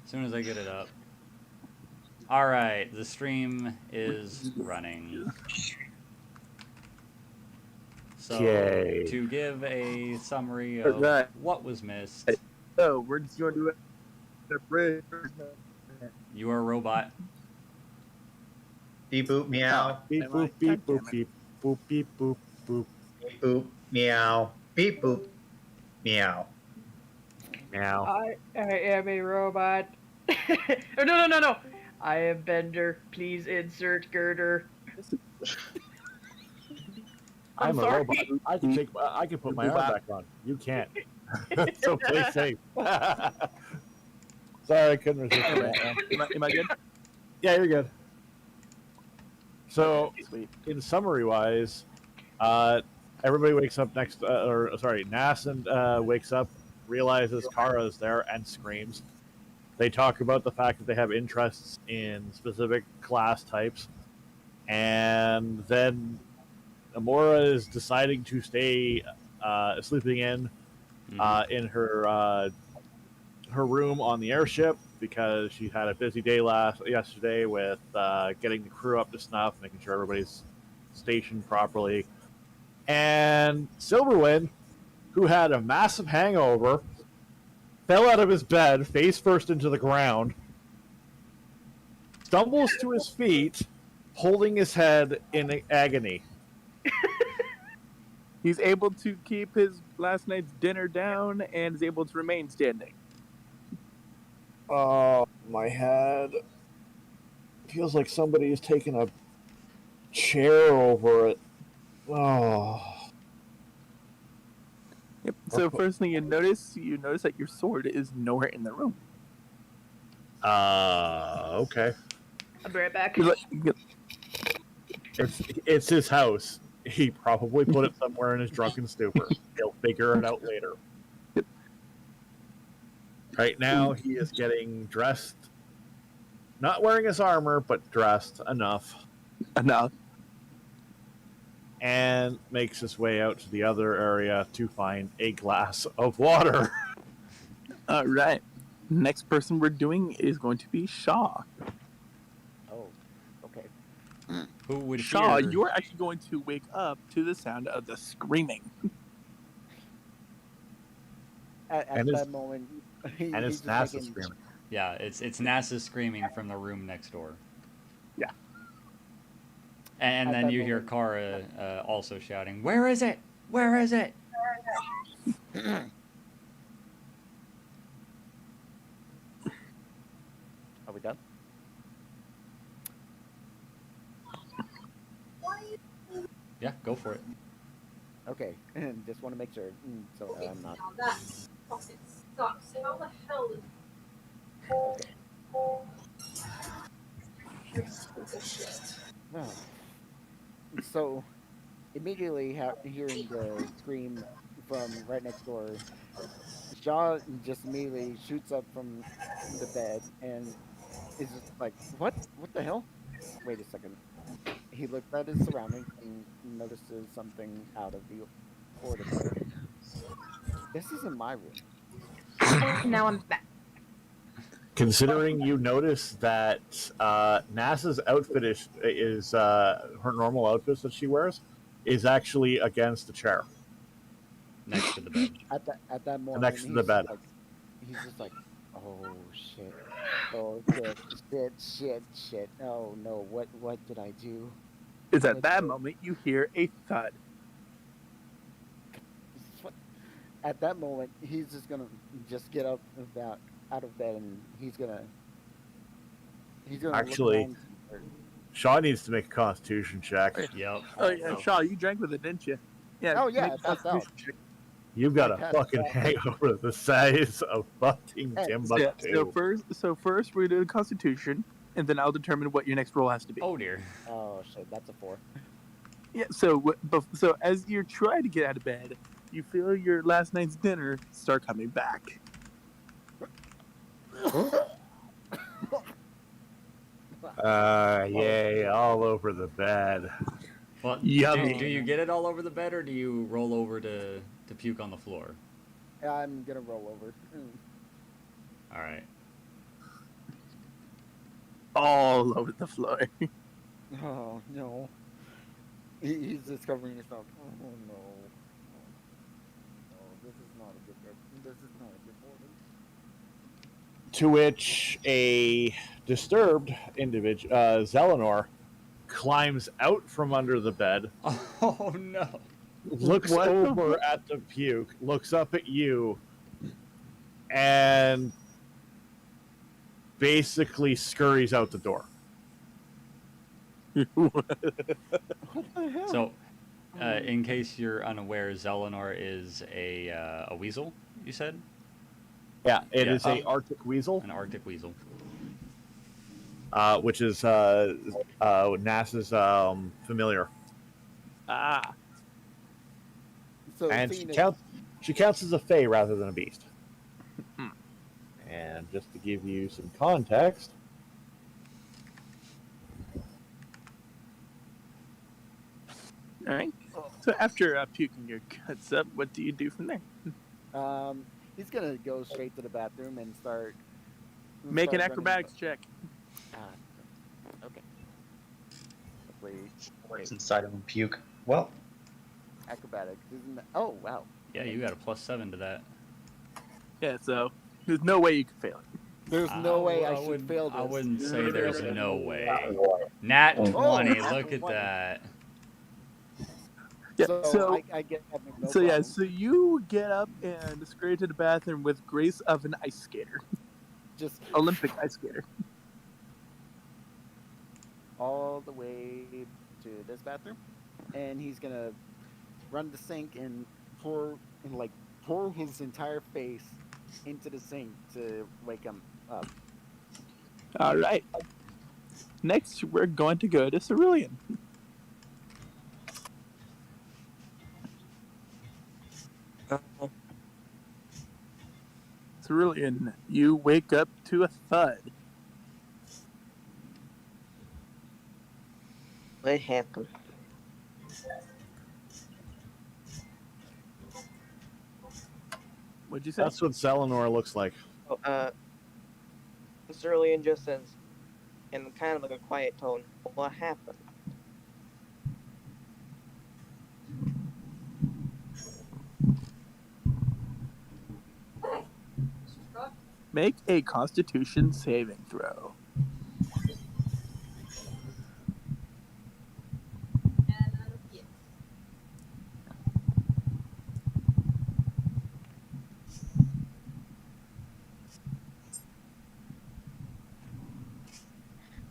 As soon as I get it up. All right, the stream is running. So, Okay. to give a summary of Alright. what was missed, So we're just going to do it a bridge. you are a robot. Beep boop meow. Beep Am I? boop beep God boop damn it. beep boop beep boop boop Beep boop meow. Beep boop meow. meow. I am a robot. No. I am Bender. Please insert girder. I'm a sorry. robot. I can put my arm back on. You can't. So play safe. Sorry, I couldn't resist that. Am I good? Yeah, you're good. So, Sweet. in summary wise, everybody wakes up Nas and wakes up, realizes Kara's there, and screams. They talk about the fact that they have interests in specific class types, and then Amora is deciding to stay sleeping in her room on the airship because she had a busy day yesterday with getting the crew up to snuff, making sure everybody's stationed properly. And Silverwind, who had a massive hangover, fell out of his bed, face first into the ground, stumbles to his feet, holding his head in agony. He's able to keep his last night's dinner down and is able to remain standing. Oh, my head. Feels like somebody is taking a chair over it. Oh. Yep. So first thing you notice that your sword is nowhere in the room. Okay. I'll be right back. It's his house. He probably put it somewhere in his drunken stupor. He'll figure it out later. Right now, he is getting dressed. Not wearing his armor, but dressed enough. Enough. And makes his way out to the other area to find a glass of water. All right. Next person we're doing is going to be Shaw. Oh, okay. Who would Shaw, hear... you are actually going to wake up to the sound of the screaming. At that moment, And it's NASA screaming. Yeah, it's NASA screaming from the room next door. Yeah. And At then that you hear moment- Kara also shouting, "Where is it? Where is it?" Are we done? Yeah, go for it. Okay, just want to make sure. So I'm not. Now that fucking sucks. So how the hell did... Oh. So, immediately hearing the scream from right next door, Shaw just immediately shoots up from the bed and is just like, "What? What the hell?" Wait a second. He looks at his surroundings and notices something out of the ordinary. This isn't my room. Now I'm back. Considering you notice that NASA's outfit is her normal outfit that she wears is actually against the chair. Next to the bed. At that moment, Next to the bed. He's just like, "Oh shit! Oh shit! Oh no! What did I do?" Is at that moment you hear a thud. At that moment, he's just gonna get up out of bed, and he's gonna Actually, look around. Shaw needs to make a Constitution check. Yep. Oh yeah, Shaw, you drank with it, didn't you? Yeah. Oh, yeah, make a I passed out. Constitution check. You've got a I passed fucking out. hangover the size of fucking Hey, Timbuktu. So first we're gonna do the Constitution, and then I'll determine what your next roll has to be. Oh dear. Oh shit! That's a 4. Yeah. So as you're trying to get out of bed, you feel your last night's dinner start coming back. Yay, all over the bed. Well, Yummy. do you get it all over the bed, or do you roll over to puke on the floor? I'm gonna roll over. All right. all over the floor. Oh no. He's discovering himself. Oh no. Oh, this is not a good. This is not a good morning. To which a disturbed individual, Zelenor, climbs out from under the bed, Oh no. looks What? over at the puke, looks up at you, and basically scurries out the door. What the hell? So, in case you're unaware, Zelenor is a weasel, you said? Yeah, it Yeah. is a Arctic weasel, An Arctic weasel. which is NASA's familiar, Ah. So and seeing she counts as a fae rather than a beast. Hmm. And just to give you some context, All right. So after puking your guts up, what do you do from there? he's gonna go straight to the bathroom and start. Make an running- acrobatics check. Okay. Wait, What's inside of a puke? Well, acrobatics isn't that? Oh wow. Yeah, you got a +7 to that. Yeah. So there's no way you could fail it. There's no way I should wouldn't- fail this. I wouldn't say there's There's no no way. Nat 20, nat look at 20. that. Yeah. So, So I get that. No so yeah. problem. So you get up and scurry to the bathroom with grace of an ice skater, Just Olympic ice skater. all the way to this bathroom, and he's gonna run the sink and pour his entire face into the sink to wake him up. All right. Next, we're going to go to Cerulean. Cerulean, you wake up to a thud. What happened? What'd you say? that's what Zelenor looks like. Oh, Cerulean just says, in kind of like a quiet tone, what happened? Make a Constitution saving throw.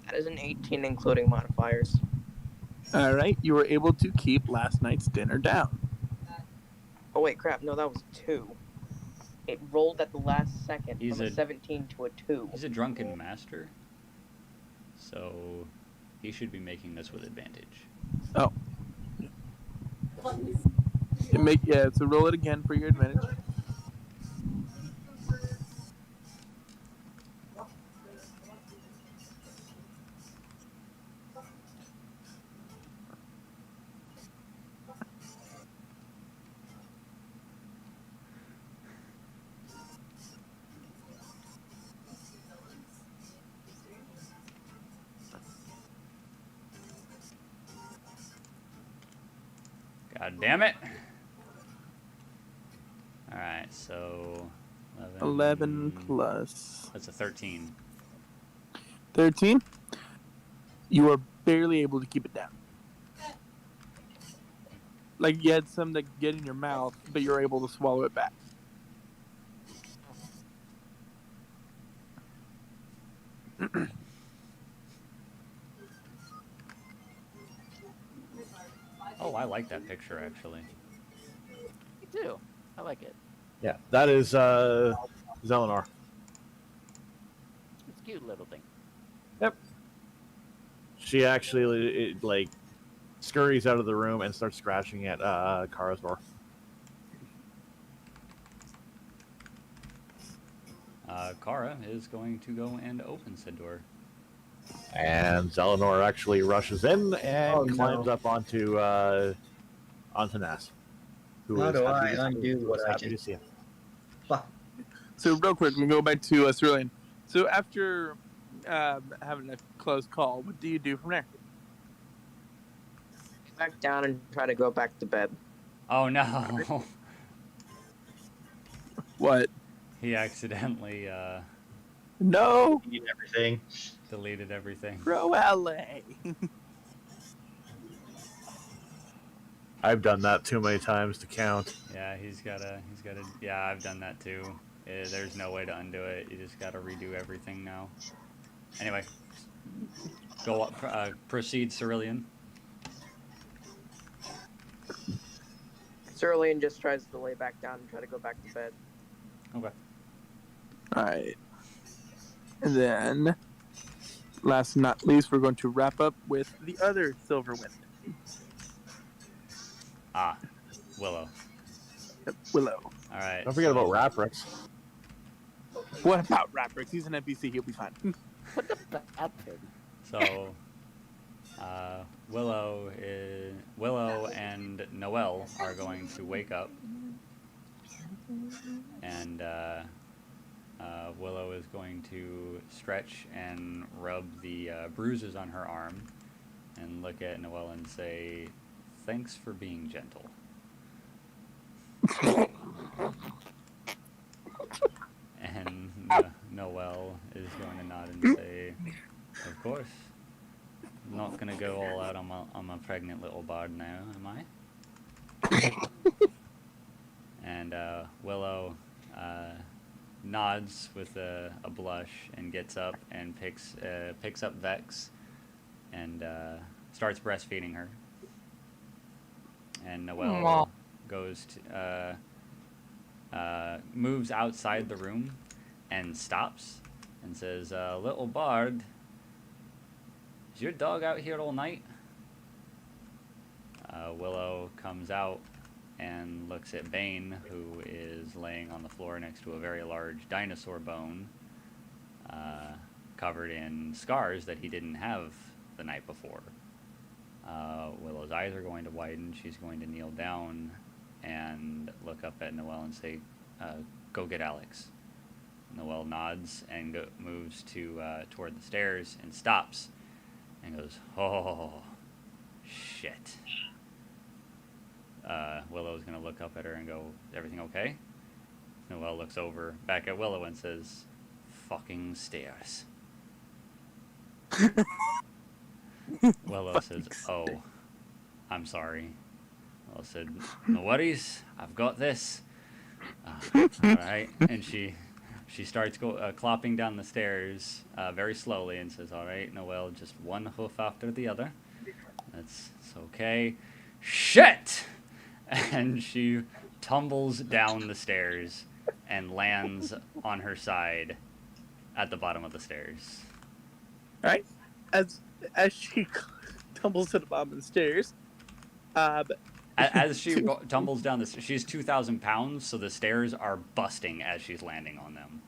That is an 18 including modifiers. All right, you were able to keep last night's dinner down. Oh wait, crap, no, that was 2. It rolled at the last second He's from a a- 17 to a 2. He's a drunken master, so he should be making this with advantage. So roll it again for your advantage. God damn it! Alright, so 11 plus That's a 13. 13. You are barely able to keep it down. Like you had some that get in your mouth, but you're able to swallow it back. Oh, I like that picture actually. Me too. I like it. Yeah, that is Zelenor. It's a cute little thing. She actually scurries out of the room and starts scratching at Kara's door. Kara is going to go and open said door. And Zelenor actually rushes in and Oh, no. climbs up onto Nas. Who How is do happy I to- undo who what is I happy to just- see him. Fuck. So real quick, we go back to Cerulean. So after having a close call. What do you do from there? Back down and try to go back to bed. Oh no! What? He accidentally No, Eat everything. deleted everything. pro LA. I've done that too many times to count. Yeah, he's gotta. Yeah, I've done that too. There's no way to undo it. You just gotta redo everything now. Anyway, go up. Proceed, Cerulean. Cerulean just tries to lay back down and try to go back to bed. Okay. All right. And then, last but not least, we're going to wrap up with the other Silverwind. Ah, Willow. Willow. All right. Don't forget about Raprix. What about Raprix? He's an NPC. He'll be fine. What the happened? So, Willow and Noelle are going to wake up, and Willow is going to stretch and rub the bruises on her arm, and look at Noelle and say, "Thanks for being gentle." And Noelle is going to nod and say, "Of course. I'm not going to go all out on my pregnant little bard now, am I?" And Willow nods with a blush and gets up and picks up Vex and starts breastfeeding her. And Noelle goes to moves outside the room and stops and says, "Little bard, is your dog out here all night?" Willow comes out and looks at Bane, who is laying on the floor next to a very large dinosaur bone, covered in scars that he didn't have the night before. Willow's eyes are going to widen. She's going to kneel down and look up at Noelle and say, "Go get Alex." Noelle nods and moves toward the stairs and stops and goes, "Oh, shit." Willow's going to look up at her and go, "Everything okay?" Noelle looks over back at Willow and says, "Fucking stairs." Willow says, "Oh, I'm sorry." Willow said, "No worries, I've got this." All right. And she starts clopping down the stairs very slowly and says, "All right, Noelle, just one hoof after the other. It's okay." Shit! And she tumbles down the stairs and lands on her side at the bottom of the stairs. All right. As she tumbles to the bottom of the stairs, As she tumbles down the stairs, she's 2,000 pounds, so the stairs are busting as she's landing on them.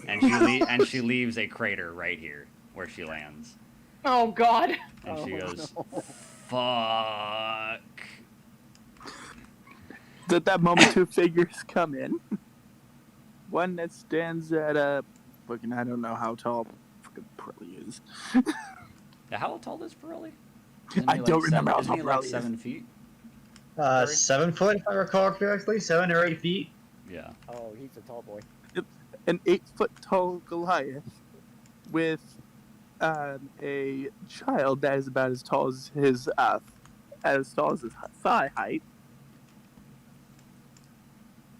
And she leaves a crater right here where she lands. Oh God. And she goes, no. "Fuck." at that moment, two figures come in. One that stands at fucking, I don't know how tall fucking Pirelli is. Yeah, how tall is Pirelli? I don't remember how Isn't tall he like Pirelli is. 7 feet? 7 foot, if I recall correctly, 7 or 8 feet. Yeah. Oh, he's a tall boy. An 8-foot tall Goliath with a child that is about as tall as his thigh height.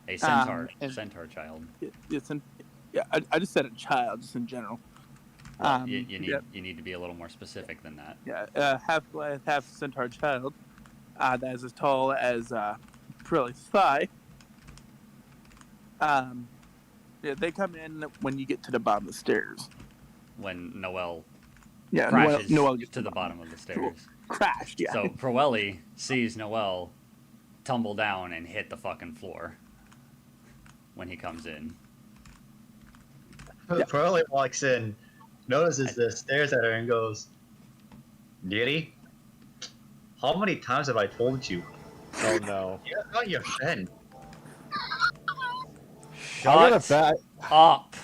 A centaur. and- Centaur child. I just said a child, just in general. Well, you need yeah. you need to be a little more specific than that. Yeah, half Goliath, half centaur child. That is as tall as Pirelli's thigh. Yeah, they come in when you get to the bottom of the stairs. When Noelle Yeah, crashes Noelle gets to the bottom of the stairs. Crashed, yeah. So Pirelli sees Noelle tumble down and hit the fucking floor when he comes in. Yeah. Probably walks in, notices the stairs at her, and goes, "Dearie, how many times have I told you? Oh no. You're not your friend." I got a Shut bad. up.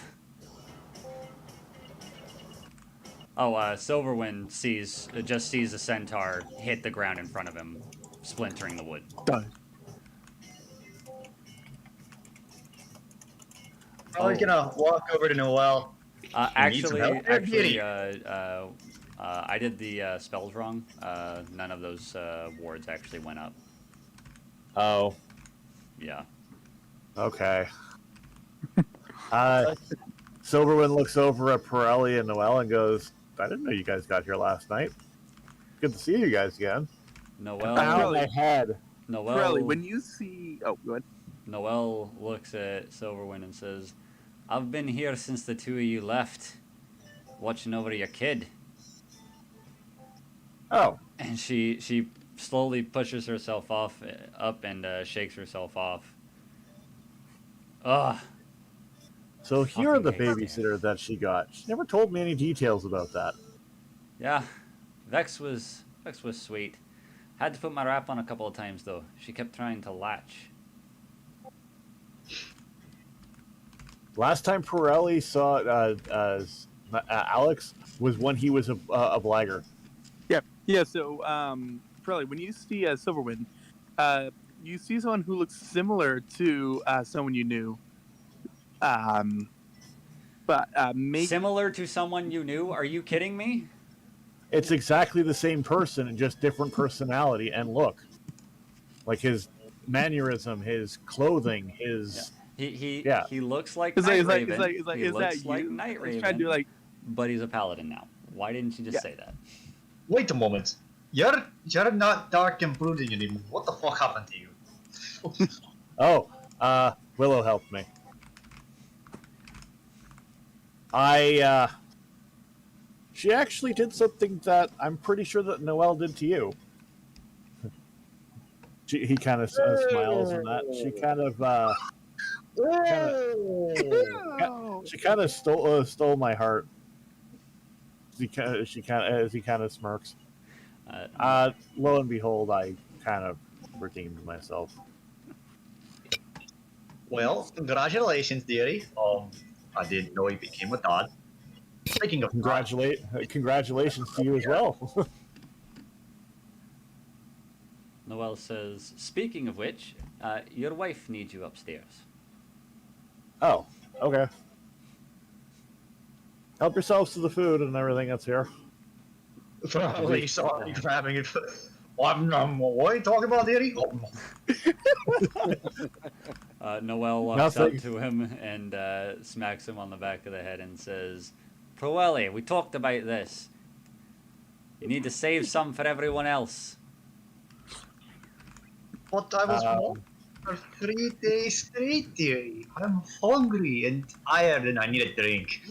Oh, Silverwind just sees a centaur hit the ground in front of him, splintering the wood. Done. Probably gonna walk over to Noel. You need some help there, Beauty? I did the spells wrong. None of those wards actually went up. Oh, Yeah. okay. Silverwind looks over at Pirelli and Noel and goes, I didn't know you guys got here last night. Good to see you guys again. Noel. Ow, my head. Really, when you see... Oh, go ahead. Noel looks at Silverwind and says, I've been here since the two of you left, watching over your kid. Oh. And she slowly pushes herself up and shakes herself off. Ugh. So you're the Fucking hate babysitter that she got. She never told me any details about that. Yeah, Vex was sweet. Had to put my wrap on a couple of times though. She kept trying to latch. Last time Pirelli saw Alex was when he was a blagger. Yeah. So, Pirelli, when you see Silverwind, you see someone who looks similar to someone you knew. But Similar to someone you knew? Are you kidding me? It's exactly the same person and just different personality and look. Like his mannerism, his clothing, his... Yeah. He looks like Is Night that Raven. He is looks that like you? Night He's trying to do Raven, but he's a paladin now. Why didn't you just say that? Wait a moment. You're not dark and brooding anymore. What the fuck happened to you? Willow helped me. She actually did something that I'm pretty sure that Noelle did to you. He kind of smiles and that. She kind of stole my heart. He kind of smirks. Lo and behold, I kind of redeemed myself. Well, congratulations, dearie. I didn't know he became a dad. Speaking of congratulations to you as well. Noelle says, speaking of which, your wife needs you upstairs. Oh, okay. Help yourselves to the food and everything that's here. Probably sorry grabbing it. What are you talking about, dearie? Noelle walks up to him and smacks him on the back of the head and says, Proelli, we talked about this. You need to save some for everyone else. But I was home for 3 days straight, dearie. I'm hungry and tired and I need a drink.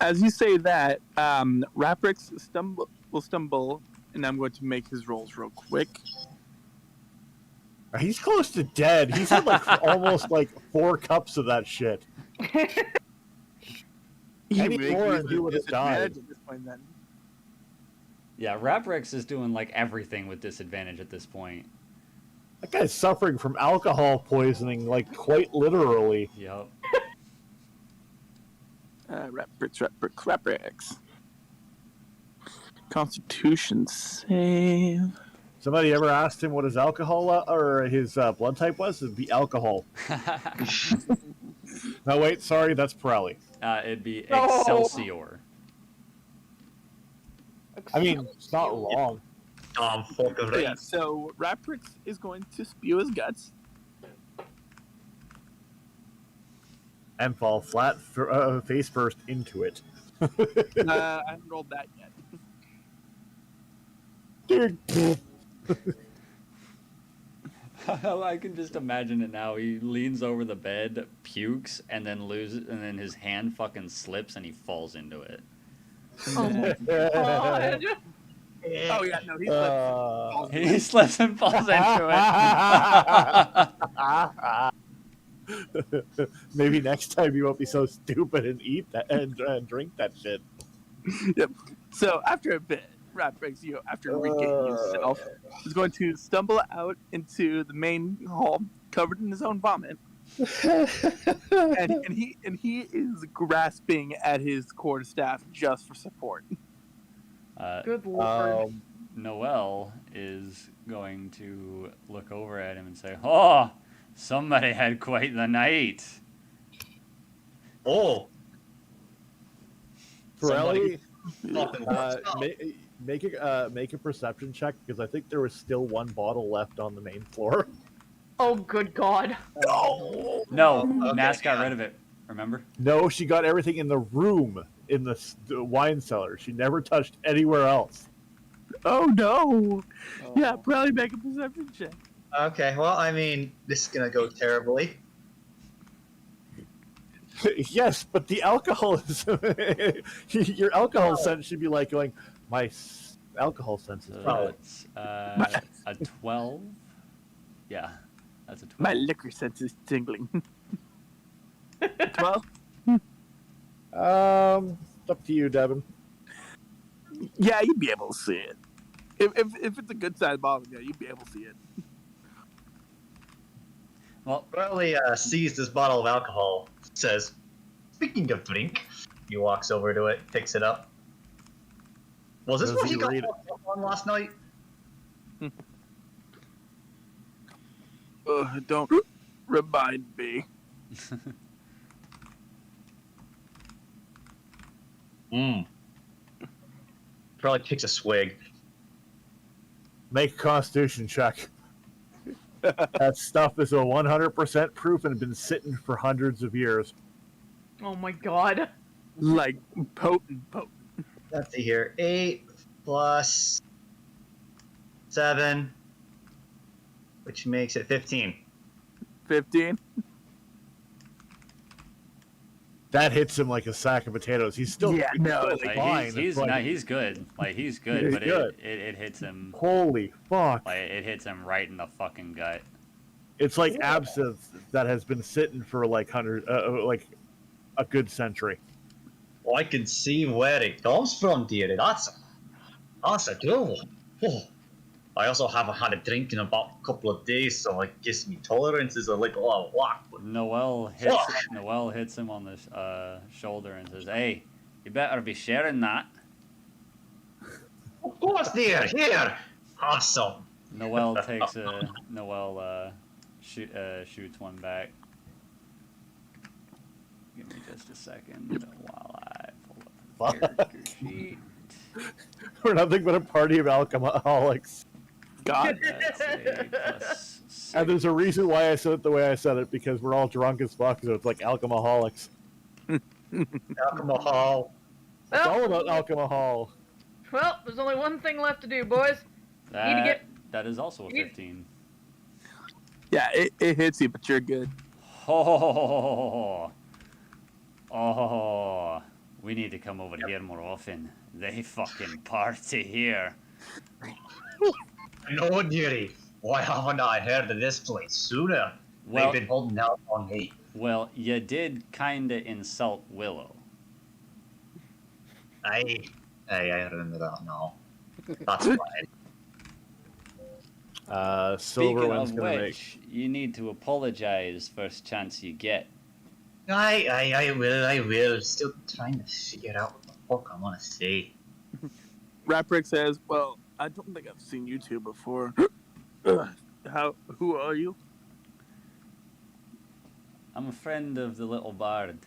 As you say that, Raprix will stumble, and I'm going to make his rolls real quick. He's close to dead. He's had almost 4 cups of that shit. Any more and he would have died. At this point, then. Yeah, Raprix is doing everything with disadvantage at this point. That guy's suffering from alcohol poisoning, quite literally. Yep. Raprix. Constitution save. Somebody ever asked him what his alcohol or his blood type was? It'd be alcohol. No, wait, sorry, that's Pirelli. It'd be Excelsior. I mean, it's not wrong. Yeah, so Raprix is going to spew his guts. And fall flat face first into it. I haven't rolled that yet. Dude. I can just imagine it now. He leans over the bed, pukes, and then his hand fucking slips and he falls into it. Oh my god. Oh yeah, no, He slips and falls into it. Maybe next time you won't be so stupid and eat that and drink that shit. Yep. So after a bit, Raprix, after regaining himself, is going to stumble out into the main hall, covered in his own vomit, and he is grasping at his quarterstaff just for support. Good lord. Noelle is going to look over at him and say, "Oh, somebody had quite the night." Oh, Pirelli, fucking works out. make a perception check because I think there was still one bottle left on the main floor. Oh, good god. No, okay, Nas got yeah. rid of it. Remember? No, she got everything in the room in the wine cellar. She never touched anywhere else. Oh no! Oh. Yeah, probably make a perception check. Okay, well, I mean, this is gonna go terribly. Yes, but the alcohol is your alcohol sense should be like going. My alcohol sense is So tingling." that's a 12. Yeah, that's a 12. My liquor sense is tingling. 12? It's up to you, Devin. Yeah, you'd be able to see it. If it's a good sized bottle, yeah, you'd be able to see it. Well, Riley sees this bottle of alcohol, says, "Speaking of drink," he walks over to it, picks it up. Was this Does what he he got read it? on last night? Don't remind me. Mmm. Probably takes a swig. Make a Constitution check. That stuff is a 100% proof and been sitting for hundreds of years. Oh my god. Like potent. Let's see here. 8 plus 7, which makes it 15. 15. That hits him like a sack of potatoes. He's still Yeah, no, still like, fine. he's It's like, he's good. Like he's good, He's but good. it hits him. holy fuck! Like it hits him right in the fucking gut. It's like absinthe that has been sitting for like like a good century. Well, I can see where it comes from, dearie. That's a good one. Oh. I also haven't had a drink in about a couple of days, so it gives me tolerances are like a lot. Noelle hits him on the shoulder and says, "Hey, you better be sharing that." Of course, dear. Here. Awesome. Noelle takes a shoots one back. Give me just a second while I pull up the character sheet. We're nothing but a party of alcoholics. God. That's a plus 6. And there's a reason why I said it the way I said it, because we're all drunk as fuck, so it's like alcoholics. Alcohol. It's all Well, about alcohol. well, there's only one thing left to do, boys. Need to get- That is also a 15. Yeah, it hits you, but you're good. Oh, we need to come over here more often. They fucking party here. No, dearie. Why haven't I heard of this place sooner? Well- They've been holding out on me. Well, you did kinda insult Willow. I remember that now. That's fine. Silver Speaking one's of gonna which, you need to apologize first chance you get. I will. Still trying to figure out what the fuck I want to say. Raprick says, "Well, I don't think I've seen you two before. Who are you?" I'm a friend of the little bard.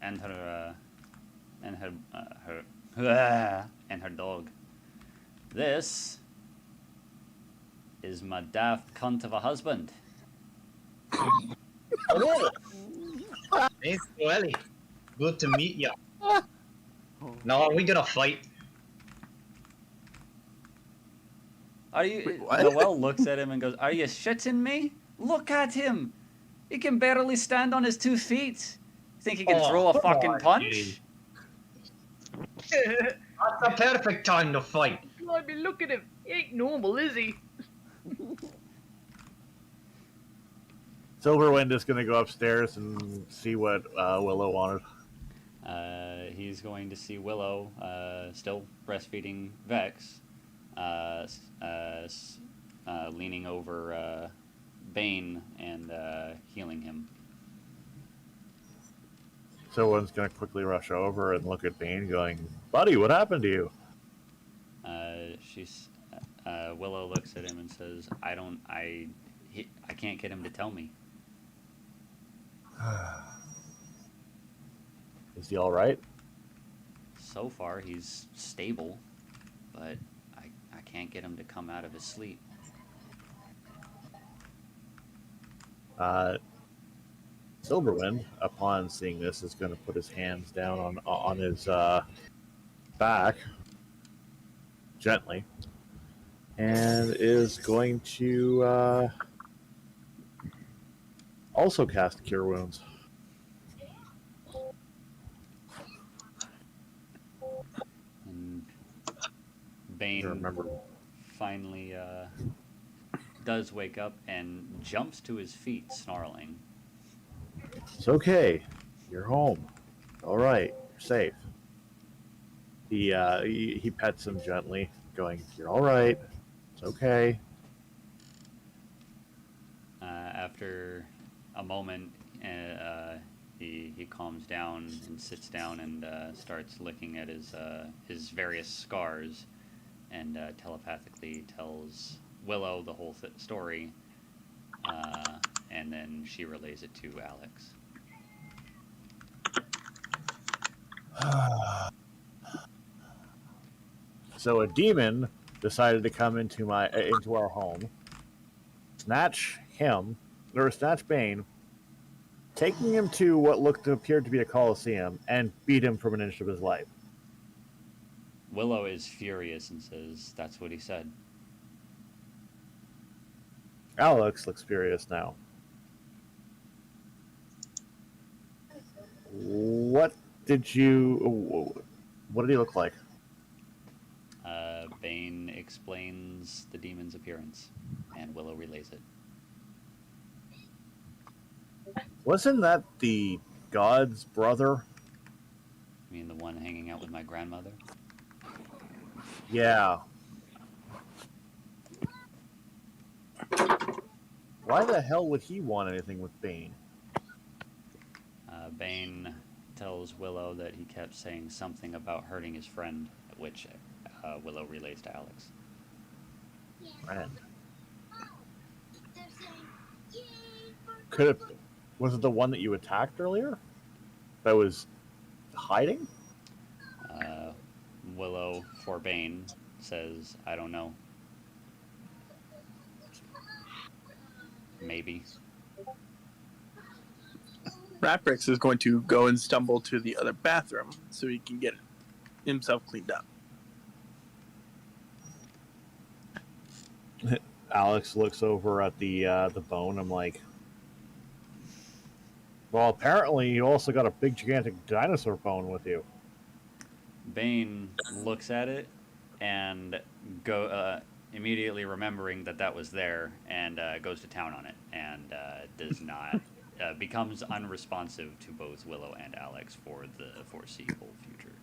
And her and her dog. This is my daft cunt of a husband. Hello. Hey, Ellie. Good to meet you. Now, are we gonna fight? Are you? Wait, what? Noelle looks at him and goes, "Are you shitting me? Look at him. He can barely stand on his 2 feet. Think he can Oh, throw a come fucking on, punch?" That's the perfect time to fight. I mean, look at him. He ain't normal, is he? Silverwind is gonna go upstairs and see what Willow wanted. He's going to see Willow, still breastfeeding Vex, leaning over Bane and healing him. Someone's going to quickly rush over and look at Bane, going, "Buddy, what happened to you?" Willow looks at him and says, I can't get him to tell me. Is he all right? So far, he's stable, but I can't get him to come out of his sleep. Silverwind, upon seeing this, is going to put his hands down on his back gently, and is going to also cast Cure Wounds. And Bane Remember, finally does wake up and jumps to his feet, snarling. it's okay. You're home. All right. You're safe. He pets him gently, going, "You're all right. It's okay." After a moment, he calms down and sits down and starts looking at his various scars, and telepathically tells Willow the whole story, and then she relays it to Alex. So a demon decided to come into our home, snatch Bane, taking him to what appeared to be a coliseum, and beat him from an inch of his life. Willow is furious and says, "That's what he said." Alex looks furious now. What did he look like? Bane explains the demon's appearance, and Willow relays it. Wasn't that the god's brother? You mean the one hanging out with my grandmother? Yeah. Why the hell would he want anything with Bane? Bane tells Willow that he kept saying something about hurting his friend, which Willow relays to Alex. Friend. Was it the one that you attacked earlier? That was hiding? Willow, for Bane, says, "I don't know. Maybe." Ratbrix is going to go and stumble to the other bathroom so he can get himself cleaned up. Alex looks over at the bone. I'm like, well, apparently you also got a big gigantic dinosaur bone with you. Bane looks at it and immediately remembering that was there, and goes to town on it, and does not becomes unresponsive to both Willow and Alex for the foreseeable future.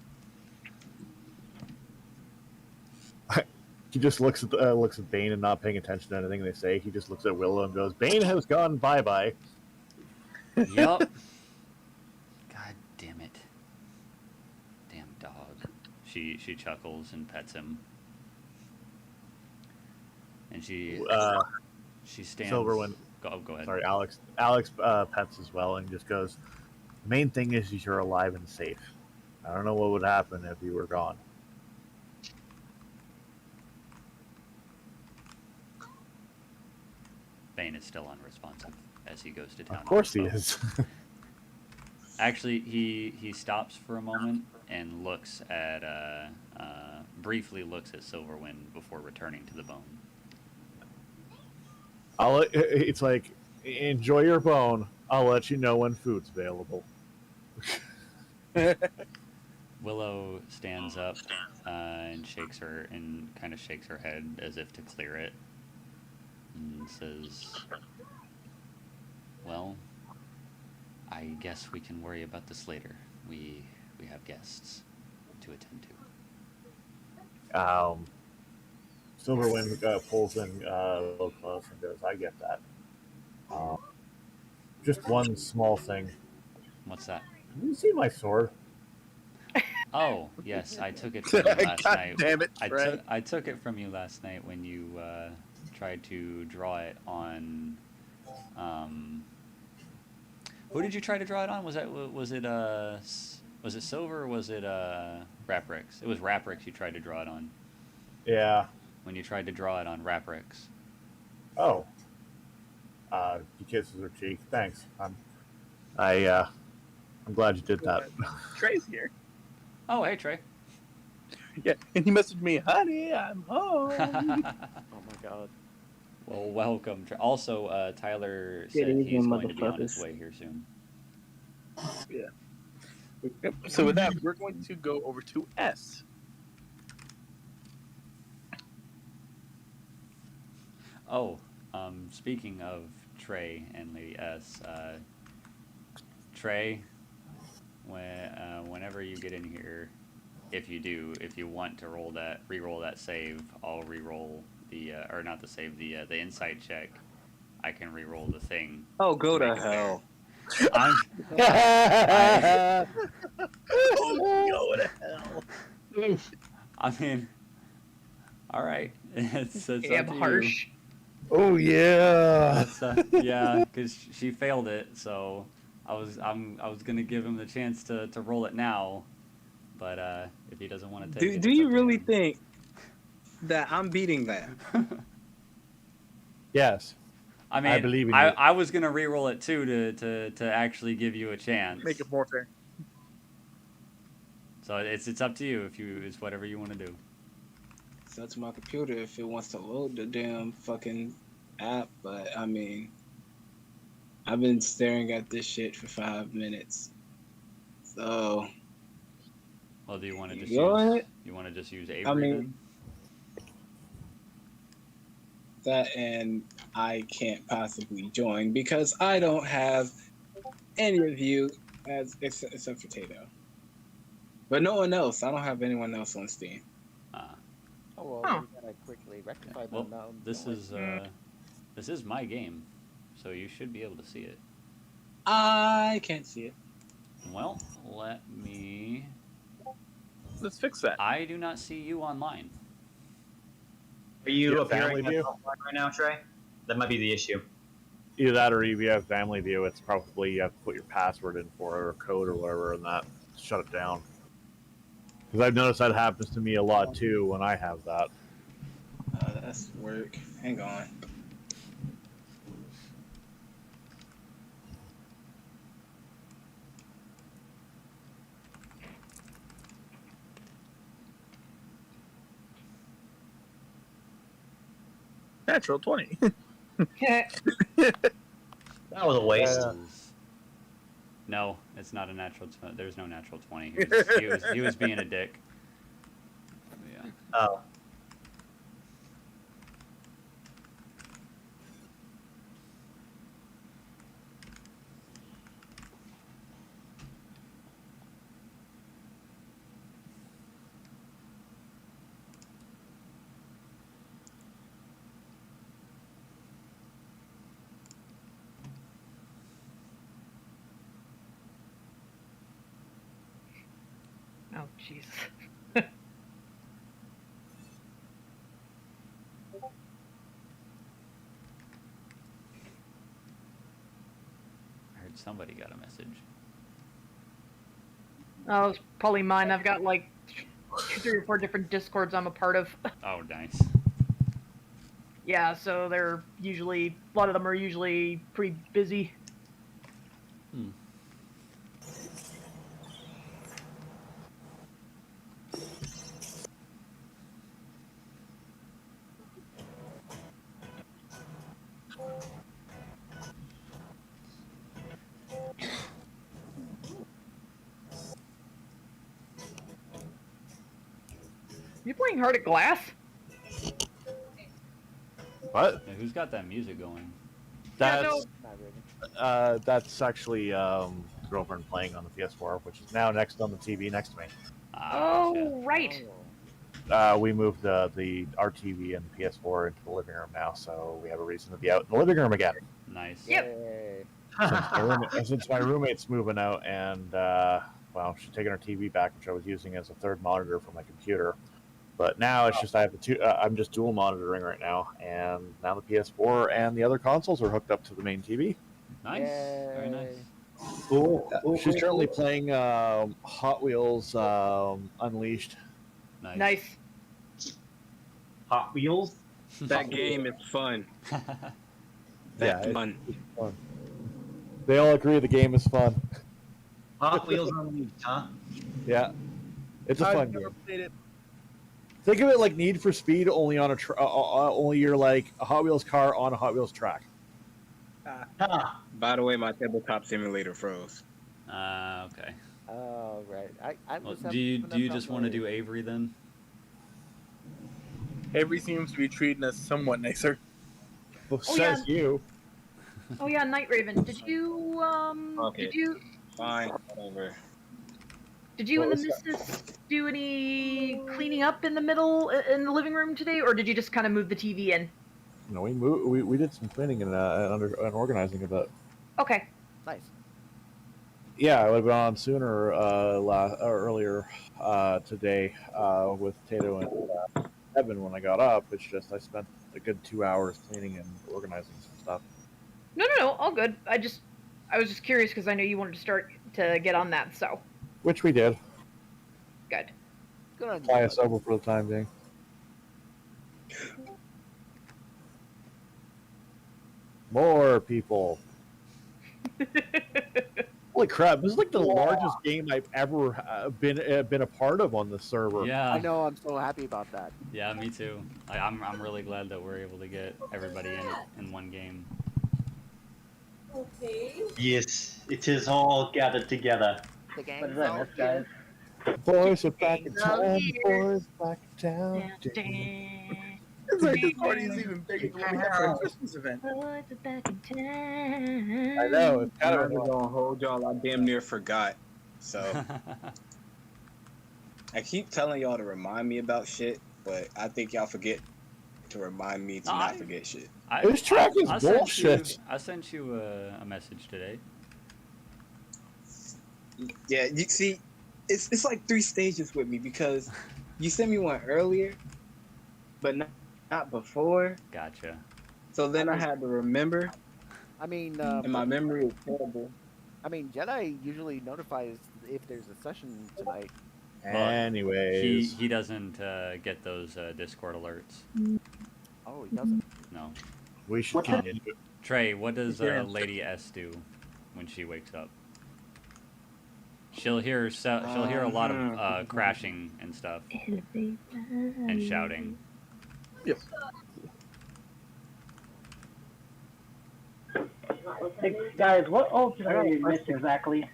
He just looks at Bane and not paying attention to anything they say. He just looks at Willow and goes, "Bane has gone bye-bye." Yup. God damn it. Damn dog. She chuckles and pets him. And she stands. Silverwind. Go ahead. Sorry, Alex. Pets as well, and just goes, "The main thing is you're alive and safe. I don't know what would happen if you were gone." Bane is still unresponsive as he goes to town. Of course he is. Actually, he stops for a moment and looks at briefly looks at Silverwind before returning to the bone. It's like, enjoy your bone. I'll let you know when food's available. Willow stands up and kind of shakes her head as if to clear it, and says, "Well, I guess we can worry about this later. We have guests to attend to." Silverwind pulls in low close and goes, "I get that. Just one small thing. What's that? You see my sword? Oh, yes, I took it from you last God night. damn it, Trey. I took it from you last night when you tried to draw it on. Who did you try to draw it on? Was it Silver or was it Raprix? It was Raprix you tried to draw it on. Yeah. When you tried to draw it on Raprix. Oh. You kisses her cheek. Thanks. I'm glad you did that. Trey's here. Oh, hey Trey. Yeah, and he messaged me, honey, I'm home. Oh my god. Well, welcome. Also, Tyler Good said he's evening, going to be on his motherfuckers. way here soon. Yep. So with that, we're going to go over to S. Oh, speaking of Trey and Lady S, Trey, whenever you get in here, if you want to re-roll that save, I'll re-roll the or not the save, the insight check. I can re-roll the thing. Oh, go to Make it hell. better. I'm, Oh, go to hell. I mean, all right, it's up Damn to you. harsh. Oh yeah. That's, yeah, because she failed it, so I was gonna give him the chance to roll it now, but if he doesn't want to take it, Do it's you up to really him. think that I'm beating that? Yes. I mean, I believe in you. I was gonna re-roll it too to actually give you a chance. Make it more fair. So it's up to you it's whatever you want to do. It's up to my computer if it wants to load the damn fucking app, but I mean, I've been staring at this shit for 5 minutes. So, Well, do you want to just Go use ahead. you want to just use Avery I mean- then? that and I can't possibly join because I don't have any of you except for Tato. But no one else. I don't have anyone else on Steam. Oh well, Huh. we gotta quickly rectify Well, them now. this is my game, so you should be able to see it. I can't see it. Well, let me. Let's fix that. I do not see you online. Are you Yeah, appearing family view? offline right now, Trey? That might be the issue. Either that or if you have family view, it's probably you have to put your password in for it or code or whatever and that shut it down. Because I've noticed that happens to me a lot too when I have that. That's work. Hang on. Natural 20. That was a waste. No, it's not a natural. There's no natural 20. He was being a dick. Yeah. Oh. Oh, Jesus. I heard somebody got a message. Oh, it's probably mine. I've got like 3 or 4 different discords I'm a part of. Oh, nice. Yeah, so they're usually, a lot of them are usually pretty busy. Hmm. You playing Heart of Glass? What? Yeah, who's got that music going? That's no. Not really. that's actually girlfriend playing on the PS4, which is now next on the TV next to me. Ah, gotcha. Oh, right. Oh. We moved our TV and the PS4 into the living room now, so we have a reason to be out in the living room again. Nice. Yep. Yay. since my roommate's moving out, and well, she's taking her TV back, which I was using as a third monitor for my computer. But now it's just I have the two. I'm just dual monitoring right now, and now the PS4 and the other consoles are hooked up to the main TV. Nice. Very nice. Cool. She's currently playing Hot Wheels Unleashed. Nice. Hot Wheels. That game is fun. That's Yeah, fun. it's fun. They all agree the game is fun. Hot Wheels Unleashed, huh? Yeah, it's a fun I've never game. played it. Think of it like Need for Speed, only on only you're like a Hot Wheels car on a Hot Wheels track. Huh. By the way, my tabletop simulator froze. Okay. Oh, right. I Well, was do you just want to do Avery then? Avery seems to be treating us somewhat nicer. Well, Oh, says you. Oh yeah, Night Raven. Did you Okay. Fine, whatever. Did you What and the was missus do any cleaning up in the living room today, or did you just kind of move the TV in? No, we did some cleaning and organizing of it. Okay. Nice. Yeah, I would have gone on sooner or earlier today with Tato and Evan when I got up. It's just I spent a good 2 hours cleaning and organizing some stuff. No, all good. I was just curious because I know you wanted to start to get on that, so Which we did. good. Good on you, Fly us bud. over for the time being. More people. Holy crap! This is like the largest game I've ever been a part of on the server. Yeah. I know. I'm so happy about that. Yeah, me too. I'm really glad that we're able to get everybody in one game. Okay. Yes, it is all gathered together. The gang's What did I all miss, here. guys? Boys are back in Game's all town. here. Boys back in town. It's like this party is even bigger than what we had for our Christmas event. Boys are back in town. I know. It's kind I'm of not gonna hold y'all. I damn near forgot. So I keep telling y'all to remind me about shit, but I think y'all forget to remind me to not forget shit. This track is bullshit. I sent you a message today. Yeah, you see, it's like 3 stages with me because you sent me one earlier, but not before. Gotcha. So then I had to remember, I mean, and my memory is terrible. I mean, Jedi usually notifies if there's a session tonight. Anyways, He doesn't get those Discord alerts. Oh, he doesn't. No. we should continue. Trey, what does Yeah. Lady S do when she wakes up? She'll hear a lot of crashing and stuff and shouting. Hey, guys, what all did I miss exactly?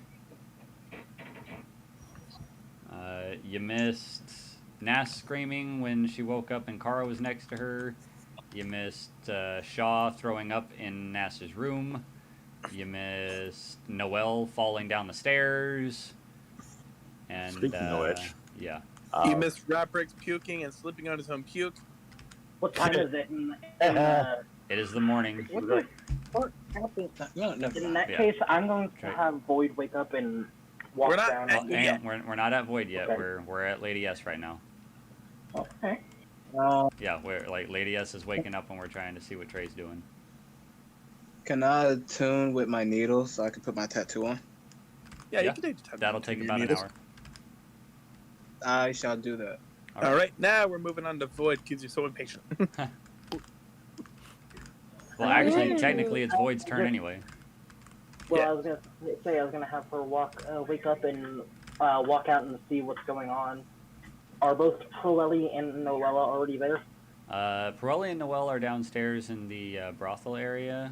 You missed Nass screaming when she woke up and Kara was next to her. You missed Shaw throwing up in Nass's room. You missed Noelle falling down the stairs. And Speaking of which, yeah. You missed Rapbrix puking and slipping on his own puke. What time is it? It is the morning. What the fuck happened? No, never In mind. that Yeah. case, I'm going to Okay. have Void wake up and walk We're not down. at- And we're not at Void yet. Okay. We're at Lady S right now. Okay. Yeah, we're like Lady S is waking up and we're trying to see what Trey's doing. Can I tune with my needle so I can put my tattoo on? Yeah, you Yeah, can take the time. That'll to take your about an needles. hour. I shall do that. All right, now we're moving on to Void because you're so impatient. Well, actually, technically, it's Void's turn anyway. Well, Yeah. I was gonna say I was gonna have her wake up and walk out and see what's going on. Are both Proelli and Noella already there? Pirelli and Noelle are downstairs in the brothel area.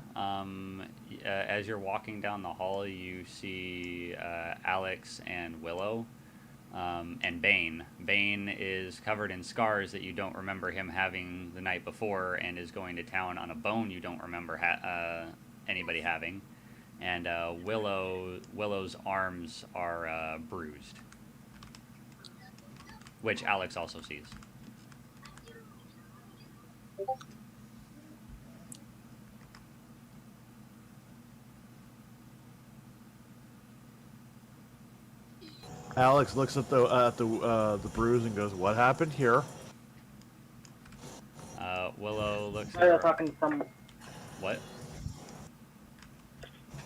As you're walking down the hall, you see Alex and Willow. And Bane. Bane is covered in scars that you don't remember him having the night before, and is going to town on a bone you don't remember anybody having. And Willow's arms are bruised, which Alex also sees. Alex looks at the bruise and goes, "What happened here?" Willow looks at Sorry, I her. was talking to What?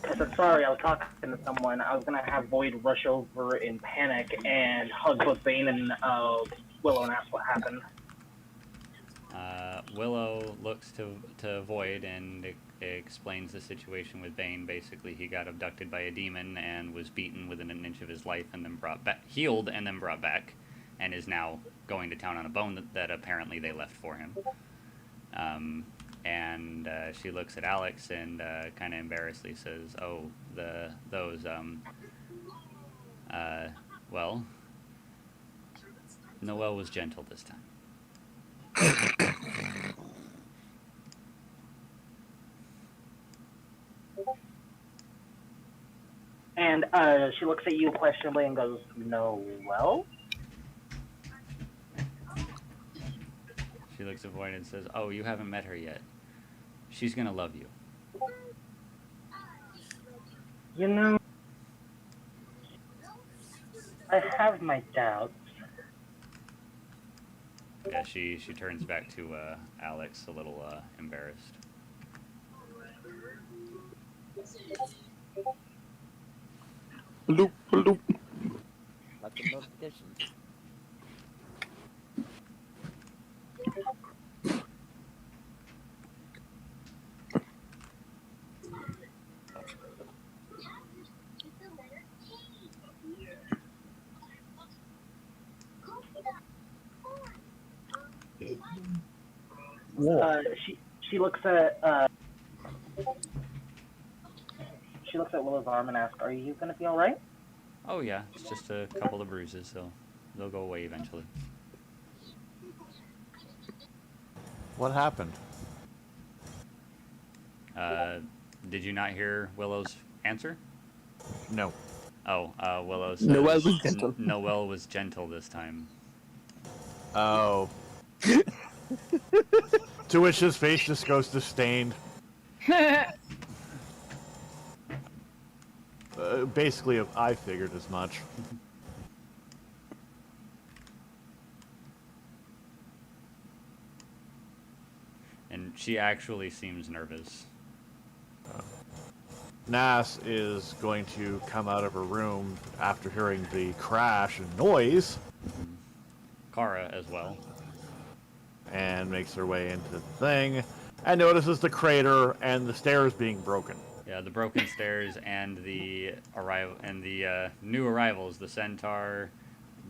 I said sorry, I was talking to someone. I was gonna have Void rush over in panic and hug both Bane and Willow and ask what happened. Willow looks to Void and explains the situation with Bane. Basically, he got abducted by a demon and was beaten within an inch of his life, and then brought back, healed, and then brought back, and is now going to town on a bone that apparently they left for him. And she looks at Alex and kind of embarrassedly says, "Oh, well, Noelle was gentle this time." And she looks at you questionably and goes, "No, well." She looks at Void and says, "Oh, you haven't met her yet. She's gonna love you." You know, I have my doubts. Yeah, she turns back to Alex a little embarrassed. Bloop, bloop. Lots of notifications. She looks at Willow's arm and asks, "Are you gonna be all right?" Oh yeah, it's just a couple of bruises, so they'll go away eventually. What happened? Did you not hear Willow's answer? No. Oh, Willow says Noelle was gentle. Noelle was gentle this time. Oh. To which his face just goes disdained. Basically, I figured as much. And she actually seems nervous. Nas is going to come out of her room after hearing the crash and noise Kara as well. and makes her way into the thing and notices the crater and the stairs being broken. Yeah, the broken stairs and the new arrivals, the Centaur,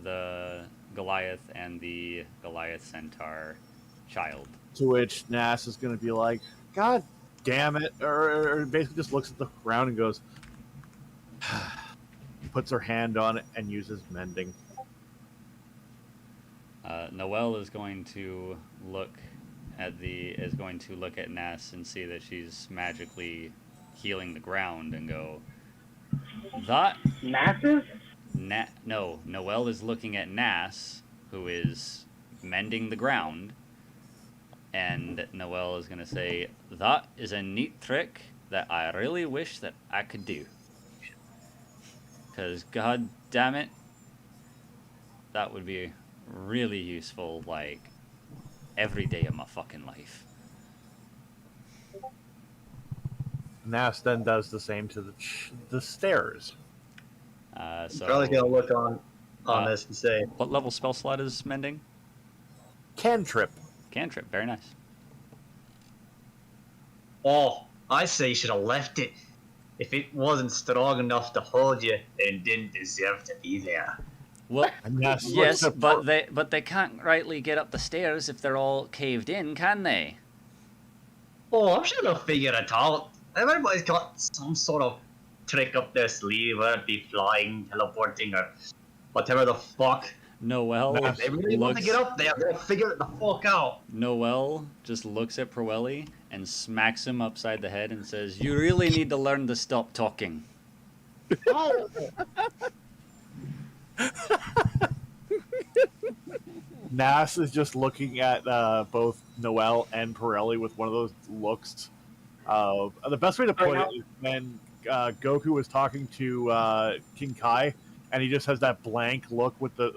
the Goliath, and the Goliath Centaur child. To which Nas is going to be like, "God damn it," or basically just looks at the ground and goes, puts her hand on it and uses mending. Noelle is going to look at Nas and see that she's magically healing the ground and go, "That Masses? no." Noelle is looking at Nas, who is mending the ground, and Noelle is going to say, "That is a neat trick that I really wish that I could do. Because, god damn it, that would be really useful, like, every day of my fucking life." Nas then does the same to the stairs. So Probably gonna look on this and say, what level spell slot is mending? Cantrip. Cantrip, very nice. "Oh, I say you should have left it. If it wasn't strong enough to hold you, then didn't deserve to be there." Well, And Nas yes, looks at but they can't rightly get up the stairs if they're all caved in, can they? Oh, I'm sure they'll figure it out. Everybody's got some sort of trick up their sleeve, whether it be flying, teleporting, or whatever the fuck. Noelle If they really want to get up there, they'll figure it the fuck out. Noelle just looks at Proelli and smacks him upside the head and says, "You really need to learn to stop talking." Oh. Nas is just looking at both Noelle and Pirelli with one of those looks. The best way to put it is when Goku was talking to King Kai, and he just has that blank look with the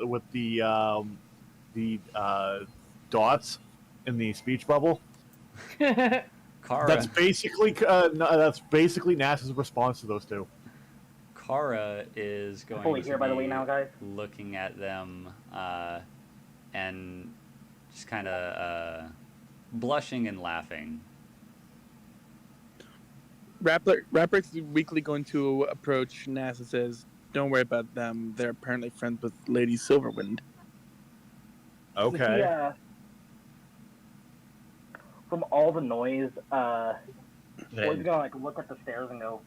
dots in the speech bubble. Kara, That's basically NASA's response to those two. Kara is I'm going fully to here, by the be way, now, guys. looking at them and just kind of blushing and laughing. Rapper's weakly going to approach Nas and says, "Don't worry about them. They're apparently friends with Lady Silverwind." Okay. Yeah. From all the noise, Boyd's gonna like look at the stairs and go.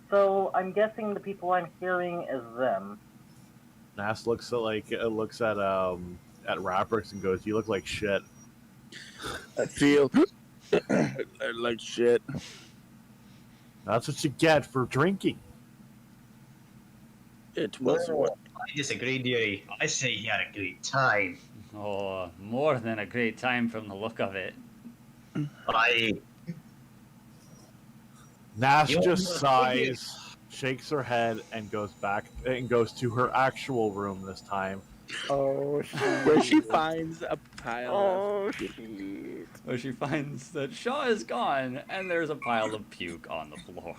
So I'm guessing the people I'm hearing is them. Nas looks at Rapprix and goes, "You look like shit." I feel like shit. That's what you get for drinking. It was what? I disagree, dearie. I say he had a great time. Oh, more than a great time from the look of it. Nas You just want- sighs, shakes her head, and goes to her actual room this time. Oh shit! Where she finds a pile Oh of shit! Where she finds that Shaw is gone and there's a pile of puke on the floor.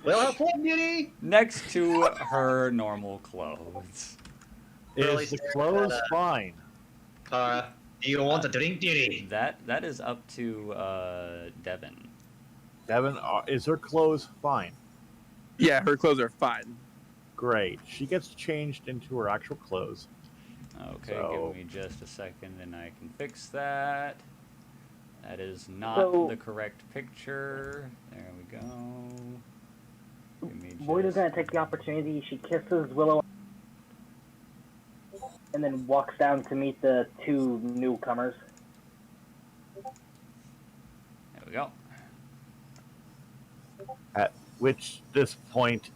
Well, have fun, dearie. Next to her normal clothes. Really Is the staring clothes at, fine? Kara, do you want a drink, dearie? That is up to Devin. Devin, is her clothes fine? Yeah, her clothes are fine. Great. She gets changed into her actual clothes. Okay, So- give me just a second and I can fix that. That is not So- the correct picture. There we go. Give me Boyd is just- gonna take the opportunity. She kisses Willow, and then walks down to meet the two newcomers. There we go. At which this point,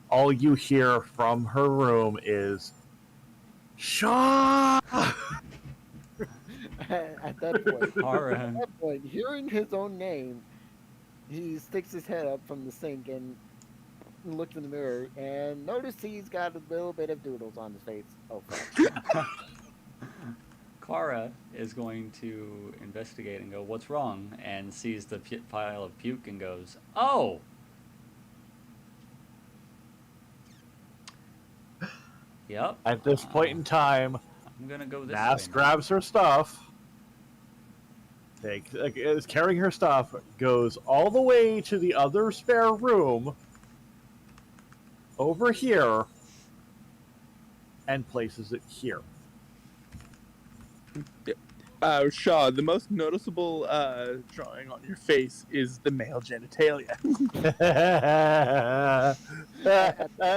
all you hear from her room is Shaw. At that point, Kara. hearing his own name, he sticks his head up from the sink and looks in the mirror and notices he's got a little bit of doodles on his face. Oh fuck! Kara is going to investigate and go, "What's wrong?" and sees the pile of puke and goes, "Oh." Yep. At this point in time, I'm gonna go this Nas way. grabs her stuff, is carrying her stuff, goes all the way to the other spare room over here, and places it here. Shaw, the most noticeable drawing on your face is the male genitalia. At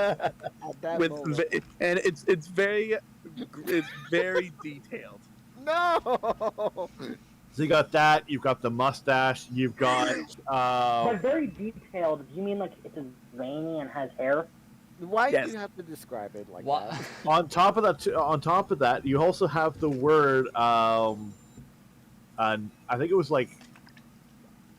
that moment, And it's very detailed. no. So you got that. You've got the mustache. You've got. But very detailed. Do you mean like it's veiny and has hair? Why Yes. do you have to describe it like What? that? On top of that, you also have the word. And I think it was like.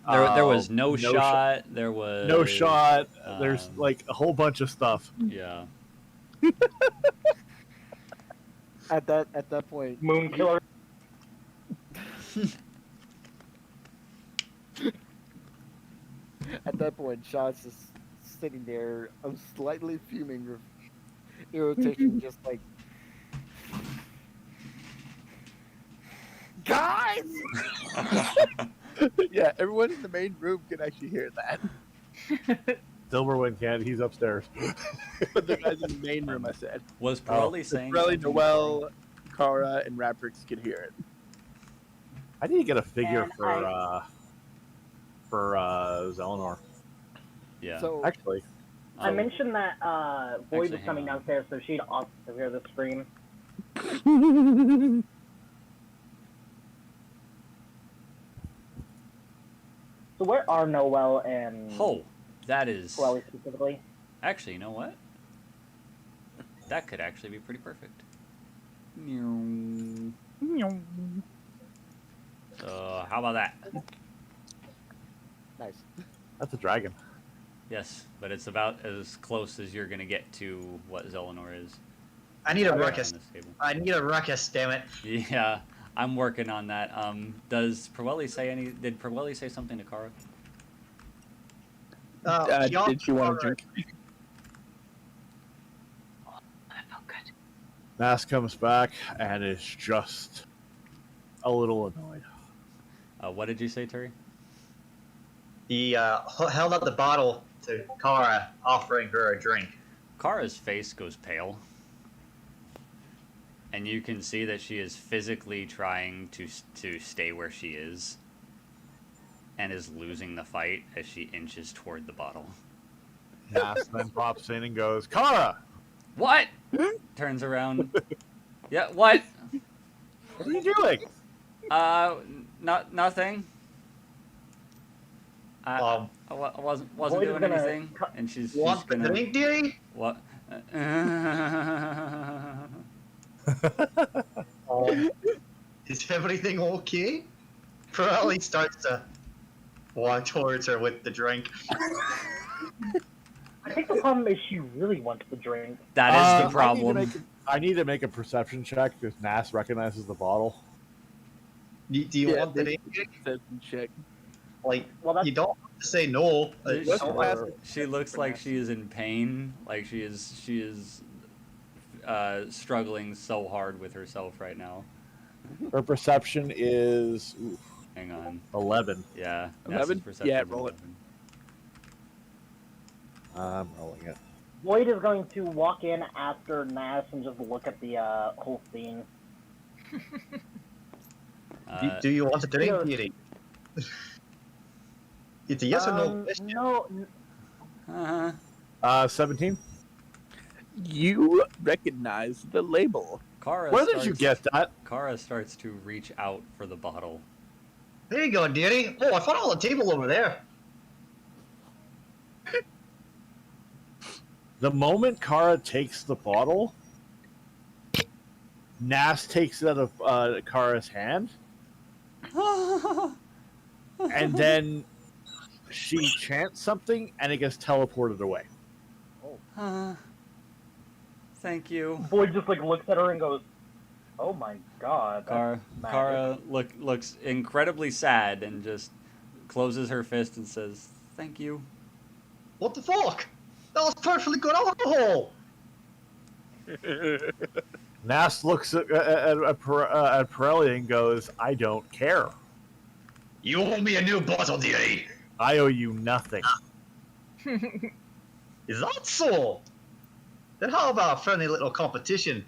There was no no shot. There was No shot. There's um, like a whole bunch of stuff. Yeah. At that point, Moon killer. at that point, Shaw's just sitting there, slightly fuming with irritation, just like, guys. Yeah, everyone in the main room can actually hear that. Silverwind can't. He's upstairs. But the guys in the main room, I said. Was Pirelli saying Really, something? Noel, Kara, and Rapprix could hear it. I need to get a figure And for Zelenor. Yeah. So Actually, I Um, mentioned that Boyd actually, was coming hang on. downstairs, so she'd also hear the scream. So where are Noel and Oh, that is. Chloe specifically? Actually, you know what? That could actually be pretty perfect. So, how about that? nice. that's a dragon. Yes, but it's about as close as you're gonna get to what Zelenor is. I need a on ruckus. this table. I need a ruckus, damn it. Yeah, I'm working on that. Does Prawelli say any? Did Prawelli say something to Kara? Did you want to drink? That felt good. Nass comes back and is just a little annoyed. What did you say, Terry? He held up the bottle to Kara, offering her a drink. Kara's face goes pale. And you can see that she is physically trying to stay where she is. And is losing the fight as she inches toward the bottle. Nass then pops in and goes, Kara! What? Turns around. Yeah, what? What are you doing? Nothing. I wasn't Void is doing gonna anything. And she's Want the gonna... drink, dearie? What? Is everything okay? Probably starts to walk towards her with the drink. I think the problem is she really wants the drink. That is the problem. I need to make a perception check because Nass recognizes the bottle. Do you want the drink? Check. Like, Well, that's- you don't have to say no. She looks like she is in pain. Like she is struggling so hard with herself right now. Her perception is Hang on. 11. Yeah. 11? Nass's perception Yeah, is roll it. 11. I'm rolling it. Void is going to walk in after Nass and just look at the whole scene. Do you want a drink, Yeah. dearie? It's a yes or no question. No, 17? You recognize the label. Kara Where did you get that? Kara starts to reach out for the bottle. There you go, dearie. Oh, I found it on the table over there. The moment Kara takes the bottle, Nass takes it out of Kara's hand, and then she chants something, and it gets teleported away. Thank you. Void just like looks at her and goes, "Oh my god." that's magic." Kara looks incredibly sad and just closes her fist and says, "Thank you." What the fuck? That was perfectly good alcohol. Nass looks at Pirelli and goes, I don't care. You owe me a new bottle, dearie. I owe you nothing. Is that so? Then how about a friendly little competition?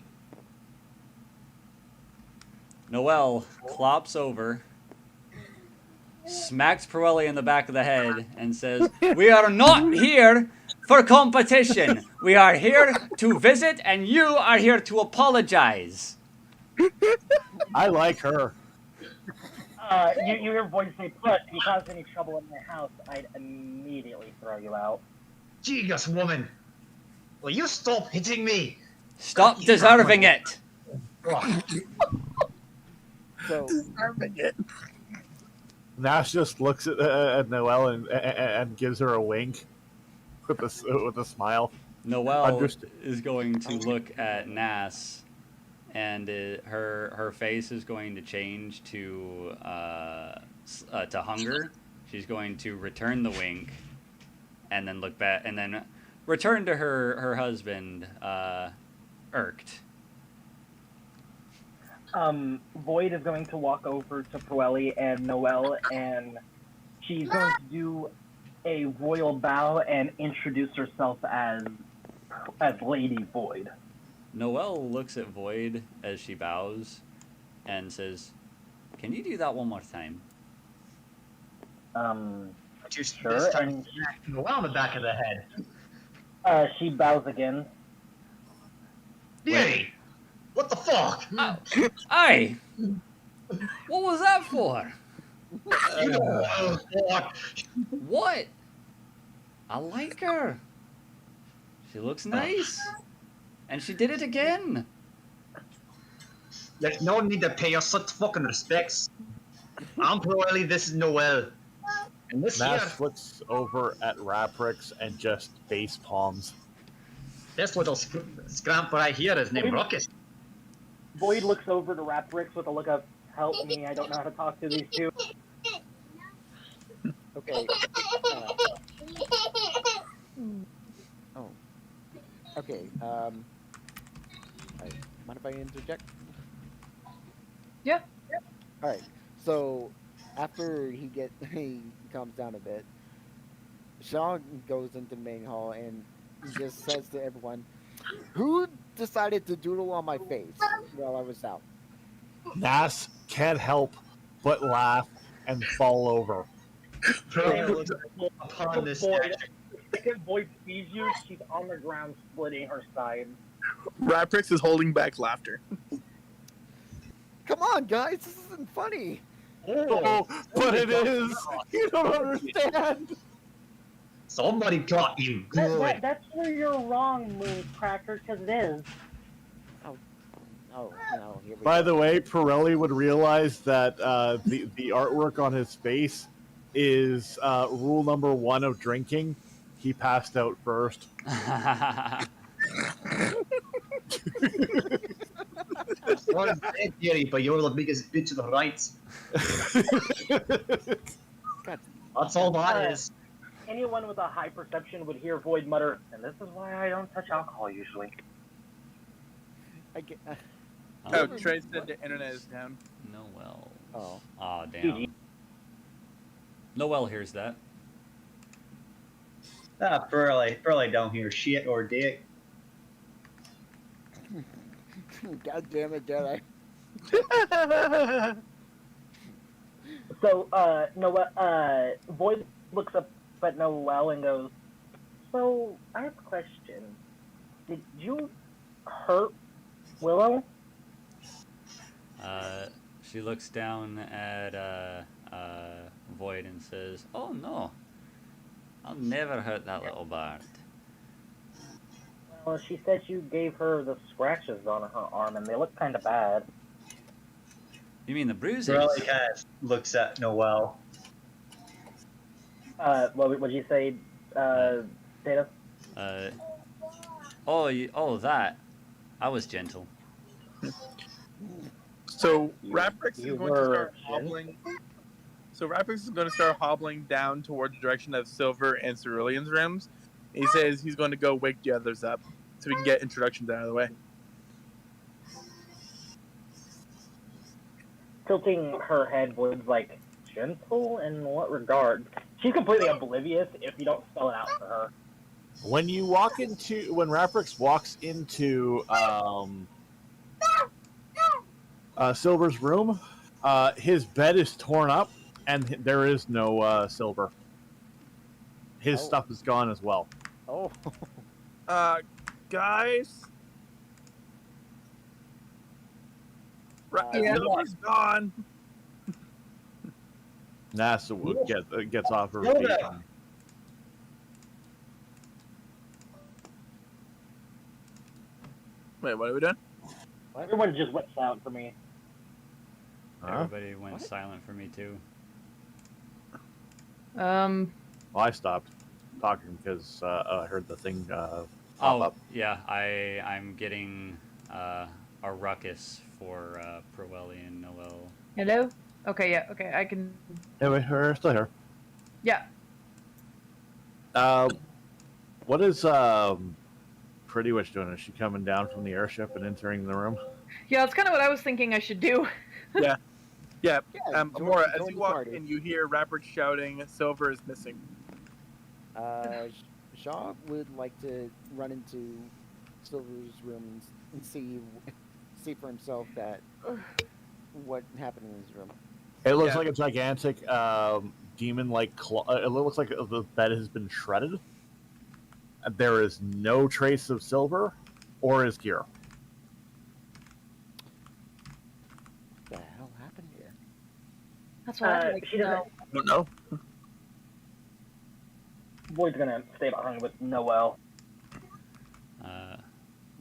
Noelle clops over, smacks Pirelli in the back of the head, and says, "We are not here for competition. We are here to visit, and you are here to apologize." I like her. You hear Void say, "But if you cause any trouble in my house, I'd immediately throw you out." Jesus, woman. Will you stop hitting me? Stop deserving it. So, Nash just looks at Noelle and gives her a wink with a smile. Noelle Understood. is going to look at Nass, and her face is going to change to hunger. She's going to return the wink, and then look back, and then return to her husband, irked. Void is going to walk over to Puelli and Noelle, and she's going to do a royal bow and introduce herself as Lady Void. Noelle looks at Void as she bows, and says, "Can you do that one more time?" Just Sure, this time, and around the back of the head. she bows again. Dearie, what the fuck? Aye! What was that for? You don't know what? What? I like her. She looks nice. And she did it again. There's no need to pay us such fucking respects. I'm Pirelli, this is Noelle. And this Nass looks over at Raprix and just face palms. this little scramp right here is named Ruckus. Void looks over to Raprix with a look of, help me, I don't know how to talk to these two. Okay. Oh. Okay. Alright. Mind if I interject? Yeah. All right. So after he calms down a bit, Shaw goes into the main hall and just says to everyone, "Who decided to doodle on my face while I was out?" Nass can't help but laugh and fall over. Upon this Void, action. the second Void sees you, she's on the ground splitting her side. Raprix is holding back laughter. Come on, guys, this isn't funny. Oh, but it is. You don't understand. Somebody got you good. That's where you're wrong, Moonscracker, because it is. Oh no! Here we By go. the way, Pirelli would realize that the artwork on his face is rule number 1 of drinking. He passed out first. Sorry, Theory, but you're the biggest bitch of the rights. God. That's all that is. Anyone with a high perception would hear Void mutter, and this is why I don't touch alcohol usually. I get, Oh, Trey said the internet is down. Noel. Oh. Aw, damn. Noel hears that. Ah, Burley don't hear shit or dick. God damn it, Jedi. So, Noel, Void looks up at Noel and goes, so, I have a question. Did you hurt Willow? She looks down at Void and says, "Oh no, I'll never hurt that little bard." Well, she said you gave her the scratches on her arm, and they look kind of bad. You mean the bruises? Burley kind of looks at Noel. What would you say, Data? That. I was gentle. So Raprix is You going to were start hobbling. So Raprix is going to start hobbling down towards the direction of Silver and Cerulean's rooms. He says he's going to go wake the others up so we can get introductions out of the way. Tilting her head, Void's like, gentle in what regard? She's completely oblivious if you don't spell it out for her. When Raprix walks into Silver's room, his bed is torn up and there is no Silver. His stuff is gone as well. Oh. Guys? Silver's gone. NASA gets off her Silver. feet. Wait, what are we doing? Everyone just went silent for me. Huh? Everybody went silent for me too. Well, I stopped talking because I heard the thing pop up. Yeah, I'm getting a ruckus for Prowelli and Noel. Hello? Okay, yeah, okay, I can... Anyway, we're still here. Yeah. What is Pretty Witch doing? Is she coming down from the airship and entering the room? Yeah, that's kind of what I was thinking I should do. Yeah. Yeah, Amora, as join you the walk party. in, you hear Raprix shouting, Silver is missing. Shaw would like to run into Silver's room and see for himself that what happened in his room. It looks Yeah. like a gigantic demon-like claw. It looks like the bed has been shredded. There is no trace of Silver or his gear. What the hell happened here? That's what I'd like She to doesn't. know. I don't know. Void's gonna stay behind with Noel.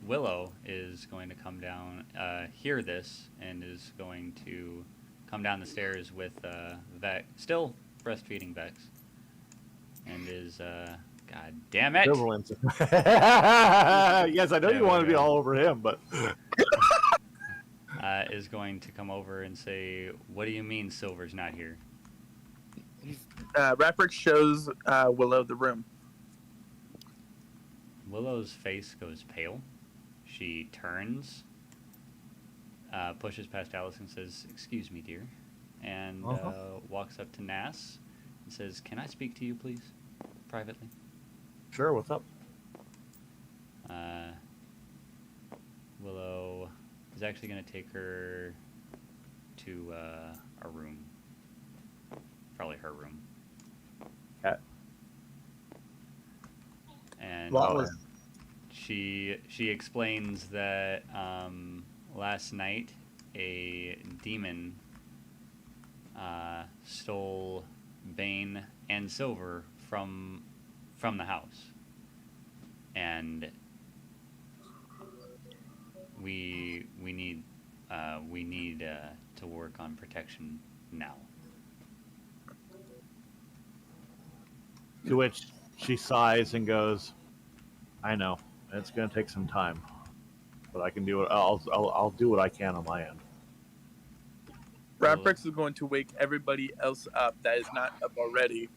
Willow is going to come down, hear this, and is going to come down the stairs with Vex, still breastfeeding Vex, and is God damn it! Silverlands. Yes, I know There you we want to be go. all over him, but Is going to come over and say, "What do you mean Silver's not here?" Rapper shows Willow the room. Willow's face goes pale. She turns, pushes past Alice and says, "Excuse me, dear," and walks up to Nas and says, "Can I speak to you, please, privately?" sure. What's up? Willow is actually going to take her to a room. Probably her room. Okay. And What was she explains that last night a demon stole Bane and Silver from the house, and we need to work on protection now. To which she sighs and goes, "I know it's going to take some time, but I can do it. I'll do what I can on my end." Raprix is going to wake everybody else up that is not up already,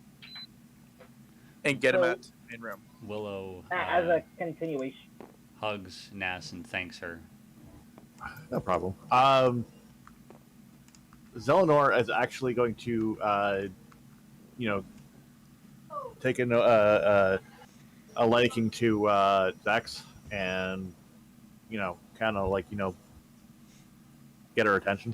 and get him So- out to the main room. Willow As a continuation. hugs Nas and thanks her. No problem. Zelenor is actually going to, take a liking to Vex and, kind of like, get her attention.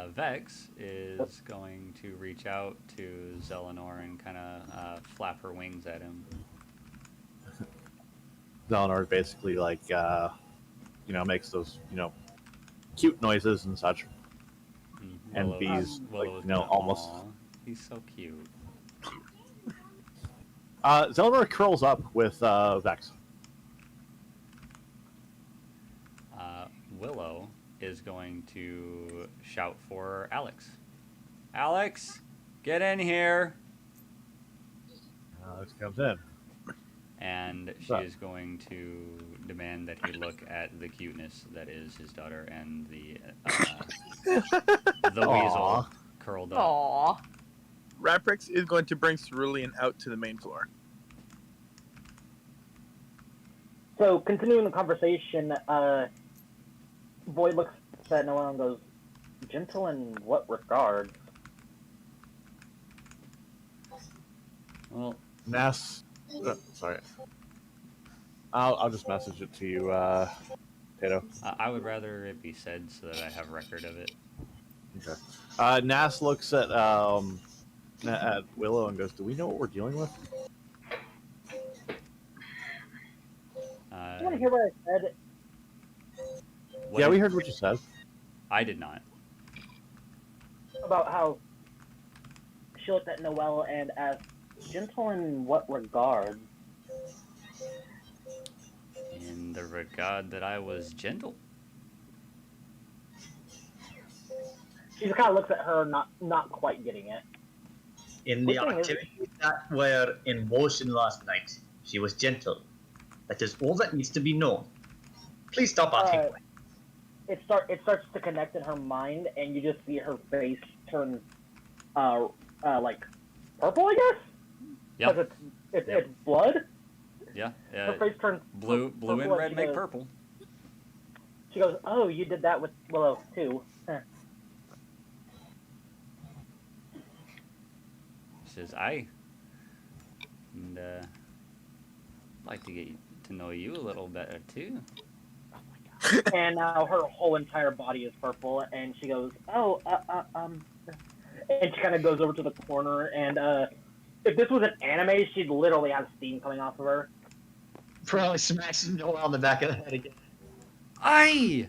Vex is going to reach out to Zelenor and kind of flap her wings at him. Zelenor basically like, makes those, cute noises and such. And Willow- bees, Willow is like, gonna, almost. "Aw, he's so cute." Zelenor curls up with Vex. Willow is going to shout for Alex. Alex, get in here! Alex comes in. And she is going to demand that he look at the cuteness that is his daughter and the weasel curled up. Aww. Raprix is going to bring Cerulean out to the main floor. So, continuing the conversation, Void looks at Noel and goes, "Gentle in what regard?" Well, Ness. Sorry. I'll just message it to you, Tato. I would rather it be said so that I have record of it. Okay. Nass looks at Willow and goes, "Do we know what we're dealing with?" You want to hear what I said? Yeah, we heard what you said. I did not. About how she looked at Noel and asked, "Gentle in what regard?" In the regard that I was gentle. She just kind of looks at her, not quite getting it. in the Good thing is- activities that were in motion last night? She was gentle. That is all that needs to be known. Please stop asking. It starts to connect in her mind, and you just see her face turn, like purple, I guess. Yep. Because it's blood. Yeah. Her face turns Blue purple and red she make goes- purple. She goes, "Oh, you did that with Willow too." Huh. Says I. And like to get to know you a little better too. And now her whole entire body is purple, and she goes, "Oh, and she kind of goes over to the corner, and if this was an anime, she'd literally have steam coming off of her. Probably smacks Noel on the back of the head again. Aye!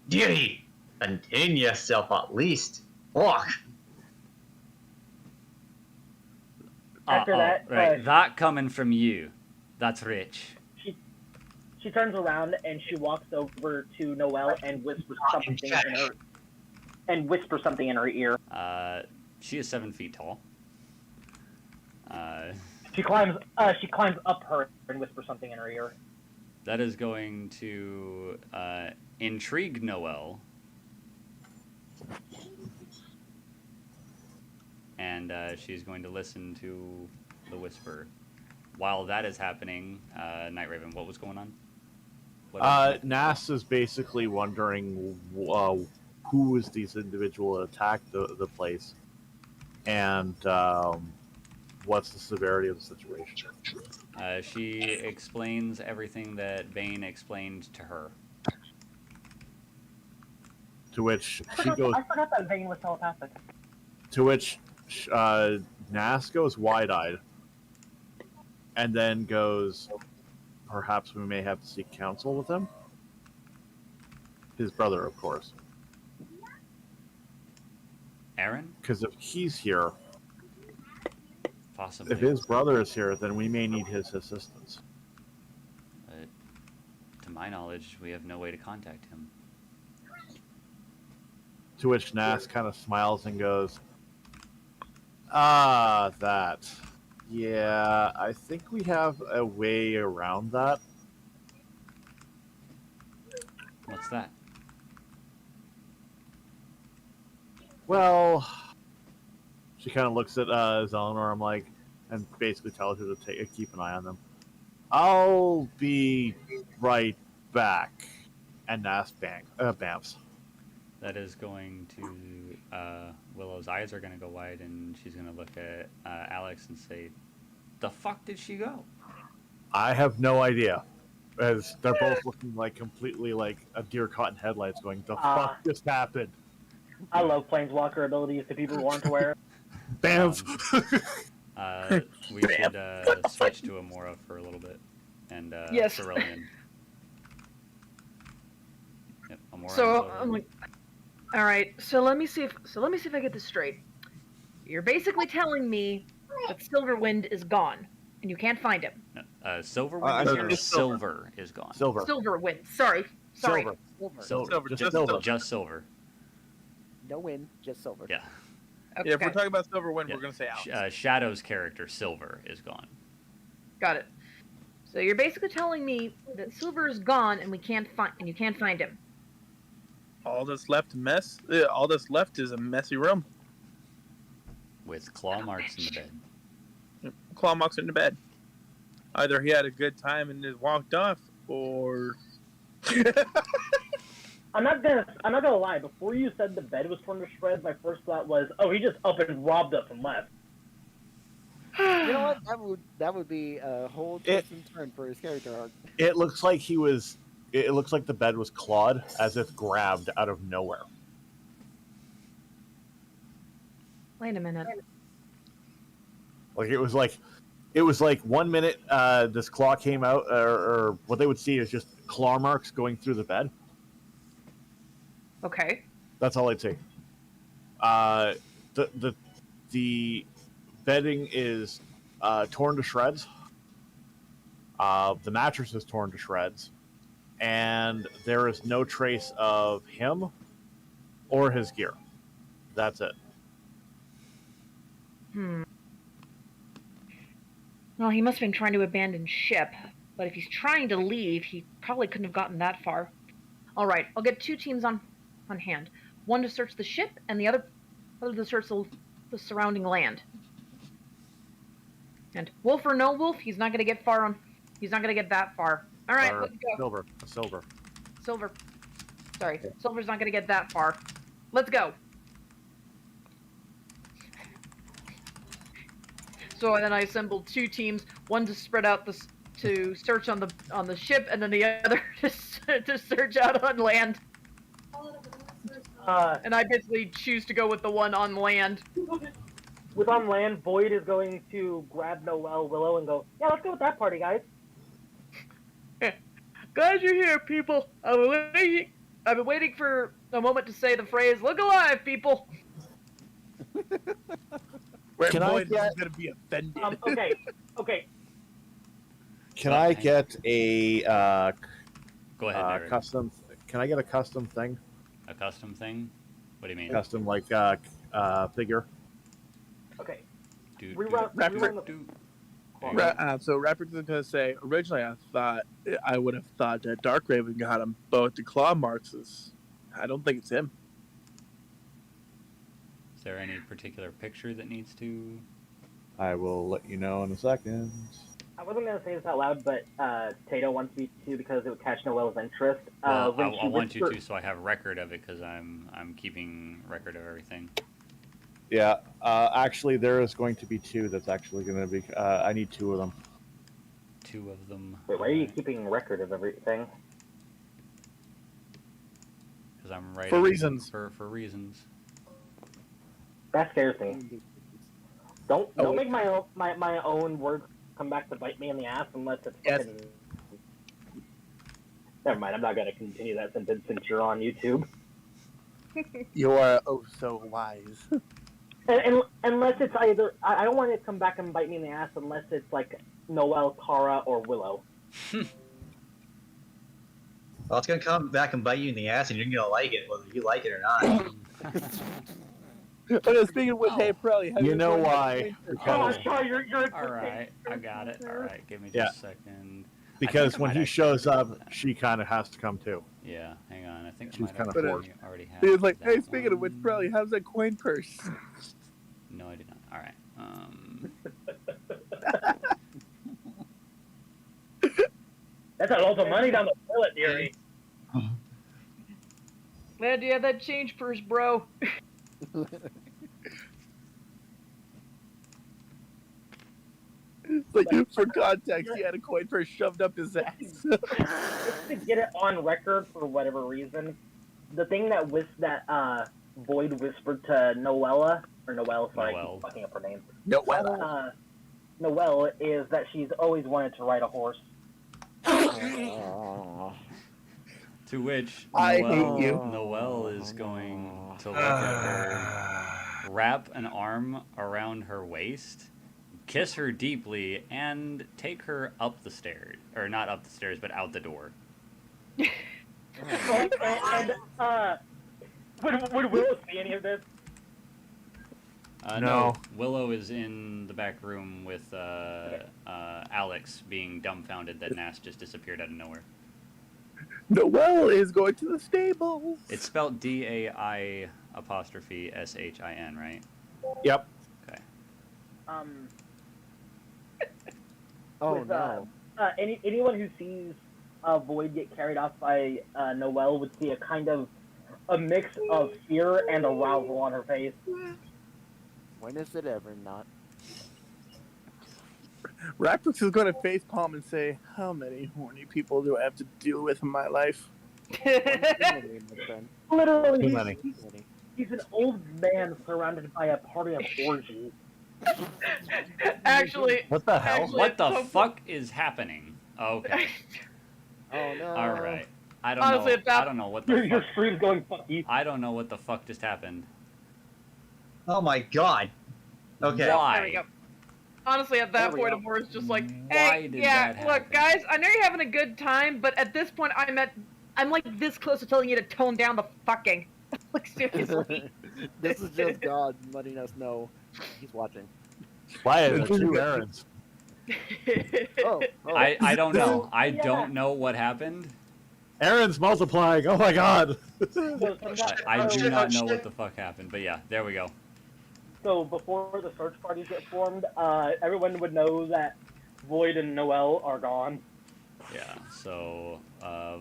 Dearie, contain yourself at least. Fuck. After that, right. That coming from you. That's rich. She turns around and she walks over to Noelle and whispers something in her ear. She is 7 feet tall. She climbs up her and whispers something in her ear. That is going to intrigue Noelle. And she's going to listen to the whisper. While that is happening, Night Raven, what was going on? Nas is basically wondering who is these individual that attacked the place, and what's the severity of the situation. She explains everything that Bane explained to her. To which she goes. I forgot that Vane was telepathic. To which Nas goes wide-eyed, and then goes, "Perhaps we may have to seek counsel with him." His brother, of course. Aaron? Because if he's here, Possibly. if his brother is here, then we may need his assistance. To my knowledge, we have no way to contact him. To which Nas kind of smiles and goes, "Ah, that. Yeah, I think we have a way around that." What's that? Well, she kind of looks at Eleanor, I'm like, and basically tells her to keep an eye on them. "I'll be right back." And Nas bamps. That is going to... Willow's eyes are going to go wide, and she's going to look at Alex and say, "The fuck did she go?" I have no idea. As they're both looking like completely like a deer caught in headlights going, "The fuck just happened?" I love Planeswalker abilities to people who aren't aware. Bamf! We should switch to Amora for a little bit. And Yes. Cerulean. Yep, Amora So and I'm like, all right. So let me see if I get this straight. You're basically telling me that Silverwind is gone, and you can't find him. No, Silverwind is here. Silver is gone. Silver. Silverwind. Sorry. Silver. Silver. Just silver. Just silver. No win, just silver. Yeah. Okay. Yeah, if we're talking about Silverwind, Yeah. we're gonna say Alex. Shadow's character, Silver, is gone. Got it. So you're basically telling me that Silver is gone, and you can't find him. All that's left is a messy room. With claw marks in the bed. Claw marks in the bed. Either he had a good time and just walked off, or I'm not gonna lie. Before you said the bed was torn to shreds, my first thought was, oh, he just up and robbed us and left. You know what? That would be a whole twist and turn for his character arc. It looks like it looks like the bed was clawed, as if grabbed out of nowhere. Wait a minute. Like it was like 1 minute this claw came out, or what they would see is just claw marks going through the bed. Okay. That's all I'd say. The bedding is torn to shreds. The mattress is torn to shreds, and there is no trace of him or his gear. That's it. Well, he must have been trying to abandon ship, but if he's trying to leave, he probably couldn't have gotten that far. All right, I'll get 2 teams on hand. One to search the ship, and the other to search the surrounding land. And wolf or no wolf, he's not going to get far. He's not going to get that far. All right, let's go. Silver. Sorry, Silver's not going to get that far. Let's go. So then I assembled 2 teams, one to spread out to search on the ship, and then the other to search out on land. And I basically choose to go with the one on land. With on land, Void is going to grab Noelle, Willow, and go, yeah, let's go with that party, guys. Glad you're here, people. I've been waiting for a moment to say the phrase, "Look alive, people." Can I Boyd get- is gonna be offended. Okay. Can I get a Go ahead, Eric. custom? Can I get a custom thing? A custom thing? What do you mean? Custom like figure. Okay. Rerun the So Rapid is gonna say. Originally, I would have thought that Dark Raven got him, but with the claw marks, I don't think it's him. Is there any particular picture that needs to? I will let you know in a second. I wasn't gonna say this out loud, but Tato wants me to because it would catch Noel's interest. Well, When I she want you whispered- to, so I have record of it because I'm keeping record of everything. Yeah, actually, there is going to be two. That's actually going to be. I need two of them. Two of them. Wait, why are you keeping record of everything? Because I'm writing For reasons. For reasons. That scares me. Don't make my own words come back to bite me in the ass unless it's fucking. Never mind. I'm not gonna continue that sentence since you're on YouTube. You are so wise. And unless it's either, I don't want it to come back and bite me in the ass unless it's like Noel, Kara, or Willow. Well, it's gonna come back and bite you in the ass, and you're gonna like it, whether you like it or not. Okay, speaking of which, hey, Pirelli, have You know joined why? Oh, Because, sorry, you're All right, I got it. All right, give me just Yeah. a second. because I when might he actually shows have up, that. she kind of has to come too. Yeah, hang on. I think I She's might kinda have forced. already have. He was like, that hey, speaking of which, one. Pirelli, how's that coin purse? No, I did not. All right. That's a lot of money down the toilet, dearie. Man, do you have that change purse, bro? Like, for context, he had a coin purse shoved up his ass. Just to get it on record for whatever reason, the thing that Void whispered to Noelle, sorry, I Noelle. keep fucking up her name. No, Noelle is that she's always wanted to ride a horse. To which I Noelle, hate you. Noelle is going to look at her, wrap an arm around her waist, kiss her deeply, and take her up the stairs. Or not up the stairs, but out the door. Would Willow see any of this? No. Willow is in the back room with Alex being dumbfounded that Nass just disappeared out of nowhere. Noelle is going to the stables. It's spelled DAI''SHIN, right? Yep. Okay. Oh With, no. Anyone who sees Void get carried off by Noelle would see a kind of a mix of fear and arousal on her face. When is it ever not? Raptrix is going to facepalm and say, how many horny people do I have to deal with in my life? One too many, my friend. Literally, Too many. Too many. he's an old man surrounded by a party of orgies. Actually, What the hell? Actually, What the so- fuck is happening? Okay. Oh no. All right. I don't Honestly, know. at that- I don't know what the Your fuck. stream's going fuck you. I don't know what the fuck just happened. Oh my god. Okay. Why? There we go. Honestly, at that There we point, go. Amor's just like, Why hey, did yeah, that look, happen? guys, I know you're having a good time, but at this point, I'm like this close to telling you to tone down the fucking. Like, seriously. This is just God letting us know he's watching. Why are there two errands? Oh, I don't know. I Yeah. don't know what happened. Aaron's multiplying. Oh my god. I do not know what the fuck happened. But yeah, there we go. So before the search parties get formed, everyone would know that Void and Noelle are gone. Yeah. So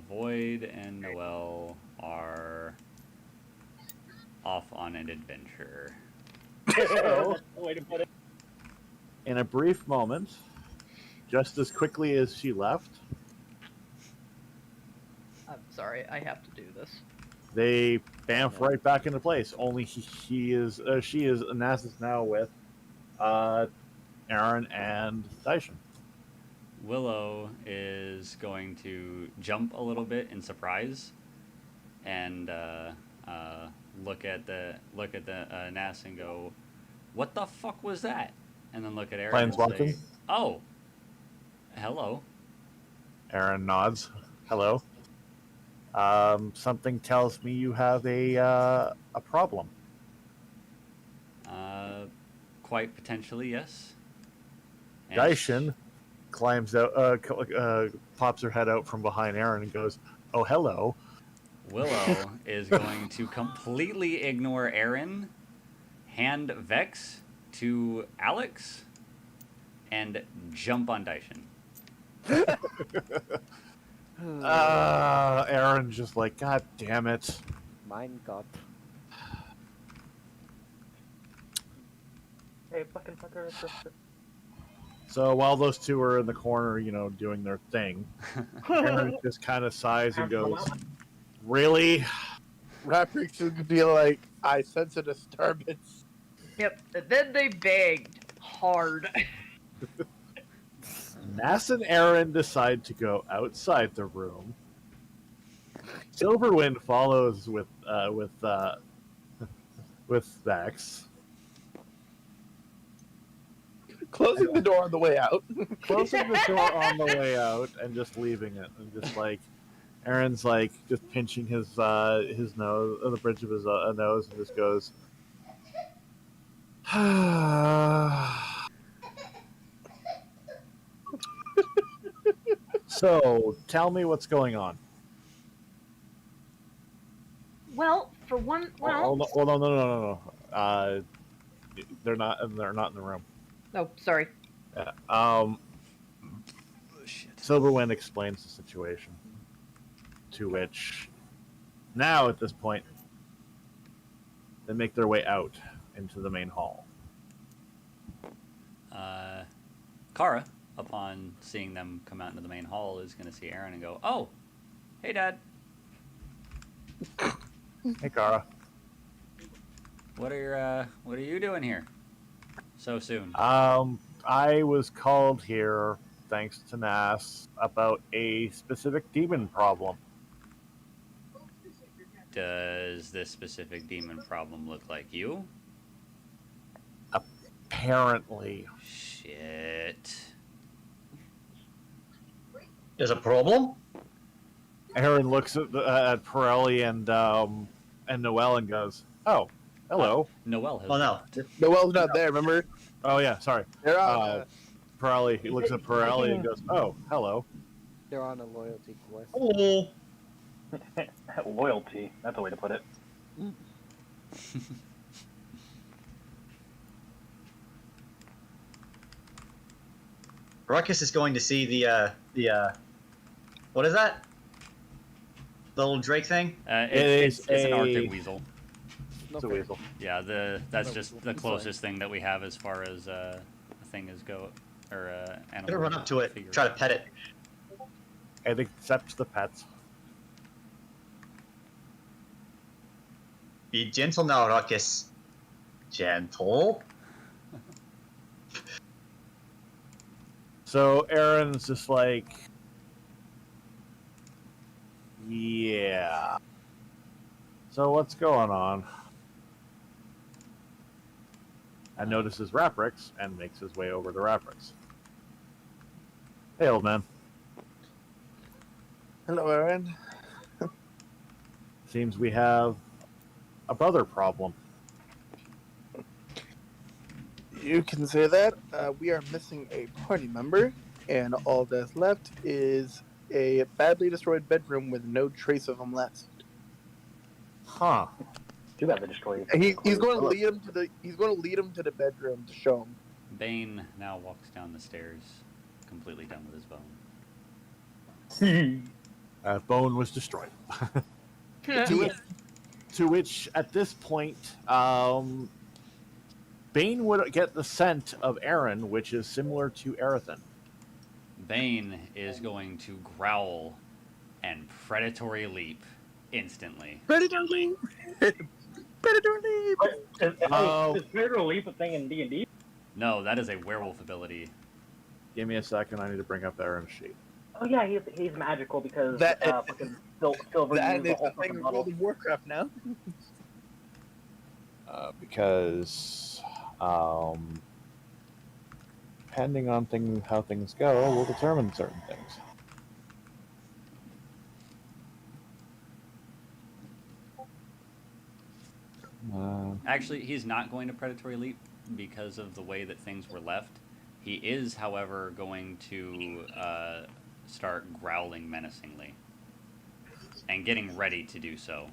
Void and Noelle are off on an adventure. That's the way to put it. In a brief moment, just as quickly as she left, I'm sorry, I have to do this. they bamf right back into place. Only she is Nas is now with Aaron and Daishin. Willow is going to jump a little bit in surprise, and look at the Nass and go, "What the fuck was that?" And then look at Aaron and Planeswalking? say, "Oh, hello." Aaron nods. Hello. Something tells me you have a problem. quite potentially, yes. And Daishin climbs out, pops her head out from behind Aaron and goes, "Oh, hello." Willow is going to completely ignore Aaron, hand Vex to Alex, and jump on Daishin. Aaron's just like, "God damn it." Mein Gott. Hey, fucking fucker. So while those two are in the corner, doing their thing, Aaron just kind of sighs and goes, "Really?" Raptrix would be like, I sense a disturbance. Yep. And then they begged hard. Nass and Aaron decide to go outside the room. Silverwind follows with Vex. Closing the door on the way out. Closing the door on the way out and just leaving it, and just like Aaron's like just pinching his nose, the bridge of his nose, and just goes, "So, tell me what's going on." Well, for one, Hold on, no. They're not in the room. Oh, sorry. Yeah. Shit. Silverwind explains the situation, to which, now at this point, they make their way out into the main hall. Kara, upon seeing them come out into the main hall, is going to see Aaron and go, "Oh, hey, Dad. Hey, Kara. What are you doing here so soon?" I was called here, thanks to Nass, about a specific demon problem. Does this specific demon problem look like you? Apparently. Shit. There's a problem? Aaron looks at Pirelli and Noelle and goes, "Oh, hello." Noelle has. Oh, no. Noelle's not there, remember? Oh, yeah, sorry. They're on. Pirelli, he looks at Pirelli and goes, "Oh, hello." They're on a loyalty quest. Oh. Loyalty. That's a way to put it. Ruckus is going to see the what is that? The little Drake thing? It's an a- Arctic weasel. It's a weasel. Yeah, that's No, just the I'm closest thing that we have as far as a thing is go, or I'm animal. gonna run up to it, figure. try to pet it. It accepts the pets. Be gentle now, Ruckus. Gentle. So Aaron's just like, "Yeah. So what's going on?" And notices Raptrix and makes his way over to Raptrix. "Hey, old man. Hello, Aaron. Seems we have a brother problem." You can say that. We are missing a party member, and all that's left is a badly destroyed bedroom with no trace of him left. Huh. Too bad they destroyed. And he's going to lead him to the bedroom to show him. Bane now walks down the stairs, completely done with his bone. Bone was destroyed. To which, at this point, Bane would get the scent of Aaron, which is similar to Aerothin. Bane is going to growl and predatory leap instantly. Predator leap! Predator leap! Is Predator Leap a thing in D&D? No, that is a werewolf ability. Give me a second, I need to bring up Aaron's sheet. Oh yeah, he's magical because That- fucking Silver That used the is whole the thing fucking in model. World of Warcraft now. Because depending on how things go, will determine certain things. Actually, he's not going to predatory leap. because of the way that things were left. He is, however, going to start growling menacingly and getting ready to do so.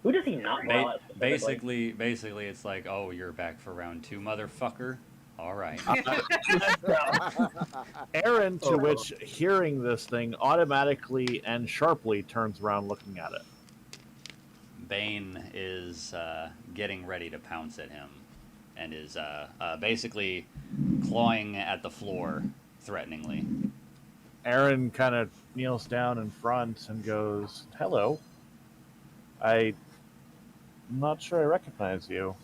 Who does he not growl at specifically? Basically, it's like, oh, you're back for round 2, motherfucker. All right. Aaron, to which hearing this thing automatically and sharply turns around looking at it. Bane is getting ready to pounce at him and is basically clawing at the floor threateningly. Aaron kind of kneels down in front and goes, "Hello. I'm not sure I recognize you."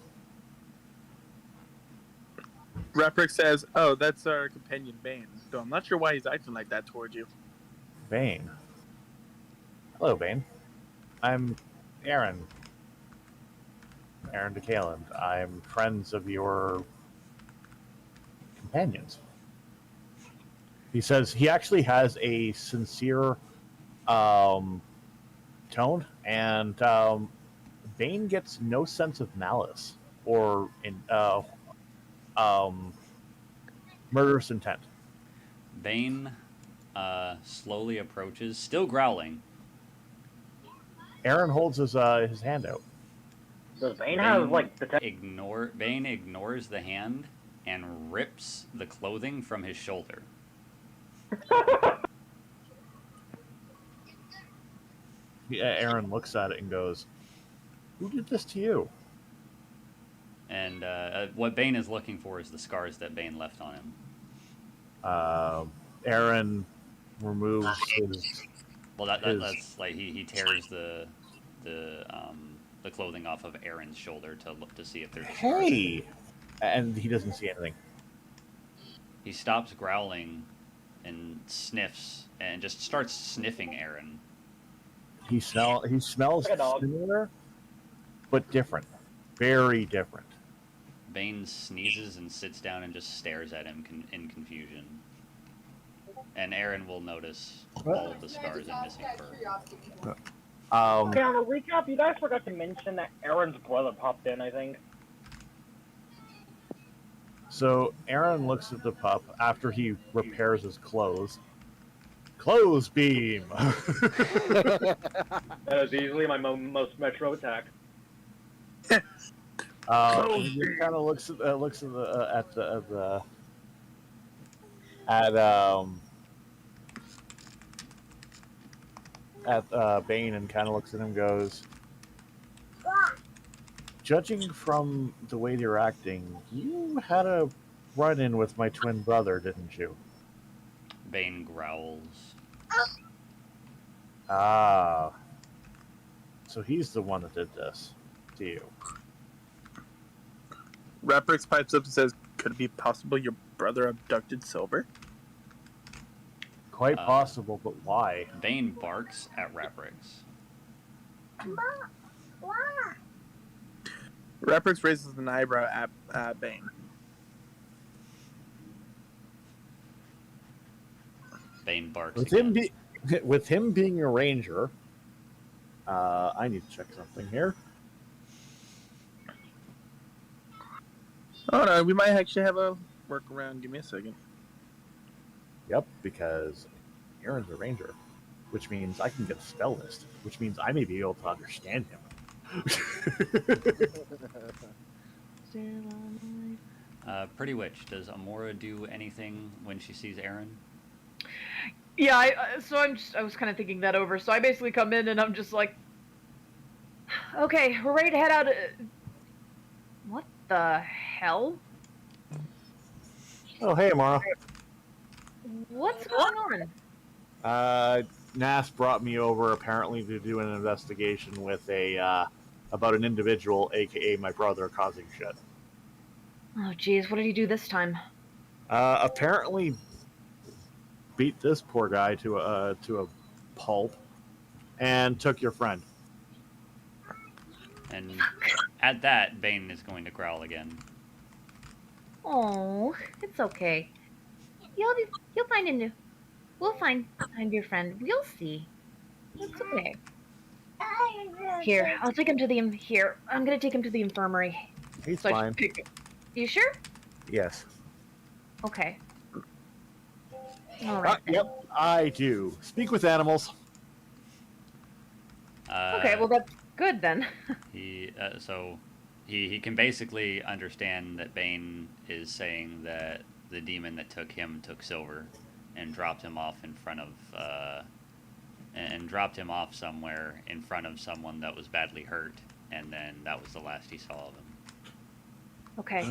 Reprick says, "Oh, that's our companion Bane." So I'm not sure why he's acting like that towards you. Bane. Hello, Bane. I'm Aaron. Aaron DeKaland. I'm friends of your companions. He says he actually has a sincere tone, and Bane gets no sense of malice or murderous intent. Bane slowly approaches, still growling. Aaron holds his hand out. Does Bane have like the Bane ignores the hand and rips the clothing from his shoulder. Aaron looks at it and goes, "Who did this to you?" And what Bane is looking for is the scars that Bane left on him. Aaron removes his. Well, that's like he tears the clothing off of Aaron's shoulder to look to see if there's. Hey, and he doesn't see anything. He stops growling and sniffs and just starts sniffing Aaron. He smells similar, but different, very different. Bane sneezes and sits down and just stares at him in confusion. And Aaron will notice all of the scars and missing fur. Okay, on a recap, you guys forgot to mention that Aaron's brother popped in, I think. So Aaron looks at the pup after he repairs his clothes. Clothes beam! That is easily my most metro attack. He kind of looks at Bane and kind of looks at him and goes, "Judging from the way you're acting, you had a run-in with my twin brother, didn't you?" Bane growls. Ah. So he's the one that did this to you. Reprick pipes up and says, "Could it be possible your brother abducted Silver?" Quite possible, but why? Bane barks at Raprix. Reprick raises an eyebrow at Bane. Bane barks With again. him being a ranger, I need to check something here. Oh no, we might actually have a workaround. Give me a second. Yep, because Aaron's a ranger, which means I can get a spell list, which means I may be able to understand him. Pretty Witch, does Amora do anything when she sees Aaron? Yeah, I was kind of thinking that over. So I basically come in and I'm just like, okay, we're ready to head out. What the hell? Oh, hey, Amara. What's going on? Nas brought me over apparently to do an investigation with about an individual, aka my brother, causing shit. Oh, geez, what did he do this time? Apparently beat this poor guy to a pulp and took your friend. And at that, Bane is going to growl again. Oh, it's okay. You'll find a new. We'll find your friend. We'll see. It's okay. Here, I'll take him to the here. I'm gonna take him to the infirmary. He's So I fine. should pick. You sure? Yes. Okay. All right. Yep, I do. Speak with animals. Okay, well that's good then. He can basically understand that Bane is saying that the demon that took him took Silver, and dropped him off in front of somewhere in front of someone that was badly hurt, and then that was the last he saw of him. Okay.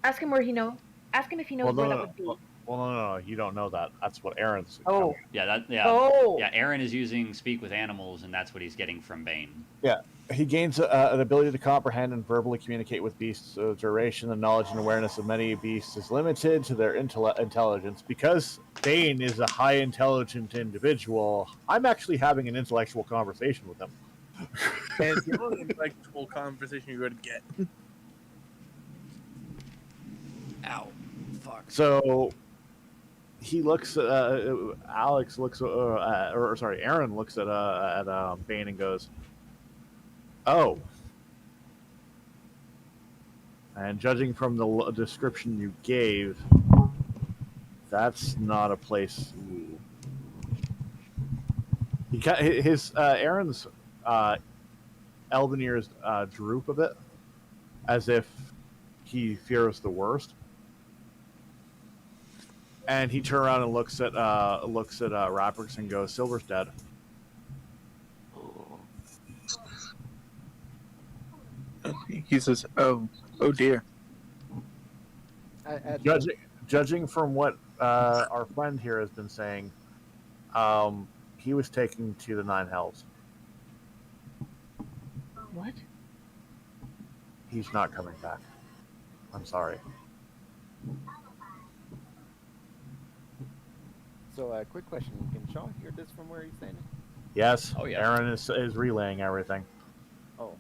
Ask him where he know. Ask him if he knows where that would be. Well, no, you don't know that. That's what Aaron's. Oh. Yeah, Oh. Yeah, Aaron is using speak with animals, and that's what he's getting from Bane. Yeah, he gains an ability to comprehend and verbally communicate with beasts. So duration, the knowledge and awareness of many beasts is limited to their intelligence. Because Bane is a high intelligent individual, I'm actually having an intellectual conversation with him. And it's the only intellectual conversation you're going to get. Ow. Fuck. So he looks at Aaron looks at Bane and goes, "Oh." And judging from the description you gave, that's not a place. Aaron's elven ears droop a bit, as if he fears the worst. And he turns around and looks at Rapix and goes, "Silver's dead." He says, "Oh dear." Judging from what our friend here has been saying, he was taken to the Nine Hells. What? He's not coming back. I'm sorry. So, quick question: can Shaw hear this from where he's standing? Yes. Oh, yeah. Aaron is relaying everything. Oh.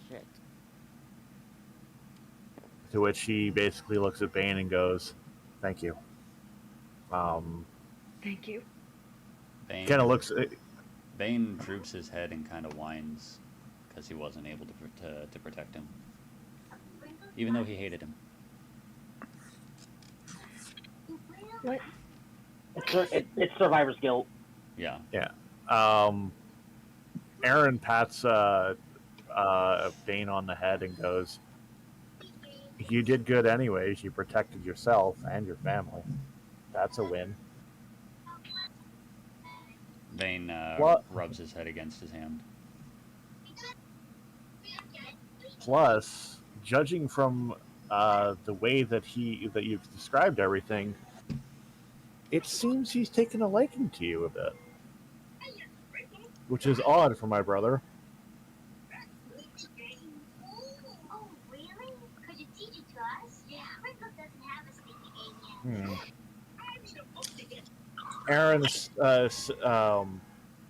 Shit. To which he basically looks at Bane and goes, "Thank you." Thank you. Bane Kind of looks. Bane droops his head and kind of whines because he wasn't able to protect him, even though he hated him. What? It's survivor's guilt. Yeah. Yeah. Aaron pats Bane on the head and goes, "You did good anyways. You protected yourself and your family. That's a win." Bane What? rubs his head against his hand. Plus, judging from the way that you've described everything, it seems he's taken a liking to you a bit, which is odd for my brother. Oh, really? Could you teach it to us? Yeah, Rico doesn't have a speaking game yet. Aaron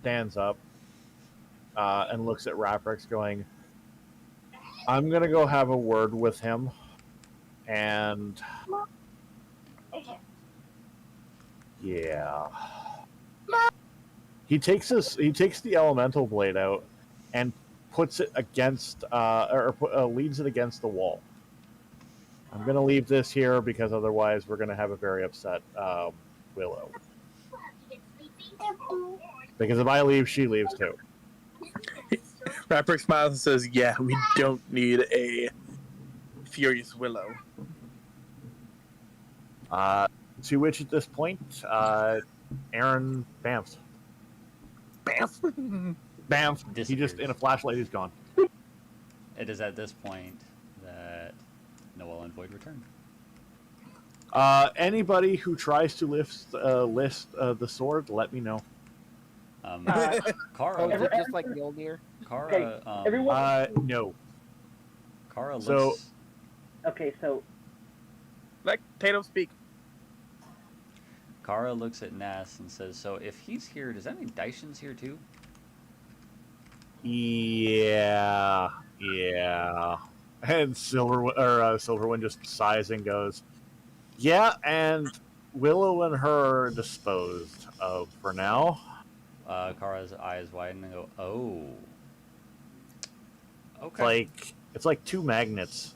stands up and looks at Raprix, going, "I'm gonna go have a word with him, and yeah." He takes the elemental blade out and puts it against leads it against the wall. I'm gonna leave this here because otherwise we're gonna have a very upset Willow. Because if I leave, she leaves too. Rapper smiles and says, "Yeah, we don't need a furious Willow." To which at this point, Aaron bamfs. Bam! Bamf. He just, in a flashlight, he's gone. It is at this point that Noel and Void return. Anybody who tries to lift the sword, let me know. Kara. Oh, is it just like the old year? Kara. Everyone. No. Kara looks. So- Okay, so Let Tato speak. Kara looks at Nass and says, "So if he's here, does that mean Daishin's here too?" Yeah. And Silverwind just sighs and goes, "Yeah, and Willow and her are disposed of for now. Kara's eyes widen and go, oh. It's Okay. like two magnets.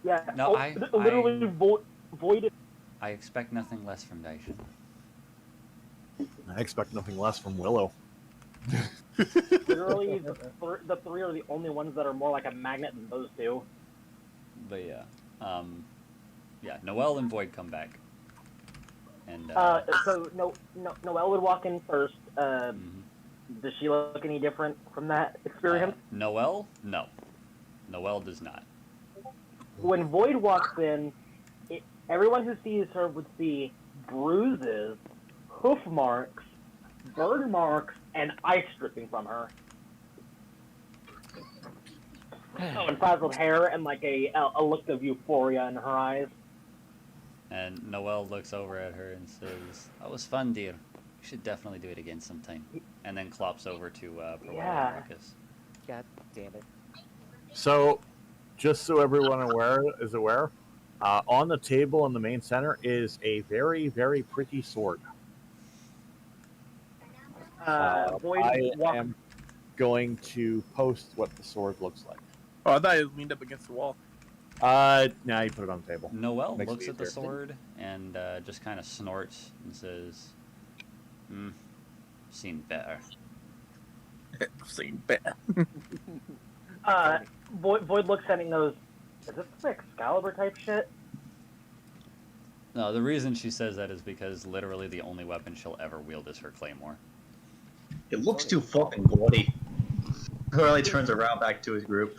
Yeah. No, literally Void. I expect nothing less from Daishin. I expect nothing less from Willow. Literally, the three are the only ones that are more like a magnet than those two. But yeah. Yeah, Noelle and Void come back. And, So Noelle would walk in first. mhm. Does she look any different from that experience? Noelle? No. Noelle does not. When Void walks in, everyone who sees her would see bruises, hoof marks, burn marks, and ice dripping from her. Oh, and frazzled hair and like a look of euphoria in her eyes. And Noelle looks over at her and says, "That was fun, dear. We should definitely do it again sometime." And then clops over to Proel Yeah. and Marcus. God damn it. So, just so everyone is aware, on the table in the main center is a very, very pretty sword. Void I walks. am going to post what the sword looks like. Oh, I thought it was leaned up against the wall. Now you put it on the table. Noelle Makes it looks at the easier. sword and just kind of snorts and says, seen better. Seen better. Void looks at it and goes, "Is this some Excalibur type shit?" No, the reason she says that is because literally the only weapon she'll ever wield is her claymore. It looks too fucking bloody. Curly turns around back to his group.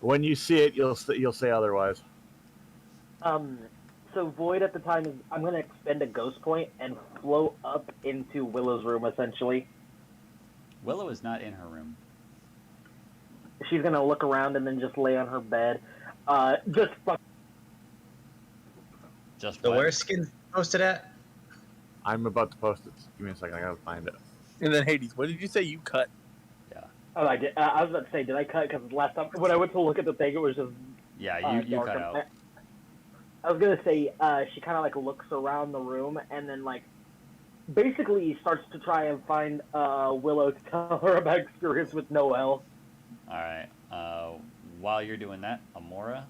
When you see it, you'll say otherwise. So Void at the time is, I'm going to expend a ghost point and float up into Willow's room, essentially. Willow is not in her room. She's going to look around and then just lay on her bed. Just fuck. Just So what? where's Skin posted at? I'm about to post it. Give me a second. I gotta find it. And then Hades, what did you say you cut? Oh, I did. I was about to say, did I cut? Because last time when I went to look at the thing, it was just Yeah, you dark. cut out. I was gonna say she kind of like looks around the room and then like basically starts to try and find Willow to tell her about experience with Noelle. Alright. While you're doing that, Amora,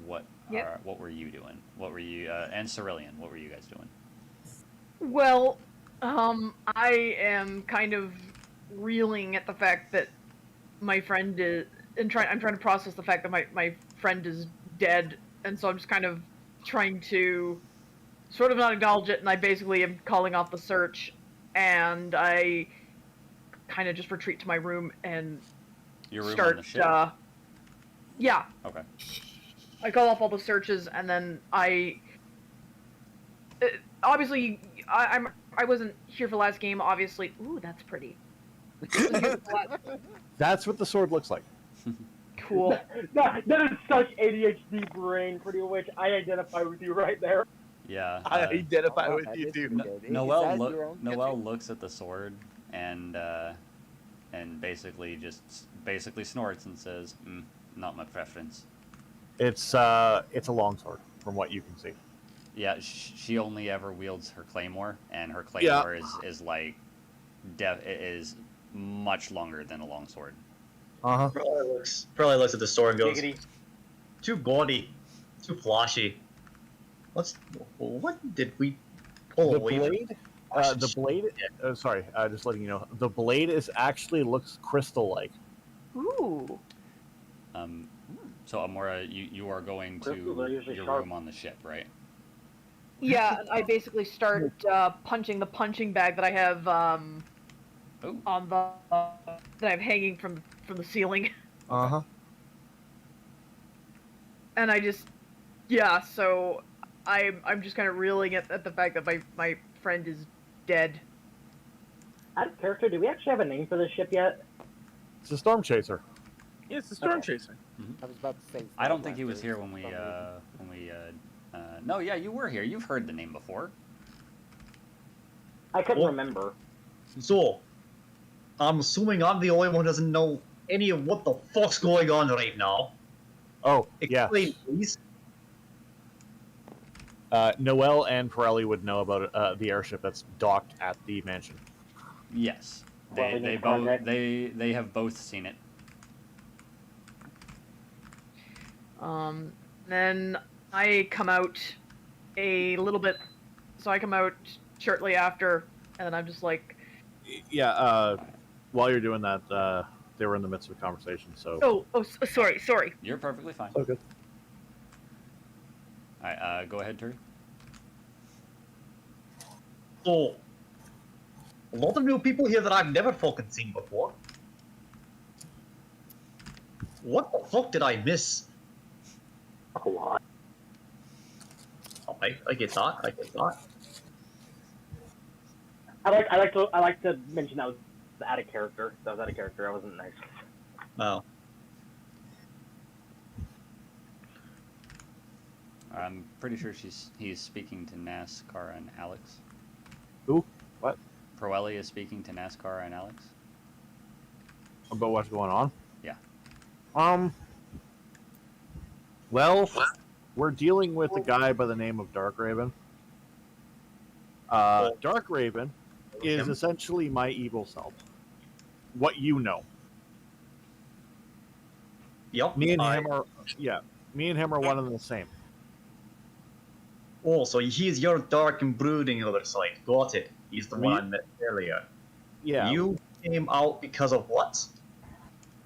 what Yep. what were you doing? What were you and Cerulean, what were you guys doing? Well, I am kind of reeling at the fact that my friend is, I'm trying to process the fact that my friend is dead, and so I'm just kind of trying to sort of not acknowledge it, and I basically am calling off the search, and I kind of just retreat to my room and Your room start. on the ship? Yeah, Okay. I call off all the searches, and then obviously I wasn't here for last game. Obviously, ooh, that's pretty. That's what the sword looks like. Cool. That is such ADHD brain, pretty much. I identify with you right there. Yeah. I identify Oh, with that you is too. pretty good. Is Noelle that your own Noelle catching? looks at the sword and basically snorts and says, "Not my preference." It's a long sword, from what you can see. Yeah, she only ever wields her claymore, and her claymore is like is much longer than a longsword. Probably looks at the sword and goes, Giggity. too gaudy, too flashy. What did we pull The away from? blade, the blade. Sorry, just letting you know, the blade looks crystal-like. Ooh. So Amora, you are going Crystals are to usually your sharp. room on the ship, right? Yeah, I basically start punching the punching bag that I have Ooh. on the that I have hanging from the ceiling, Uh-huh. and I just so I'm just kind of reeling at the fact that my friend is dead. Out of character, do we actually have a name for this ship yet? It's a storm chaser. Yeah, it's the Storm Chaser. I was about to say. I don't think he was here when we no, yeah, you were here. You've heard the name before. I couldn't Oh. remember. So, I'm assuming I'm the only one who doesn't know any of what the fuck's going on right now. Oh, yeah. Explain, please. Noel and Pirelli would know about the airship that's docked at the mansion. Yes, Well, we they need both contact. they have both seen it. Then I come out a little bit. So I come out shortly after, and I'm just like, Yeah. While you're doing that, they were in the midst of a conversation. So. sorry. You're perfectly fine. Okay. All right, go ahead, Terry. So, a lot of new people here that I've never fucking seen before. What the fuck did I miss? A lot. Okay, I get that. I like to mention that was out of character. That was out of character. I wasn't nice. Oh. I'm pretty sure he's speaking to NASCAR and Alex. Who? What? Pirelli is speaking to NASCAR and Alex. About what's going on? Yeah. Well, we're dealing with a guy by the name of Dark Raven. Dark Raven is essentially my evil self. What you know. Yep. Me and him are one and the same. Oh, so he's your dark and brooding other side. Got it. He's the one I met earlier. Yeah. You came out because of what?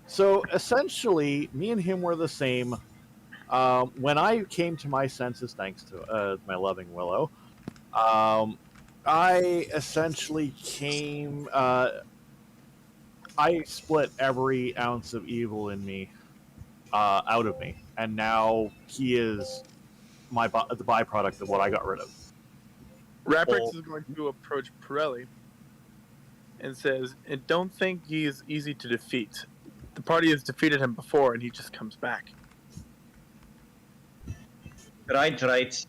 So essentially, me and him were the same. When I came to my senses, thanks to my loving Willow, I essentially came. I split every ounce of evil in me out of me, and now he is the byproduct of what I got rid of. Raprix is going to approach Pirelli and says, "And don't think he is easy to defeat. The party has defeated him before, and he just comes back." Right.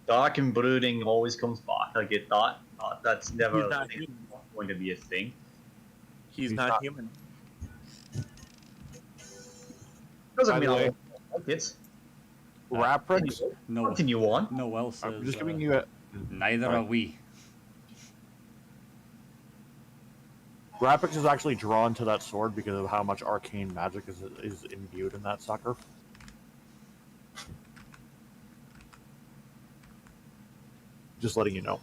Dark and brooding always comes back. I get that. That's never He's not human. going to be a thing. He's not human. Doesn't By mean the I way, won't like it. Raprix, No, Continue on. Noel says. I'm just giving you a. Neither are we. Raprix is actually drawn to that sword because of how much arcane magic is imbued in that sucker. Just letting you know.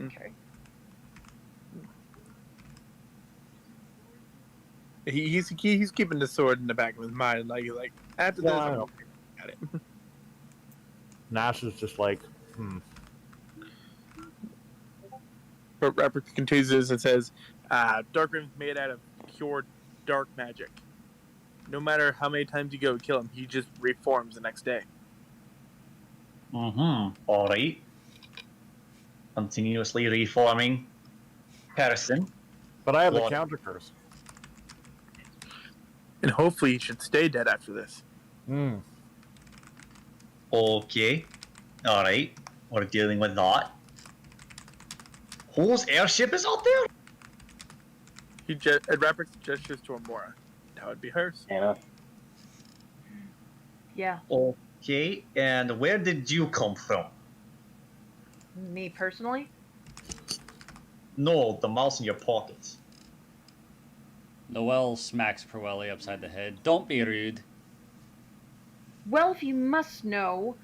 Okay. He's keeping the sword in the back of his mind, like after this, No, I I'm know. at it. Nash is just like, But Raprix continues and says, "Darkrim's made out of pure dark magic. No matter how many times you go kill him, he just reforms the next day." Alright. Continuously reforming person. but I have the Lord. counter curse. And hopefully he should stay dead after this. Okay. Alright. We're dealing with that. Whose airship is out there? And Raprix gestures to Amora. That would be hers. Anna. Yeah. Okay, and where did you come from? Me personally? No, the mouse in your pocket. Noel smacks Pirelli upside the head. Don't be rude. Well, if you must know,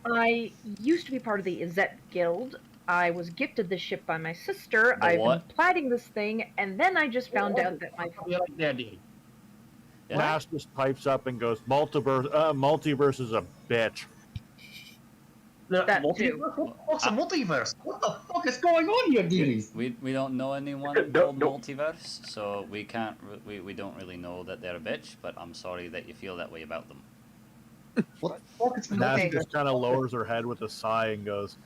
I used to be part of the Izzet Guild. I was gifted this ship by my sister. The I've what? been plotting this thing, and then I just found out that my Yeah. Nash just pipes up and goes, multiverse is a bitch. That too. What's a multiverse? What the fuck is going on here, dearies? We don't know anyone called Multiverse, so we can't. We don't really know that they're a bitch. But I'm sorry that you feel that way about them. What the fuck is Nash Okay. just kind of lowers her head with a sigh and goes,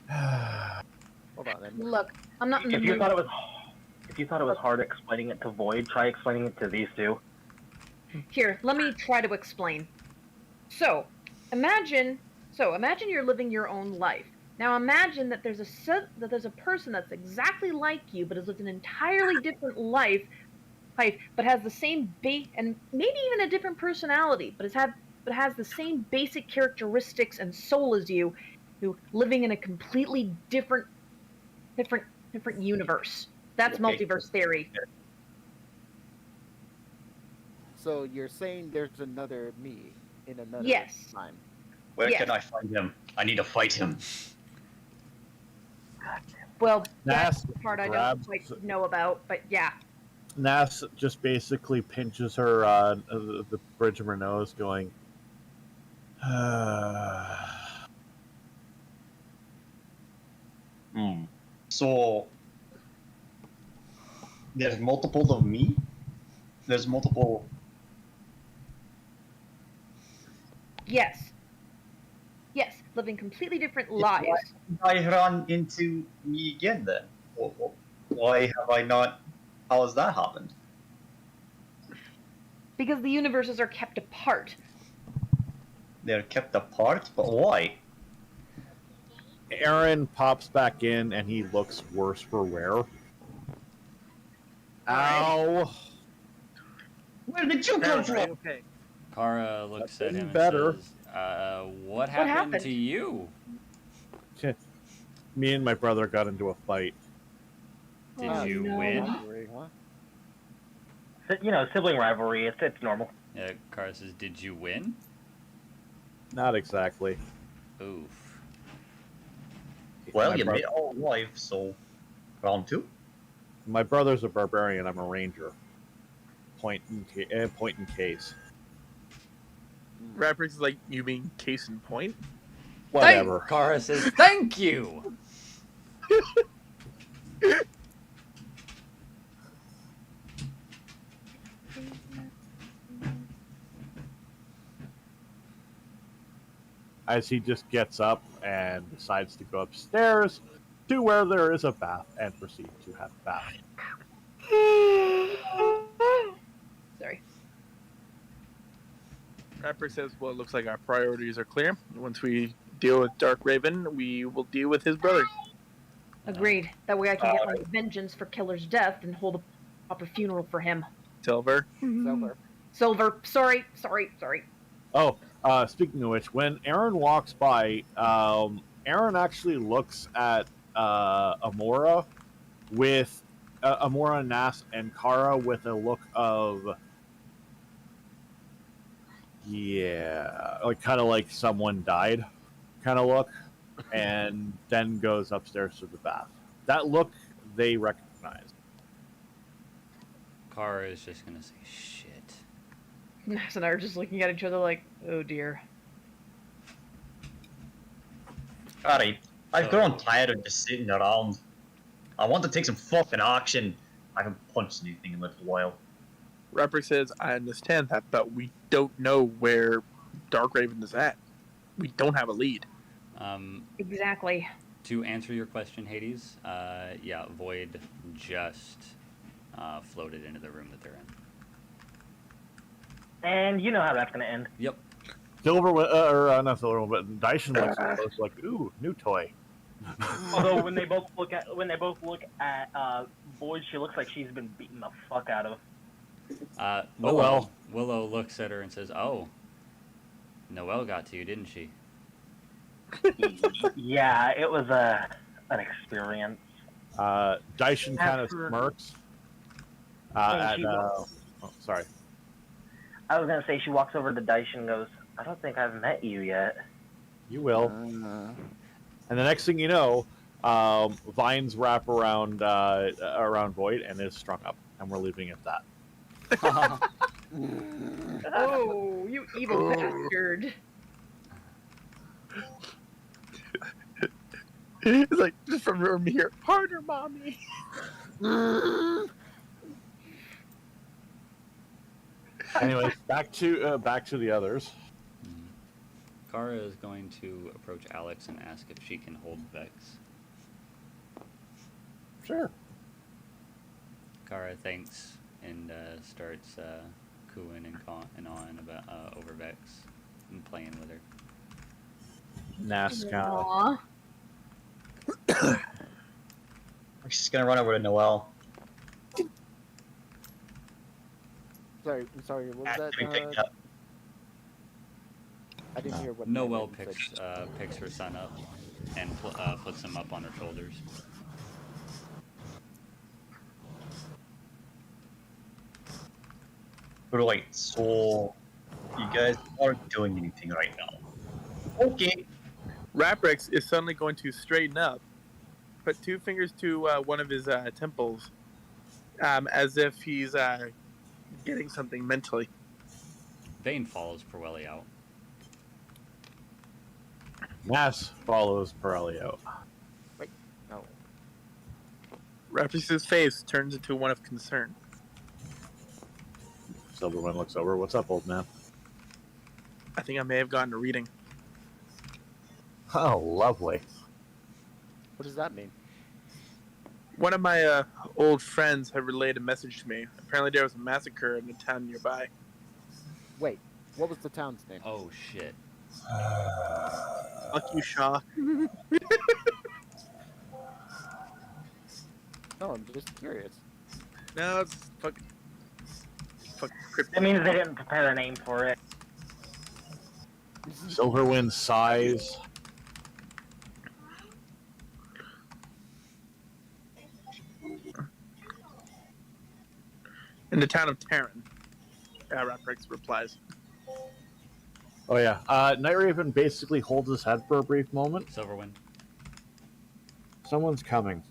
Hold on. Then. Look, I'm not in the If you mood. thought it was hard explaining it to Void, try explaining it to these two. Here, let me try to explain. So, imagine you're living your own life. Now imagine that there's a person that's exactly like you, but has lived an entirely different life, but has the same and maybe even a different personality, but has the same basic characteristics and soul as you. who living in a completely different universe. That's Okay. multiverse theory. So you're saying there's another me in another Yes. time. Where Yes. can I find him? I need to fight him. Well, Nas that's the part I grabs- don't quite know about, but yeah. Nas just basically pinches her the bridge of her nose, going, So there's multiples of me. There's multiple. Yes. Yes, living completely different lives. Why did I run into me again then? Why have I not? How has that happened? Because the universes are kept apart. They're kept apart, but why? Aaron pops back in and he looks worse for wear. Ow! Where did you come from? Okay. Kara looks at him and Better. says, what happened to you? Me and my brother got into a fight. Did Oh, you no. win? Huh? You know, sibling rivalry. It's normal. Kara says, did you win? Not exactly. Oof. Well, My you bro- made it all alive, so round two. My brother's a barbarian. I'm a ranger. Point in case. Rapper is like, you mean case in point? Whatever. Kara says, thank you! As he just gets up and decides to go upstairs to where there is a bath and proceed to have a bath. Sorry. Rapper says, well, it looks like our priorities are clear. Once we deal with Dark Raven, we will deal with his brother. Agreed. That way I can get my vengeance for Killer's death and hold a proper funeral for him. Silver. Silver. Sorry. Oh, speaking of which, when Aaron walks by, Aaron actually looks at Amora with Amora, Nas, and Kara with a look of, yeah, like kind of like someone died kind of look, and then goes upstairs to the bath. That look they recognize. Kara is just gonna say, shit. Max and I are just looking at each other like, oh dear. Alright, I've grown tired of just sitting around. I want to take some fucking action. I haven't punched anything in a little while. Rapper says, I understand that, but we don't know where Dark Raven is at. We don't have a lead. Exactly. To answer your question, Hades, yeah, Void just floated into the room that they're in. And you know how that's gonna end. Yep. Not Silver, but Dyson looks like, ooh, new toy. Although when they both look at Void, she looks like she's been beaten the fuck out of. Willow looks at her and says, "Oh, Noelle got to you, didn't she?" Yeah, it was an experience. Dyson kind of After- smirks. Sorry. I was gonna say she walks over to Daishin and goes, "I don't think I've met you yet." You will. And the next thing you know, vines wrap around Void and is strung up, and we're leaving it at that. Oh, you evil bastard. It's like, just from room here, harder, mommy. Anyways, back to the others. Kara is going to approach Alex and ask if she can hold Vex. Sure. Kara thanks and starts cooing and awing about over Vex and playing with her. NASCAR. Aww. I'm just gonna run over to Noelle. Sorry, what was that? Getting picked up. I didn't hear what. Noelle you said. picks her son up. and puts him up on her shoulders. Right, so you guys aren't doing anything right now. Okay. Raprix is suddenly going to straighten up, put 2 fingers to one of his temples, as if he's getting something mentally. Vane follows Pirelli out. Nass follows Pirelli out. No. Raprix's face turns into one of concern. Silverwind looks over. What's up, old man? I think I may have gotten a reading. Oh, lovely. What does that mean? One of my old friends had relayed a message to me. Apparently, there was a massacre in a town nearby. Wait, what was the town's name? Oh shit. Fuck you, Shaw. No, I'm just curious. No, it's fucking cryptic. That means they didn't prepare a name for it. Silverwind sighs. In the town of Terran. Raprix replies. Oh yeah. Night Raven basically holds his head for a brief moment. Silverwind. Someone's coming.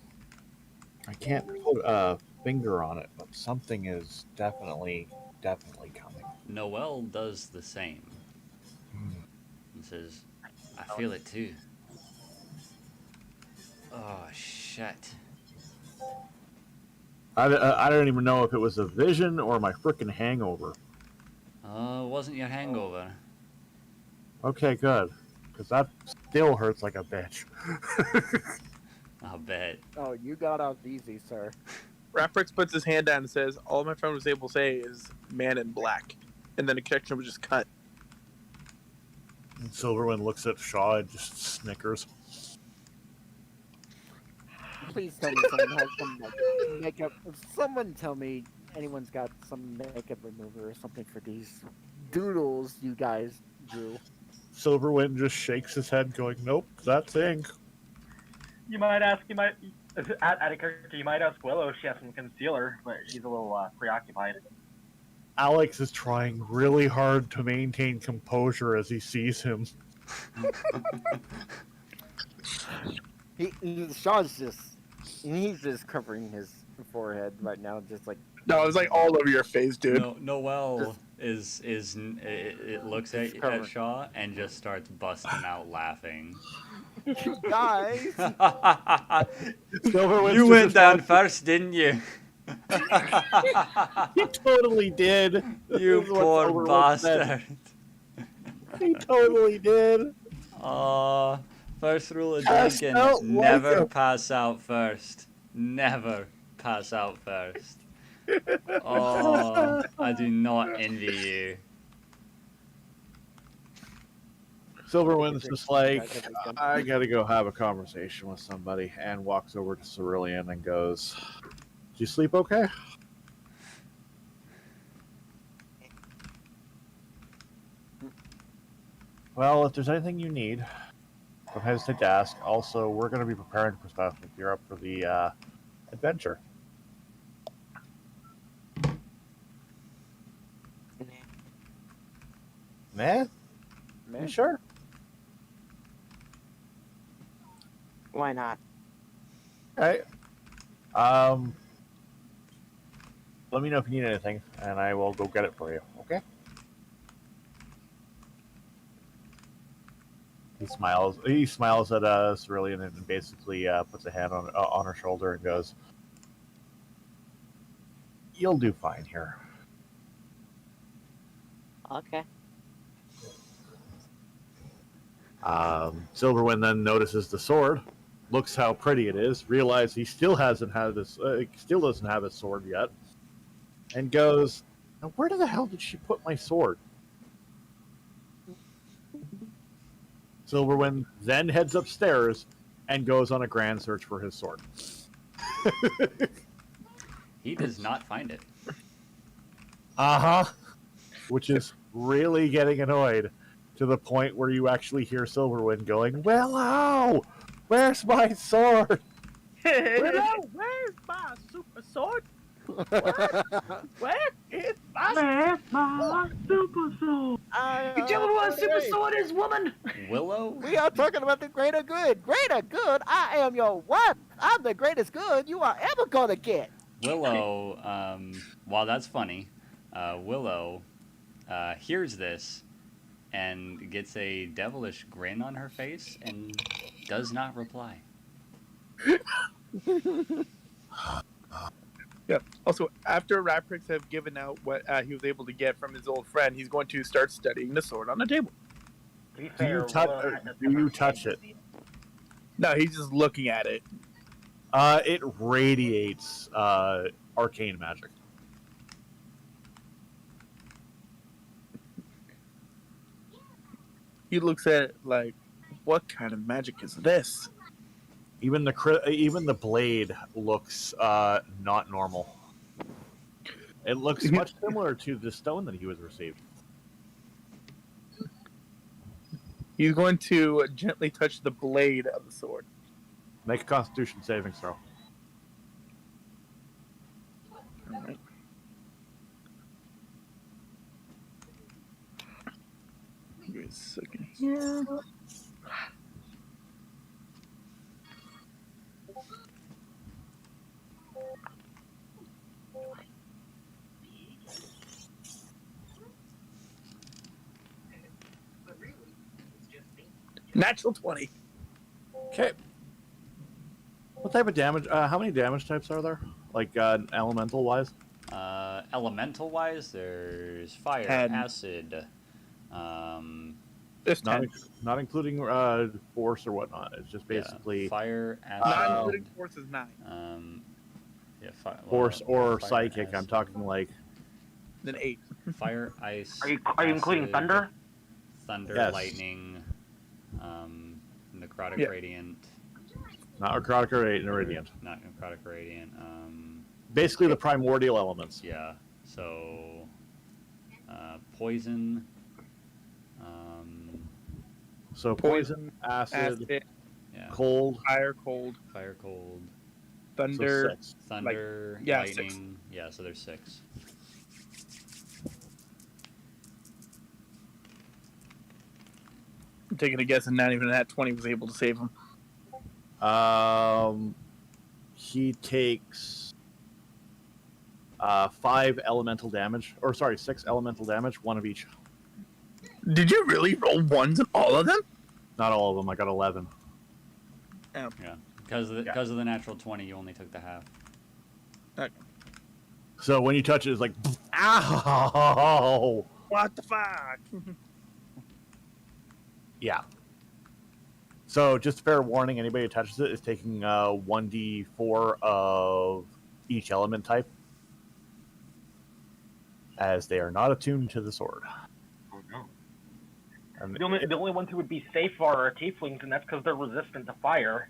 I can't put a finger on it, but something is definitely coming. Noel does the same. And says, I feel it too. Oh shit. I don't even know if it was a vision or my frickin' hangover. Wasn't your hangover. Okay, good. Because that still hurts like a bitch. I'll bet. Oh, you got out easy, sir. Raprix puts his hand down and says, all my friend was able to say is man in black. And then the connection was just cut. And Silverwind looks at Shaw and just snickers. Please tell me someone has some like, makeup. Someone tell me anyone's got some makeup remover or something for these doodles you guys drew. Silverwind just shakes his head, going, "Nope, that's ink." You might ask, at a character, you might ask Willow if she has some concealer, but she's a little preoccupied. Alex is trying really hard to maintain composure as he sees him. Shaw's he's just covering his forehead right now, just like. No, it was like all over your face, dude. No, Noel it looks at Shaw and just starts busting out laughing. Guys, You went down first, didn't you? He totally did. You This is what poor Silverwind said. bastard. He totally did. First rule of Pass drinking, out never like a- pass out first. Never pass out first. Oh, I do not envy you. Silverwind's just like, I gotta go have a conversation with somebody, and walks over to Cerulean and goes, "Did you sleep okay?" Well, if there's anything you need, don't hesitate to ask. Also, we're going to be preparing for stuff if you're up for the adventure. Nah? man, Sure. Why not? Okay. Let me know if you need anything, and I will go get it for you. Okay. He smiles. He smiles at Cerulean and basically puts a hand on her shoulder and goes, "You'll do fine here." Okay. Silverwind then notices the sword, looks how pretty it is, realizes he still hasn't had this, still doesn't have his sword yet, and goes, "Now where the hell did she put my sword?" Silverwind then heads upstairs and goes on a grand search for his sword. He does not find it. Which is really getting annoyed to the point where you actually hear Silverwind going, "Well, how? Where's my sword? Willow, where's my super sword? Where is my Where's my super soul? You tell me what a super sword is, woman! Willow? We are talking about the greater good. Greater good? I am your wife. I'm the greatest good you are ever gonna get. Willow, while that's funny, Willow hears this and gets a devilish grin on her face and does not reply. Yeah. Also, after Raprix have given out what he was able to get from his old friend, he's going to start studying the sword on the table. To be Do fair, you touch? Willow had to Do you never touch change it? No, he's just looking at it. It radiates arcane magic. He looks at it like, what kind of magic is this? Even the blade looks not normal. It looks much similar to the stone that he was received. He's going to gently touch the blade of the sword. Make a Constitution saving throw. Alright. Give me a second here. Natural 20. Okay. What type of damage? How many damage types are there? Like elemental wise? Elemental wise, there's fire, 10. acid. Just 10. Not including force or whatnot. It's just basically fire, Not acid. including force is 9. force or fire, psychic. I'm acid. talking like Then 8. Fire, ice. Are you including acid, thunder? Thunder, Yes. lightning, necrotic Yeah. radiant. not necrotic or radiant. Not necrotic radiant. Basically the primordial elements. Yeah. So, poison. So poison, acid, Yeah. cold. Fire, cold, Fire, cold, thunder. So 6. thunder, yeah, 6. lightning. Yeah. So there's 6. I'm taking a guess, and not even that 20 was able to save him. He takes 5 elemental damage, or sorry, 6 elemental damage, 1 of each. Did you really roll ones in all of them? Not all of them. I got 11. Yeah. Because of the natural 20, you only took the half. So when you touch it, it's like, ow! What the fuck? Yeah. So just a fair warning: anybody who touches it is taking 1d4 of each element type, as they are not attuned to the sword. Oh no. And The only ones who would be safe are tieflings, and that's because they're resistant to fire.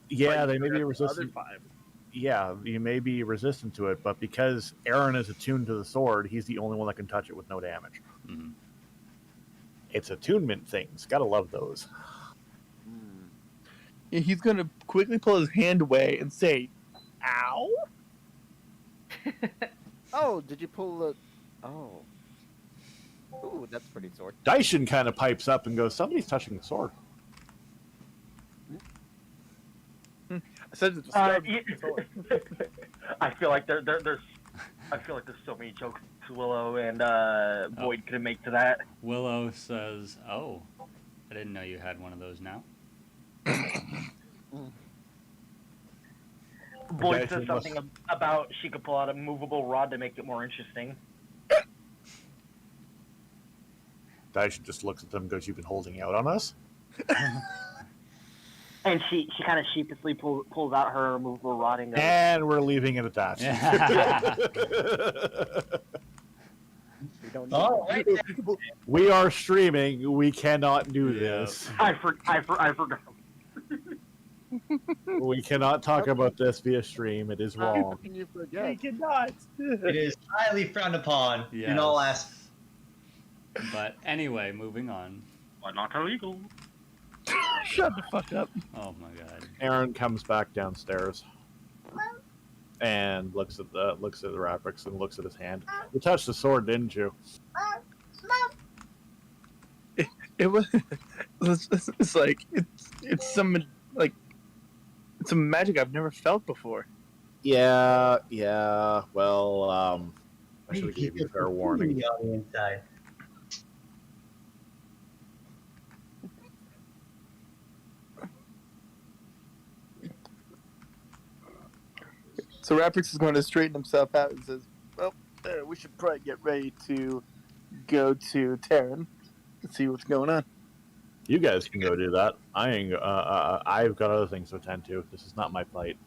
yeah, But they you may be got the resistant. Other 5. Yeah, you may be resistant to it, but because Aaron is attuned to the sword, he's the only one that can touch it with no damage. Mm-hmm. It's attunement things. Gotta love those. Yeah, he's going to quickly pull his hand away and say, ow? Oh, did you pull the? Oh. Ooh, that's pretty sword. Daishin kind of pipes up and goes, "Somebody's touching the sword." I said it's a I feel like there's so many jokes Willow and Void could make to that. Willow says, "Oh, I didn't know you had one of those now." Void Okay, says so something about she could pull out a movable rod to make it more interesting. Daishin just looks at them and goes, "You've been holding out on us?" And she kind of sheepishly pulls out her movable rod and goes, And we're leaving it at that. We don't Oh, need right. We are streaming. We cannot do Yeah. this. I forgot. We cannot talk about this via stream. It is How wrong. can you I forget? cannot. It is highly frowned upon. Yes. Do not ask. But anyway, moving on. But not illegal. Shut the fuck up. Oh my god. Aaron comes back downstairs and looks at the Rapix and looks at his hand. You touched the sword, didn't you? It was. It's like it's some like it's some magic I've never felt before. Yeah. Well, I should have gave you fair warning. On the inside. So Rapix is going to straighten himself out and says, "Well, we should probably get ready to go to Terran and see what's going on." You guys can go do that. I ain't. I've got other things to attend to. This is not my fight.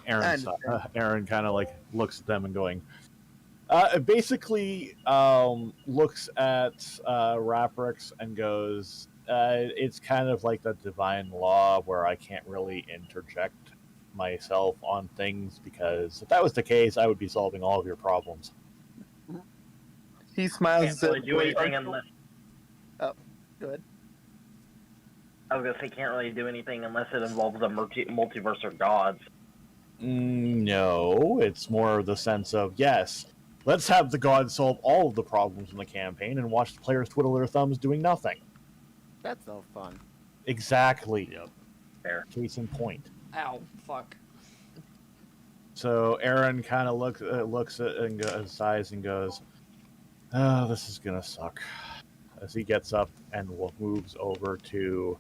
Aaron kind of like looks at them and going, basically looks at Raprix and goes, it's kind of like the divine law where I can't really interject myself on things, because if that was the case, I would be solving all of your problems. He smiles and Can't says, really do anything unless. Oh, go ahead. I was gonna say can't really do anything unless it involves a multiverse of gods. No, it's more the sense of, yes, let's have the gods solve all of the problems in the campaign and watch the players twiddle their thumbs doing nothing. That's no fun. Exactly. Yep. Fair. Case in point. Ow, fuck. So Aaron kind of looks at and sighs and goes, "Oh, this is gonna suck." As he gets up and moves over to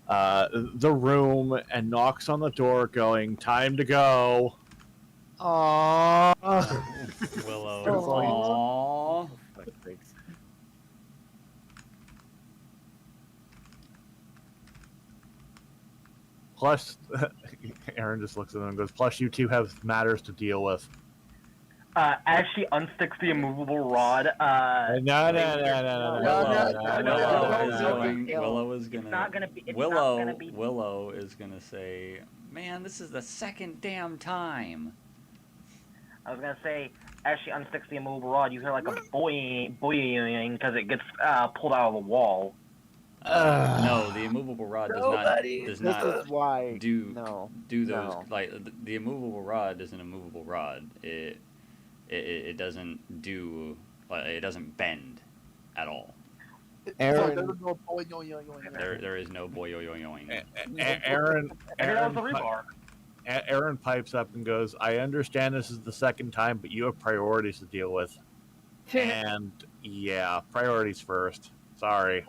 the room and knocks on the door, going, "Time to go." Aww. Willow. Oh. Aww. Plus, Aaron just looks at them and goes, "Plus, you two have matters to deal with." As she unsticks the immovable rod, No. Willow is It's not gonna be. It's not Willow gonna be. Willow is gonna say, "Man, this is the second damn time." I was gonna say, as she unsticks the immovable rod, you hear like a boing because it gets pulled out of the wall. No, the immovable rod does This not is why. do No. those No. like the immovable rod is an immovable rod. It doesn't do like it doesn't bend at all. Aaron- There is no boy yo yo yoing. Aaron pipes up and goes, "I understand this is the second time, but you have priorities to deal with." And yeah, priorities first. Sorry.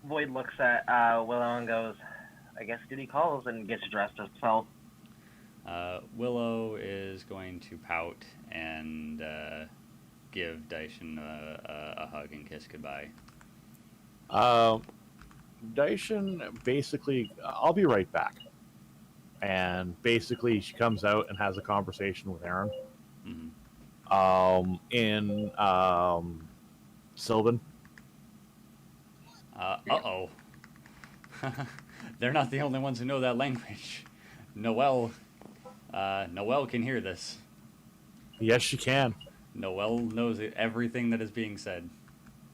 Void looks at Willow and goes, "I guess duty calls," and gets dressed herself. Willow is going to pout and give Daishin a hug and kiss goodbye. Daishin basically, "I'll be right back." And basically, she comes out and has a conversation with Aaron. Mm-hmm. In Sylvan. Uh-oh. They're not the only ones who know that language. Noelle can hear this. Yes, she can. Noelle knows everything that is being said.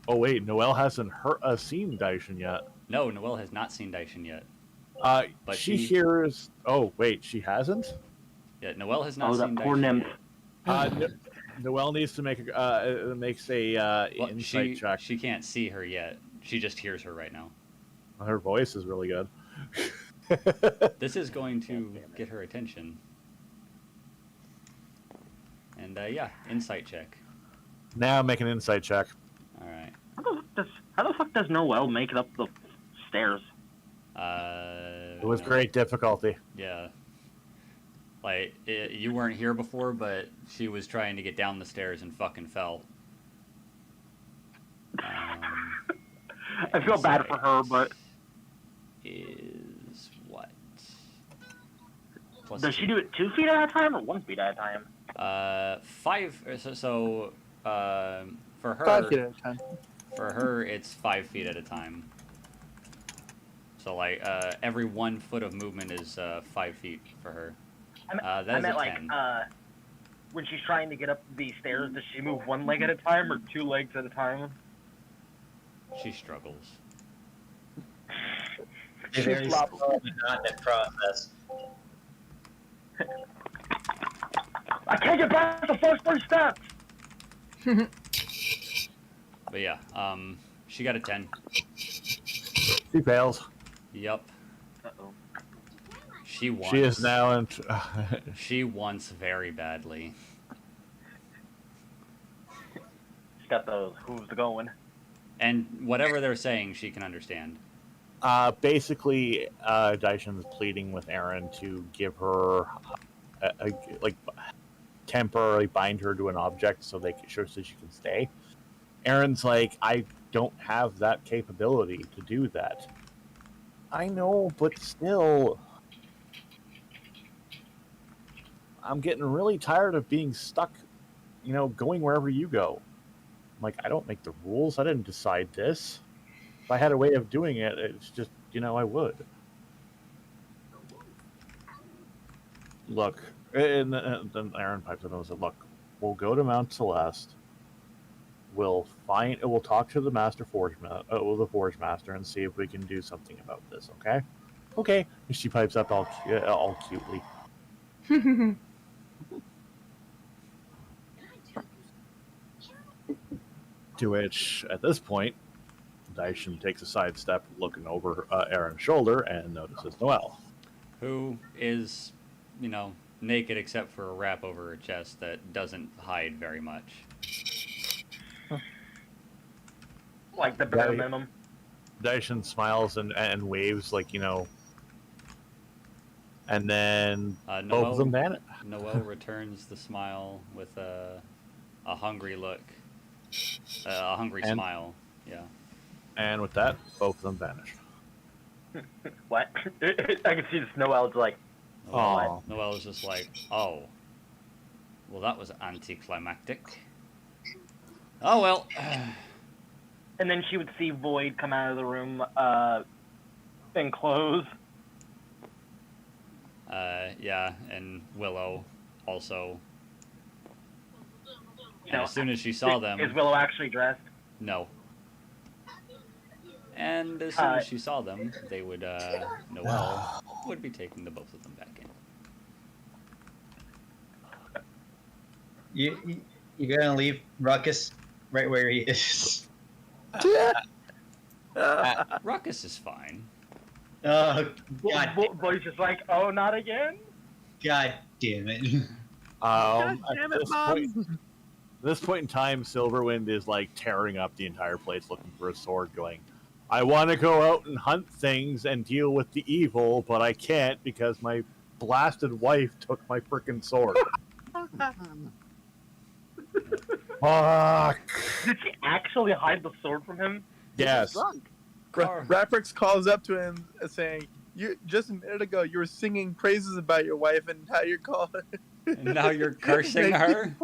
Oh wait, Noelle hasn't seen Daishin yet. No, Noelle has not seen Daishin yet. But she hears. Oh wait, she hasn't. Yeah, Noelle has not Oh, seen that poor Daishin nymph. yet. Noelle needs to make a Well, insight check. She can't see her yet. She just hears her right now. Her voice is really good. This is going to get her attention. And yeah, insight check. Now make an insight check. All right. How the fuck does Noelle make it up the stairs? It was great difficulty. Yeah. Like, you weren't here before, but she was trying to get down the stairs and fucking fell. I feel bad for her, but is what? Plus does she do it 2 feet at a time or 1 feet at a time? 5. So for her, 5 feet at a time. For her, it's 5 feet at a time. So like every 1 foot of movement is 5 feet for her. I meant a like 10. when she's trying to get up the stairs, does she move 1 leg at a time or 2 legs at a time? She struggles. It's a very slow and not process. I can't get past the first 3 steps. But yeah, she got a 10. She fails. Yup. Uh-oh. She wants. She is now in. She wants very badly. She's got those hooves going. And whatever they're saying, she can understand. Basically, Daishin's pleading with Aaron to give her, like, temporarily bind her to an object so so she can stay. Aaron's like, I don't have that capability to do that. I know, but still, I'm getting really tired of being stuck, going wherever you go. I'm like, I don't make the rules. I didn't decide this. If I had a way of doing it, it's just, I would. Look, and then Aaron pipes up and said, look, we'll go to Mount Celeste. We'll talk to the the Forge Master, and see if we can do something about this. Okay? Okay. And she pipes up all cutely. To which, at this point, Daishin takes a sidestep, looking over Aaron's shoulder, and notices Noelle. Who is, naked except for a wrap over her chest that doesn't hide very much. Like the bare minimum. Daishin smiles and waves, and then both of them vanish. Noelle returns the smile with a hungry look. A hungry smile, yeah. And with that, both of them vanish. What? I can see this Noelle's like, Noelle's just like, oh. Well, that was anticlimactic. Oh, well. And then she would see Void come out of the room and close. Yeah, and Willow also. And No, as soon as she saw them... Is Willow actually dressed? No. And as soon as she saw them, they would, Noelle would be taking the both of them back in. You're gonna leave Ruckus right where he is. Ruckus is fine. Oh, God. Boy's just like, oh, not again? God damn it. God damn it, Mom. At this point in time, Silverwind is tearing up the entire place looking for a sword, going, I want to go out and hunt things and deal with the evil, but I can't because my blasted wife took my frickin' sword. Fuck. Did she actually hide the sword from him? Yes. Raprix calls up to him saying, "You just a minute ago you were singing praises about your wife, and now you're calling. And now you're cursing her."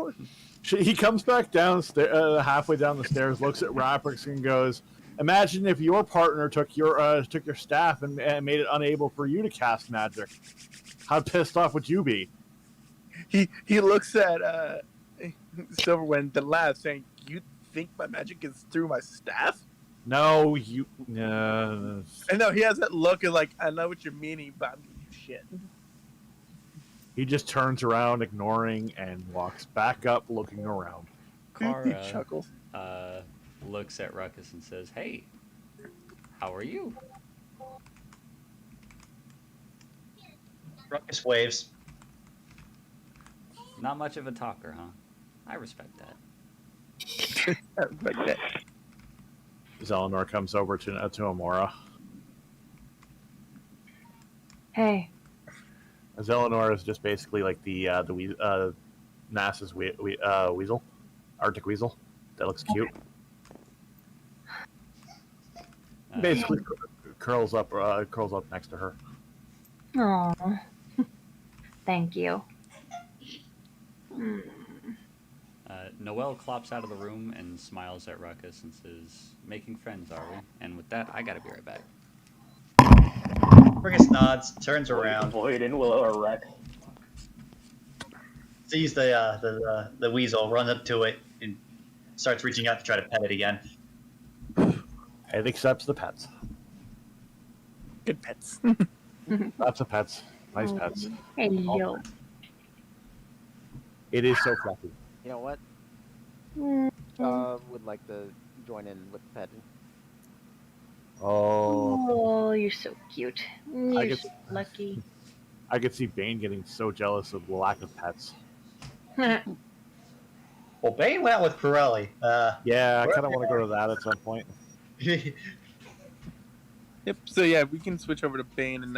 He comes back downstairs, halfway down the stairs, looks at Raprix and goes, "Imagine if your partner took your staff and made it unable for you to cast magic. How pissed off would you be?" He looks at Silverwind and laughs, saying, "You think my magic is through my staff?" No, you. I know he has that look of I know what you're meaning, but I'm giving you shit. He just turns around, ignoring, and walks back up, looking around. Kara chuckles. Looks at Ruckus and says, "Hey, how are you?" Ruckus waves. Not much of a talker, huh? I respect that. As Eleanor comes over to Amora. Hey. As Eleanor is just basically NASA's weasel, Arctic weasel. That looks cute. Basically, curls up next to her. Aww. Thank you. Noelle clops out of the room and smiles at Ruckus and says, "Making friends, are we?" And with that, I gotta be right back. Ruckus nods, turns around, Void and Willow are wrecked. sees the weasel, runs up to it, and starts reaching out to try to pet it again. It accepts the pets. Good pets. Lots of pets. Nice pets. Hello. It is so fluffy. You know what? Mm. Would like to join in with the petting. Oh, Oh, you're so cute. You're could- so lucky. I could see Bane getting so jealous of the lack of pets. Well, Bane went out with Pirelli. Yeah, I kind of want to go to that at some point. Yep. So yeah, we can switch over to Bane and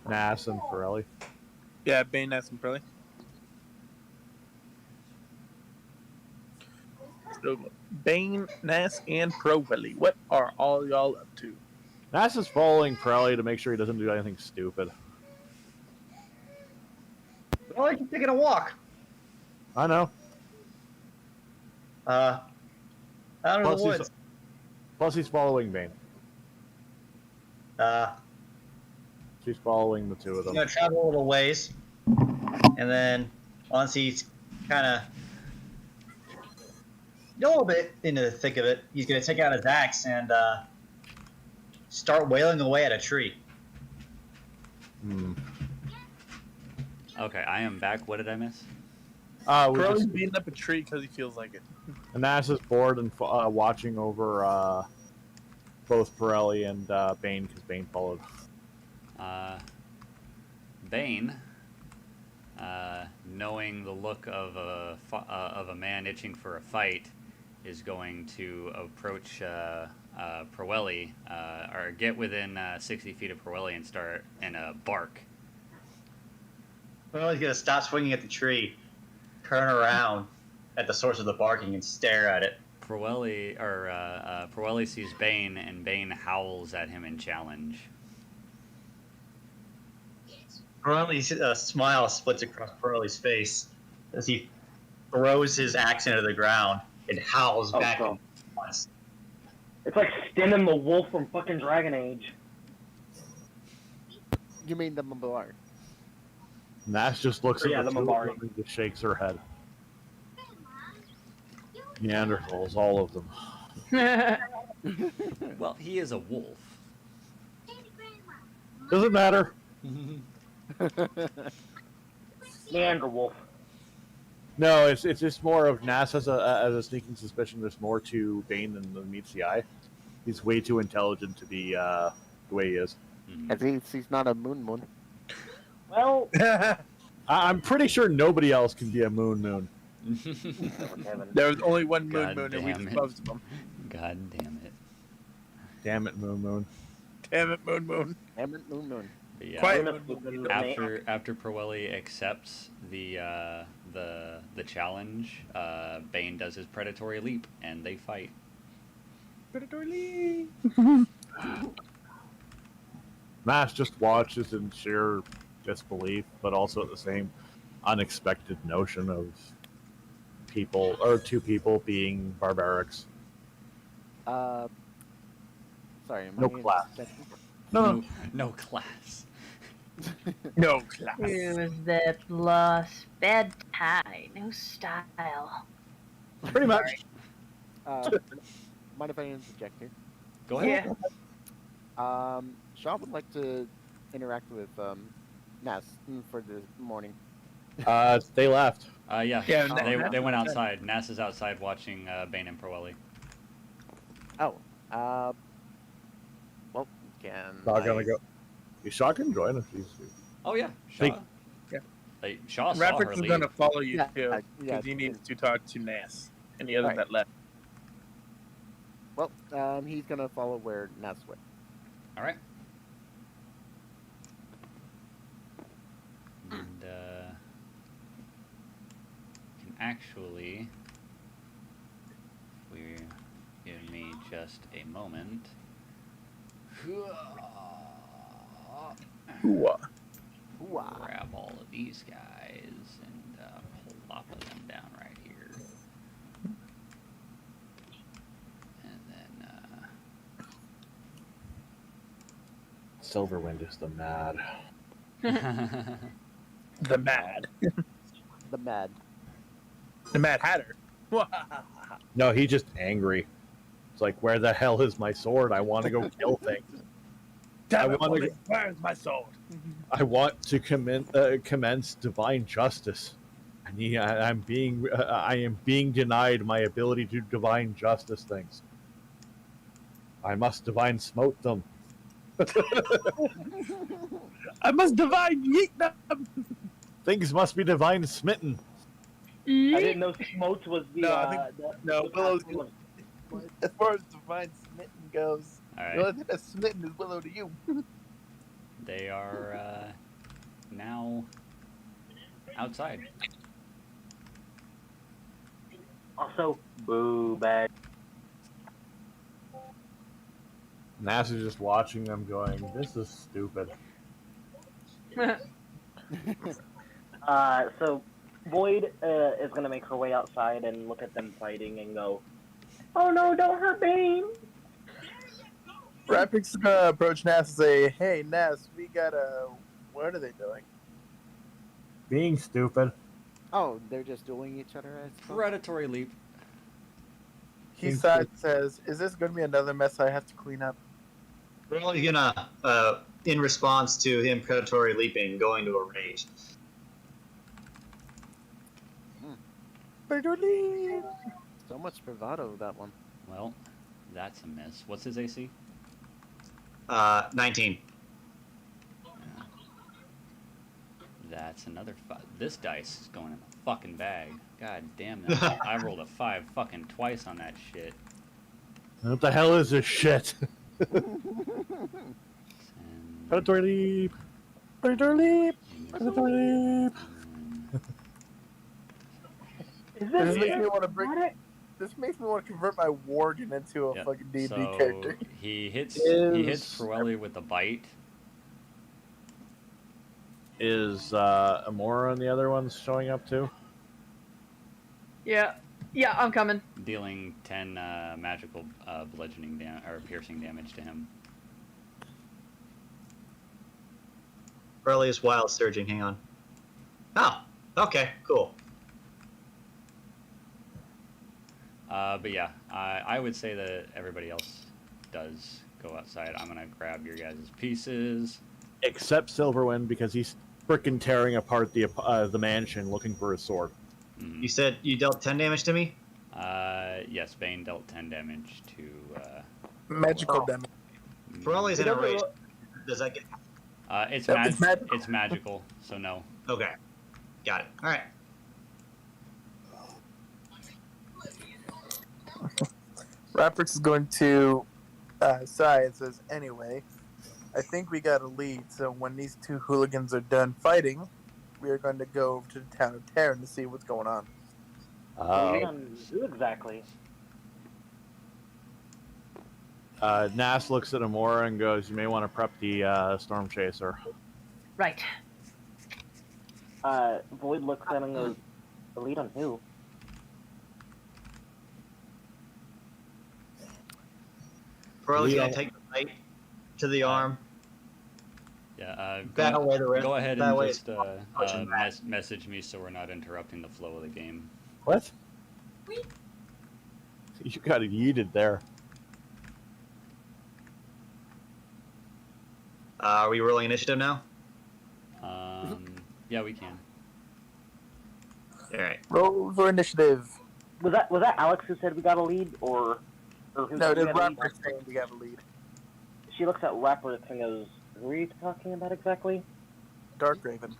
Nass and Pirelli. yeah, Bane, Nass, and Pearly. So Bane, Nass, and Pirelli. What are all y'all up to? Nass is following Pirelli to make sure he doesn't do anything stupid. Well, I keep taking a walk. I know. Out of the woods. Plus, he's following Bane. She's following the two of He's them. gonna travel a little ways, and then once he's kind of a little bit into the thick of it, he's gonna take out his axe and start wailing away at a tree. Okay, I am back. What did I miss? Pirelli's beating up a tree because he feels like it. And Nass is bored and watching over both Pirelli and Bane because Bane followed. Bane, knowing the look of a man itching for a fight, is going to approach Pirelli, or get within 60 feet of Pirelli and start and bark. Well, he's gonna stop swinging at the tree, turn around at the source of the barking, and stare at it. Pirelli sees Bane, and Bane howls at him in challenge. Pirelli's smile splits across Pirelli's face as he throws his axe into the ground and howls back. God. It's like Stinning the wolf from fucking Dragon Age. You mean the Mabar? Nass just looks Yeah, at the the two Mabari. of them and just shakes her head. Neanderthals, all of them. Well, he is a wolf. Doesn't matter. Neander wolf. No, it's just more of Nass has a sneaking suspicion. There's more to Bane than meets the eye. He's way too intelligent to be the way he is. At least he's not a moon. Well, I'm pretty sure nobody else can be a moon. There was only one moon, God and we damn it. disposed of them. God damn it. Damn it, moon. Damn it, moon. Damn it, moon. But yeah, Quiet. after Pirelli accepts the challenge, Bane does his predatory leap, and they fight. Predatory. Nass just watches in sheer disbelief, but also at the same unexpected notion of two people being barbarics. Sorry, am No I class. interjecting? No class. No class. Who's that lost bad tie? No style. Pretty much. Mind if I interject here? Go ahead. Yeah. Shaw would like to interact with Nass for the morning. They left. Yeah, Yeah, they went outside. Nass is outside watching Bane and Pirelli. Oh, well, can Not I- gonna go. Shaw can join if she's. Oh yeah, Think- Shaw. Yeah. Like, Shaw saw her Rapix is leave. going to follow you Yeah, too, because yeah. he needs to talk to Nass and the other Right. that left. Well, he's gonna follow where Nass went. All right. And can actually, if you give me just a moment. Grab all of these guys and plop them down right here. And Silverwind is the mad. then. The Mad. The Mad. The Mad Hatter. No, he's just angry. It's like, where the hell is my sword? I want to go kill things. Damn it, wanna woman, where's my sword? I want to commence divine justice. I am being denied my ability to divine justice things. I must divine smote them. I must divine yeet them. Things must be divine smitten. I didn't know Smote was the. No, I think- no, Willow's passive of- As far as divine smitten goes, All the only right. thing that's smitten is Willow to you. They are now outside. Also, boo bag. NASA's just watching them going, this is stupid. So Void is gonna make her way outside and look at them fighting and go, "Oh no, don't hurt Bane!" Rapix is gonna approach Nass and say, "Hey, Nass, we gotta. What are they doing?" Being stupid. Oh, they're just dueling each other, I suppose? Predatory leap. He sighs and says, "Is this gonna be another mess I have to clean up?" We're only gonna, in response to him predatory leaping, go into a rage. So much bravado, that one. Well, that's a miss. What's his AC? 19. That's another 5. This dice is going in the fucking bag. God damn that. I rolled a 5 fucking twice on that shit. What the hell is this shit? Predatory leap. Predatory leap. Predatory leap. Is This makes me want to bring. This makes me want to convert my Worgen into a Yep. fucking D&D So character. he hits Is- Pirelli with a bite. Is Amora and the other ones showing up too? Yeah, I'm coming. Dealing 10 magical bludgeoning or piercing damage to him. Burley is wild surging, hang on. Oh, okay, cool. But yeah, I would say that everybody else does go outside. I'm gonna grab your guys' pieces. Except Silverwind, because he's frickin' tearing apart the mansion looking for his sword. Mhm. You said you dealt 10 damage to me? Yes, Bane dealt 10 damage to. Magical damage. Burley's in a rage. Does that get... It's It's magical. It's magical, so no. Okay, got it. Alright. Rapix is going to sigh and says, "Anyway, I think we got a lead, so when these two hooligans are done fighting, we are going to go over to the town of Terran to see what's going on." Who exactly? Nas looks at Amora and goes, you may want to prep the Storm Chaser. Right. Void looks at him and goes, "The lead on who?" Burley's Leo. gonna take the bite to the arm. Yeah. That way the rest- Go ahead that and way just it's pushing back. message me so we're not interrupting the flow of the game. What? You got it yeeted there. Are we rolling initiative now? Yeah, we can. Alright. Roll for initiative. Was that Alex who said we got a lead, or who No, said we the got a lead? Rapper saying we have a lead. She looks at Rapper and goes, "Who are you talking about exactly?" Dark Raven.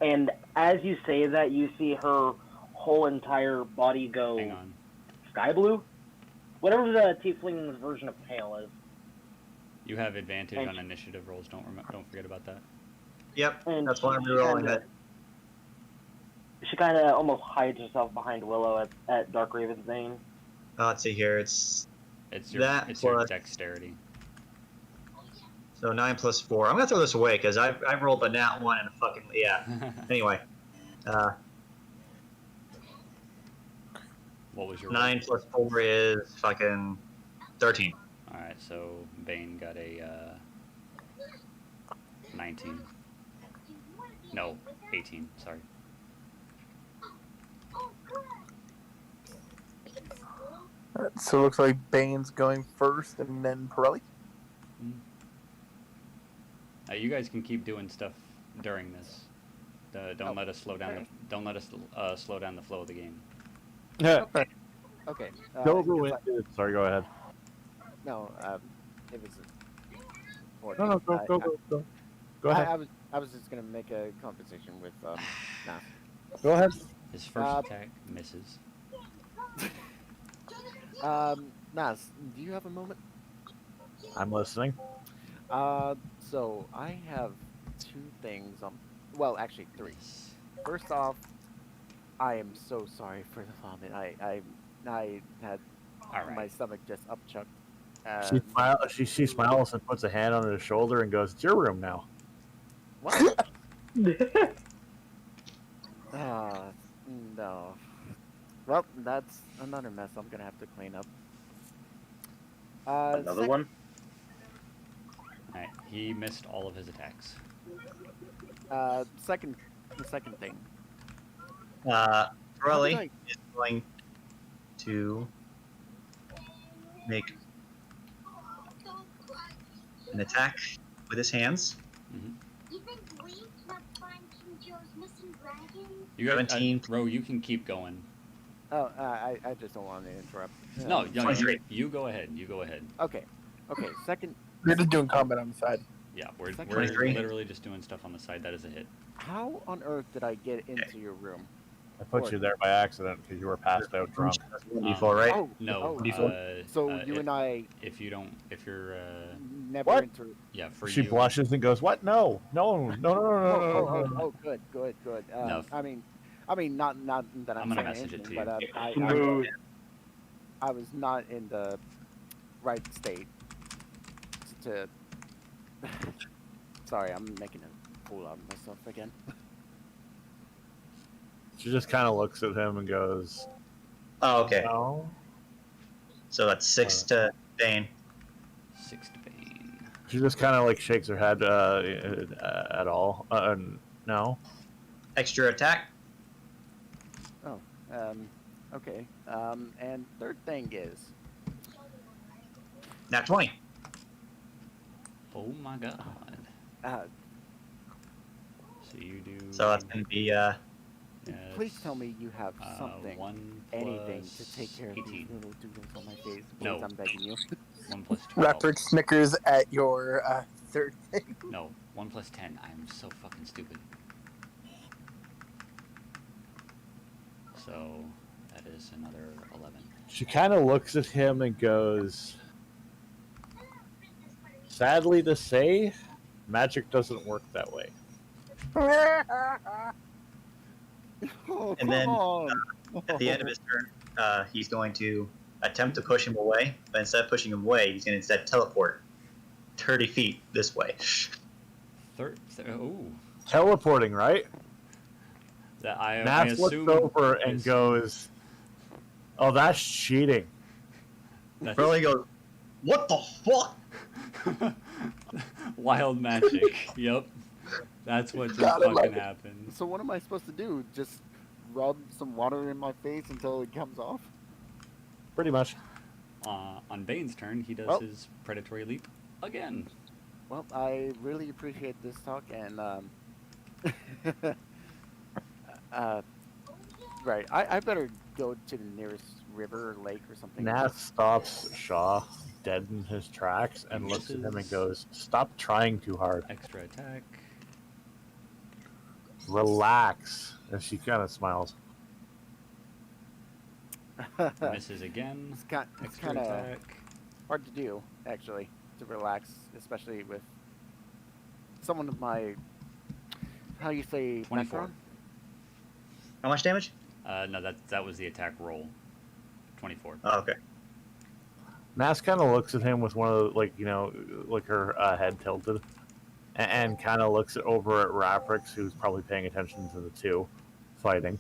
And as you say that, you see her whole entire body go Hang on. sky blue, whatever the tiefling's version of pale is. You have advantage Thank on you. initiative rolls. Don't forget about that. Yep, And that's why I'm she rerolling kinda- that. She kind of almost hides herself behind Willow at Dark Raven's name. Let's see here, it's It's your That your plus- dexterity. so 9 plus 4. I'm gonna throw this away because I rolled a nat 1 and a fucking, yeah. Anyway, What was your 9 plus 4 is fucking 13. All right, so Bane got a 19. No, 18. Sorry. So it looks like Bane's going first, and then Pirelli. You guys can keep doing stuff during this. Don't let us slow down. okay. Don't let us slow down the flow of the game. Okay. Okay. Silver guess Wind. Sorry, go ahead. no, it was. No, go ahead. I was just gonna make a conversation with Nas. Go ahead. His first attack misses. Nas, do you have a moment? I'm listening. So I have two things. Well, actually three. First off, I am so sorry for the vomit. I had All right. my stomach just upchucked. She smiles and puts a hand on his shoulder and goes, "It's your room now." What? No. Well, that's another mess I'm gonna have to clean up. Another one? Alright, he missed all of his attacks. The second thing. Pirelli is going to make an attack with his hands. You guys, 17. Ro, you can keep going. Oh, I just don't want to interrupt. No, Twenty-three. you go ahead. You go ahead. Okay. Second. We're just doing combat on the side. Yeah, we're 23. literally just doing stuff on the side. That is a hit. How on earth did I get into your room? I put you there by accident because you were passed out drunk. Before, right? Oh, No. so you and I If you're never What? yeah, for She you. blushes and goes, "What? No. Oh, good. No. I mean, not that I'm I'm gonna saying message it anything, to but I was not in the right state to. Sorry, I'm making a fool out of myself again. She just kind of looks at him and goes, Oh, okay. "No." So that's 6 to Bane. 6 to Bane. She just kind of like shakes her head at all. No. Extra attack. Oh, okay. And third thing is, Nat 20. Oh my god. So you do. So that's going to be please tell me you have something, 1 anything plus to take care of 18. these little doodles on my face. Please, No. I'm begging you. 1 plus 12. Rapid snickers at your third thing. No, 1 plus 10. I'm so fucking stupid. So that is another 11. She kind of looks at him and goes, "Sadly to say, magic doesn't work that way." Oh, And then, come on. at the end of his turn, he's going to attempt to push him away, but instead of pushing him away, he's going to instead teleport 30 feet this way. Ooh. Teleporting, right? That I Matt looks assume over and is- goes, "Oh, that's cheating." that's- Really goes, what the fuck? Wild magic. Yep. That's what just Gotta love fucking it. happened. So what am I supposed to do? Just rub some water in my face until it comes off? Pretty much. On Bane's turn, he does Well- his predatory leap again. Well, I really appreciate this talk, and right, I better go to the nearest river or lake or something. Nat stops Shaw dead in his tracks and looks at him and goes, "Stop trying too hard. Extra attack. Relax." And she kind of smiles. Misses again. It's Extra kind of attack. hard to do, actually, to relax, especially with someone of my, how you say, 24. background? How much damage? No, that was the attack roll. 24. Oh, okay. Nass kind of looks at him with one of the, like her head tilted, and kind of looks over at Raprix, who's probably paying attention to the two fighting.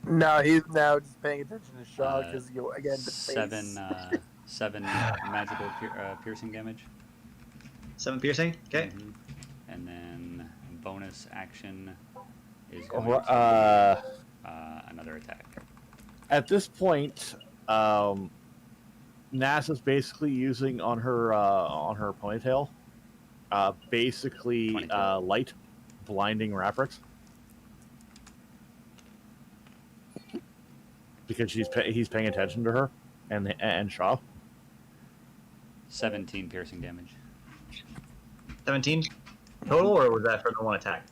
No, he's now just paying attention to Shaw because again the seven face. seven magical piercing damage. 7 piercing? Okay. Mhm. And then bonus action is Oh, going to another attack. At this point, NASA's basically using on her ponytail, basically light, blinding Raprix. Because he's paying attention to her and Shaw. 17 piercing damage. 17 total, or was that for the one attack?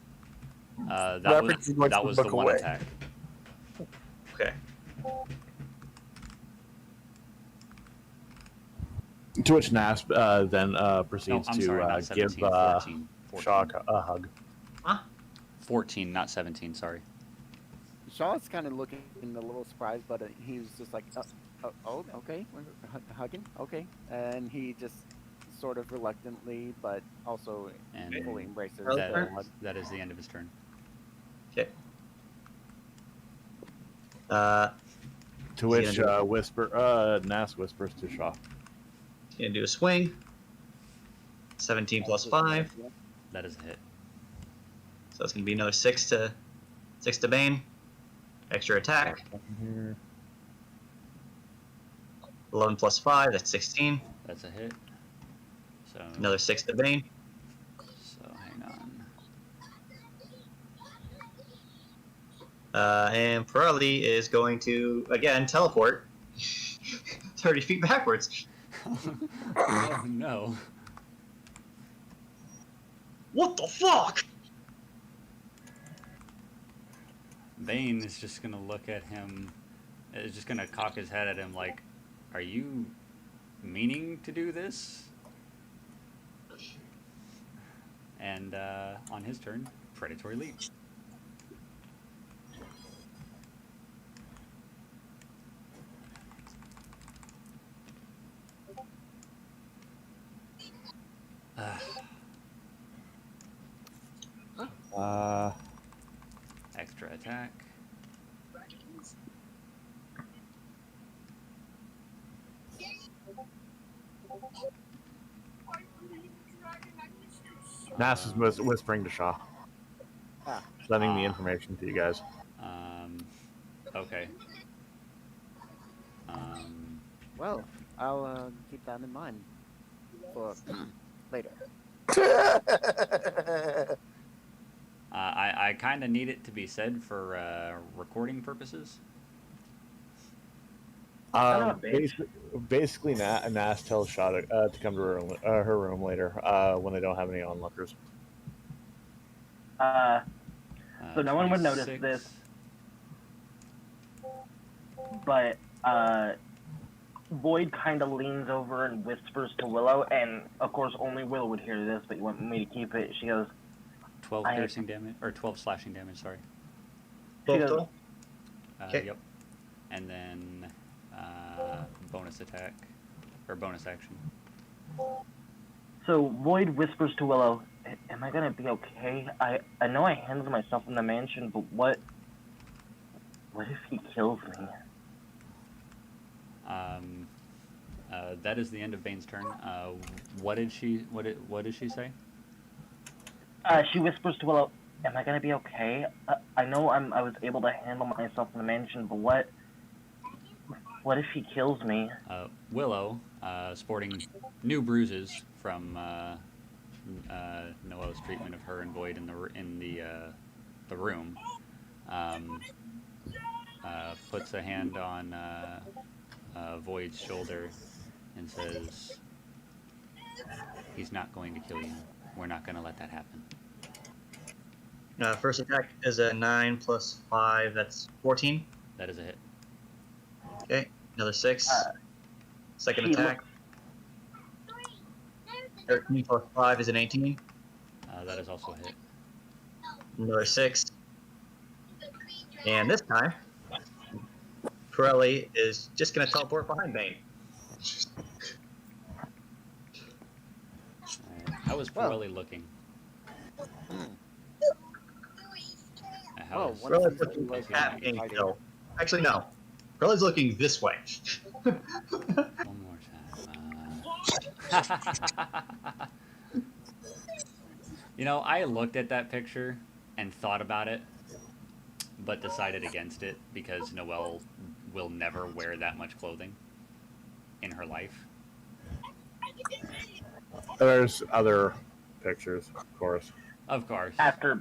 That Raprix is going that to was the look one away. attack. Okay. To which Nas then proceeds I'm sorry, not to give 17, 14. Shaw a hug. 14, not 17, sorry. Shaw's kind of looking a little surprised, but he was just like, oh, okay, we're hugging, okay. And he just sort of reluctantly, but also And fully embraces that is the end of his turn. Okay. To which Nas whispers to Shaw. He's gonna do a swing. 17 plus 5. That is a hit. So it's gonna be another 6 to Bane. Extra attack. 11 plus 5, that's 16. That's a hit. So Another 6 to Bane. So hang on. And Pirelli is going to, again, teleport 30 feet backwards. Oh no. What the fuck? Bane is just gonna look at him, is just gonna cock his head at him like, are you meaning to do this? And on his turn, Predatory Leap. Extra attack. Nas is whispering to Shaw. Sending the information to you guys. Okay. Well, I'll keep that in mind for later. I kind of need it to be said for recording purposes. Basically, Nas tells Shaw to come to her room later when they don't have any onlookers. So no one would notice 26. this, but Void kind of leans over and whispers to Willow, and of course only Willow would hear this, but you want me to keep it. She goes, 12 piercing damage, or 12 slashing damage, sorry. 12 total? Okay. Yep. And then bonus attack, or bonus action. So Void whispers to Willow, am I gonna be okay? I know I handled myself in the mansion, but what if he kills me? That is the end of Bane's turn. What did she say? She whispers to Willow, am I gonna be okay? I know I was able to handle myself in the mansion, but what if he kills me? Willow, sporting new bruises from Noel's treatment of her and Void in the room, puts a hand on Void's shoulder and says, "He's not going to kill you. We're not going to let that happen." First attack is a 9 plus 5, that's 14. That is a hit. Okay, another 6. Second she attack. 13 plus 5 is an 18. That is also a hit. Another 6. And this time, Pirelli is just going to teleport behind Bane. How is Pirelli looking? Pirelli's looking at Bane still. Actually, no. Pirelli's looking this way. One more time. You know, I looked at that picture and thought about it, but decided against it because Noelle will never wear that much clothing. in her life. There's other pictures, of course. Of course. After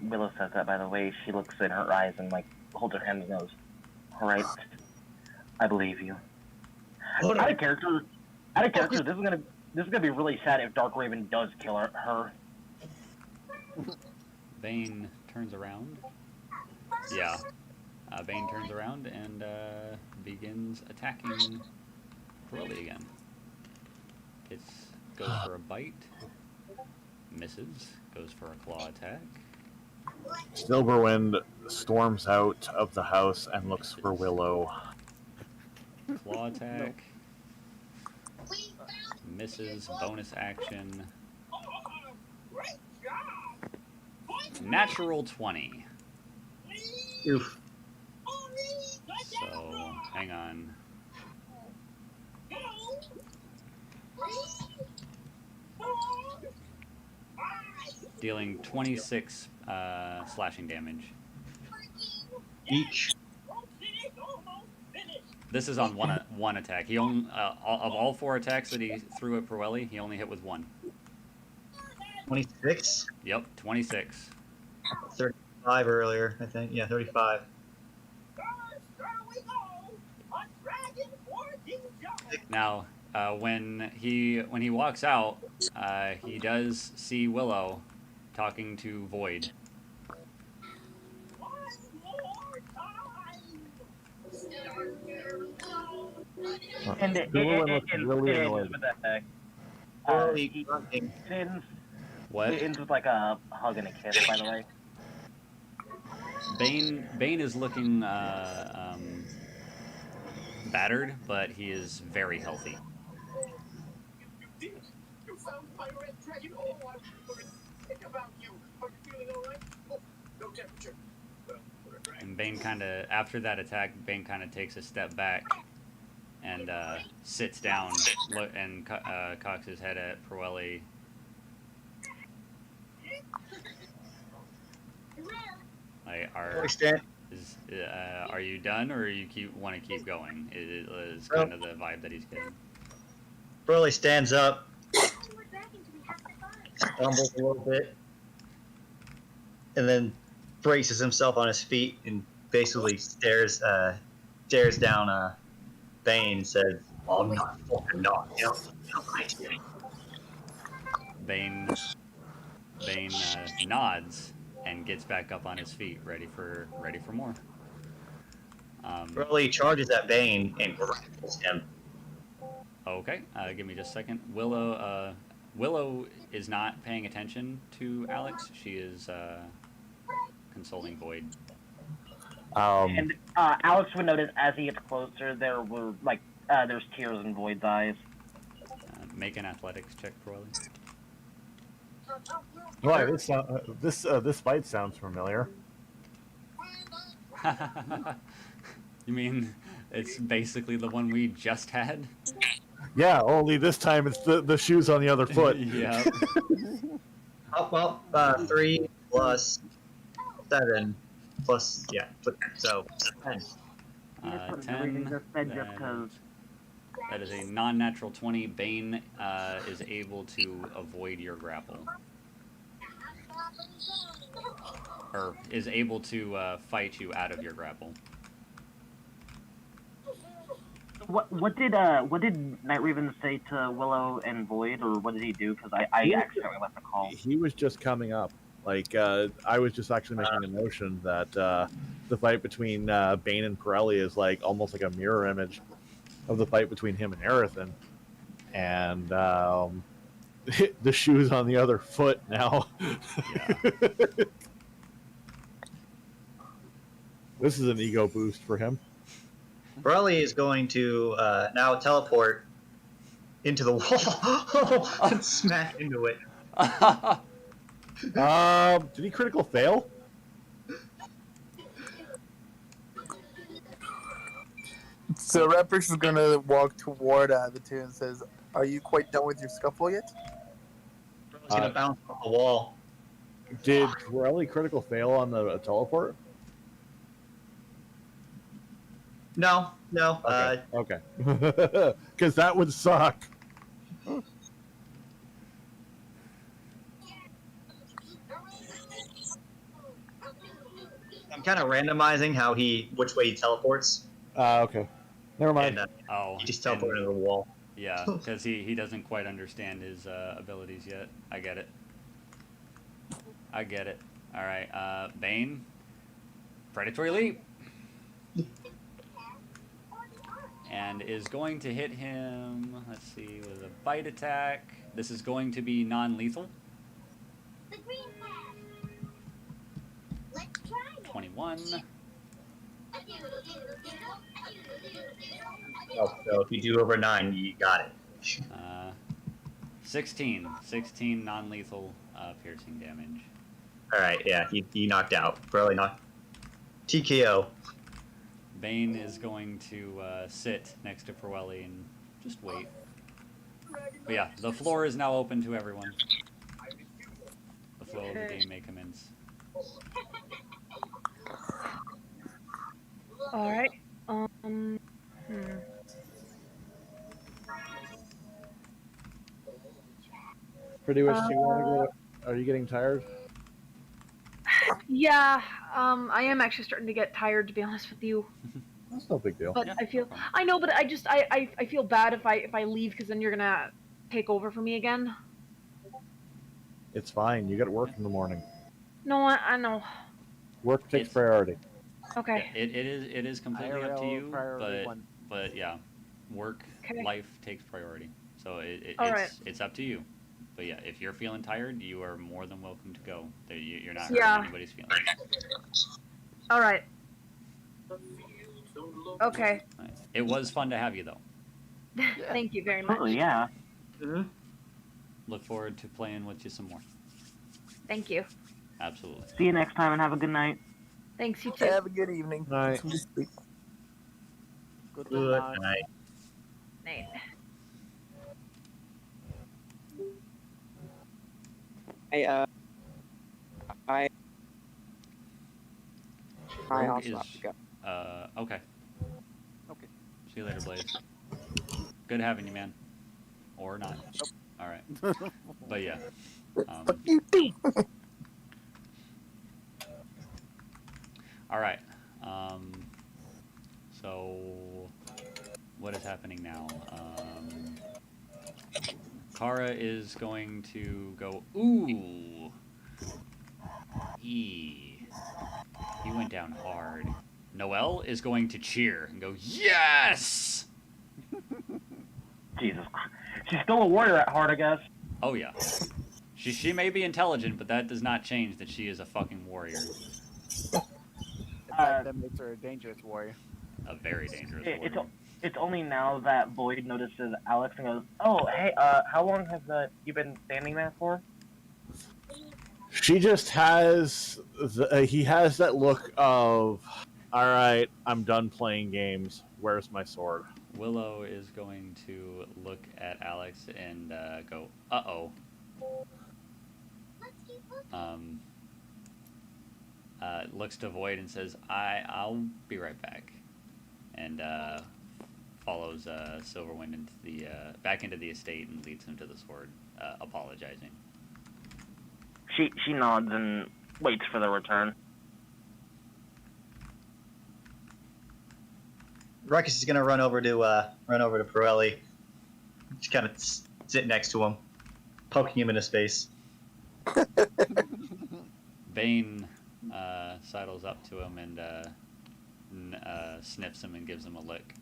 Willow says that, by the way, she looks in her eyes and like holds her hand and goes, "All right, I believe you." Out of character, this is gonna be really sad if Dark Raven does kill her. Bane turns around. Yeah. Bane turns around and begins attacking Crowley again. Goes for a bite. Misses. Goes for a claw attack. Silverwind storms out of the house and looks for Willow. Claw attack. Misses. Bonus action. Natural 20. Oof. So, hang on. Dealing 26 slashing damage. Each. This is on one attack. He only of all 4 attacks that he threw at Proelli, he only hit with 1. 26? Yep, 26. 35 earlier, I think. Yeah, 35. Now, when he walks out, he does see Willow talking to Void. And Silverwind looks really annoyed. He ends What? it ends with like a hug and a kiss, by the way. Bane is looking battered, but he is very healthy. And Bane kind of, after that attack, Bane kind of takes a step back and sits down and cocks his head at Proelli. Like, are you done, or you want to keep going? It is kind of the vibe that he's getting. Burley stands up, stumbles a little bit, and then braces himself on his feet and basically stares down Bane and says, "I'm not fucking not. Bane nods and gets back up on his feet, ready for more. Burley charges at Bane and grapples him. Okay, give me just a second. Willow is not paying attention to Alex. She is consoling Void. And Alex would notice as he gets closer, there were like there's tears in Void's eyes. Make an athletics check, Proelli. Boy, this fight sounds familiar. You mean it's basically the one we just had? Yeah, only this time it's the shoes on the other foot. Yeah. Up, 3 plus 7 plus, yeah, so 10. 10. That is a non-natural 20. Bane is able to avoid your grapple. Or is able to fight you out of your grapple. What did Night Raven say to Willow and Void, or what did he do? Because I accidentally left the call. He was just coming up. Like, I was just actually making a notion that the fight between Bane and Pirelli is like almost like a mirror image of the fight between him and Aerothin. And the shoes on the other foot now. Yeah. This is an ego boost for him. Burley is going to now teleport into the wall and smack into it. Did he critical fail? So Rapix is gonna walk toward the two and says, "Are you quite done with your scuffle yet?" Burley's gonna bounce off the wall. Did Pirelli critical fail on the teleport? No, no. Okay. Because that would suck. I'm kind of randomizing which way he teleports, Okay. Never mind. and Oh, he just and teleported into the wall. yeah, because he doesn't quite understand his abilities yet. I get it. I get it. All right, Bane, predatory leap, and is going to hit him. Let's see, with a bite attack. This is going to be non-lethal. The green path. Let's try it. 21. Oh, so if you do over 9, you got it. 16. 16 non-lethal piercing damage. All right, yeah, he knocked out. Probably not. TKO. Bane is going to sit next to Proelli and just wait. But yeah, the floor is now open to everyone. The flow of the game may commence. All right. Pretty much. You want to go? Are you getting tired? Yeah. I am actually starting to get tired, to be honest with you. That's no big deal. But Yeah, I feel. no problem. I know, but I feel bad if I leave, because then you're gonna take over for me again. It's fine. You got to work in the morning. No, I know. Work takes It's- priority. Okay. Yeah, it is completely up to IRL you, priority one. but yeah, work Okay. life takes priority. So All right. it's up to you. But yeah, if you're feeling tired, you are more than welcome to go. You're not Yeah. hurting anybody's feelings. All right. Okay. Right. It was fun to have you though. Thank you very much. Oh yeah. Look forward to playing with you some more. Thank you. Absolutely. See you next time and have a good night. Thanks, you too. Have a good evening. Night. Good Good night. night. Nate. I Rogue also is have to go. okay. Okay. See you later, Blaze. Good having you, man. Or not. All right. But yeah. All right. So, what is happening now? Kara is going to go. Ooh. He went down hard. Noelle is going to cheer and go, yes! Jesus Christ. She's still a warrior at heart, I guess. Oh yeah. She may be intelligent, but that does not change that she is a fucking warrior. That makes her a dangerous warrior. A very dangerous It's warrior. it's only now that Boyd notices Alex and goes, "Oh, hey, how long have you been standing there for?" She just has. He has that look of, all right, I'm done playing games. Where's my sword? Willow is going to look at Alex and go, uh-oh. Let's keep looking. Looks to Void and says, I'll be right back. And follows Silverwind into the back into the estate and leads him to the sword, apologizing. She nods and waits for the return. Ruckus is gonna run over to Pirelli. Just kind of sit next to him, poking him in his face. Bane sidles up to him and sniffs him and gives him a lick.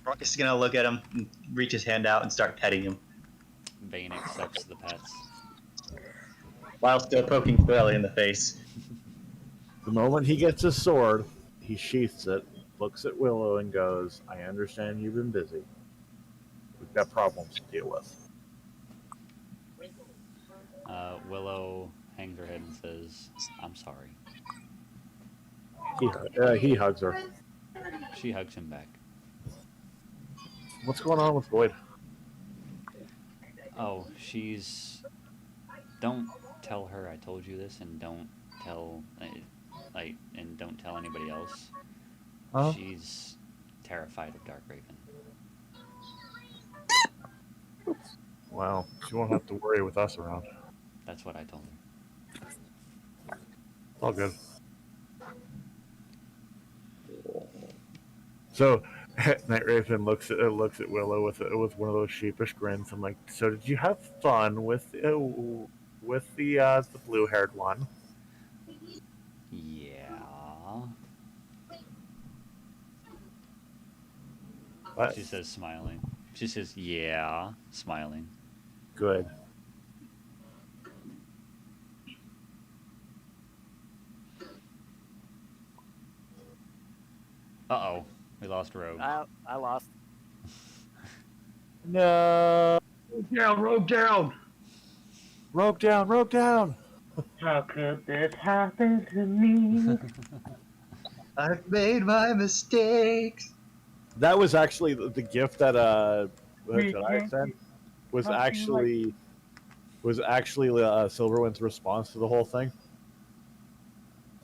Ruckus is gonna look at him, and reach his hand out, and start petting him, Bane accepts the pets. while still poking Pirelli in the face. The moment he gets his sword, he sheaths it, looks at Willow, and goes, I understand you've been busy. We've got problems to deal with. Willow hangs her head and says, I'm sorry. He hugs her. She hugs him back. What's going on with Void? Oh, she's... Don't tell her I told you this, and don't tell... and don't tell anybody else. Huh? She's terrified of Dark Raven. Well, she won't have to worry with us around. That's what I told her. It's all good. So, Night Raven looks at Willow with one of those sheepish grins. I'm like, so did you have fun with the blue haired one? Yeah. What? She says, smiling. She says, yeah, smiling. Good. Uh-oh. We lost Rogue. I lost. No. Rogue down. Rogue down. Rogue down. How could this happen to me? I've made my mistakes. That was actually the gift that We that I can't sent was nothing actually Silverwind's response to the whole thing.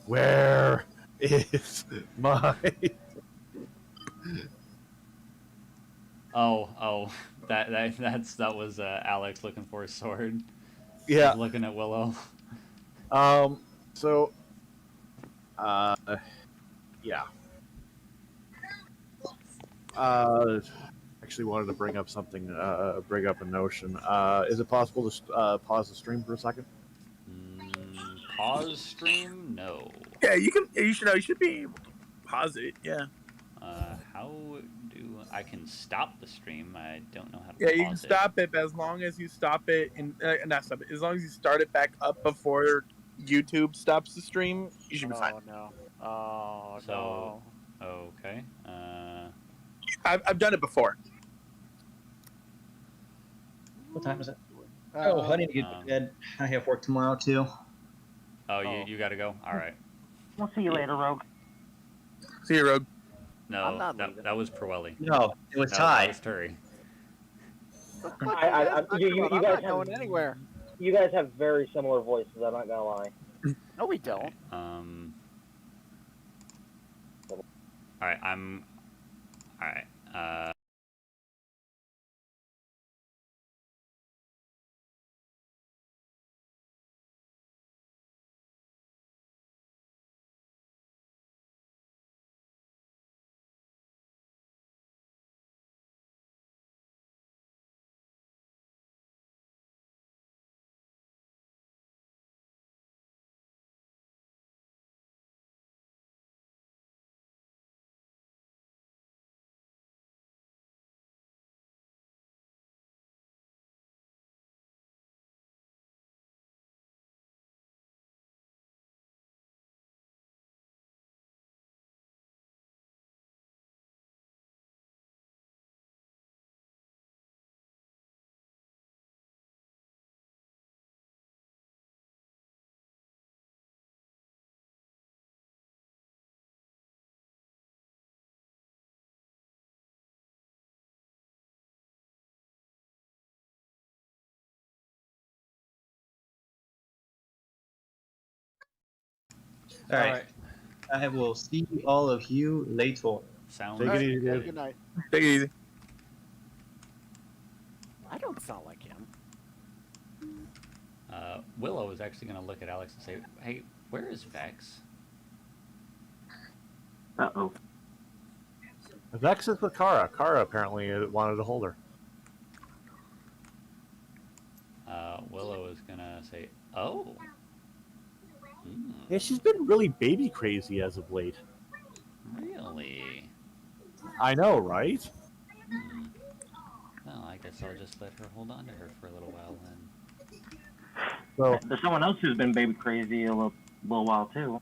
Where is my? Oh, that was Alex looking for his sword. Yeah. He's looking at Willow. So. Yeah. Actually wanted to bring up something. Bring up a notion. Is it possible to pause the stream for a second? Pause stream? No. Yeah, you can. You should be able to pause it. Yeah. How do I can stop the stream? I don't know how to. Yeah, pause you can stop it, but as long as you stop it and not stop it, as long as you start it back up before YouTube stops the stream, you should be fine. No. Oh So, no. Okay. I've done it before. What time is it? Oh, I need to get to bed. I have work tomorrow too. Oh, you got to go. All right. We'll see you later, Rogue. See you, Rogue. No, I'm not leaving. that was Pirelli. No, it was No, Ty. that was Turi. You I'm guys not going have, anywhere. you guys have very similar voices. I'm not gonna lie. No, we don't. All right. All right. All right. I will see all of you later. Sound. Take it easy, dude. Good night. Take it easy. I don't sound like him. Willow is actually going to look at Alex and say, "Hey, where is Vex?" Uh-oh. Vex is with Kara. Kara apparently wanted to hold her. Willow is going to say, "Oh." Yeah, she's been really baby crazy as of late. Really? I know, right? Well, I guess I'll just let her hold on to her for a little while then. So, There's someone else who's been baby crazy a little while too.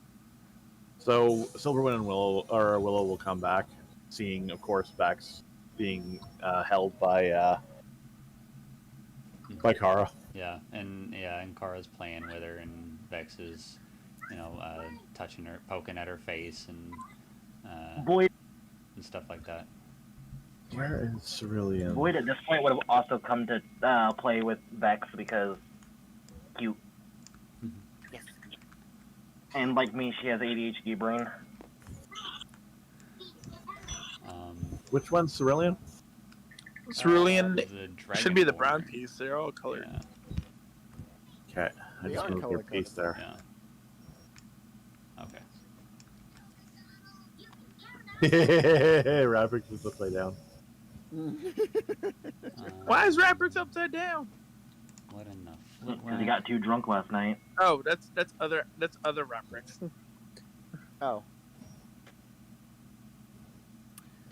so Silverwind and Willow will come back, seeing, of course, Vex being held by Kara. Yeah, and Kara's playing with her, and Vex is, touching her, poking at her face, and Boyd and stuff like that. Where is Cerulean? Boyd at this point would have also come to play with Vex because cute. Yes. And like me, she has ADHD brain. Which one's Cerulean? Cerulean The should be the brown Dragonborn. piece. They're all colored. Yeah. Okay, I They just are moved their color-coded, piece there. Yeah. Okay. Rapper is upside down. Why is Rapper's upside down? What in the Because he got too drunk last night. Oh, that's other Rapper. Oh,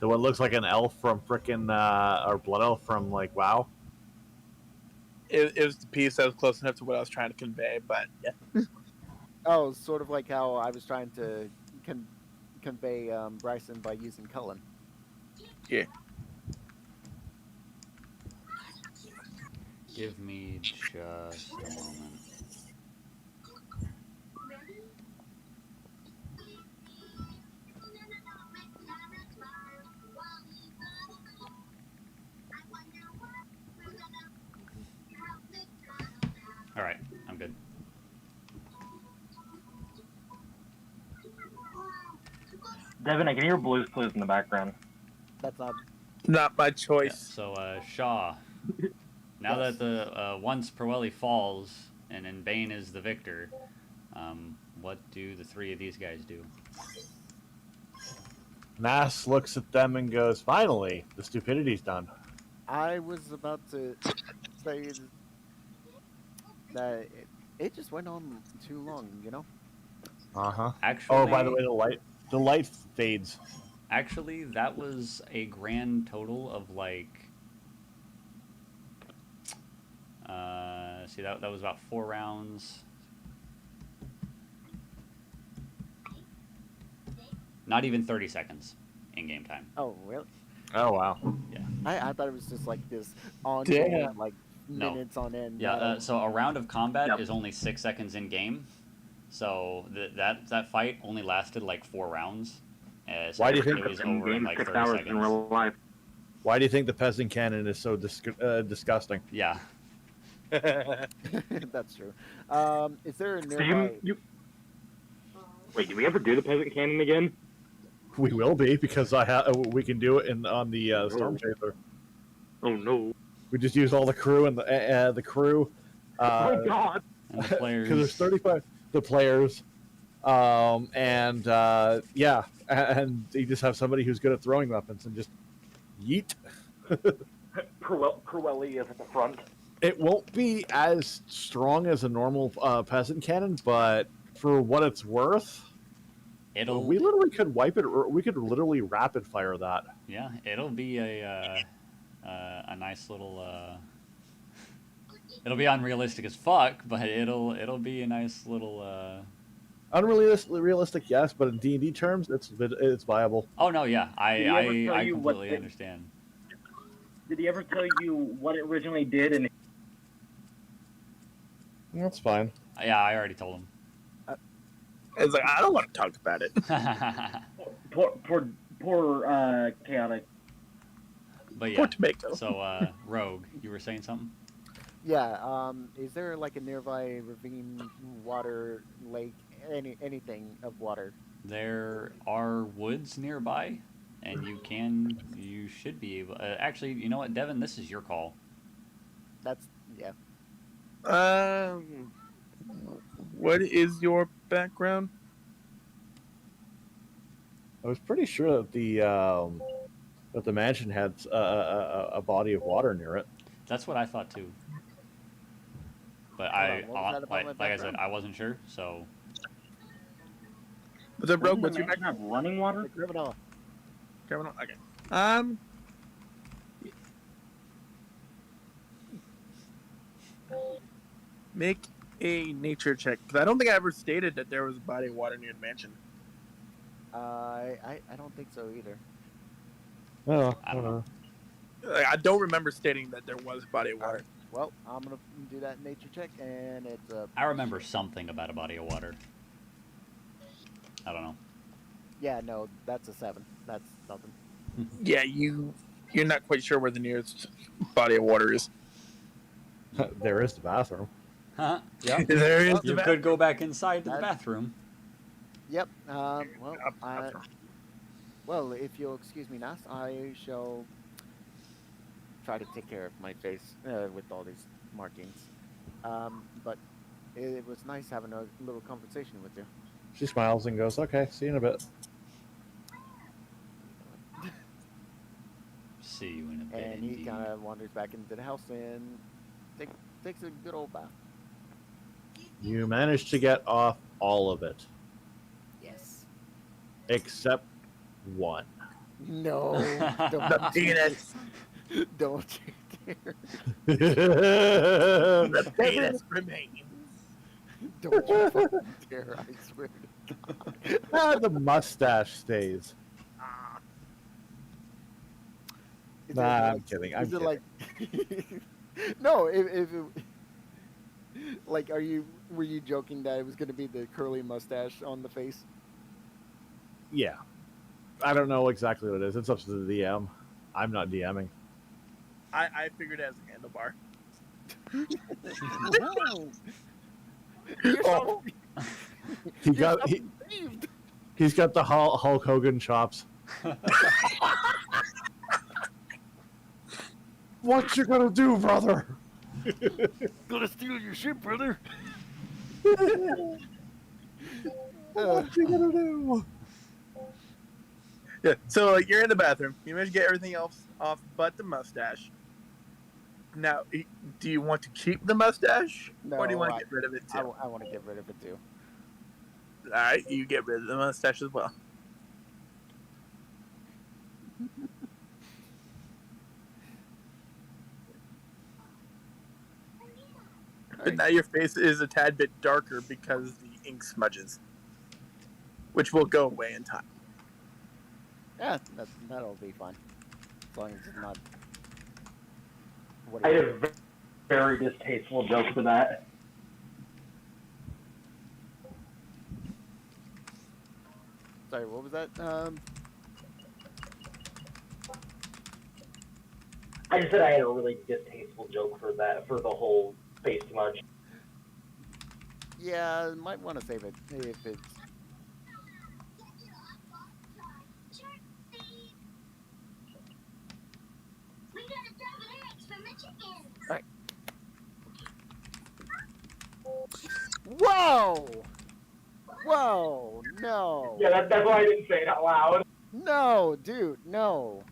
The one looks like an elf from frickin' or blood elf from like WoW. It was the piece that was close enough to what I was trying to convey, but yeah. oh, sort of like how I was trying to convey Bryson by using Cullen. Yeah. Give me just a moment. All right, I'm good. Devin, I can hear Blue's Clues in the background. That's Not my Yeah, choice. so Shaw, now that the once Perwelly falls and then Bane is the victor, what do the three of these guys do? Nass looks at them and goes, "Finally, the stupidity's done." I was about to say that it just went on too long, you know? Uh-huh. Actually, Oh, by the way, the light fades. Actually, that was a grand total of like. See that was about 4 rounds. Not even 30 seconds in game time. Oh, really? Oh wow. Yeah. I thought it was just like this ongoing, Damn. like No. minutes on end. Yeah. So a round of combat Yep. is only 6 seconds in game. So that fight only lasted like 4 rounds. So Why do you think it was In over in game, like 6 30 hours seconds? in real life. Why do you think the peasant cannon is so disgusting? Yeah. That's true. Is there a Did nearby? Wait, did we ever do the peasant cannon again? We will be because we can do it on the storm chaser. Oh no! We just use all the crew and the crew. Oh god! And the players. Because there's 35 the players, and yeah, and you just have somebody who's good at throwing weapons and just yeet. Cruelli is at the front. It won't be as strong as a normal peasant cannon, but for what it's worth, we literally could wipe it. Or we could literally rapid fire that. Yeah, it'll be a nice little. It'll be unrealistic as fuck, but it'll be a nice little. Unrealistic, yes, but in D&D terms, it's viable. Oh no, yeah, I you what completely the- understand. Did he ever tell you what it originally did? And That's fine. Yeah, I already told him. It's like I don't want to talk about it. poor chaotic. But yeah. Poor tomato. So Rogue, you were saying something? Yeah. Is there like a nearby ravine, water, lake, anything of water? There are woods nearby, and you should be able. Actually, you know what, Devin? This is your call. That's yeah. What is your background? I was pretty sure that the mansion had a body of water near it. That's what I thought too. But Hold on, what was that about my like I said, background? I wasn't sure. So What's up, Rogue? What's Doesn't your the mansion have running water? The criminal. background? Okay. Make a nature check because I don't think I ever stated that there was a body of water near the mansion. I don't think so either. Oh, I don't know. Like, I don't remember stating that there was a body of water. Well, I'm gonna do that nature check, and it's a. I remember something about a body of water. I don't know. Yeah, no, that's a 7. That's nothing. Yeah, you're not quite sure where the nearest body of water is. there is the bathroom. Huh? Yeah. There is You could go back inside to the That- bathroom. Yep. Well, Well, if you'll excuse me, Nas, I shall try to take care of my face with all these markings. But it was nice having a little conversation with you. She smiles and goes, "Okay, see you in a bit." See you in a bit, And he indeed. kind of wanders back into the house and takes a good old bath. You managed to get off all of it, Yes. except one. No, The don't you penis. dare. Don't you dare. The penis remains. Don't you fucking dare, I swear to God. The mustache stays. Is Nah, it I'm kidding. I'm is it kidding. like no, if it, like were you joking that it was gonna be the curly mustache on the face? Yeah. I don't know exactly what it is. It's up to the DM. I'm not DMing. I figured it as a handlebar. You're Oh. He you're got so he, deceived. he's got the Hulk Hogan chops. What you gonna do, brother? Gonna steal your shit, brother. What you gonna do? Yeah. So like you're in the bathroom. You managed to get everything else off but the mustache. Now, do you want to keep the mustache, or do you want to get rid of it too? I want to get rid of it too. All right, you get rid of the mustache as well. But now your face is a tad bit darker because the ink smudges, which will go away in time. Yeah, that'll be fine. As long as it's not. What I do you- had a very distasteful joke for that. Sorry, what was that? I just said I had a really distasteful joke for that, for the whole face smudge. Yeah, might want to save it if it's. We gotta double eggs from the chicken. Alright. Whoa! Whoa! No! Yeah, that's why I didn't say it out loud. No, dude, no.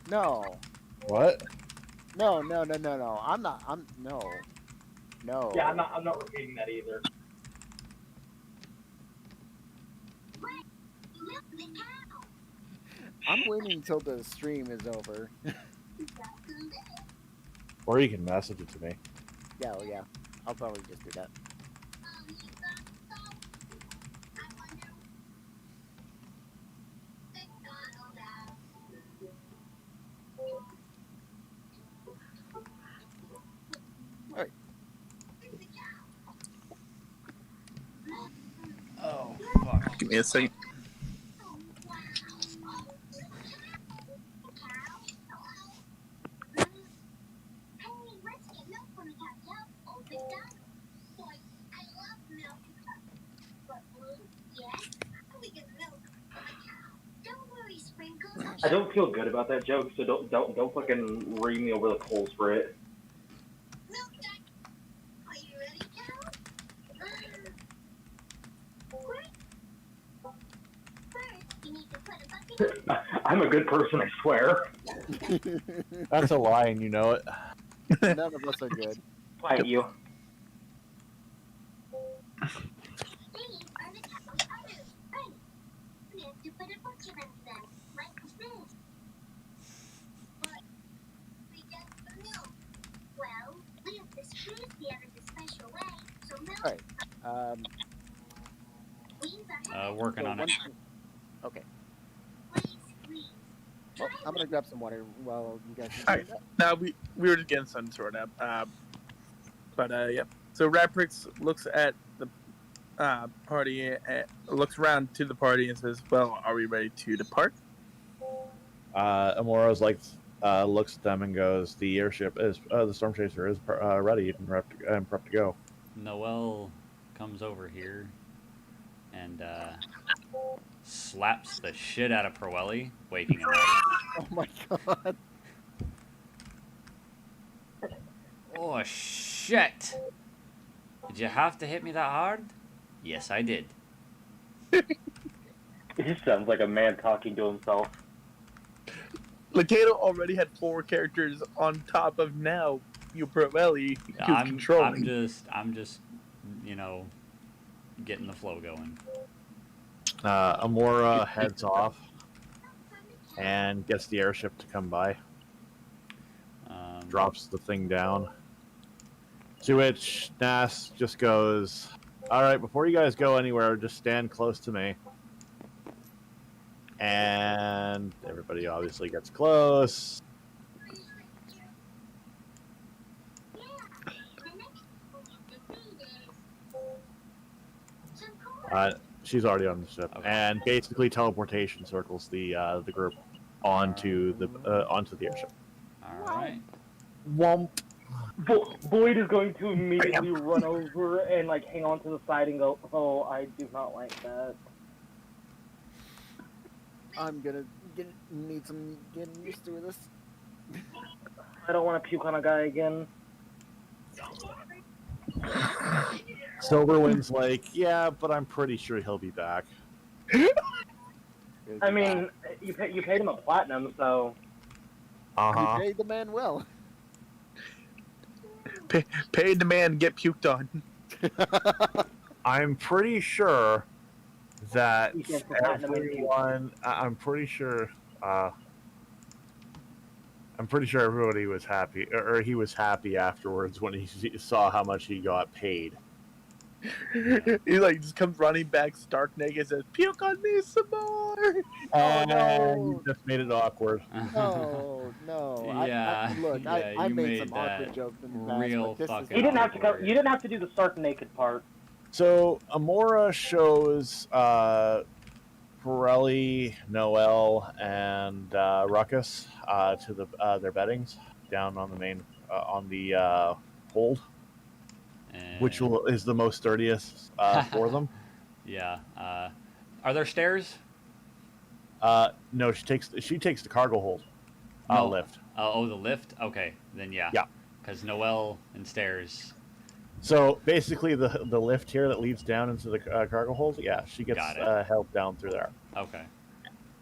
No. What? No. I'm not. No. No. Yeah, I'm not repeating that either. Milk the cow. I'm waiting till the stream is over. Or you can message it to me. Yeah, well, yeah. I'll probably just do that. Alright. Oh, fuck. Give me a second. I don't feel good about that joke, so don't fucking read me over the coals for it. Are you ready, cow? First, you need to put a bucket I'm a good person, I swear. That's a lie, and you know it. None of us are good. Quiet you. These are the cow's udders. Right. We have to put a bucket under them, like this. But we get the milk. Well, we have to squeeze the other the special way, so milk. Alright. These are Working So on it. Okay. Squeeze, squeeze. Well, I'm gonna grab some water while you guys. Alright. Now we were just getting some sort of. Yeah. So Raprix looks at the party, looks around to the party, and says, "Well, are we ready to depart?" Amoro's looks at them and goes, "The airship is the storm chaser is ready and prepped to go." Noelle comes over here and slaps the shit out of Perwelli, waking him up. Oh my god. Oh, shit! Did you have to hit me that hard? Yes, I did. He sounds like a man talking to himself. Lakato already had 4 characters on top of now you Proelli who's controlling. I'm just, you know, getting the flow going. Amora heads off and gets the airship to come by. Drops the thing down. To which Nas just goes, "All right, before you guys go anywhere, just stand close to me." And everybody obviously gets close. She's already on the ship, Okay. and basically teleportation circles the group onto the airship. All right. Womp. Boyd is going to immediately run over and like hang on to the side and go, "Oh, I do not like that." I'm gonna need some getting used to this. I don't want to puke on a guy again. Silverwind's like, "Yeah, but I'm pretty sure he'll be back." I mean, you paid him a platinum, so You paid the man well. Paid the man, get puked on. I'm pretty sure that He gets the platinum and everyone. I'm pretty sure everybody was happy, or he was happy afterwards when he saw how much he got paid. He like just comes running back stark naked and says, "Puke on me some more." And no. you just made it awkward. No. Yeah, Look, yeah, I you made made some that awkward jokes in the past, real but this fucking he didn't have to go. awkward. You didn't have to do the stark naked part. So Amora shows Pirelli, Noel, and Ruckus to their beddings down on the main on the hold, which is the most sturdiest for them. Yeah. Are there stairs? No, she takes the cargo hold No. lift. Oh, the lift? Okay, then yeah. Yeah. Because Noel and stairs. So basically, the lift here that leads down into the cargo hold, yeah, she gets Got it. help down through there, Okay.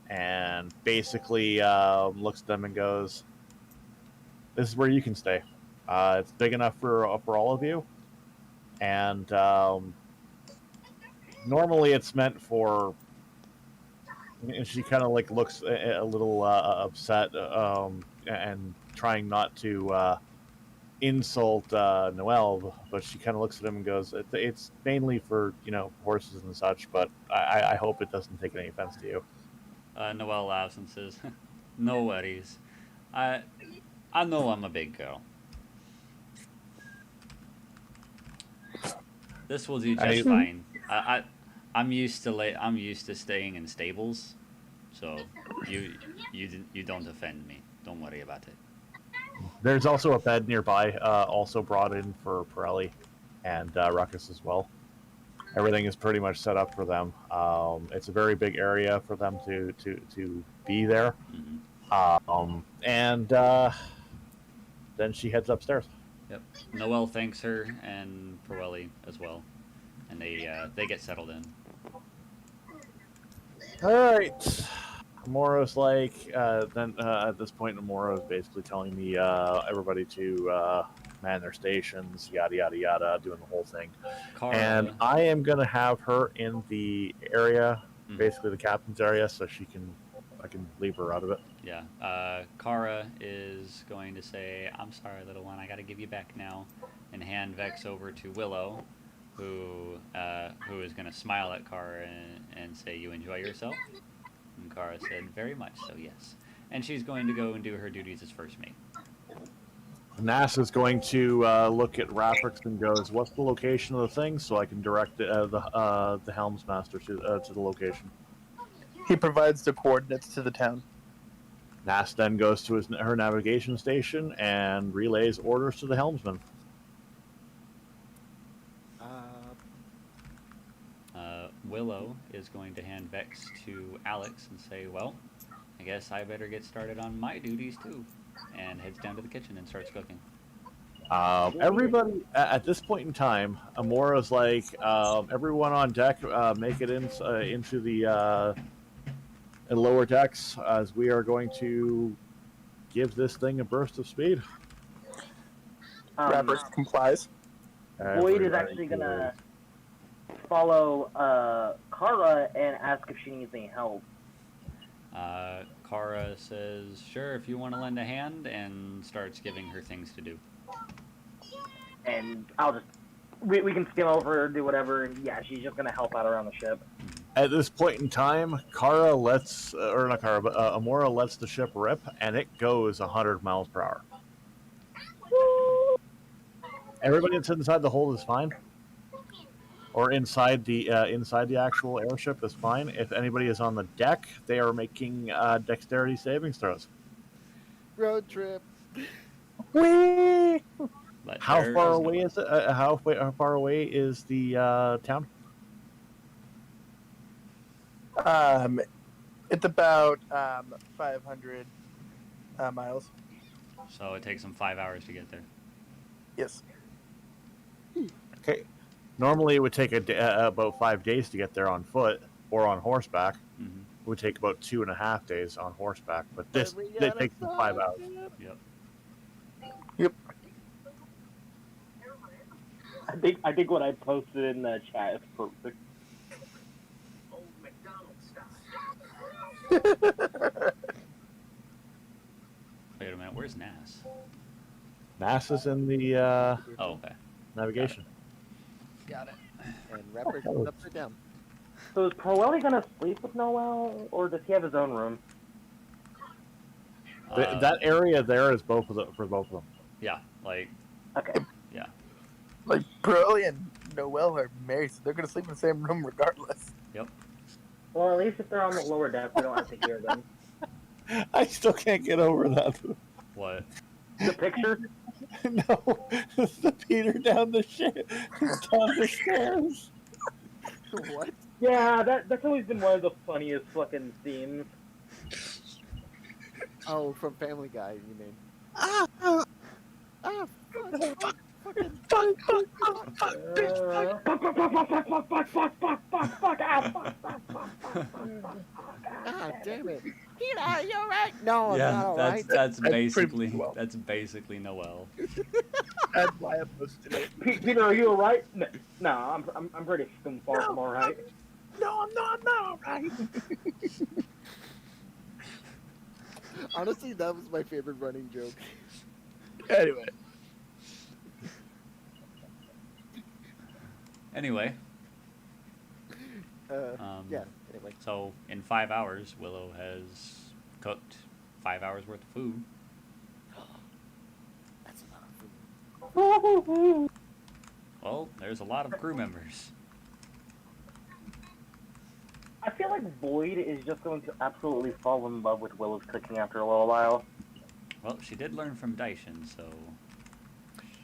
and basically looks at them and goes, "This is where you can stay. It's big enough for all of you, and normally it's meant for." And she kind of like looks a little upset and trying not to insult Noel, but she kind of looks at him and goes, "It's mainly for horses and such, but I hope it doesn't take any offense to you." Noel laughs and says, "No worries. I know I'm a big girl. This will do just fine. I'm used to staying in stables, so you don't offend me. Don't worry about it." There's also a bed nearby, also brought in for Pirelli and Ruckus as well. Everything is pretty much set up for them. It's a very big area for them to be there. Mm-hmm. And then she heads upstairs. Yep. Noel thanks her and Pirelli as well, and they get settled in. All right. Mora's like, then at this point, Mora is basically telling me everybody to man their stations, yada yada yada, doing the whole thing. Kara, And I am gonna have her in the area, Mhm. basically the captain's area, so I can leave her out of it. Yeah. Kara is going to say, "I'm sorry, little one. I got to give you back now," and hand Vex over to Willow, who is going to smile at Kara and say, "You enjoy yourself?" And Kara said, "Very much so, yes." And she's going to go and do her duties as first mate. NASA's going to look at Rafrix and goes, "What's the location of the thing?" So I can direct the Helmsmaster to the location. He provides the coordinates to the town. Nas then goes to her navigation station and relays orders to the helmsman. Willow is going to hand Vex to Alex and say, well, I guess I better get started on my duties too. And heads down to the kitchen and starts cooking. Everybody at this point in time, Amora's like, everyone on deck, make it into the lower decks as we are going to give this thing a burst of speed. Rappers complies. Boyd is actually gonna follow Kara and ask if she needs any help. Kara says, sure, if you want to lend a hand, and starts giving her things to do. And I'll just we can skim over, do whatever, and yeah, she's just gonna help out around the ship. At this point in time, Kara lets, or not Kara, but Amora lets the ship rip, and it goes 100 miles per hour. Everybody that's inside the hold is fine, or inside the actual airship is fine. If anybody is on the deck, they are making dexterity savings throws. Road trip. Whee! But How there far is away no- is it? How far away is the town? It's about 500 miles. So it takes them 5 hours to get there. Yes. Okay. Normally, it would take about 5 days to get there on foot or on horseback. Mm-hmm. It would take about 2.5 days on horseback, but this We it gotta takes them 5 hours. Yep. Yep. I think what I posted in the chat is perfect. Wait a minute, where's Nas? NASA's in the Oh, okay. navigation. Got it. And Rapper's upside down. So is Proelli gonna sleep with Noel, or does he have his own room? That area there is for both of them. Yeah, like, Okay. yeah. Like, Broly and Noel are married, so they're going to sleep in the same room regardless. Well, at least if they're on the lower deck, we don't have to hear them. I still can't get over that. What? The picture? No, the Peter down the stairs. What? Yeah, that's always been one of the funniest fucking scenes. Oh, from Family Guy, you mean? Ah, damn it. Peter, you alright? No, I'm not alright. that's basically well. that's basically Noel. That's why I posted it. Peter, are you alright? No, I'm pretty far from alright. No, I'm not alright. Honestly, that was my favorite running joke. Anyway. Anyway, Yeah, anyway. so in 5 hours, Willow has cooked 5 hours worth of food. That's a lot of food. Well, there's a lot of crew members. I feel like Boyd is just going to absolutely fall in love with Willow's cooking after a little while. Well, she did learn from Daishin, so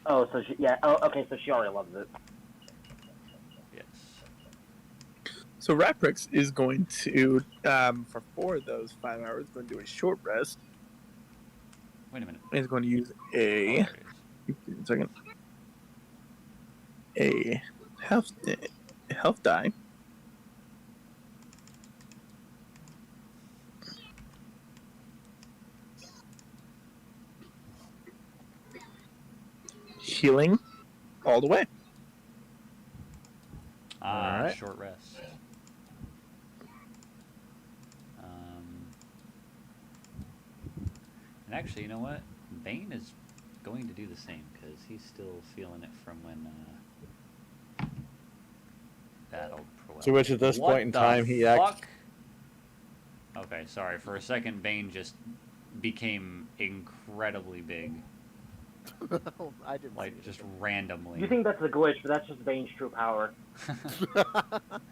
Oh, so she, yeah, oh, okay, so she already loves it. yes. So Raprix is going to, for 4 of those 5 hours, going to do a short rest. Wait a minute. He's going to use Oh, a there it is. second. A health die. Healing all the way. Alright. Short rest. And actually, you know what? Bane is going to do the same because he's still feeling it from when battled Proel. To which at this What point in the time he fuck? Okay, sorry. For a second, Bane just became incredibly big, I didn't like see it. just randomly. You think that's a glitch, but that's just Bane's true power.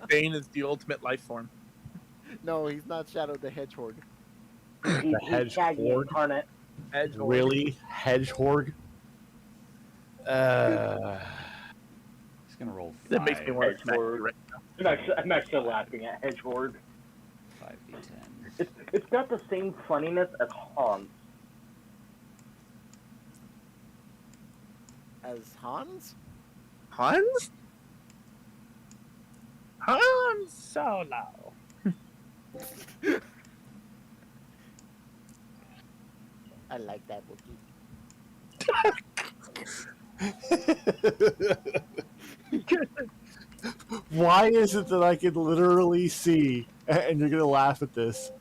Bane is the ultimate life form. No, he's not Shadow the Hedgehog. He's hedge Shaggy horde? incarnate. Really? Hedgehog? He's gonna roll 5. That makes me want to smack you Hedgehog. right now. I'm actually laughing at Hedgehog. 5d10. It's got the same funniness as Hans. As Hans? Hans? Han Solo. I like that Wookiee. Why is it that I can literally see, and you're gonna laugh at this?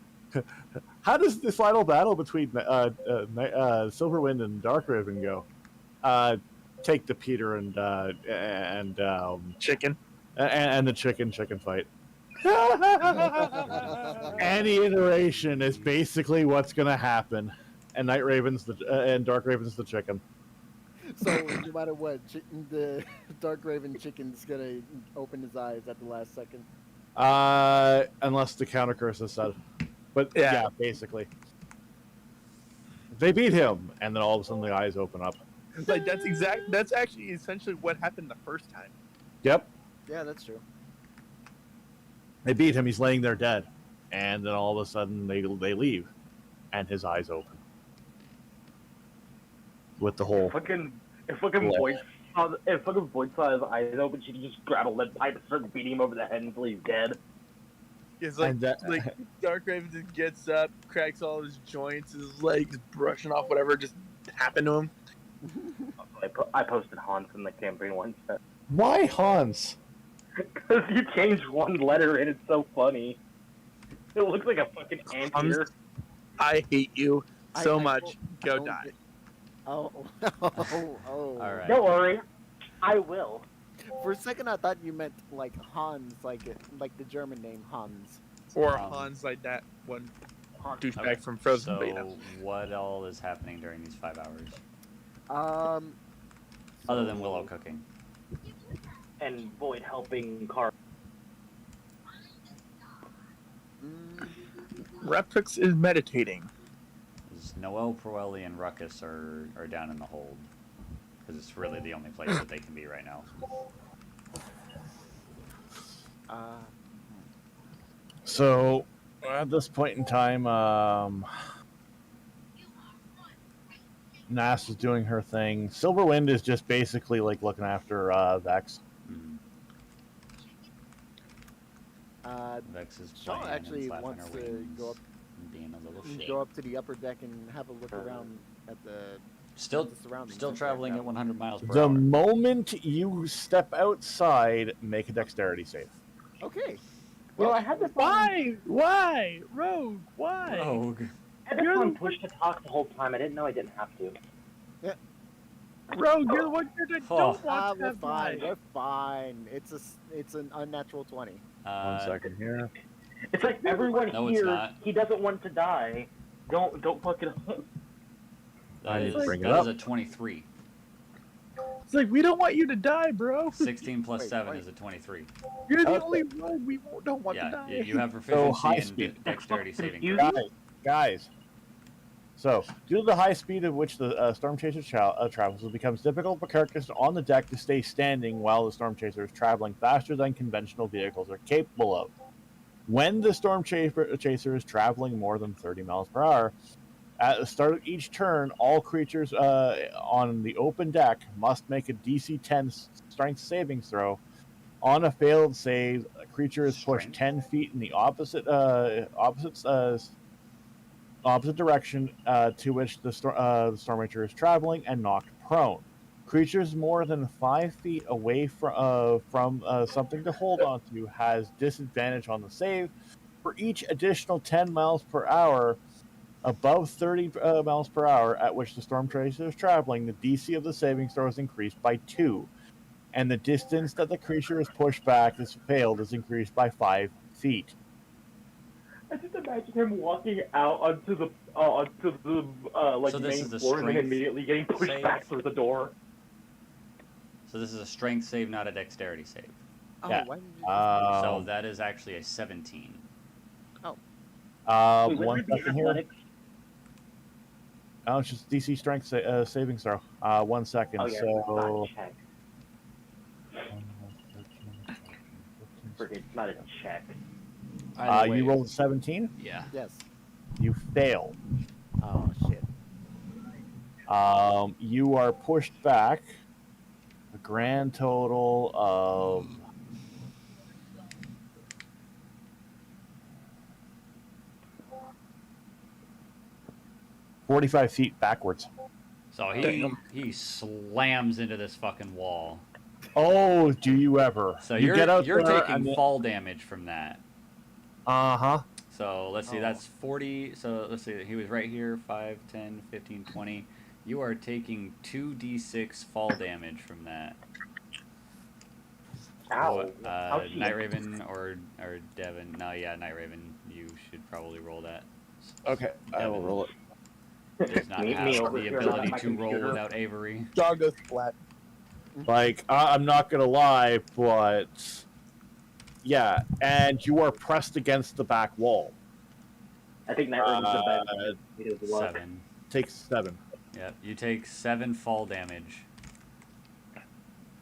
How does the final battle between Silverwind and Dark Raven go? Take the Peter and Chicken. and the chicken fight. Any iteration is basically what's gonna happen, and Night Raven's and Dark Raven's the chicken. So no matter what, the Dark Raven chicken's gonna open his eyes at the last second. Unless the counter curse is said. But Yeah. yeah, basically. They beat him, and then all of a sudden the eyes open up. Like that's actually essentially what happened the first time. Yep. Yeah, that's true. They beat him, he's laying there dead. And then all of a sudden they leave. And his eyes open. With the whole If fucking Void saw his eyes open, she could just grab a lead pipe and start beating him over the head until he's dead. It's like, And that- like Dark Raven just gets up, cracks all his joints, his legs, brushing off whatever just happened to him. I posted Hans in the campaign once. Why Hans? Because you changed one letter and it's so funny. It looks like a fucking anteater. I hate you so I much. Go don't die. get- Oh. Oh. All right. Don't worry, I will. For a second, I thought you meant like Hans, like the German name Hans. Or Um, Hans like that one douchebag Okay, from Frozen so Beta. what all is happening during these 5 hours? Other than Willow cooking. And Void helping Car. Repix is meditating. Is Noel, Proelli, and Ruckus are down in the hold. Because it's really the only place that they can be right now. So at this point in time, Nass is doing her thing. Silverwind is just basically like looking after Vex. Mhm. Vex is Shaw playing actually and flapping wants her to wings go up, and being a little shit. go up to the upper deck and have a look around at the Still, the surroundings. still since they're traveling at 100 miles per The hour. moment you step outside, make a dexterity save. Okay. Well, I had this on, Why? Rogue, why? Rogue. I had this on push to talk the whole time. I didn't know I didn't have to. Rogue, you're the one that Oh. don't want to We're have fine. life. We're fine. It's an unnatural 20. 1 second here. It's like everyone No, it's here, not. he doesn't want to die. Don't fuck it up. I need to bring it that is up. a 23. It's like, we don't want you to die, bro. 16 plus Wait, 7 wait. is a 23. You're the Okay. only rogue we don't want to Yeah, die. you have proficiency high in speed. dexterity saving You- throws. Guys. So, due to the high speed at which the Storm Chaser travels, it becomes difficult for characters on the deck to stay standing while the Storm Chaser is traveling faster than conventional vehicles are capable of. When the Storm Chaser is traveling more than 30 miles per hour, at the start of each turn, all creatures on the open deck must make a DC 10 strength savings throw. On a failed save, a creature is pushed Strength? 10 feet in the opposite direction to which the Storm Ranger is traveling and knocked prone. Creatures more than 5 feet away from something to hold onto has disadvantage on the save. For each additional 10 miles per hour above 30 miles per hour at which the Storm Chaser is traveling, the DC of the saving throw is increased by 2, and the distance that the creature is pushed back is failed is increased by 5 feet. I just imagine him walking out onto the So this main is the floor and then strength immediately getting pushed save? back through the door. So this is a strength save, not a dexterity save. Oh, Yeah. why didn't you So that is actually a 17. Wait, 1 would it be second here. athletics? Oh, it's just DC strength saving throw. 1 second. Oh yeah, So not check. It's not a check. Either way, You rolled 17. Yeah. Yes. You fail. Oh shit. You are pushed back a grand total of 45 feet backwards. So Damn. he slams into this fucking wall. Oh, do you ever? So you you're get out you're there taking and fall damage from that. Uh-huh. So let's see, Oh. that's 40. So let's see, he was right here, 5, 10, 15, 20. You are taking 2d6 fall damage from that. Ow. Ouchie. Night Raven or Devin? No, yeah, Night Raven. You should probably roll that. Okay, I will Devin roll it. does not Me have over the here, ability my to roll computer. without Avery. Jaw goes flat. Like, I'm not gonna lie, but yeah, and you are pressed against the back wall. I think Night Raven's the best. It is luck. 7. Takes 7. Yep, you take 7 fall damage.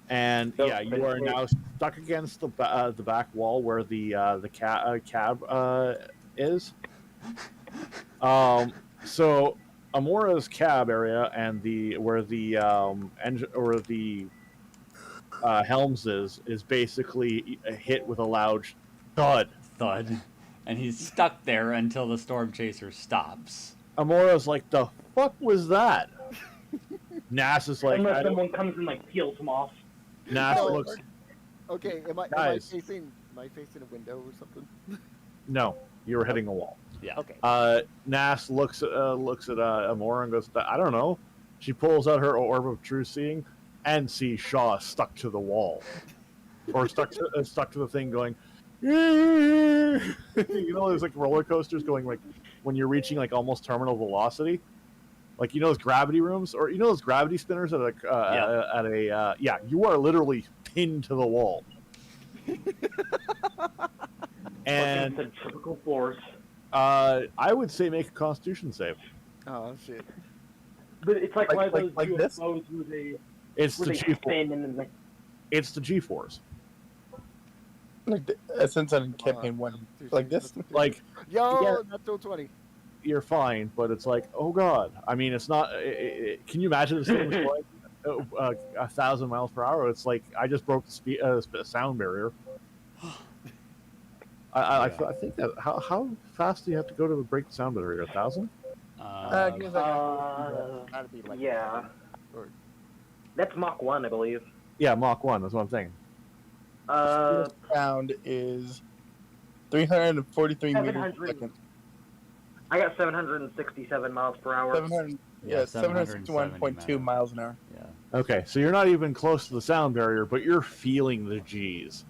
And So, yeah, you are now stuck against the back wall where the cab is. So Amora's cab area and where the engine or the Helms is basically hit with a loud thud. Thud. And he's stuck there until the storm chaser stops. Amora's like, the fuck was that? Nass is like, Unless someone comes and like peels him off. Nass No. looks. Okay, am I Guys. facing a window or something? No, you're hitting a wall. Yeah. Okay. Nass looks at Amora and goes, I don't know. She pulls out her orb of true seeing and sees Shaw stuck to the wall, or stuck to the thing going. You know, there's like roller coasters going like when you're reaching like almost terminal velocity, like you know those gravity rooms, or you know those gravity spinners at a yeah. You are literally pinned to the wall. And Centrifugal force. I would say make a Constitution save. Oh shit. But it's like one of those like this? UFOs where they It's the G spin and then like It's the G-force. Like since I'm in campaign 1, like this. Like Yo, Yeah. not till 20. you're fine, but it's like, oh god. I mean, it's not. Can you imagine if someone was going 1,000 miles per hour? It's like I just broke the sound barrier. I think that how fast do you have to go to break the sound barrier? 1,000? That'd be like yeah. or- That's Mach 1, I believe. Yeah, Mach 1. That's what I'm saying. Sound is 343 meters per 700. second. I got 767 miles per hour. 700. Yeah, 761.2 miles an hour. Yeah. Okay, so you're not even close to the sound barrier, but you're feeling the G's.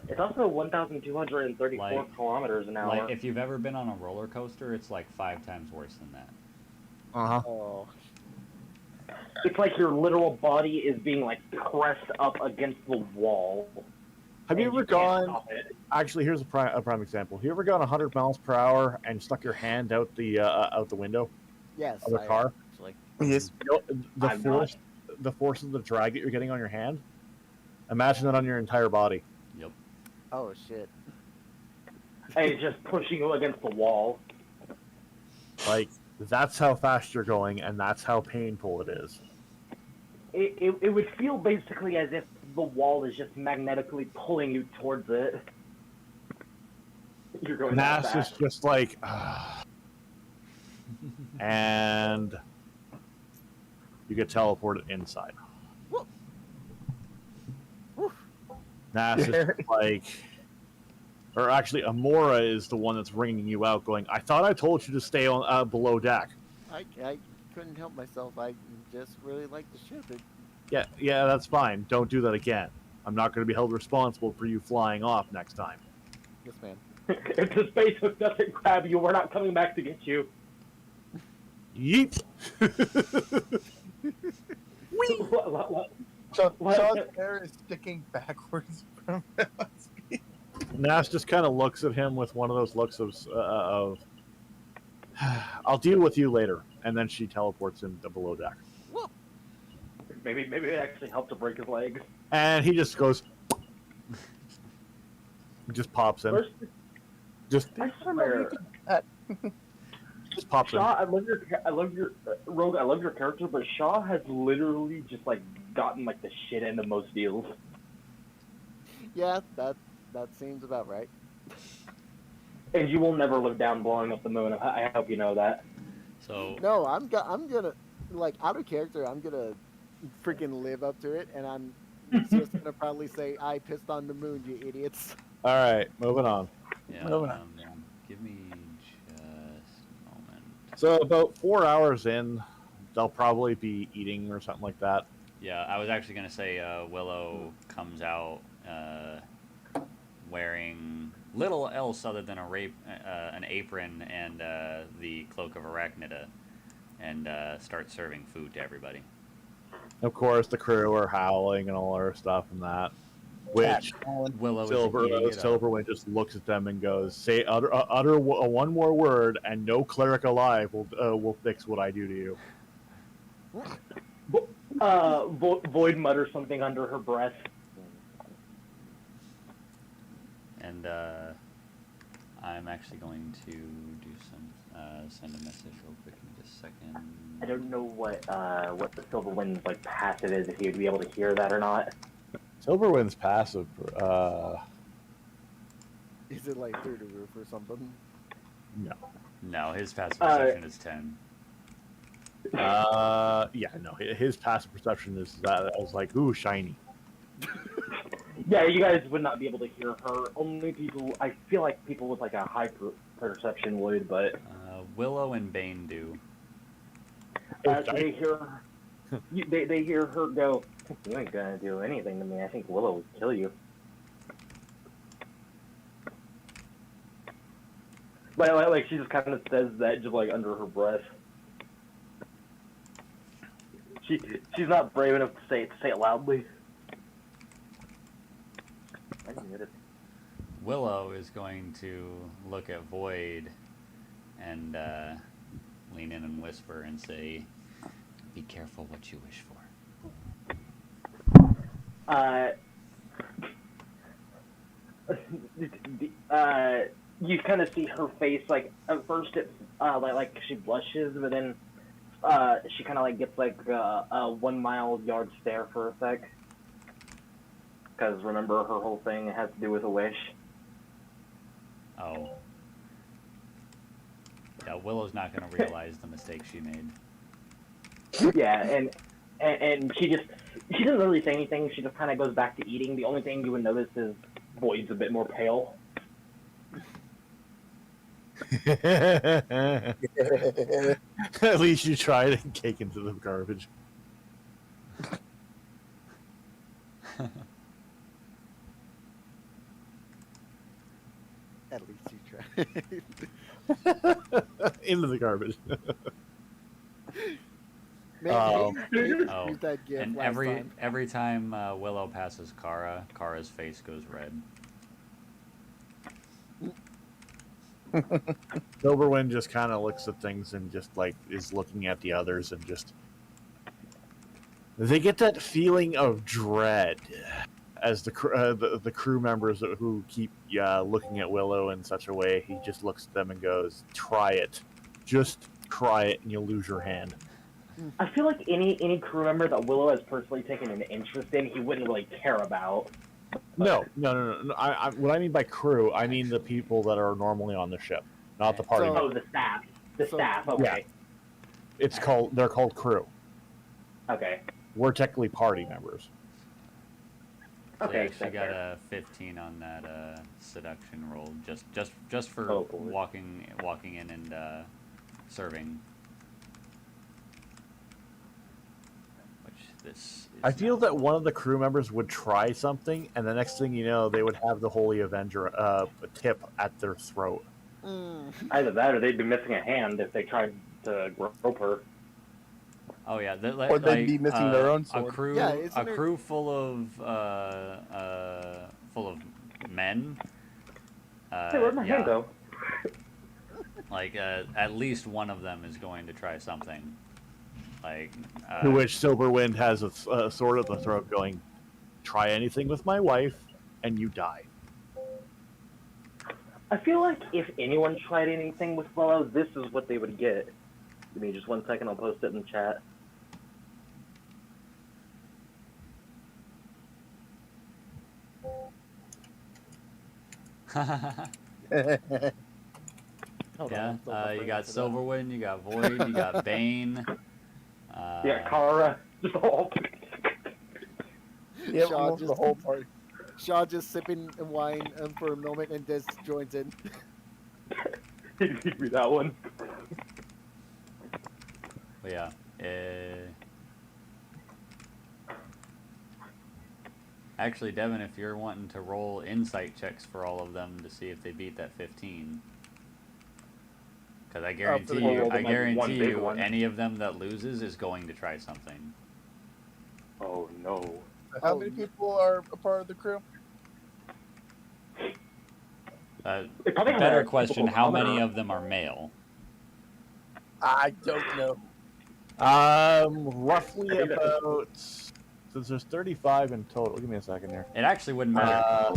It's also 1,234 Like- kilometers an hour. Like, if you've ever been on a roller coaster, it's like 5 times worse than that. Uh huh. Oh, It's like your literal body is being like pressed up against the wall. Have you and ever can't gone? stop it. Actually, here's a prime example. Have you ever gone 100 miles per hour and stuck your hand out the window yes. of the I car? Actually. Yes. You know, the I'm force, the force of the drag that you're getting on your hand. Imagine that on your entire body. Yep. Oh shit. And it's just pushing you against the wall. Like that's how fast you're going, and that's how painful it is. It would feel basically as if the wall is just magnetically pulling you towards it. You're going that Nass is fast. just like, and you get teleported inside. Whoop. Woof. Nass is like, or actually, Amora is the one that's ringing you out, going, "I thought I told you to stay on below deck." I couldn't help myself. I just really like the ship. Yeah, that's fine. Don't do that again. I'm not going to be held responsible for you flying off next time. Yes, man. If the space hook doesn't grab you, we're not coming back to get you. Yeet. Shaw's hair is sticking backwards from Nass just kind of looks at him with one of those looks of I'll deal with you later, and then she teleports into below deck, Maybe it actually helped to break his legs. and he just goes, Just pops in. First, Just I swear, pops in. Shaw, I love your Rogue. I love your character, but Shaw has literally just like gotten like the shit end of most deals. Yeah, that seems about right. And you will never live down blowing up the moon. I hope you know that. So No, I'm gonna like out of character. I'm gonna freaking live up to it, and I'm just gonna probably say I pissed on the moon, you idiots. All right, moving on. yeah, Moving on. give me just a moment. So about 4 hours in, they'll probably be eating or something like that. Yeah, I was actually gonna say Willow comes out wearing little else other than an apron and the cloak of Arachnida, and starts serving food to everybody. Of course, the crew are howling and all our stuff and that. Which Willow is eating it up. Silverwind just looks at them and goes, "Say utter one more word, and no cleric alive will fix what I do to you." Void mutters something under her breath. And I'm actually going to do some send a message real quick in just a second. I don't know what the Silverwind's like passive is, if you'd be able to hear that or not. Silverwind's passive. Is it like through the roof or something? No, his passive perception is 10. Yeah, no, his passive perception is that I was like, ooh, shiny. Yeah, you guys would not be able to hear her. Only people, I feel like people with like a high perception would, but Willow and Bane do. they hear, they hear her go. You ain't gonna do anything to me. I think Willow will kill you. Like she just kind of says that just like under her breath. She's not brave enough to say it loudly. I can get it. Willow is going to look at Void and lean in and whisper and say, "Be careful what you wish for." You kind of see her face, like, at first it's, like she blushes, but then, she kind of, like, gets, like, a 1 mile yard stare for a sec. Because, remember, her whole thing has to do with a wish. Oh. Yeah, Willow's not going to realize the mistake she made. Yeah, and she doesn't really say anything. She just kind of goes back to eating. The only thing you would notice is Void's a bit more pale. At least you tried and cake into the garbage. At least you tried. Into the garbage. Man, use Oh, that gift and last time. every time Willow passes Kara, Kara's face goes red. Silverwind just kind of looks at things and just like is looking at the others and just they get that feeling of dread as the crew members who keep looking at Willow in such a way. He just looks at them and goes, "Try it, just try it, and you'll lose your hand." I feel like any crew member that Willow has personally taken an interest in, he wouldn't really care about. No. I what I mean by crew, I mean the people that are normally on the ship, not the party. So- Oh, members. the staff. The So- staff, okay. They're called crew. Okay. We're technically party members. So Okay, yeah, she that's got fair. a 15 on that seduction roll, just for Oh, boy. walking in and serving. Which this is I feel not. that one of the crew members would try something, and the next thing you know, they would have the Holy Avenger a tip at their throat. Either that or they'd be missing a hand if they tried to rope her. Oh yeah, Or they'd be missing their own A sword. crew, Yeah, a isn't it- crew full of men. Hey, where'd my hand go? Like at least one of them is going to try something. Like To which Silverwind has a sword at the throat, going, "Try anything with my wife, and you die." I feel like if anyone tried anything with Willow, this is what they would get. Give me just 1 second. I'll post it in the chat. Hold Yeah, on, I'm still you buffering got after that. Silverwind, you got Void, you got Bane. Yeah, Kara. Just all. Yeah, Shaw almost the whole party. Shaw just sipping wine for a moment and just joins in. Give me that one. But yeah, actually, Devin, if you're wanting to roll insight checks for all of them to see if they beat that 15, because I guarantee the- you, Roll I them like one guarantee big you, one. any of them that loses is going to try something. Oh no. How many people are a part of the crew? It probably has Better a question: typical how many commoner. of them are male? I don't know. Roughly about. Since there's 35 in total. Give me a second here. It actually wouldn't matter.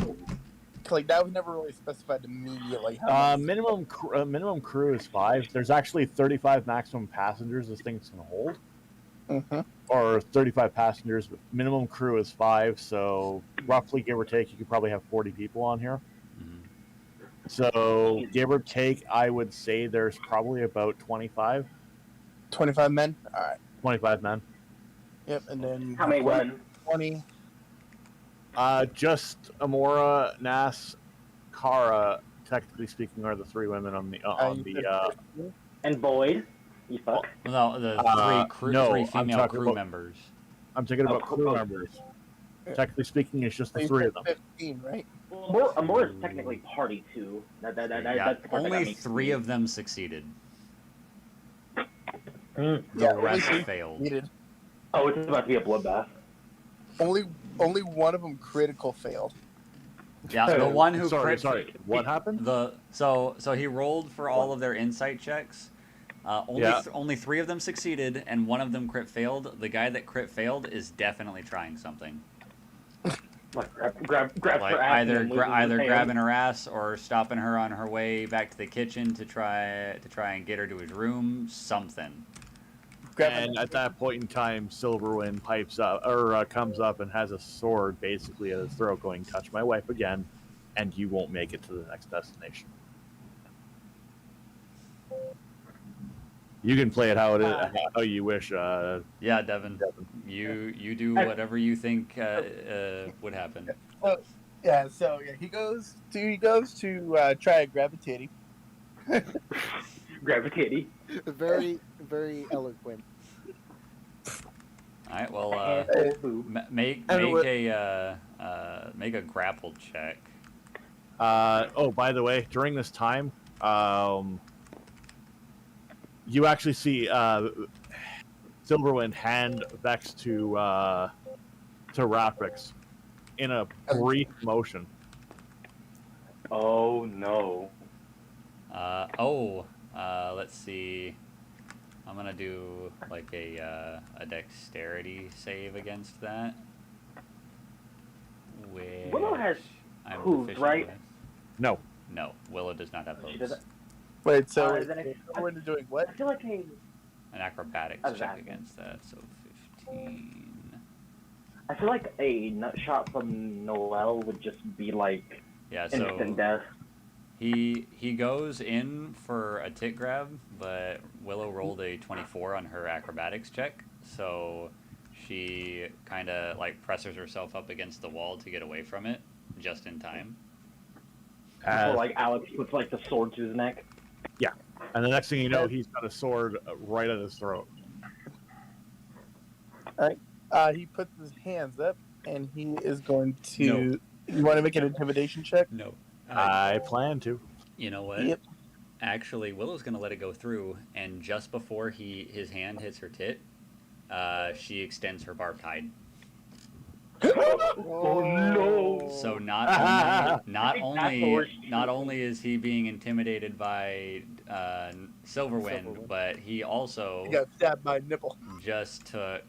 Like that was never really specified to me. Like how many. Minimum crew is 5. There's actually 35 maximum passengers this thing can hold. Or 35 passengers. Minimum crew is 5, so roughly, give or take, you could probably have 40 people on here. So, give or take, I would say there's probably about 25. 25 men. All right. 25 men. Yep, and then How many women? 20. Just Amora, Nas, Kara, technically speaking, are the 3 women on the And Void. You fuck. No, the three female crew members. I'm talking about crew oh. members. Technically speaking, it's just the You 3 said of them. 15, right? Well, Amora is technically party too. Yeah, That's the part that only makes 3 of them succeeded. Mm. The Yeah, rest only failed. Needed. Oh, it's about to be a bloodbath. Only one of them critical failed. Yeah, the one who Sorry. What happened? So he rolled for all of their insight checks. Only 3 of them succeeded, and 1 of them crit failed. The guy that crit failed is definitely trying something. Like grab Like her ass either and then lose his hand. grabbing her ass or stopping her on her way back to the kitchen to try and get her to his room. Something. And at that point in time, Silverwind comes up and has a sword basically at his throat, going, "Touch my wife again, and you won't make it to the next destination." You can play it how you wish. Yeah, Devin. You do whatever you think would happen. So he goes to try gravitating. Gravitating. Very, very eloquent. All right. Well, make a grapple check. By the way, during this time, you actually see Silverwind hand Vex to Rapix in a brief motion. Oh no. Let's see. I'm gonna do like a dexterity save against that. Willow has hooves, proficient right? with. No. No, Willow does not have She hooves. doesn't. Wait, so We're doing what? I feel like An acrobatics check Exactly. against that, so 15. I feel like a nut shot from Noel would just be like Yeah, instant so death. he goes in for a tit grab, but Willow rolled a 24 on her acrobatics check, so she kind of like presses herself up against the wall to get away from it just in time. Or like Alex puts like the sword to his neck. Yeah, and the next thing you know, he's got a sword right at his throat. All right. He puts his hands up, and he is going to. No. You want to make an intimidation check? No. I plan to. You know what? Yep. Actually, Willow's gonna let it go through, and just before his hand hits her tit, she extends her barbed hide. Oh no! So not only is he being intimidated by Silverwind, but he also He got stabbed by a nipple. just took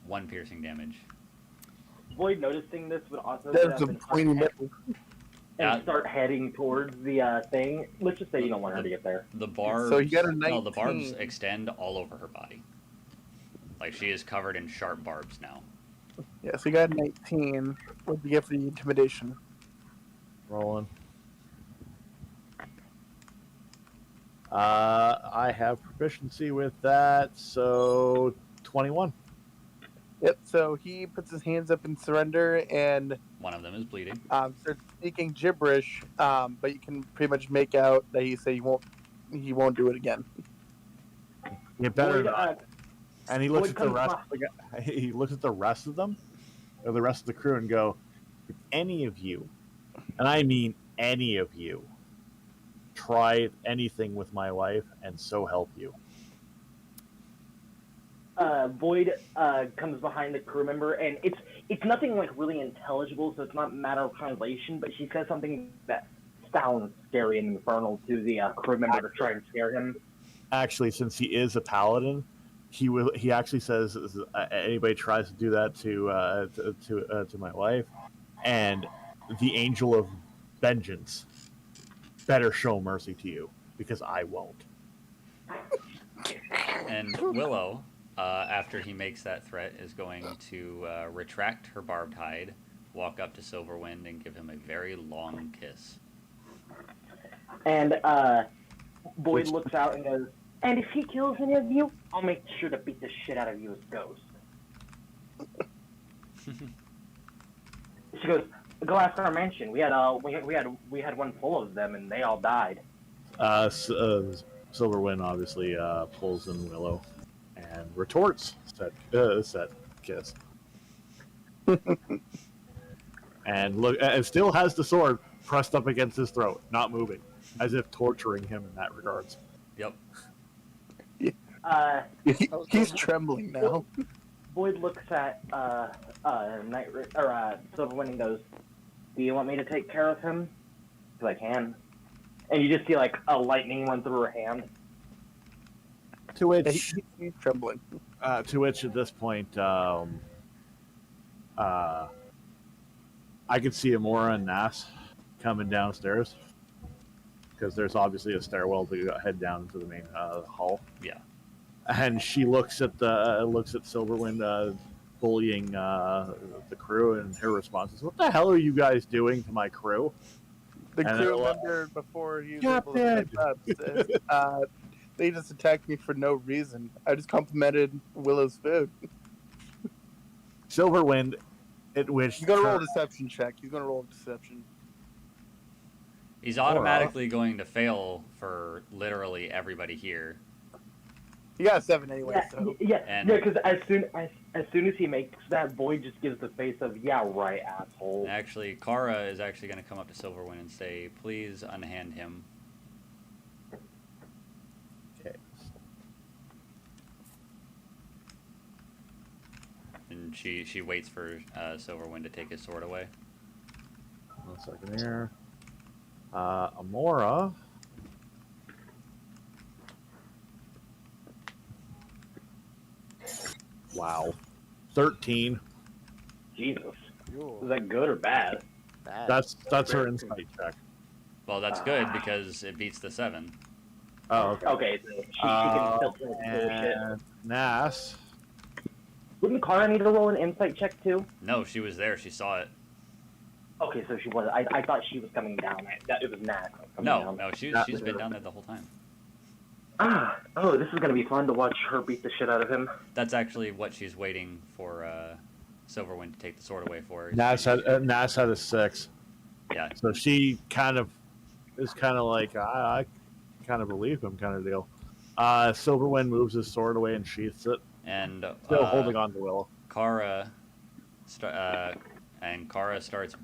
1 piercing damage. Void noticing this would also There's get up some and pointy nipple. Yeah. start heading towards the thing. Let's just say you don't want her to get there. The barbs. So you got a No, the barbs 19. extend all over her body. Like she is covered in sharp barbs now. Yeah, so you got a 19. What'd you get for the intimidation? Rolling. I have proficiency with that, so 21. Yep, so he puts his hands up in surrender and One of them is bleeding. starts speaking gibberish, but you can pretty much make out that he won't do it again. You better Void, not. And he looks Void at the comes rest. Of the guy, he looks at the rest of them, or the rest of the crew, and go, "If any of you, and I mean any of you, try anything with my wife, and so help you." Void comes behind the crew member, and it's nothing like really intelligible, so it's not a matter of translation. But she says something that sounds scary and infernal to the crew member to try and scare him. Actually, since he is a paladin, he actually says, "Anybody tries to do that to my wife, and the angel of vengeance better show mercy to you, because I won't." And Willow, after he makes that threat, is going to retract her barbed hide, walk up to Silverwind, and give him a very long kiss. And Void looks out and goes, "And if he kills any of you, I'll make sure to beat the shit out of you as Ghost." She goes, "Go ask our mansion. We had one full of them, and they all died." Silverwind obviously pulls in Willow and retorts said kiss. And look, and still has the sword pressed up against his throat, not moving, as if torturing him in that regards. Yep. He's trembling now. Void looks at Silverwind and goes, "Do you want me to take care of him? Because I can." And you just see like a lightning run through her hand. To which, He's trembling. at this point, I could see Amora and Nas coming downstairs, because there's obviously a stairwell to head down into the main hall. Yeah. And she looks at Silverwind bullying the crew, and her response is, "What the hell are you guys doing to my crew?" The And crew they're like, member, before he was Captain! able to type up, says, they just attacked me for no reason. I just complimented Willow's food. Silverwind, at which He's gonna roll a deception check. He's gonna roll a deception. He's automatically going to fail for literally everybody here. He got a 7 anyway, so. And- Because as soon as he makes that, Void just gives the face of, "Yeah, right, asshole." Actually, Kara is actually going to come up to Silverwind and say, "Please unhand him." Okay. And she waits for Silverwind to take his sword away. 1 second here. Amora. Wow. 13. Jesus. Cool. Is that good or bad? Bad. That's her insight check. Well, that's good because it beats the 7. Oh, okay. Okay, so she can still kill bullshit. And Nas. Wouldn't Kara need to roll an insight check too? No, she was there. She saw it. Okay, so she was. I thought she was coming down. It was Nat. No, she's been down there the whole time. Oh, this is gonna be fun to watch her beat the shit out of him. That's actually what she's waiting for Silverwind to take the sword away for. Nas had a 6. Yeah. So she kind of is like, I kind of believe him, kind of deal. Silverwind moves his sword away and sheaths it, And still holding on to Willow. Kara starts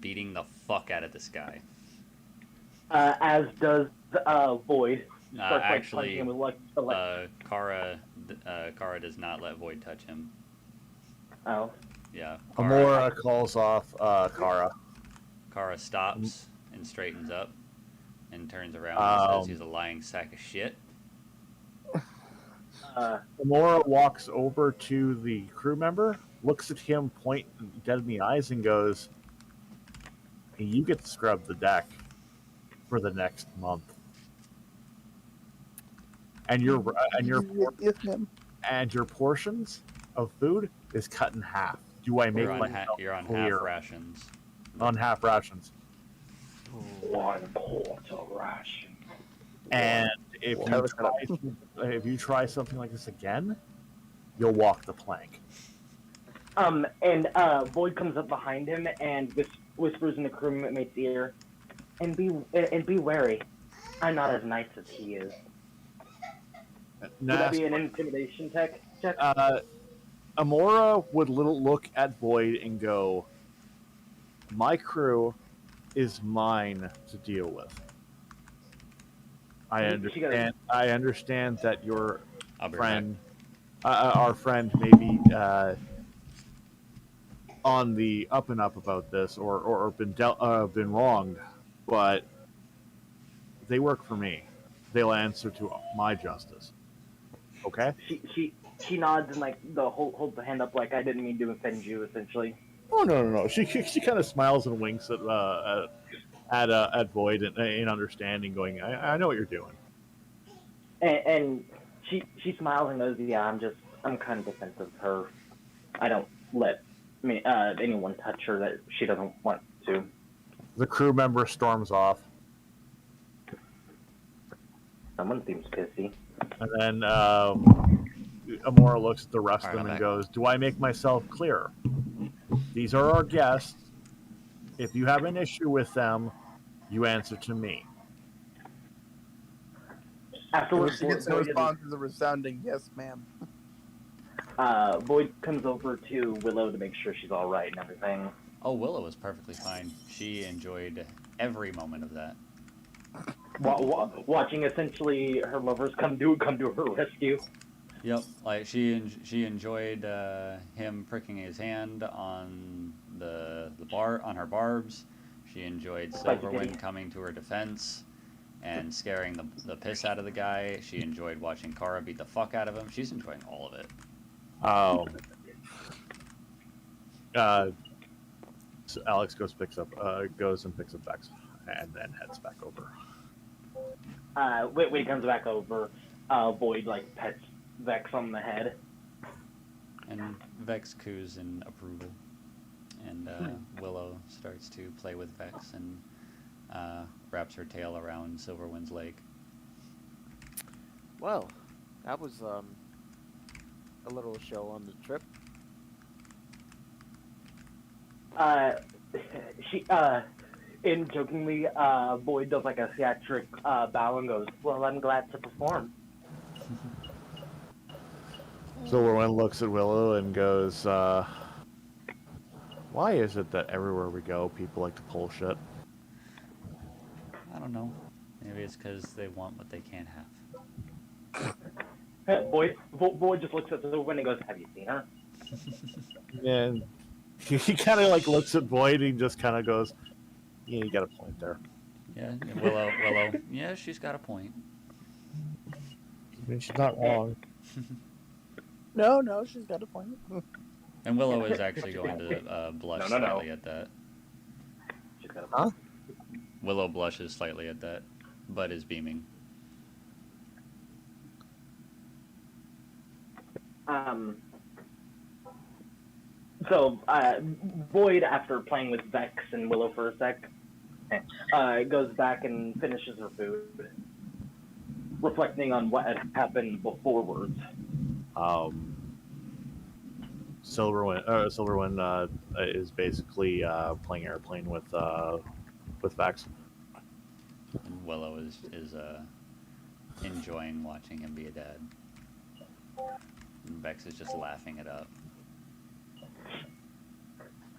beating the fuck out of this guy. As does Void. Starts, Actually, punching him with, Kara does not let Void touch him. Oh. Yeah. Amora calls off Kara. Kara stops and straightens up and turns around and says he's a lying sack of shit. Amora walks over to the crew member looks at him, point dead in the eyes, and goes, "You get to scrub the deck for the next month, and Yes, ma'am. your portions of food is cut in half. Do I make myself You're on clear? half rations. On half rations. 1/4 ration. And if Well, you Tyler, shut if you try something like this again, you'll walk the plank." And Boyd comes up behind him and whispers in the crewmate's ear, and be wary. I'm not as nice as he is. Would that be an intimidation check? Amora would look at Boyd and go, "My crew is mine to deal with. I understand. I understand that your friend, our friend, may be on the up and up about this, or been wronged, but they work for me. They'll answer to my justice. Okay?" She nods and like holds the hand up like I didn't mean to offend you, essentially. Oh no! She kind of smiles and winks at Boyd in understanding, going, I know what you're doing." And she smiles and goes, "Yeah, I'm kind of defensive of her. I don't let anyone touch her that she doesn't want to." The crew member storms off. Someone seems pissy. And then Amora looks at the rest of them and goes, "Do I make myself clear? These are our guests. If you have an issue with them, you answer to me." Afterwards, she gets a response as a resounding "Yes, ma'am." Boyd comes over to Willow to make sure she's all right and everything. Oh, Willow was perfectly fine. She enjoyed every moment of that. Watching essentially her lovers come to her rescue. Yep, like she enjoyed him pricking his hand on the bar on her barbs. She enjoyed Silverwind coming to her defense and scaring the piss out of the guy. She enjoyed watching Kara beat the fuck out of him. She's enjoying all of it. So Alex goes and picks up Vex, and then heads back over. When he comes back over, Boyd like pets Vex on the head. And Vex coos in approval. And Willow starts to play with Vex and wraps her tail around Silverwind's leg. Well, that was a little show on the trip. In jokingly, Boyd does like a theatric bow and goes, "Well, I'm glad to perform." Silverwind looks at Willow and goes, "Why is it that everywhere we go, people like to pull shit?" I don't know. Maybe it's because they want what they can't have. Boyd just looks at Silverwind and goes, "Have you seen her?" And he kind of like looks at Boyd and just kind of goes, "Yeah, you got a point there." Yeah, Willow. Yeah, she's got a point. I mean, she's not wrong. No, she's got a point. And Willow is actually going to blush slightly at that. She's got a Huh? Willow blushes slightly at that, but is beaming. So, Boyd, after playing with Vex and Willow for a sec, goes back and finishes her food, reflecting on what had happened beforewards. Silverwind is basically playing airplane with Vex. And Willow is enjoying watching him be a dad. And Vex is just laughing it up.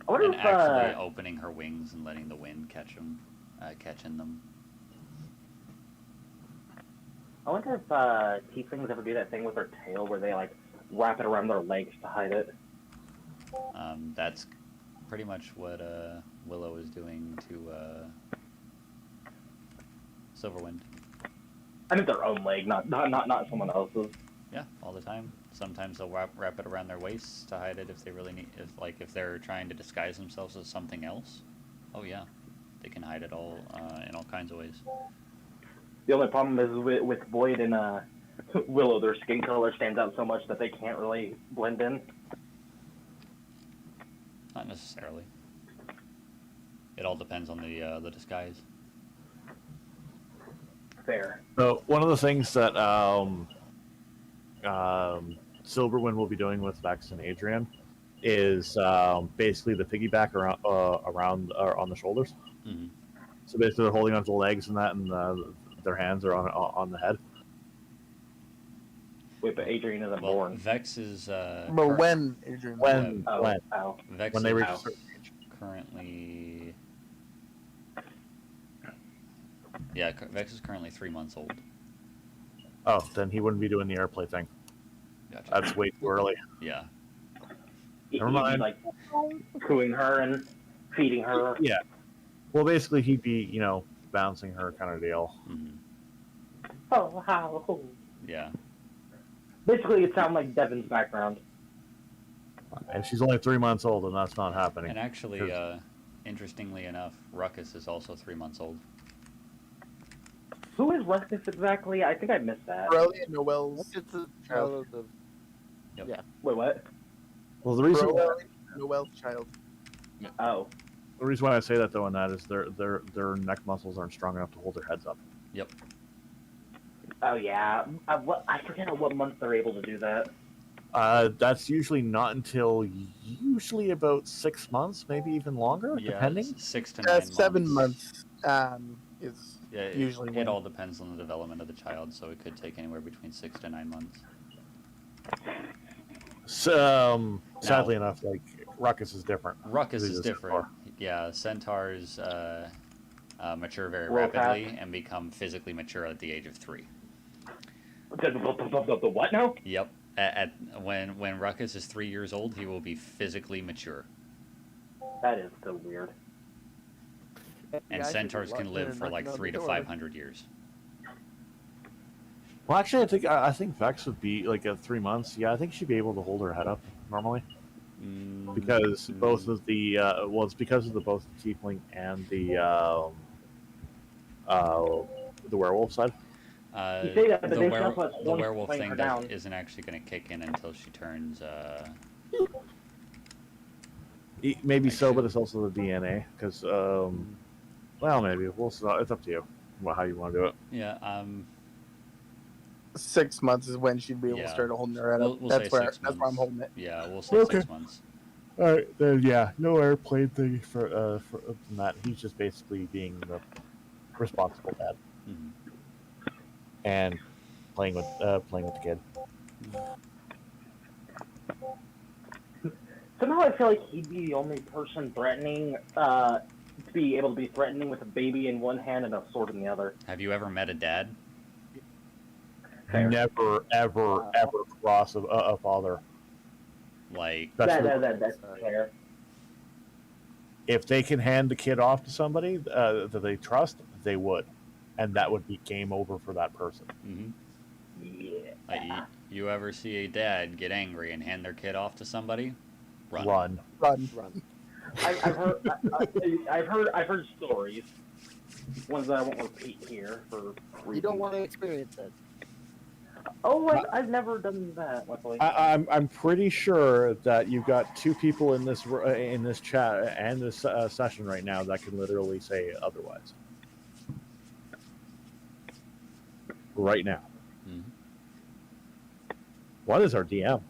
And actually opening her wings and letting the wind catch in them. I wonder if tieflings ever do that thing with their tail where they like wrap it around their legs to hide it. That's pretty much what Willow is doing to Silverwind. I mean their own leg, not someone else's. Yeah, all the time. Sometimes they'll wrap it around their waist to hide it if they really need. If they're trying to disguise themselves as something else. Oh yeah, they can hide it all in all kinds of ways. The only problem is with Void and Willow, their skin color stands out so much that they can't really blend in. Not necessarily. It all depends on the disguise. Fair. So one of the things that Silverwind will be doing with Vex and Adrian is basically the piggyback around on the shoulders. Mm-hmm. So basically, they're holding onto the legs and that, and their hands are on the head. Wait, but Adrian isn't born. Vex is. But when, Adrian? When Vex when they is reach a certain age. currently. Yeah, Vex is currently 3 months old. Oh, then he wouldn't be doing the airplay thing. Gotcha. That's way too early. Yeah. Never mind. Like cooing her and feeding her. Yeah. Well, basically, he'd be, bouncing her kind of deal. Mm-hmm. Oh, how? Yeah. Basically, it sounds like Devin's background. And she's only 3 months old, and that's not happening. And actually, interestingly enough, Ruckus is also 3 months old. Who is Ruckus exactly? I think I missed that. Corelli and Noel's It's a child. child of. Yep. Yeah. Wait, what? Well, the reason Corelli, Noel's child. Oh. why I say that though, and that is their neck muscles aren't strong enough to hold their heads up. Yep. Oh, yeah. I forget at what month they're able to do that. That's usually not until usually about 6 months, maybe even longer, Yeah, depending. 6 to 9 months. 7 months is Yeah, usually it when. all depends on the development of the child, so it could take anywhere between 6 to 9 months. So, sadly enough, like Ruckus is different. Ruckus He's is a different. centaur. Yeah, centaurs mature very World rapidly and become physically mature at the age of 3. The what now? Yep. When Ruckus is 3 years old, he will be physically mature. That is so weird. And centaurs can live for like 300 to 500 years. Well, actually, I think Vex would be like at 3 months. Yeah, I think she'd be able to hold her head up normally because both of the it's because of both the tiefling and the werewolf side. You say that, but they still put the one werewolf playing thing her down. isn't actually going to kick in until she turns. Maybe so, but it's also the DNA because well, maybe we'll. It's up to you how you want to do it. Yeah. 6 months is when she'd be able to start holding her head up. We'll That's say where 6 months. I'm holding it. Yeah, we'll say Okay. 6 months. All right, then yeah, no airplane thing for that. He's just basically being the responsible dad Mm-hmm. and playing with the kid. Somehow I feel like he'd be the only person threatening, to be able to be threatening with a baby in one hand and a sword in the other. Have you ever met a dad? Fair. Never, ever cross a father. Like, That's That's fair. if they can hand the kid off to somebody that they trust, they would, and that would be game over for that person. mm-hmm. Yeah. Like you ever see a dad get angry and hand their kid off to somebody? Run. Run. I've heard stories. Ones that I won't repeat here for You don't want to experience it. Oh, I've never done that, luckily. I'm pretty sure that you've got two people in this chat and this session right now that can literally say otherwise. Right now. Mm-hmm. What is our DM?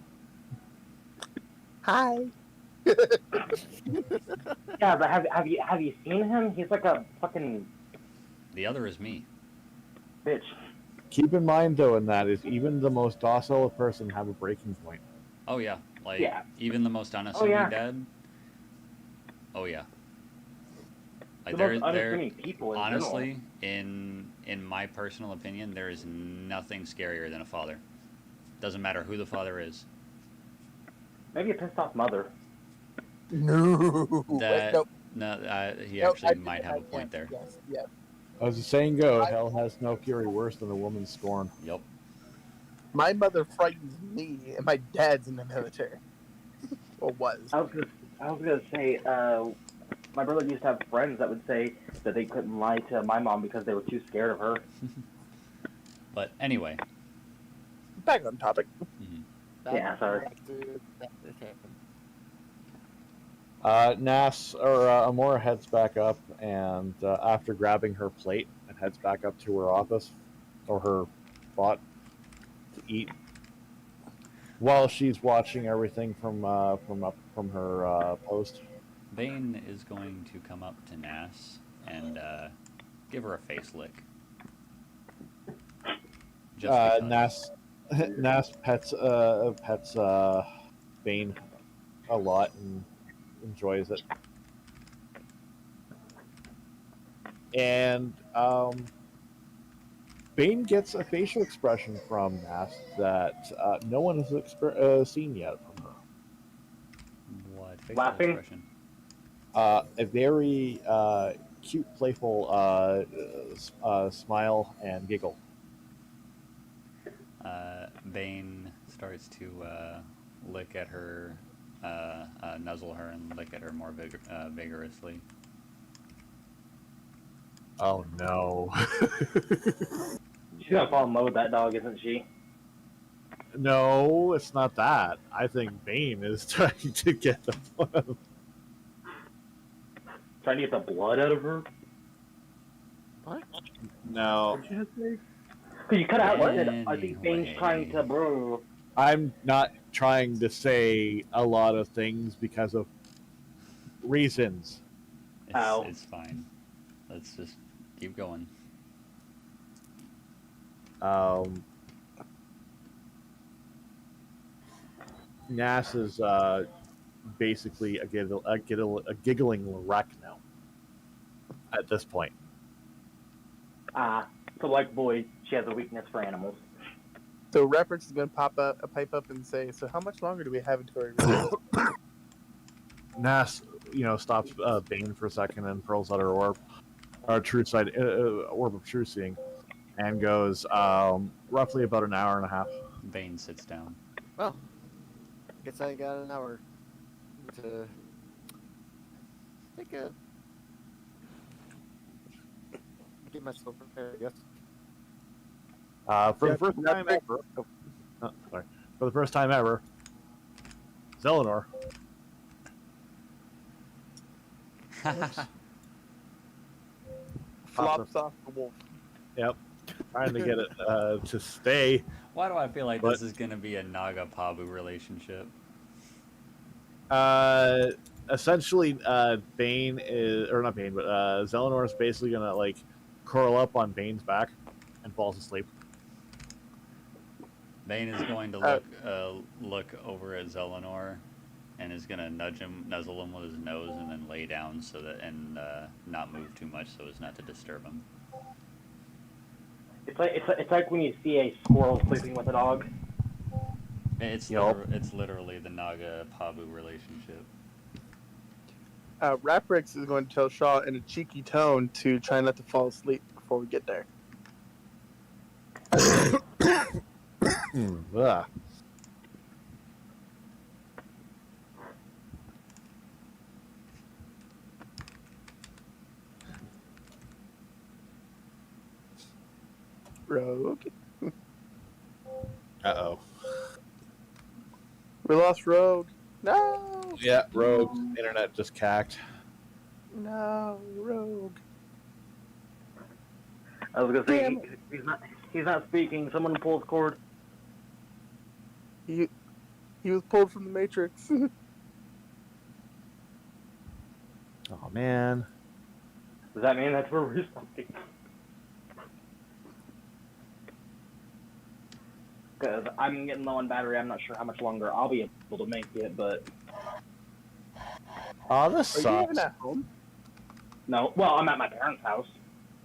Hi. Yeah, but have you seen him? He's like a fucking The other is me. bitch. Keep in mind, though, in that is even the most docile person have a breaking point. Oh yeah, like Yeah. even the most unassuming yeah. dad. Oh yeah. Like The most unassuming people in honestly, in my personal opinion, there is nothing scarier than a father. Doesn't matter who the father is. Maybe a pissed off mother. No. That Nope. no, he Nope, actually I might think have I a point can. there. Yes. Yeah. As the saying goes, hell has no fury worse than a woman's scorn. Yep. My mother frightens me, and my dad's in the military. Or was. I was gonna say, my brother used to have friends that would say that they couldn't lie to my mom because they were too scared of her. But anyway, Back on topic. Yeah, sorry. Nas or Amora heads back up, and after grabbing her plate, and heads back up to her office or her spot to eat. While she's watching everything from her post. Bane is going to come up to Nas and give her a face lick. Just because. Nas pets Bane a lot and enjoys it. And Bane gets a facial expression from Nas that no one has seen yet from her. What facial Laughing? expression? A very cute, playful smile and giggle. Bane starts to lick at her, nuzzle her, and lick at her more vigorously. Oh no. She's gonna fall in love with that dog, isn't she? No, it's not that. I think Bane is trying to get the Trying to get the blood out of her? No. Because you cut out it. I think Bane's trying to bro. I'm not trying to say a lot of things because of reasons. It's fine. Let's just keep going. Nas is basically a giggling wreck now. At this point. So like Boyd, she has a weakness for animals. So Reference is going to pipe up and say, so how much longer do we have until we release? Nas, stops Bane for a second and pearls out her orb, orb of true seeing, and goes roughly about an hour and a half. Bane sits down. Well, guess I got an hour to get myself prepared, I guess. For the first time ever. Sorry. For the first time ever, Zelenor. Flops off the wolf. Yep. Trying to get it to stay. Why do I feel like this is going to be a Naga Pabu relationship? Essentially, Bane is, or not Bane, but Zelenor is basically gonna curl up on Bane's back and falls asleep. Bane is going to look over at Zelenor and is going to nuzzle him with his nose, and then lay down and not move too much so as not to disturb him. It's like when you see a squirrel sleeping with a dog. It's literally the Naga Pabu relationship. Raprix is going to tell Shaw in a cheeky tone to try not to fall asleep before we get there. Ugh. Rogue. Uh-oh. We lost Rogue. No! Yeah, Rogue. Internet just cacked. No, Rogue. I was gonna say he's not speaking. Someone pull his cord. He was pulled from the Matrix. Oh man. Does that mean that's where we're stopping? Because I'm getting low on battery. I'm not sure how much longer I'll be able to make it, but Oh, this Are you sucks. even at home? no. Well, I'm at my parents' house.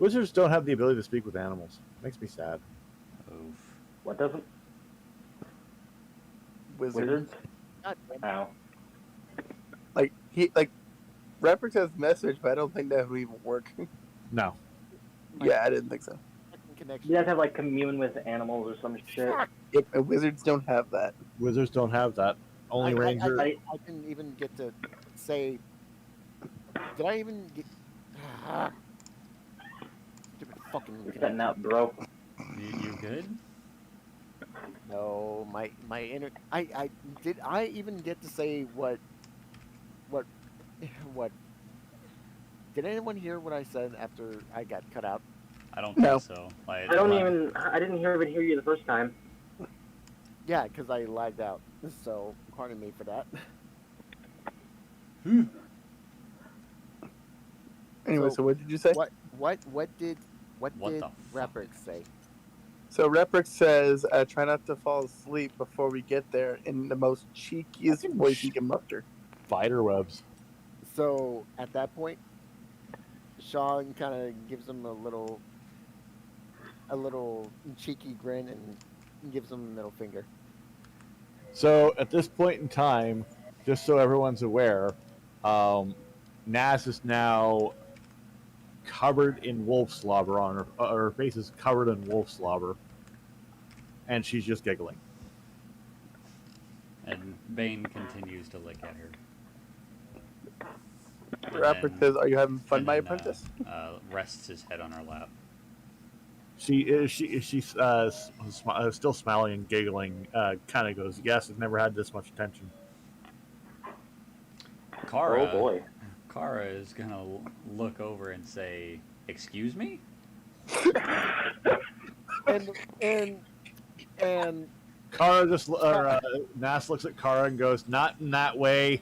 Wizards don't have the ability to speak with animals. Makes me sad. Oof. What doesn't? Wizards. God damn. No. Reprix has message, but I don't think that would even work. No. Yeah, I didn't think so. Connection. You guys have like commune with animals or some shit. Yep, and wizards don't have that. Wizards don't have that. Only ranger. I didn't even get to say. Did I even get? Stupid fucking. You're cutting out, bro. You good? No, my inner. I did. I even get to say what. What? Did anyone hear what I said after I got cut out? I don't No. think so. I didn't even hear you the first time. Yeah, because I lagged out. So pardon me for that. Anyway, so what did you say? What did What the fuck? Rapper say? So Reprick says, try not to fall asleep before we get there in the most cheekiest voice he can muster. Spider webs. So at that point, Sean kind of gives him a little cheeky grin and gives him a middle finger. So at this point in time, just so everyone's aware, Nas is now covered in wolf slobber on her face is covered in wolf slobber, and she's just giggling. And Bane continues to lick at her. And Reprick then- says, are you having fun, and my then, apprentice? Rests his head on her lap. She's still smiling and giggling. Kind of goes, yes, I've never had this much attention. Kara, Oh boy. Kara is gonna look over and say, "Excuse me?" and Kara just Nas looks at Kara and goes, not in that way.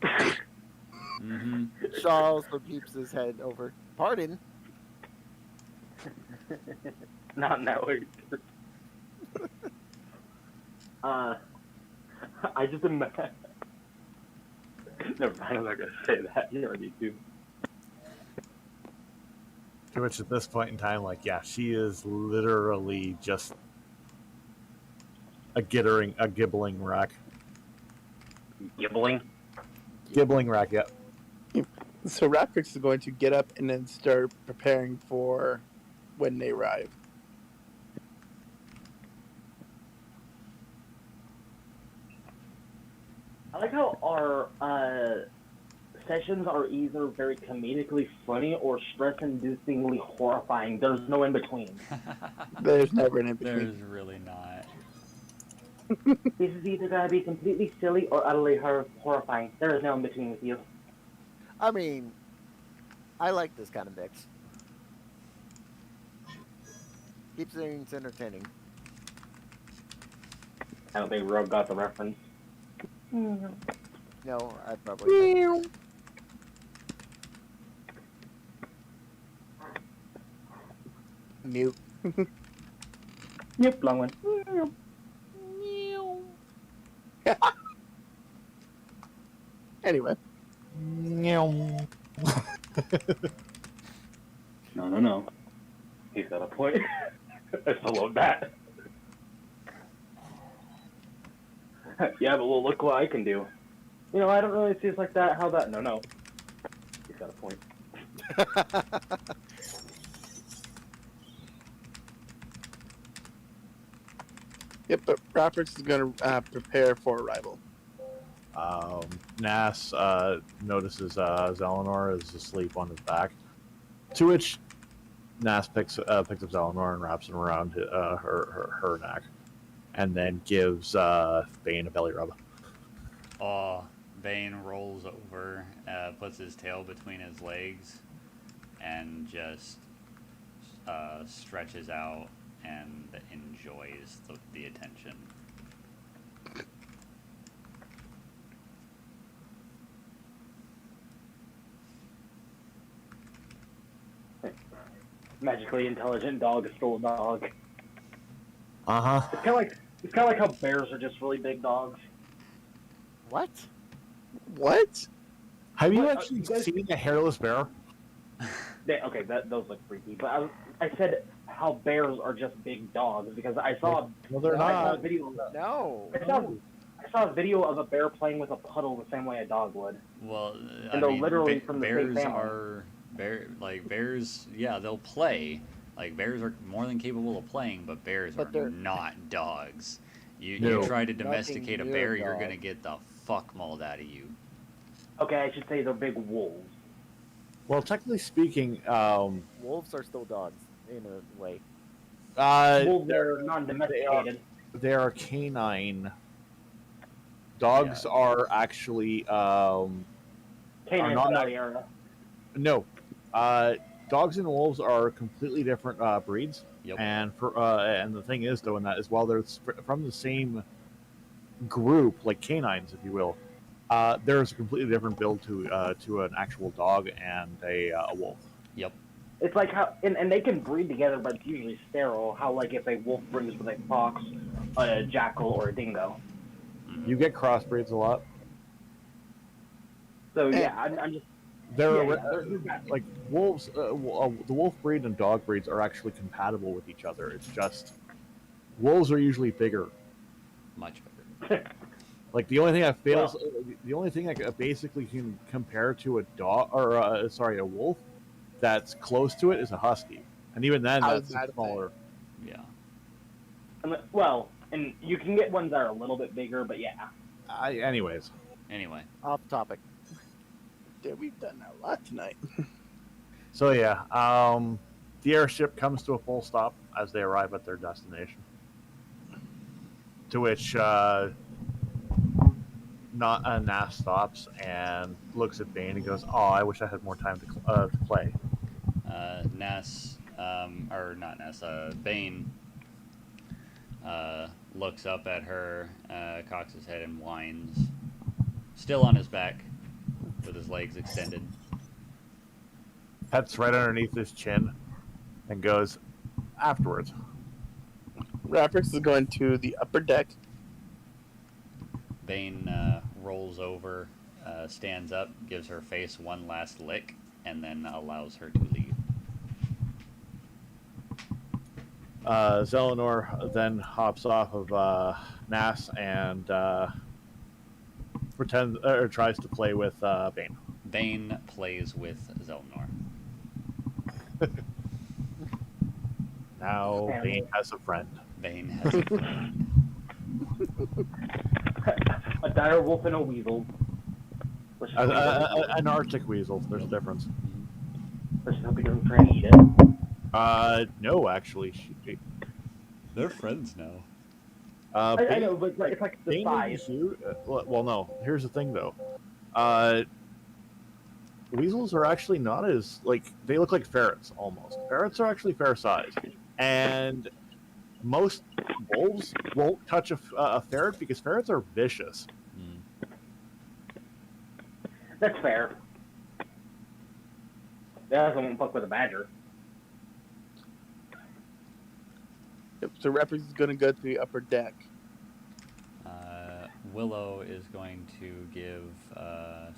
Mm-hmm. Shaw also keeps his head over. Pardon? Not in that way. I just imagine. Never mind, I'm not gonna say that. You already do. To which at this point in time, like, yeah, she is literally just a gibbling wreck. Gibbling? Gibbling wreck, yeah. So Reprick is going to get up and then start preparing for when they arrive. I like how our sessions are either very comedically funny or stress-inducingly horrifying. There's no in between. There's never an in between. There's really not. This is either gonna be completely silly or utterly horrifying. There is no in between with you. I mean, I like this kind of mix. Keeps things entertaining. I don't think Rogue got the reference. No, I probably. Mute. Yep, long one. Anyway, No. He's got a point. I still love that. Yeah, but well, look what I can do. You know, I don't really see it like that. How about no? He's got a point. yep, but Reprick is going to prepare for arrival. Nas notices Zelenor is asleep on his back, to which Nas picks up Zelenor and wraps him around her neck, and then gives Bane a belly rub. Oh, Bane rolls over, puts his tail between his legs, and just stretches out and enjoys the attention. Magically intelligent dog stole a dog. Uh huh. It's kind of like how bears are just really big dogs. What? What? Have you What, actually you guys- seen a hairless bear? Okay, those look freaky. But I said how bears are just big dogs because I saw No, they're I saw a not. video. No. I saw a video of a bear playing with a puddle the same way a dog would. Well, And they're literally from the same bears family. bears. Yeah, they'll play. Like bears are more than capable of playing, but bears But are they're- not dogs. You No. try to Nothing domesticate a near bear, a you're dog. gonna get the fuck mauled out of you. Okay, I should say they're big wolves. Well, technically speaking, Wolves are still dogs in a way. Wolves they're- are non-domesticated. they are canine. Dogs Yeah. are actually Canine not familiar. no. Dogs and wolves are completely different breeds. Yep. And the thing is, though, in that is while they're from the same group, like canines, if you will, there's a completely different build to an actual dog and a wolf. Yep. It's like how, and they can breed together, but it's usually sterile. How, like, if a wolf brings with a fox, a jackal, or a dingo. You get crossbreeds a lot. So yeah, I'm just They're they're- like wolves. The wolf breed and dog breeds are actually compatible with each other. It's just wolves are usually bigger. Much bigger. Like the only thing that fails, the only thing that basically can compare to a dog or a wolf that's close to it is a husky, and even then I was that's about to say. smaller. Yeah. well, and you can get ones that are a little bit bigger, but yeah. Anyways, Anyway. Off topic. Yeah, we've done a lot tonight. so yeah, the airship comes to a full stop as they arrive at their destination. To which Nas stops and looks at Bane and goes, "Oh, I wish I had more time to play." Bane looks up at her, cocks his head and whines, still on his back, with his legs extended. Pets right underneath his chin and goes, "Afterwards." Rapix is going to the upper deck. Bane rolls over, stands up, gives her face one last lick, and then allows her to leave. Zelenor then hops off of Nas and pretends or tries to play with Bane. Bane plays with Zelnor. Now Yeah. Bane has a friend. Bane has a friend. A dire wolf and a weasel. Let's just, An Arctic weasel. There's a difference. let's just hope he doesn't try and eat it. No, actually. They're friends now. I know, but it's like the Bane size. is you. Well, no. Here's the thing, though. Weasels are actually not as they look like ferrets almost. Ferrets are actually fair size, and most wolves won't touch a ferret because ferrets are vicious. That's fair. That doesn't fuck with a badger. Yep, so Rapix is going to go to the upper deck. Willow is going to give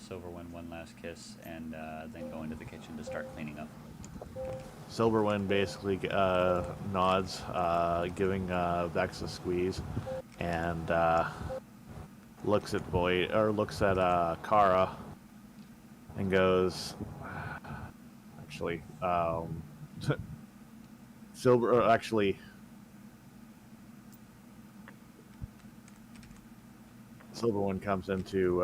Silverwind one last kiss and then go into the kitchen to start cleaning up. Silverwind basically nods, giving Vex a squeeze, and looks at Kara and goes, actually, Silverwind comes into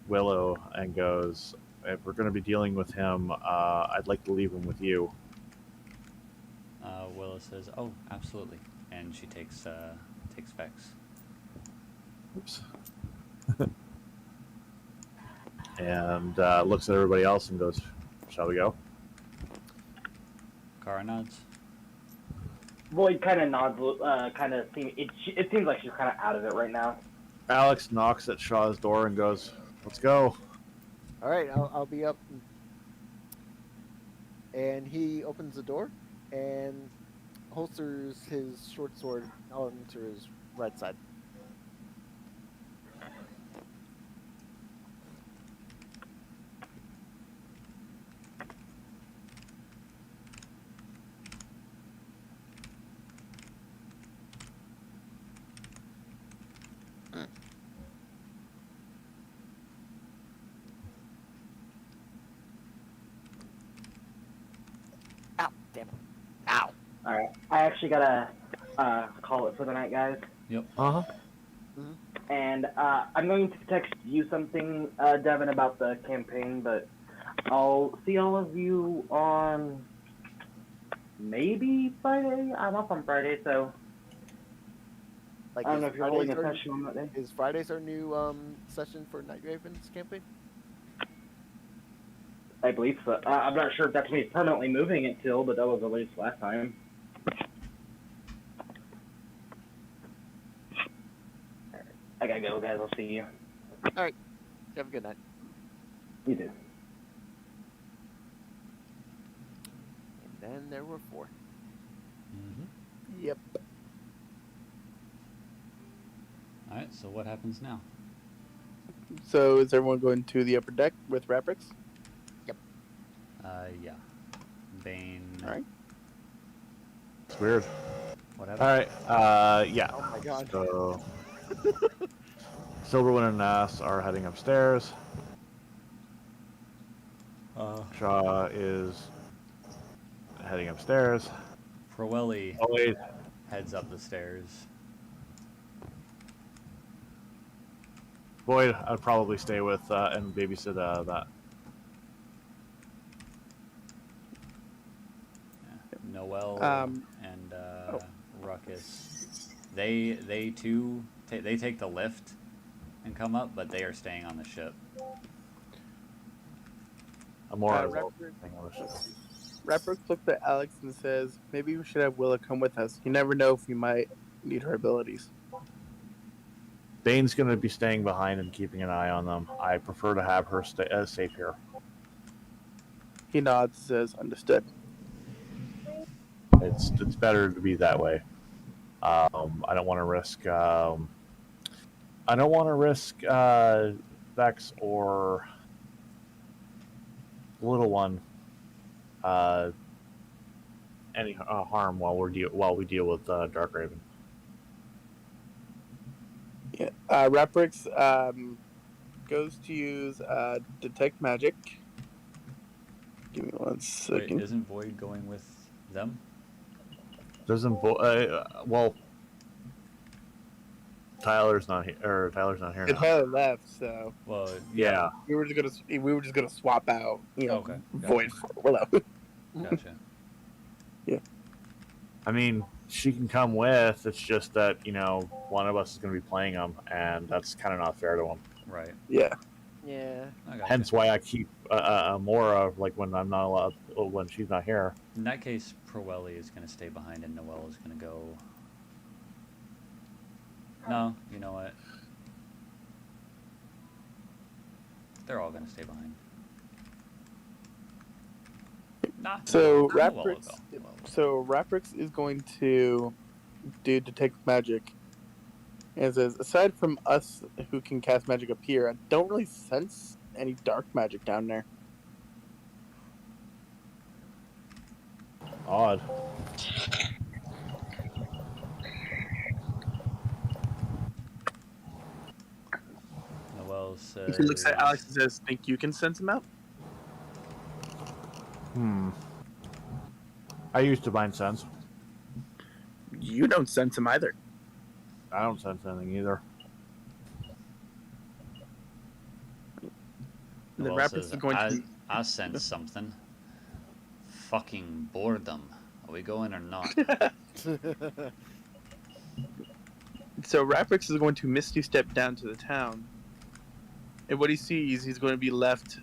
Willow and goes, "If we're going to be dealing with him, I'd like to leave him with you." Willow says, "Oh, absolutely," and she takes Vex. Oops. And looks at everybody else and goes, "Shall we go?" Kara nods. Void kind of nods, it seems like she's kind of out of it right now. Alex knocks at Shaw's door and goes, "Let's go." All right, I'll be up. And he opens the door and holsters his short sword onto his right side. Ow, damn it. All right. I actually gotta call it for the night, guys. Yep. Uh huh. And I'm going to text you something, Devin, about the campaign, but I'll see all of you on maybe Friday. I'm off on Friday, so Like, I don't know if you're holding a session on that day. is Fridays our new session for Night Ravens campaign? I believe so. I'm not sure if that's me permanently moving it till, but that was released last time. I gotta go, guys. I'll see you. Have a good night. You too. And then there were 4. Mm-hmm. Yep. All right. So what happens now? So is everyone going to the upper deck with Raprix? Yeah. Bane. All right. It's weird. What All happened? right. Yeah. Oh my god. So Silverwind and Nass are heading upstairs. Shaw is heading upstairs. Crowelly Oh wait. heads up the stairs. Boyd, I'd probably stay with and babysit that. Noel Um, and Ruckus. They too they take the lift and come up, but they are staying on the ship. Amora is Raptor- also staying on the ship. Raprix looks at Alex and says, "Maybe we should have Willa come with us. You never know if we might need her abilities." Bane's going to be staying behind and keeping an eye on them. I prefer to have her stay safe here. He nods and says, "Understood." It's better to be that way. I don't want to risk. I don't want to risk Vex or the little one any harm while we deal with Dark Raven. Yeah. Raprix goes to use detect magic. Give me one Wait, second. isn't Void going with them? Doesn't well. Tyler's not here. Or Tyler's not here And now. Tyler left, so Well, Yeah. we were just gonna swap out, Okay. Void for Willow. Gotcha. I mean, she can come with. It's just that one of us is going to be playing them, and that's kind of not fair to him. Right. Yeah. Yeah. I gotcha. Hence why I keep Mora like when I'm not allowed, when she's not here. In that case, Crowelly is going to stay behind, and Noel is going to go. No, you know what? They're all going to stay behind. Nah, So Noel will Raprix, go. Noel will go. so Raprix is going to do detect magic, and it says, aside from us who can cast magic up here, I don't really sense any dark magic down there. Odd. Noel says. He looks at Alex and says, "Think you can sense him out?" I use Divine Sense. You don't sense him either. I don't sense anything either. And then Noel Raprix says, is going to. I sense something. Fucking boredom. Are we going or not? So Raprix is going to misty step down to the town, and what he sees, he's going to be left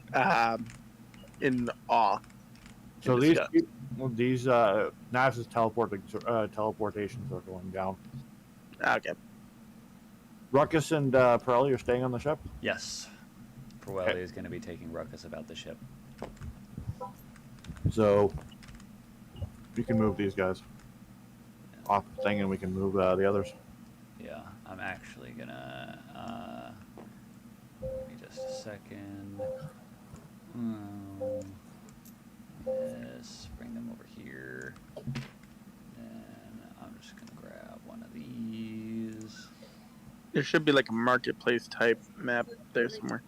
in awe. So in these disgust. NASA's teleportations are going down. Okay. Ruckus and Pirelli are staying on the ship. Yes. Crowelly is going to be taking Ruckus about the ship. So we can move these guys off the thing, and we can move the others. Yeah, I'm actually gonna. Give me just a second. Yes, bring them over here. And I'm just gonna grab one of these. There should be like a marketplace type map there somewhere.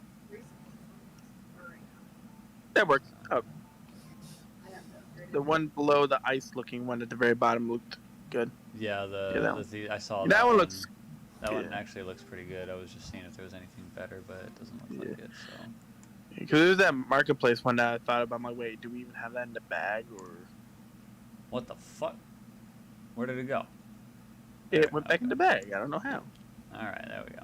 That works. Oh, The one below the ice-looking one at the very bottom looked good. Yeah, Yeah, that one. I saw That that one looks That one good. actually looks pretty good. I was just seeing if there was anything better, but it doesn't look like it. So Because there's that marketplace one that I thought about. I'm like, wait, do we even have that in the bag, or what the fuck? Where did it go? it went back in the bag? I don't know how. All right, there we go.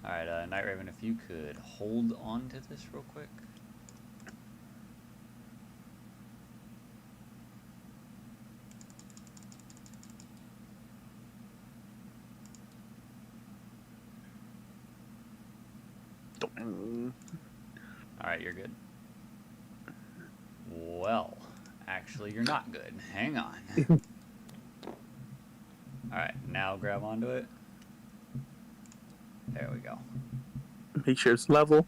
All right, Night Raven, if you could hold on to this real quick. All right, you're good. Well, actually, you're not good. Hang on. All right, now grab onto it. There we go. Make sure it's level.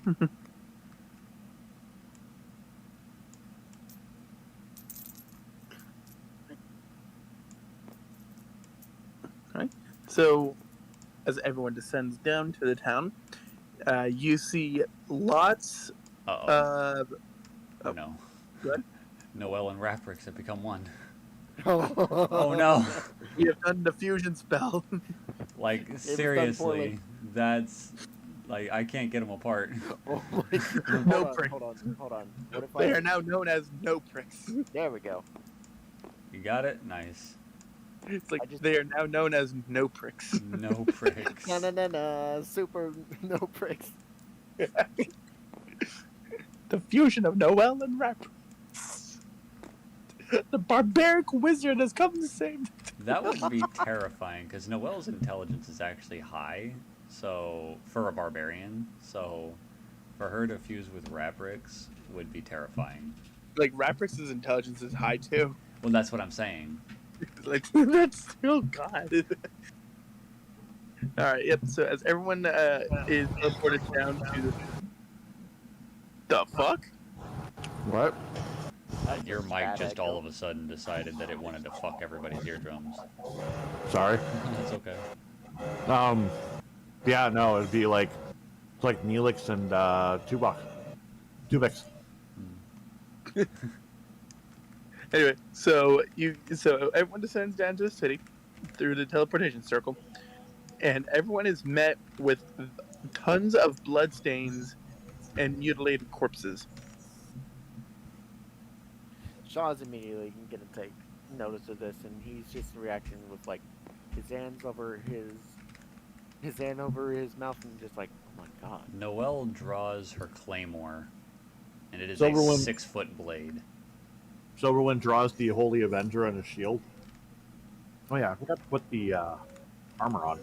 Alright. So, as everyone descends down to the town, you see lots of. Oh no. Good. Noel and Raprix have become one. Oh, Oh no. You have done the fusion spell. Like, done seriously, poorly. that's like I can't get them apart. Oh my God. No hold on, prick. hold on. What if They I? are now known as no pricks. There we go. You got it? Nice. It's like I just- they are now known as no pricks. No pricks. Na super no pricks. The fusion of Noel and Rap. The barbaric wizard has come to save. That would be terrifying because Noel's intelligence is actually high, so for a barbarian, so for her to fuse with Raprix would be terrifying. Like Raprix's intelligence is high too. Well, that's what I'm saying. Like that's still God. All right. Yep. So as everyone is reported down to the fuck. What? Your mic Bad just echo. all of a sudden decided that it wanted to fuck everybody's eardrums. Sorry. That's okay. Yeah, no, it'd be like it's like Neelix and Tubix. Anyway, so everyone descends down to the city through the teleportation circle, and everyone is met with tons of bloodstains and mutilated corpses. Shaw's immediately gonna take notice of this, and he's just reacting with like his hands over his hand over his mouth, and just like, oh my God. Noelle draws her claymore, and it is Silverwind- a 6-foot blade. Silverwind draws the Holy Avenger on his shield. Oh yeah, I forgot to put the armor on.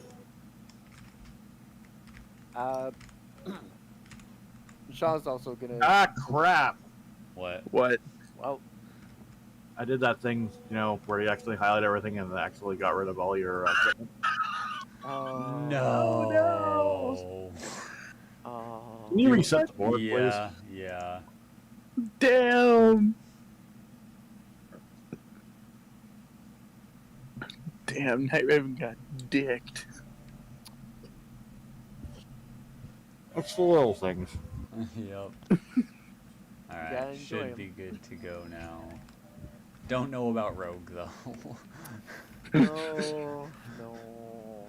Shaw's also gonna. Ah, crap! What? What? Well, I did that thing, you know, where you actually highlight everything and actually got rid of all your equipment. oh No. Oh. Can you reset the board, Yeah, yeah. Damn. Damn, Night Raven got dicked. It's the little things. Yep. Alright, Gotta enjoy should 'em. be good to go now. Don't know about Rogue, though. No, no.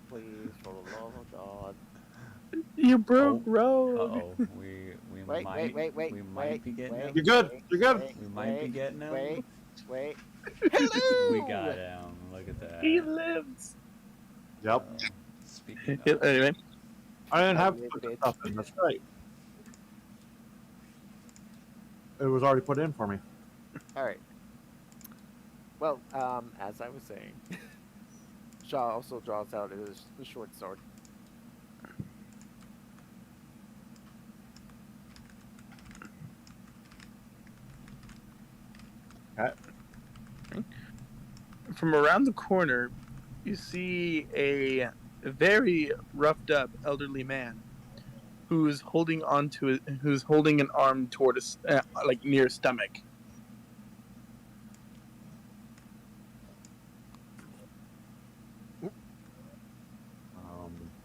Please, for the love of God. You broke Oh. Rogue. Uh-oh. We Wait, might, wait, wait, we might wait, be getting wait. him. You're good. Wait, You're good. wait, We might be wait, getting him. Wait. We got him. Look at that. He lives. Yep. Speaking Yeah, of, anyway, I didn't have Yeah, to put bitch. stuff in. That's right. It was already put in for me. All right. Well, as I was saying, Shaw also draws out his short sword. from around the corner, you see a very roughed up elderly man who's holding an arm toward his like near his stomach.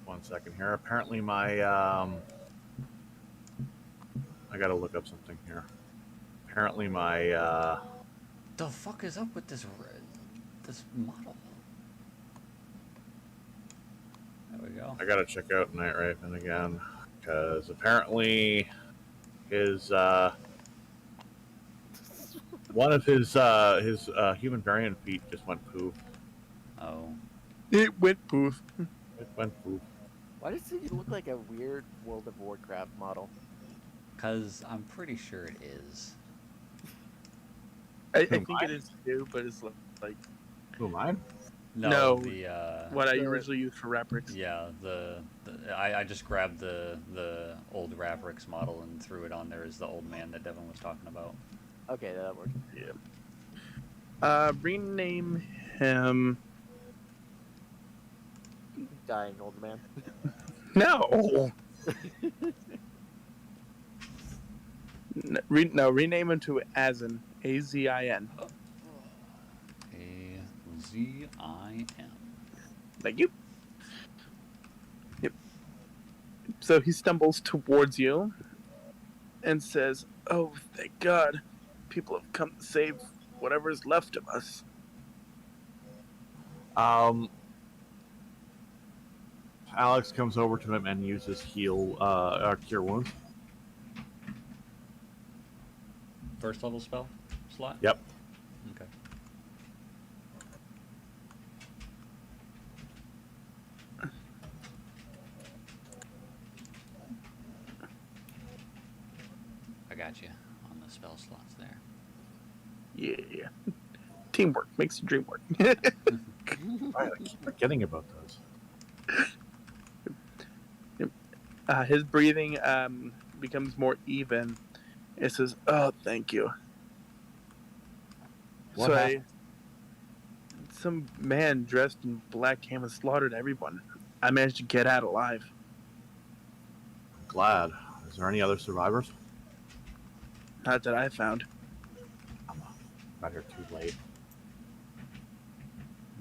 One second here. Apparently my I gotta look up something here. Apparently, my The fuck is up with this this model? There we go. I gotta check out Night Raven again because apparently his one of his human variant feet just went poof. Oh, It went poof. It went poof. Why does he look like a weird World of Warcraft model? cause I'm pretty sure it is. I Who, think it is too, but it's like Who, mine? No, No. the what I The- originally used for Raprix. yeah, I just grabbed the old Ravrix model and threw it on there as the old man that Devin was talking about. Okay, that works. Rename him. Dying old man. No. No, rename him to Azin. Azin. A-Z-I-M. Thank you. Yep. So he stumbles towards you and says, "Oh, thank God. People have come to save whatever is left of us." Alex comes over to him and uses heal cure wounds. First level spell slot? Yep. Okay. I got you on the spell slots there. Yeah. Teamwork makes the dream work. Right, I keep forgetting about those. His breathing becomes more even. It says, "Oh, thank you." What So happened? some man dressed in black came and slaughtered everyone. I managed to get out alive. Glad. Is there any other survivors? Not that I found. Got here too late.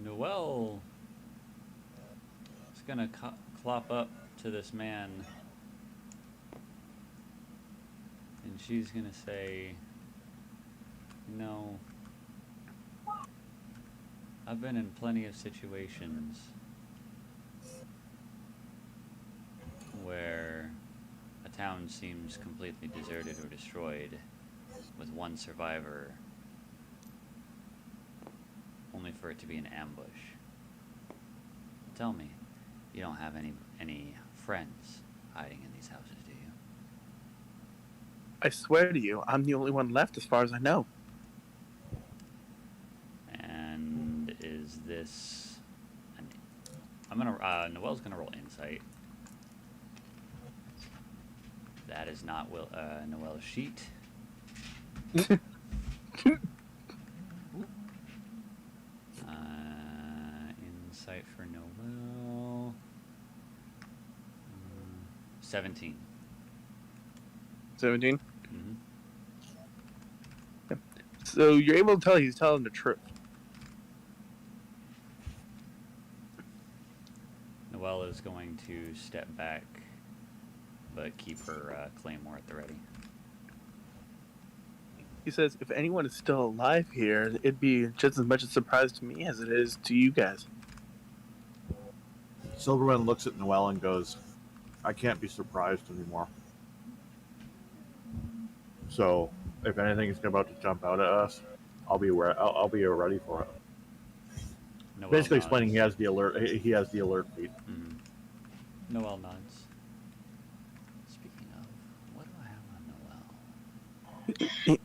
Noelle is gonna clop up to this man and she's gonna say, "No, I've been in plenty of situations where a town seems completely deserted or destroyed with one survivor, only for it to be an ambush. Tell me, you don't have any friends hiding in these houses, do you?" I swear to you, I'm the only one left as far as I know. And is this I'm gonna Noelle's gonna roll insight. That is not Noelle's sheet. Insight for Noelle. 17. 17. Mm-hmm. So you're able to tell he's telling the truth. Noelle is going to step back, but keep her claymore at the ready. He says, "If anyone is still alive here, it'd be just as much a surprise to me as it is to you guys." Silverman looks at Noelle and goes, "I can't be surprised anymore. So, if anything is about to jump out at us, I'll be ready for it." Noelle Basically nods. explaining he has the alert. He has the alert feed. Mm-hmm. Noelle nods. Speaking of, what do I have on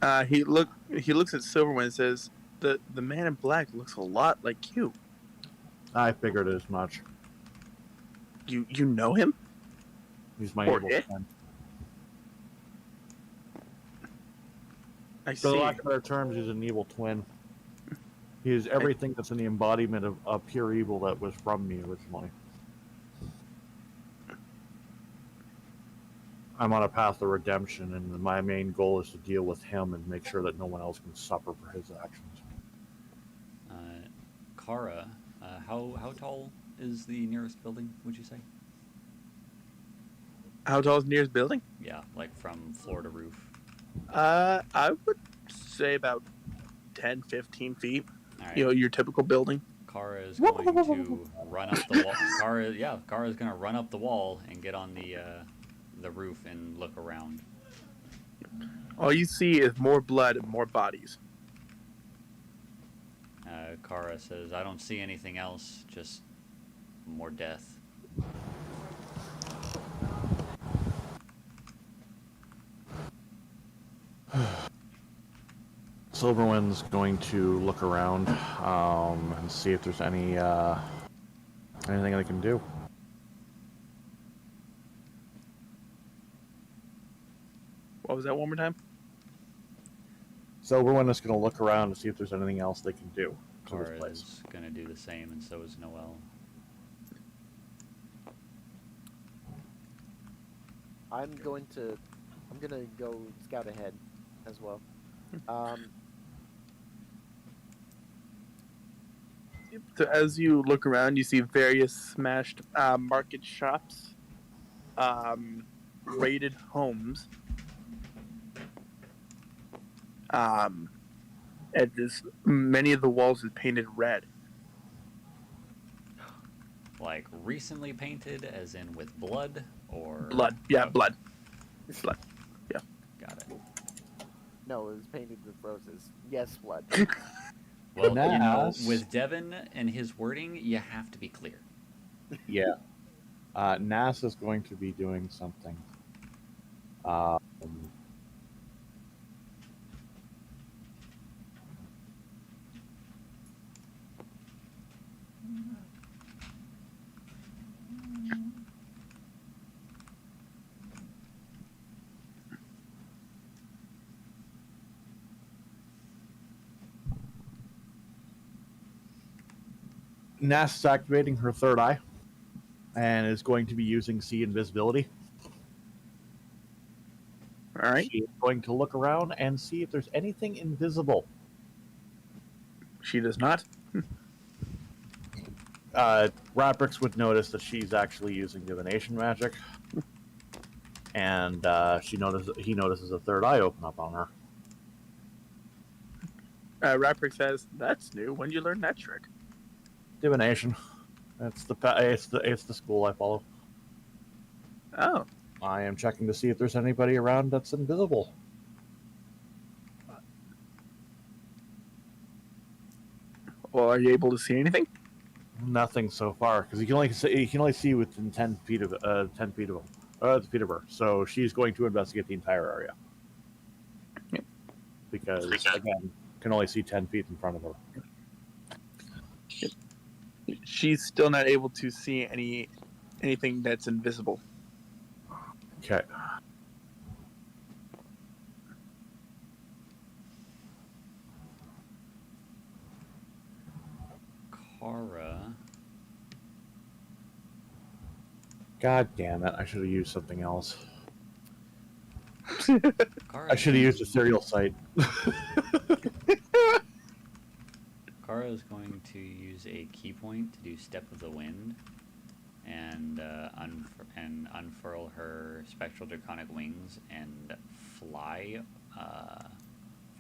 Noelle? He looks at Silverman and says, "The man in black looks a lot like you. I figured as much. You know him?" He's my Or evil it? twin. I For see. lack of better terms, he's an evil twin. He is everything that's in the embodiment of pure evil that was from me originally. I'm on a path of redemption, and my main goal is to deal with him and make sure that no one else can suffer for his actions. Kara, how tall is the nearest building, would you say? How tall is the nearest building? Yeah, like from floor to roof. I would say about 10, 15 feet. All right. You know, your typical building. Kara is going to run up the wall. Kara is going to run up the wall and get on the roof and look around. All you see is more blood and more bodies. Kara says, "I don't see anything else, just more death." Silverwind's going to look around and see if there's anything they can do. What was that one more time? Silverwind is going to look around to see if there's anything else they can do to this Kara place. is going to do the same, and so is Noel. I'm gonna go scout ahead as well. So as you look around, you see various smashed market shops, raided homes, and many of the walls is painted red. Like recently painted, as in with blood, or Blood, yeah, blood. Blood. Got it. No, it was painted with roses. Yes, blood. Well, you know, Nas. with Devin and his wording, you have to be clear. Yeah. Nas is going to be doing something. Nas is activating her third eye and is going to be using see invisibility. All right. She is going to look around and see if there's anything invisible. She does not. Raprix would notice that she's actually using divination magic, and he notices a third eye open up on her. Raprick says, "That's new. When did you learn that trick?" Divination. It's the school I follow. Oh, I am checking to see if there's anybody around that's invisible. well, are you able to see anything? Nothing so far because you can only see within 10 feet of the feet of her. So she's going to investigate the entire area. Yep. Because again, can only see 10 feet in front of her. She's still not able to see anything that's invisible. Okay. Kara. God damn it! I should have used something else. Kara I should have used a serial site. Kara is going to use a key point to do Step of the Wind, and unfurl her spectral draconic wings and fly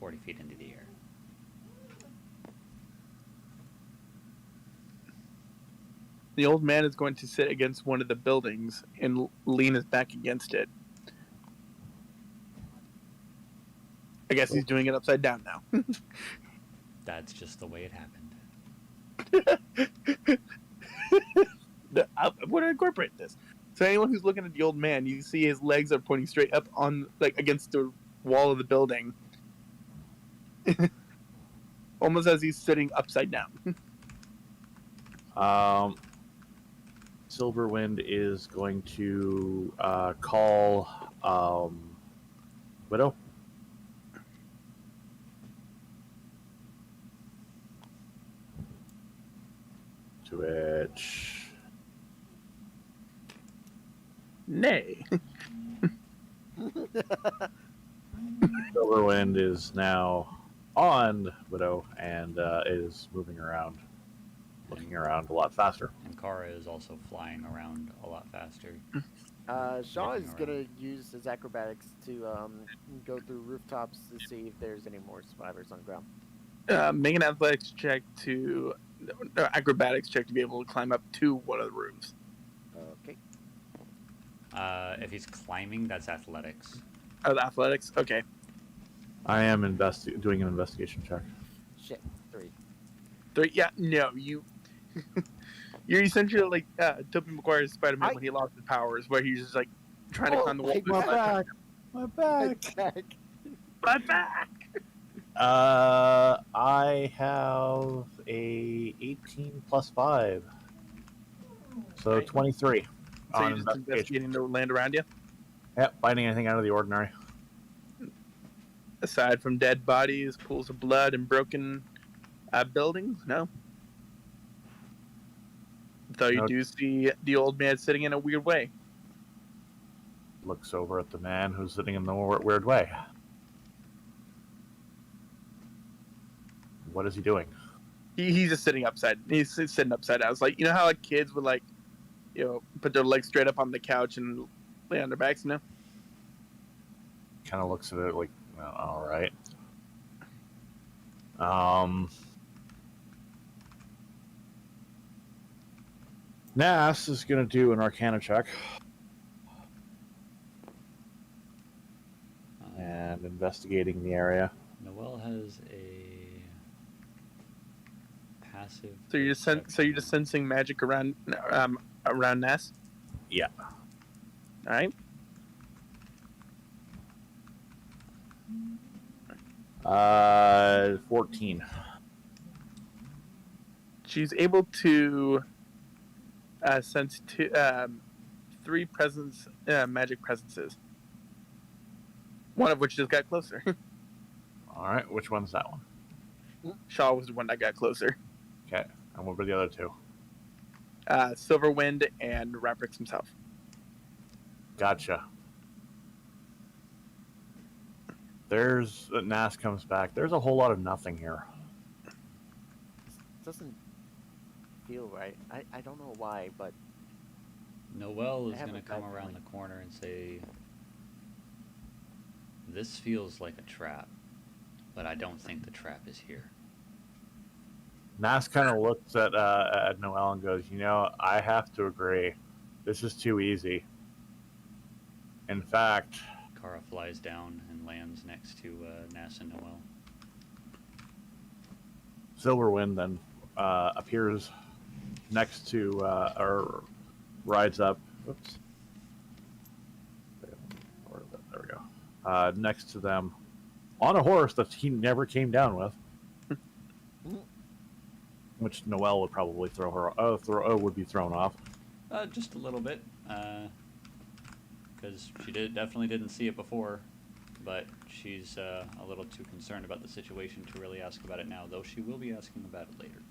40 feet into the air. The old man is going to sit against one of the buildings and lean his back against it. I guess he's doing it upside down now. That's just the way it happened. I'm going to incorporate this. So anyone who's looking at the old man, you see his legs are pointing straight up on, like, against the wall of the building. Almost as he's sitting upside down. Silverwind is going to call Widow. To which Nay. Silverwind is now on Widow and is moving around, looking around a lot faster. And Kara is also flying around a lot faster. Shaw looking is around. gonna use his acrobatics to go through rooftops to see if there's any more survivors on ground. Make an athletics check to acrobatics check to be able to climb up to one of the rooms. Okay. If he's climbing, that's athletics. Oh, the athletics. Okay. I am doing an investigation check. Shit. 3. Yeah. No, you. You're essentially like Tobey Maguire's Spider-Man I- when he lost his powers, where he's just like trying to Oh climb the wall. my My back. My back. back. My back. I have a 18 plus 5, so Right. 23 So on you're just investigation. investigating the land around you. Yep, finding anything out of the ordinary. Aside from dead bodies, pools of blood, and broken buildings, no. Though you No. do see the old man sitting in a weird way. Looks over at the man who's sitting in the weird way. What is he doing? He's just sitting upside. He's sitting upside down. It's like, you know how like kids would like, put their legs straight up on the couch and lay on their backs. Kind of looks at it like, all right. Nas is going to do an Arcana check and investigating the area. Noel has a passive. So you're just sensing magic around Ness. Yeah. All right. 14. She's able to sense 3 magic presences. One of which just got closer. All right, which one's that one? Shaw was the one that got closer. Okay, and what were the other two? Silverwind and Raprix himself. Gotcha. There's Nas comes back. There's a whole lot of nothing here. Doesn't feel right. I don't know why, but Noel I is have going a to come bad around feeling. the corner and say, "This feels like a trap, but I don't think the trap is here." Nas kind of looks at Noel and goes, I have to agree. This is too easy. In fact, Kara flies down and lands next to Nas and Noel. Silverwind then appears next to, or rides up. Oops. There we go. Next to them on a horse that he never came down with. Which Noelle would probably would be thrown off. Just a little bit, because she definitely didn't see it before, but she's a little too concerned about the situation to really ask about it now, though she will be asking about it later.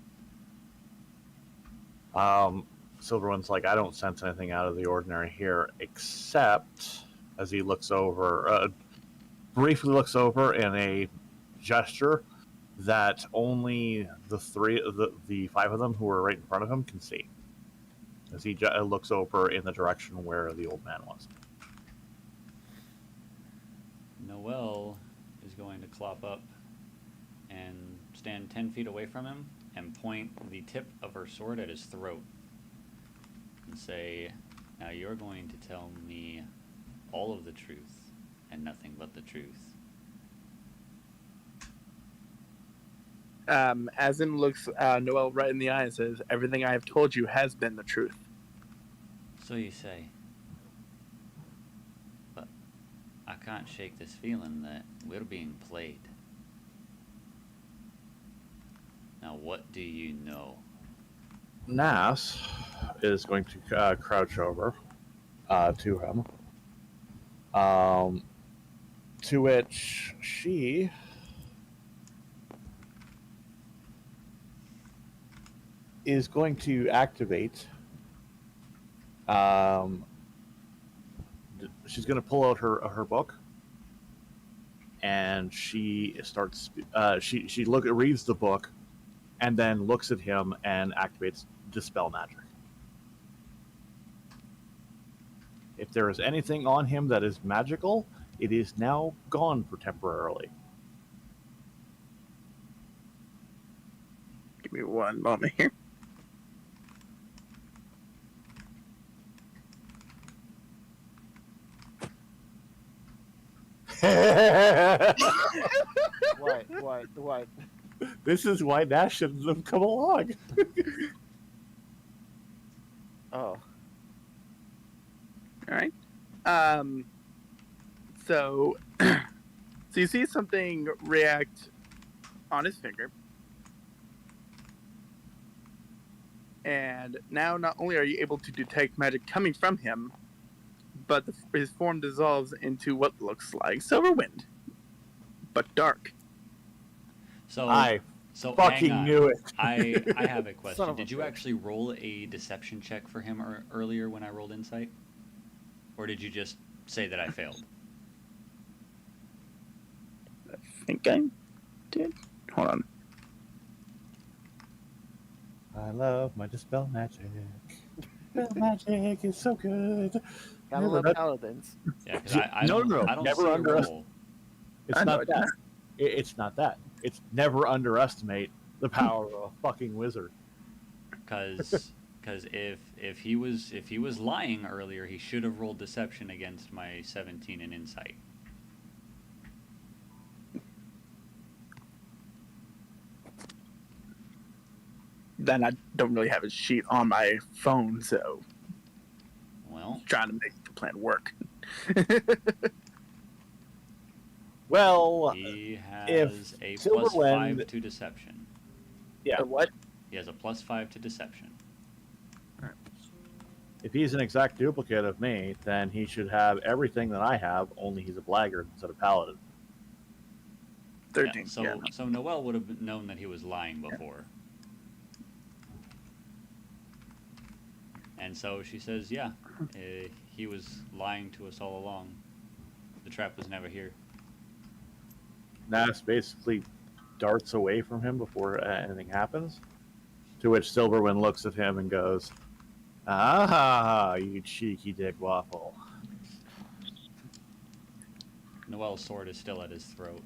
Silverwind's like, I don't sense anything out of the ordinary here, except as he looks over, briefly looks over in a gesture that only the 5 of them who are right in front of him can see. As he looks over in the direction where the old man was. Noelle is going to clop up and stand 10 feet away from him and point the tip of her sword at his throat and say, "Now you're going to tell me all of the truth and nothing but the truth." Azim looks Noel right in the eye and says, "Everything I have told you has been the truth." So you say. But I can't shake this feeling that we're being played. Now what do you know? Nas is going to crouch over to him. To which she is going to activate. She's going to pull out her book, and she starts. She reads the book, and then looks at him and activates Dispel Magic. If there is anything on him that is magical, it is now gone for temporarily. Give me one moment here. What? This is why Nash shouldn't have come along. Oh. All right. So, so you see something react on his finger, and now not only are you able to detect magic coming from him, but his form dissolves into what looks like silver wind, but dark. So I so fucking hang on. knew it. I have a Son question. of a Did you bitch. actually roll a deception check for him earlier when I rolled insight? Or did you just say that I failed? I think I did. Hold on. I love my dispel magic. Dispel magic is so good. Gotta Never love bet- paladins. Yeah, because I No, don't no, I don't never see a underestimate. roll. It's I know not it that. does. It's not that. It's never underestimate the power of a fucking wizard. Because if he was lying earlier, he should have rolled deception against my 17 in insight. Then I don't really have his sheet on my phone, so Well, trying to make the plan work. Well, he if has a Silverwind- +5 to deception. yeah. What? He has a +5 to deception. If he's an exact duplicate of me, then he should have everything that I have, only he's a blackguard instead of paladin. 13. Yeah, so Yeah, no. so Noelle would have known that he was lying before. And so she says, yeah, he was lying to us all along. The trap was never here. Nas basically darts away from him before anything happens. To which Silverwind looks at him and goes, "Ah, you cheeky dick waffle." Noelle's sword is still at his throat.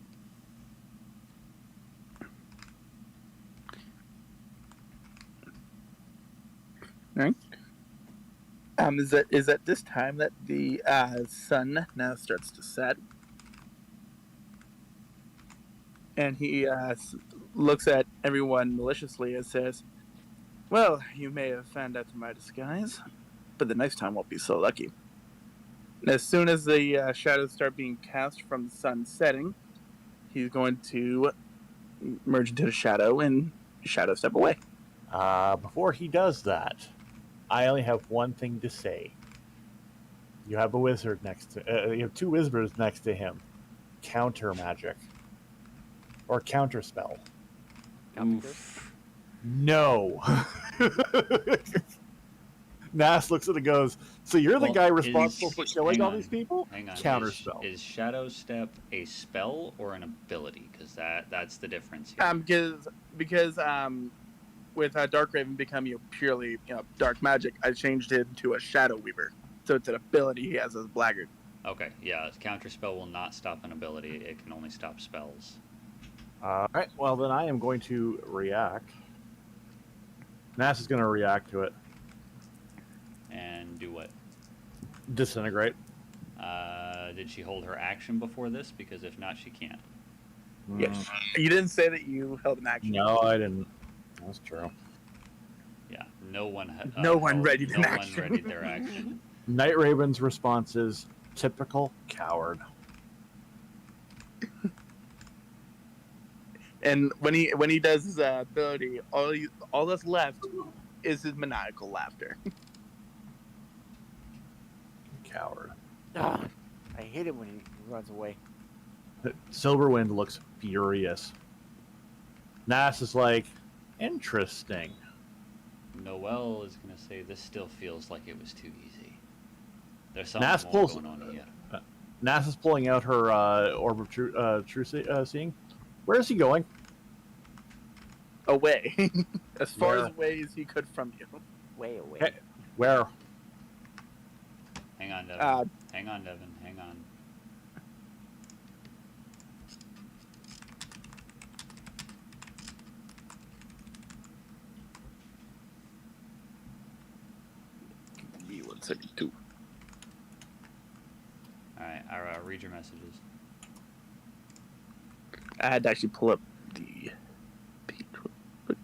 Is at this time that the sun now starts to set, and he looks at everyone maliciously and says, "Well, you may have found out my disguise, but the next time won't be so lucky." And as soon as the shadows start being cast from the sun setting, he's going to merge into the shadow and shadow step away. Before he does that, I only have one thing to say. You have a wizard next to. You have two wizards next to him. Counter magic or counter spell. Oof. No. Nas looks at it and goes, "So you're the Well, guy responsible for killing hang all on, these people?" Hang on. Counterspell. Is Shadow Step a spell or an ability? Because that's the difference here. Because with Dark Raven becoming purely dark magic, I changed it into a Shadow Weaver, so it's an ability he has as Blackguard. Okay, yeah, Counterspell will not stop an ability. It can only stop spells. All right. Well, then I am going to react. Nas is going to react to it. And do what? Disintegrate. Did she hold her action before this? Because if not, she can't. Yes. You didn't say that you held an action. No, I didn't. That's true. Yeah, no one. No one readied no an one action. readied their action. Night Raven's response is typical coward. And when he does his ability, all that's left is his maniacal laughter. Coward. Ah, I hate it when he runs away. Silverwind looks furious. Nas is like, interesting. Noelle is gonna say this still feels like it was too easy. There's something Nas more pulls. going on here. Nas is pulling out her orb of true seeing. Where is he going? Away. As far Where? as away as he could from you. Way away. Okay. Where? Hang Hang on, Devin. Hang on, Devin. Hang on. Give me 172. All right, I'll read your messages. I had to actually pull up the page real quick.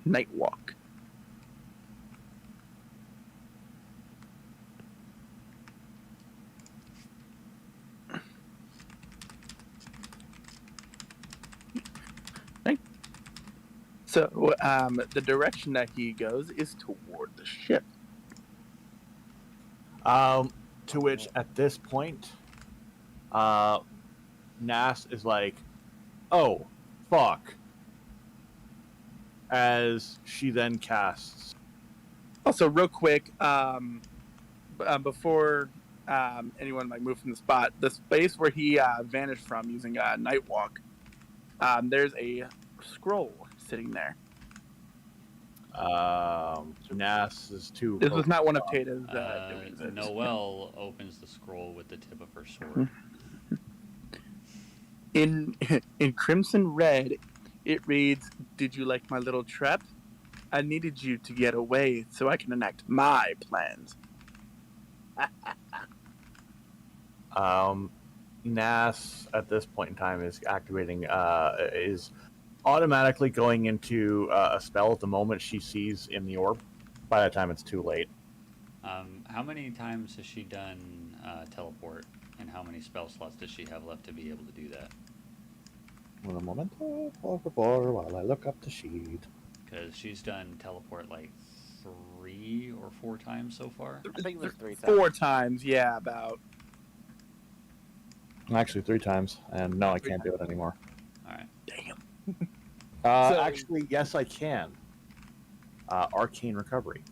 Night Walk. So, the direction that he goes is toward the ship. To which, at this point, Nas is like, "Oh, fuck," as she then casts. Also, real quick, before anyone like moved from the spot, the space where he vanished from using Night Walk, there's a scroll sitting there. Nas is too. This was not one of Tata's. Noelle opens the scroll with the tip of her sword. In crimson red, it reads, "Did you like my little trap? I needed you to get away so I can enact my plans." Nas at this point in time is activating, is automatically going into a spell at the moment she sees in the orb. By the time it's too late. How many times has she done teleport, and how many spell slots does she have left to be able to do that? One moment, while I look up the sheet. Because she's done teleport like 3 or 4 times so far. I think it was 3 times. 4 times, yeah, about. Actually, 3 times, and no, I can't do it anymore. All right. Damn. Actually, yes, I can. Arcane Recovery.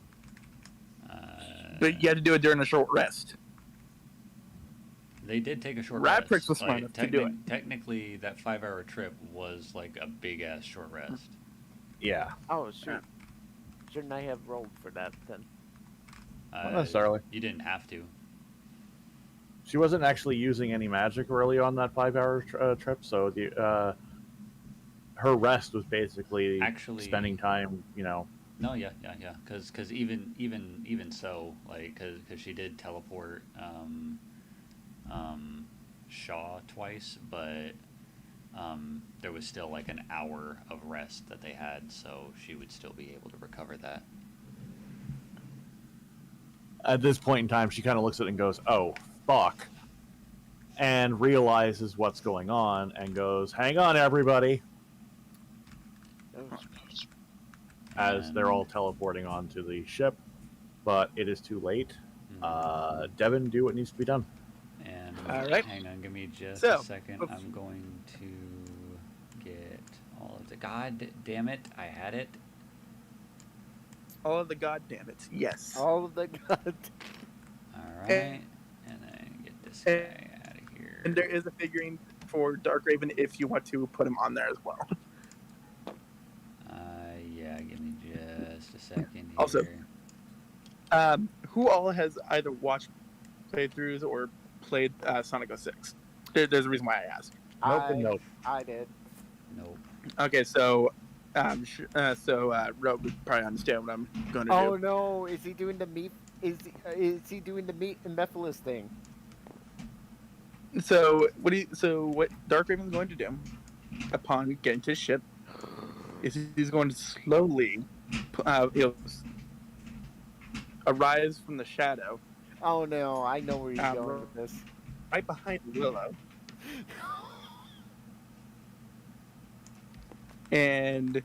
But you had to do it during a short rest. They did take a short Raprix rest. was smart enough to do it. Technically, that 5-hour trip was like a big-ass short rest. Yeah. Oh, shoot. Shouldn't I have rolled for that then? Not necessarily. You didn't have to. She wasn't actually using any magic really on that 5-hour trip, so the her rest was basically Actually spending time, you know. No, yeah. Because even so, like, because she did teleport Shaw twice, but there was still like an hour of rest that they had, so she would still be able to recover that. At this point in time, she kind of looks at it and goes, "Oh, fuck," and realizes what's going on and goes, "Hang on, everybody," as they're all teleporting onto the ship, but it is too late. Devin, do what needs to be done. And all right. Hang on, give me just So, a second. I'm going to get all of the. God damn it! I had it. All of the goddammits, yes. All of the god. All right, and then get this guy out of here. And there is a figurine for Dark Raven if you want to put him on there as well. Yeah, give me just a second here. Also, who all has either watched playthroughs or played Sonic 06? There's a reason why I asked. Nope. I did. Nope. Okay, so Rogue would probably understand what I'm going to Oh do. no! Is he doing the meat? Is he doing the meat and Mephiles thing? So what Dark Raven's going to do upon getting to his ship is he's going to slowly he'll arise from the shadow Oh no! I know where he's going Ro- with this. right behind Willow. And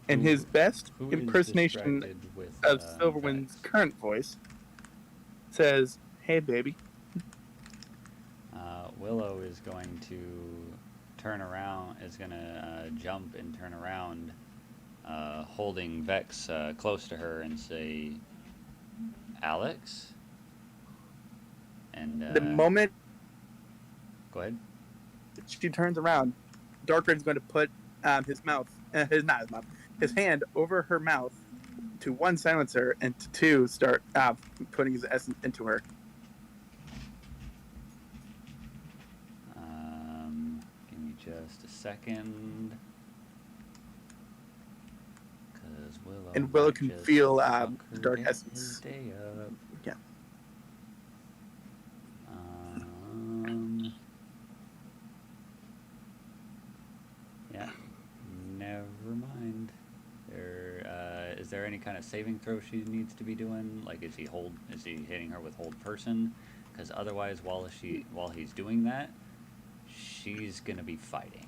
in his best Who is impersonation distracted with, of Silverwind's Vex? current voice, says, "Hey, baby." Willow is going to turn around. Is going to jump and turn around, holding Vex close to her, and say, "Alex." And The moment go ahead. she turns around, Dark Raven's going to put his hand over her mouth to one, silence her, and to two, start putting his essence into her. Give me just a second. Because Willow. And Willow might can just feel fuck her dark day- essence. his day up. Yeah. Yeah. Never mind. Is there any kind of saving throw she needs to be doing? Like, is he hitting her with hold person? Because otherwise, while he's doing that, she's gonna be fighting.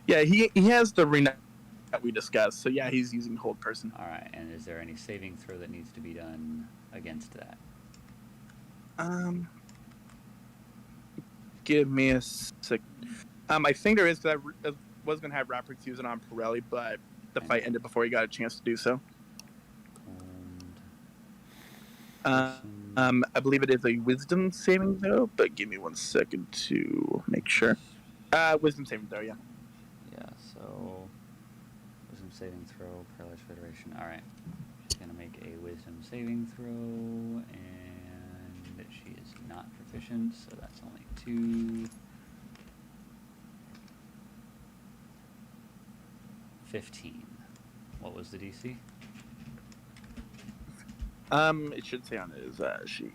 Yeah, he has the ring that we discussed. So yeah, he's using hold person. All right. And is there any saving throw that needs to be done against that? Give me a sec. I think there is, because I was gonna have Rapper's use it on Pirelli, but the fight ended before he got a chance to do so. I believe it is a wisdom saving throw, but give me 1 second to make sure. Wisdom saving throw, yeah. Yeah. So wisdom saving throw, Paralyzed Federation. All right. She's gonna make a wisdom saving throw, and she is not proficient, so that's only 2. 15. What was the DC? It should say on his sheet.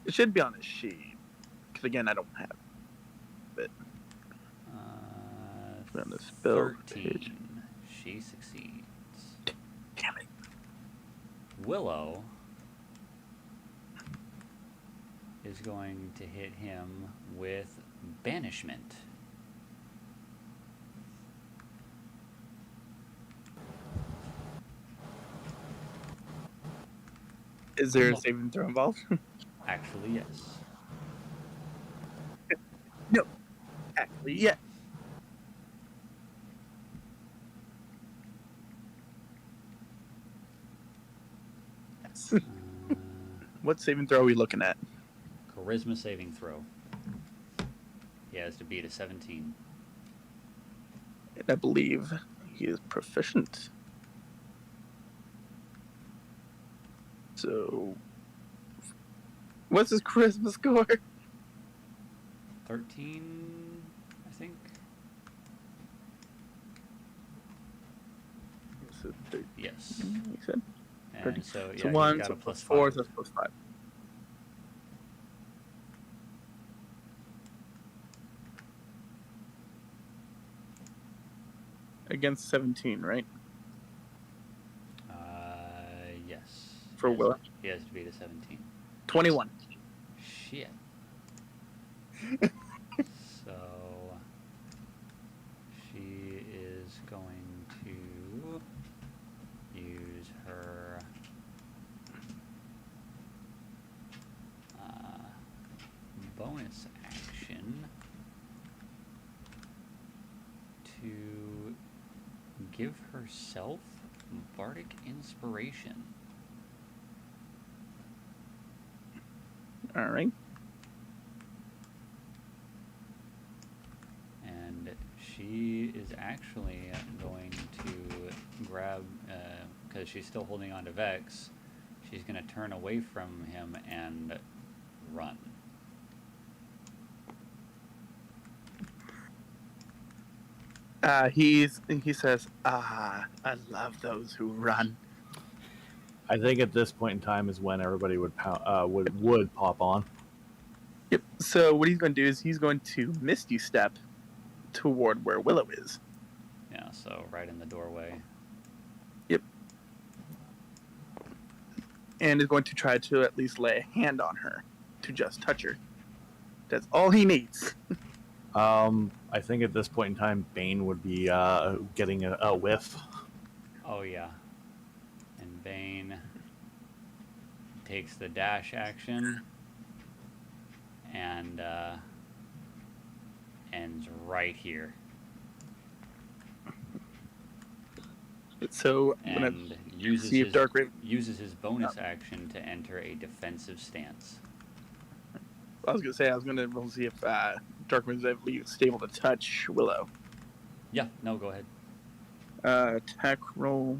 It should be on his sheet, because again, I don't have it. On the spell 13. page. She succeeds. Damn it. Willow is going to hit him with banishment. Is there a saving throw involved? Actually, yes. No. Actually, yeah. Yes. What saving throw are we looking at? Charisma saving throw. He has to beat a 17. I believe he is proficient. So, what's his charisma score? 13, I think. So Yes. he said. And so, yeah, So he's 1, got so a plus 4, 5. so that's plus 5. Against 17, right? Yes. For Willow. He has to beat a 17. 21. Shit. So she is going to use her bonus action to give herself bardic inspiration. All right. And she is actually going to grab, because she's still holding on to Vex, she's going to turn away from him and run. He says, I love those who run. I think at this point in time is when everybody would pop on. Yep. So what he's going to do is he's going to Misty Step toward where Willow is. Yeah, so right in the doorway. Yep. And is going to try to at least lay a hand on her to just touch her. That's all he needs. I think at this point in time, Bane would be getting a whiff. Oh, yeah. And Bane takes the dash action and ends right here. So And uses see if his, Dark uses his bonus action to enter a defensive stance. I was gonna roll to see if Dark Raven is able to touch Willow. Yeah, no, go ahead. Attack roll.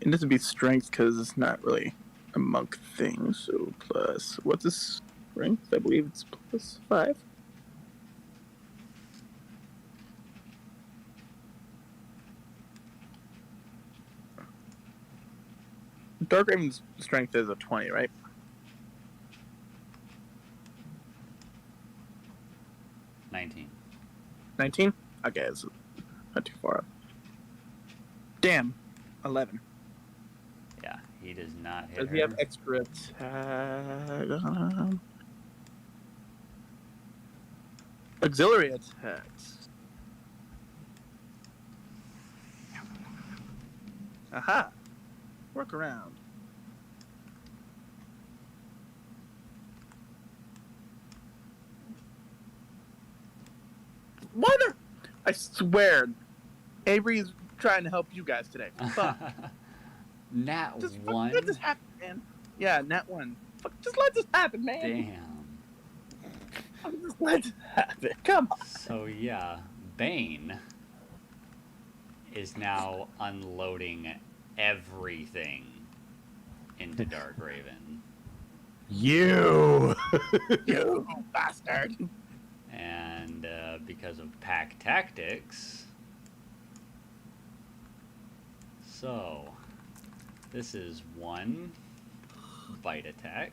It doesn't be strength because it's not really a monk thing. So plus, what's this strength? I believe it's +5. Dark Raven's strength is a 20, right? 19. 19? Okay, it's not too far up. Damn, 11. Yeah, he does not hit Does her. he have extra attack? Auxiliary attacks. Aha! Work around. Mother! I swear, Avery's trying to help you guys today. Fuck. Nat Just 1? let this happen, man. Yeah, Nat 1. Fuck, just let this happen, man. Damn. Just let this happen. Come on. So yeah, Bane is now unloading everything into Dark Raven. You! You bastard. And because of pack tactics, so this is 1 bite attack.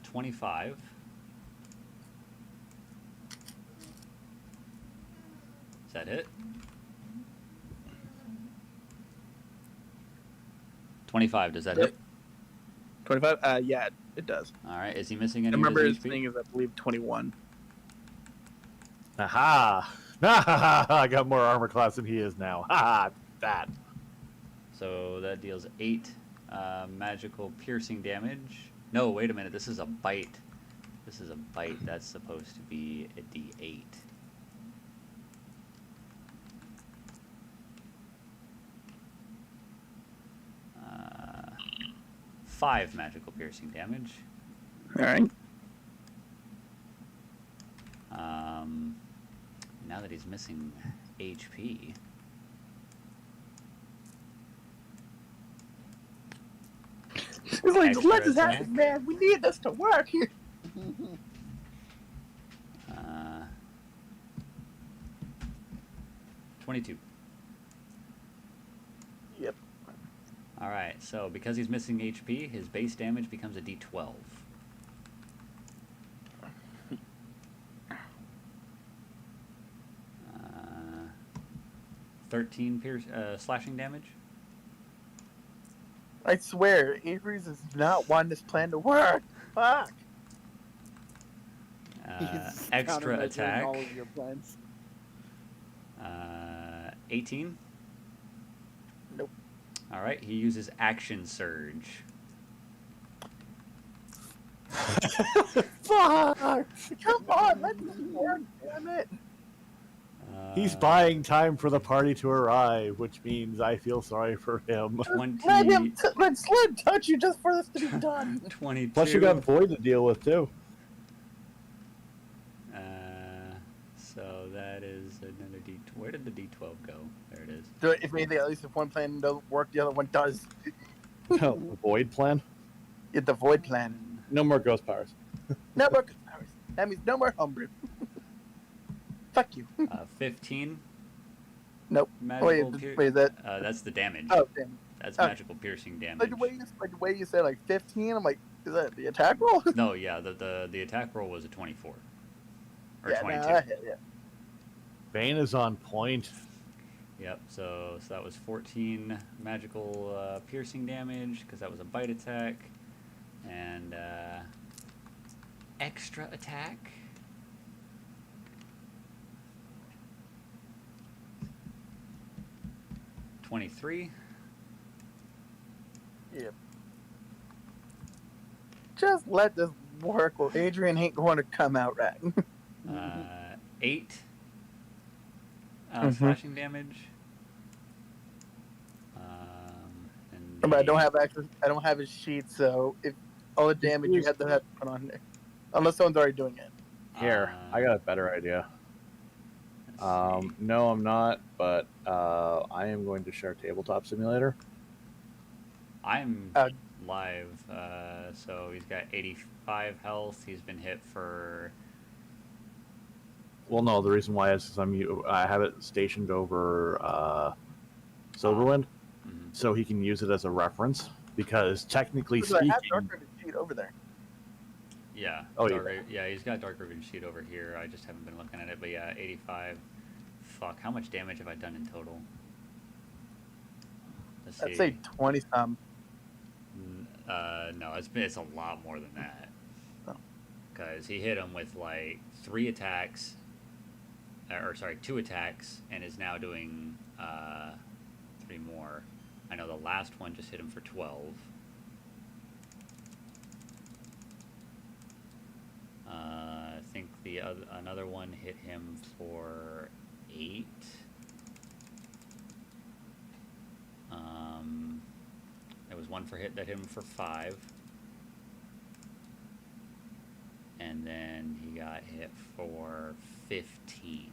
25. Does that hit? 25, does that hit? 25? Yeah, it does. Alright, is he missing any I remember of his his HP? thing is, I believe, 21. Aha! I got more armor class than he is now. Ha! That. So that deals 8 magical piercing damage. No, wait a minute, this is a bite. This is a bite, that's supposed to be a D8. 5 magical piercing damage. Alright. Now that he's missing HP. He's like, Extra let this attack. happen, man. We need this to work here. 22. Yep. Alright, so because he's missing HP, his base damage becomes a D12. 13 slashing damage. I swear, Avery's is not wanting this plan to work. Fuck. He's Extra countermeasuring attack. all of your plans. 18. Nope. Alright, he uses Action Surge. Fuck. Come on, let this work, damn it. He's buying time for the party to arrive, which means I feel sorry for him. 20, Let him let Slim touch you just for this to be done. 22. Plus, you got Void to deal with, too. So that is another D. Where did the D12 go? There it is. So if maybe at least if one plan doesn't work, the other one does. Oh, the Void plan? Get the Void plan. No more ghost powers. No more powers. That means no more homebrew. Fuck you. 15. Nope. Magical Wait, that. that's the damage. Oh, damn. That's Oh. magical piercing damage. Like the way you said like 15, I'm like, is that the attack roll? No, yeah, the attack roll was a 24. Or yeah, 22. Nah, yeah. Bane is on point. Yep, so that was 14 magical piercing damage, because that was a bite attack. And extra attack. $23. Yep. Just let this work, or Adrian ain't going to come out right. 8 Mhm. slashing damage. But I don't have access. I don't have his sheet, so if all the damage you had to have to put on there. Unless someone's already doing it. Here, I got a better idea. let's see. No, I'm not, but I am going to share Tabletop Simulator. I'm Uh, live, so he's got 85 health. He's been hit for. Well, no, the reason why is because I have it stationed over Silverwind, so he can use it as a reference. Because technically because I speaking, have Dark Riven sheet over there. Yeah. Oh, yeah, he's got Dark Riven sheet over here. I just haven't been looking at it, but yeah, 85. Fuck, how much damage have I done in total? Let's see. I'd say 20 some. No, it's a lot more than that. Oh. Because he hit him with like 2 attacks, and is now doing 3 more. I know the last one just hit him for 12. I think another one hit him for 8. There was one that hit him for 5. And then he got hit for 15.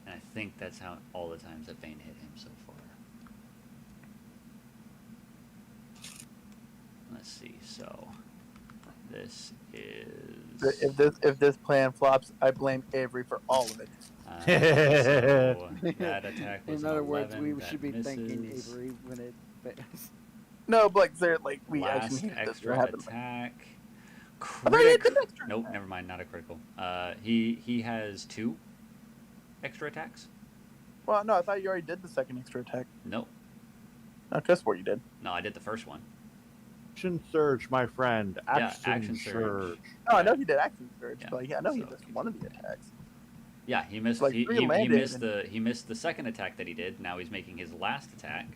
And I think that's how all the times that Bane hit him so far. Let's see. So this is. If this plan flops, I blame Avery for all of it. So that attack was In other words, 11, we that should be thanking misses. Avery when it fails. No, but like, they're like we Last actually needed this to extra happen. attack. I thought you had good extra. Nope, never mind. Not a critical. He has 2 extra attacks. Well, no, I thought you already did the second extra attack. Nope. Not just what you did. No, I did the first one. Action Surge, my friend. Yeah, Action Surge. No, I know he did action surge, Yeah, but like, I know he so- missed one of the attacks. Yeah, he missed. Like, he landed missed the second attack that he did. Now he's making his last attack.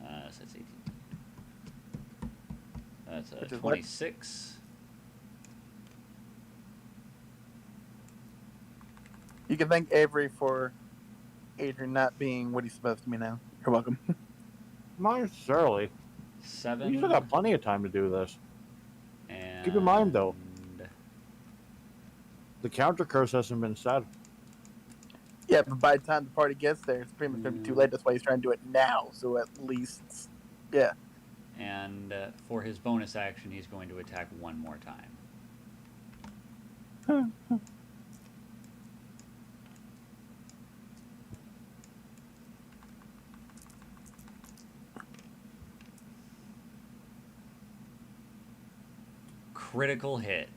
So that's 18. That's Which is what? 26. You can thank Avery for Adrian not being what he's supposed to be now. You're welcome. Not necessarily. 7. You still got plenty of time to do this. And Keep in mind, though, the counter curse hasn't been said. Yeah, but by the time the party gets there, it's pretty much going to be too late. That's why he's trying to do it now. So at least, yeah. And for his bonus action, he's going to attack one more time. Critical hit.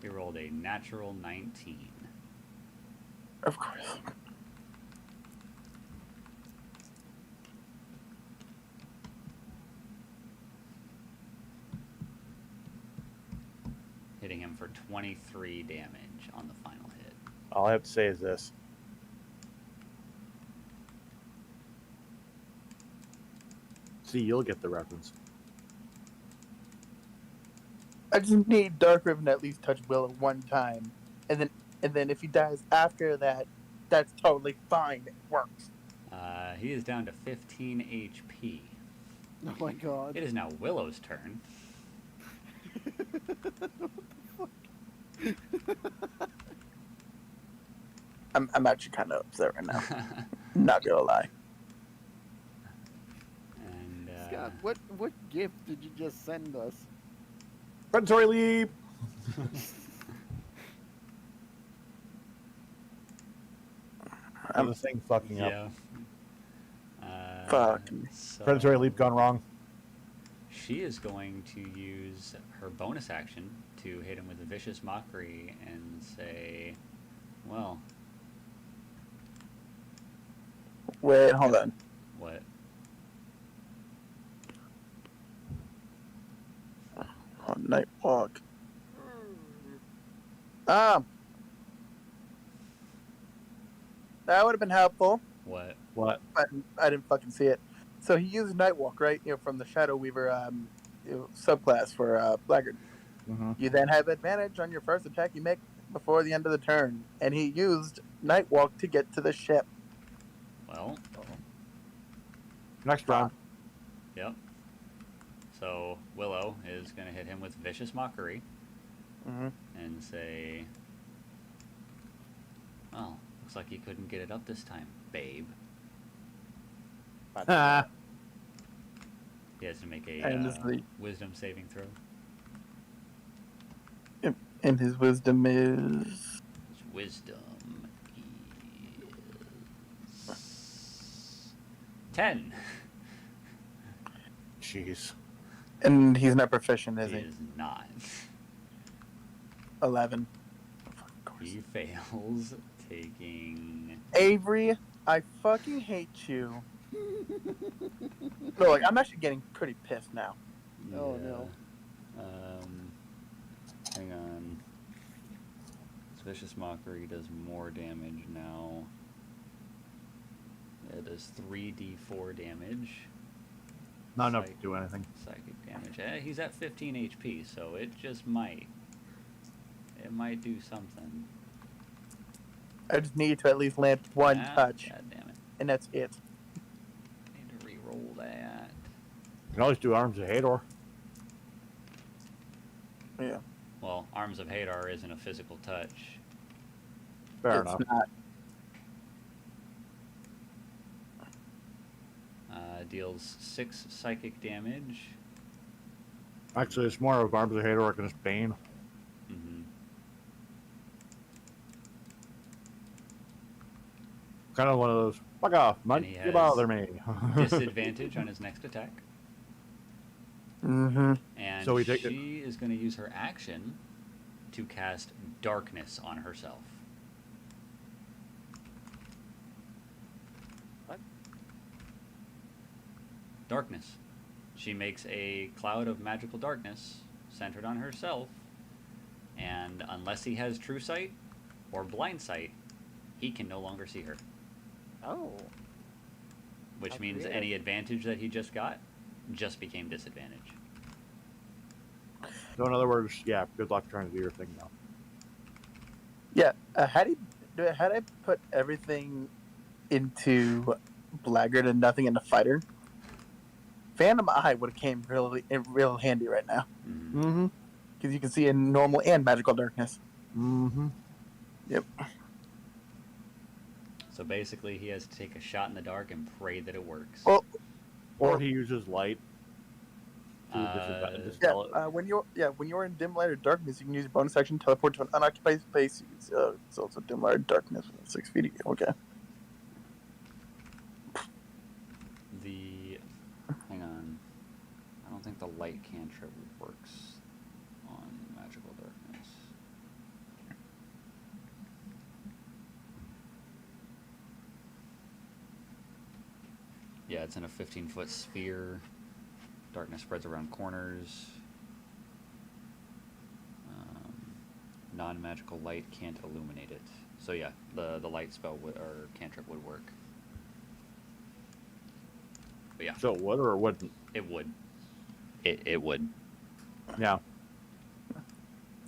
He rolled a natural 19. Of course. Hitting him for 23 damage on the final hit. All I have to say is this. See, you'll get the reference. I just need Dark Riven to at least touch Will at one time, and then if he dies after that, that's totally fine. It works. He is down to 15 HP. Oh my god. It is now Willow's turn. I'm actually kind of upset right now. Not gonna lie. And Scott, what gift did you just send us? Predatory leap! I'm the thing fucking up. yeah. Fuck. So Predatory leap gone wrong. she is going to use her bonus action to hit him with a vicious mockery and say, well, Wait, hold on. what? Oh, night walk. That would have been helpful, What? What? but I didn't fucking see it. So he used Nightwalk, right? From the Shadow Weaver subclass for Blackguard. Mm-hmm. You then have advantage on your first attack you make before the end of the turn, and he used Nightwalk to get to the ship. Well, Next round. yep. So Willow is going to hit him with Vicious Mockery Mm-hmm. and say, "Well, looks like you couldn't get it up this time, babe." Ah, He has to make a And this is the- Wisdom saving throw. And his wisdom is His wisdom is 10. jeez. and he's not proficient, is He he? is not. 11. He fails, taking. Avery, I fucking hate you. No, like I'm actually getting pretty pissed now. Oh, no. Hang on. This Vicious Mockery does more damage now. It does 3d4 damage. Not enough to Psych- do anything. Psychic damage. He's at 15 HP, so it just might. It might do something. I just need to at least land one touch, God damn it. and that's it. Need to re-roll that. You can always do Arms of Hador. Yeah, Well, Arms of Hadar isn't a physical touch. Fair it's enough. not. Deals 6 psychic damage. Actually, it's more of Arms of Hador against Bane. Mm-hmm. Kind of one of those, fuck off, And Mike, he you has bother me. Disadvantage on his next attack. Mm-hmm. And So we take it- she is going to use her action to cast Darkness on herself. What? Darkness. She makes a cloud of magical darkness centered on herself, and unless he has True Sight or Blind Sight, he can no longer see her. Oh. Which How means creative. any advantage that he just got just became disadvantage. So in other words, yeah, good luck trying to do your thing now. Yeah, had I put everything into Blackguard and nothing into Fighter, Phantom Eye would have came real handy right now, Mhm. Mm-hmm. because you can see in normal and magical darkness. Mm-hmm. Yep. So basically, he has to take a shot in the dark and pray that it works. Well, Or he uses light to Uh, Yeah, dispel it. when you're in dim light or darkness, you can use your bonus action teleport to an unoccupied space. It's also dim light or darkness within 6 feet of you. Okay. Hang on. I don't think the light cantrip works on magical darkness. Yeah, it's in a 15-foot sphere. Darkness spreads around corners. Non-magical light can't illuminate it. So yeah, the light spell or cantrip would work. But yeah, So it would or it wouldn't? it would. It would. Yeah.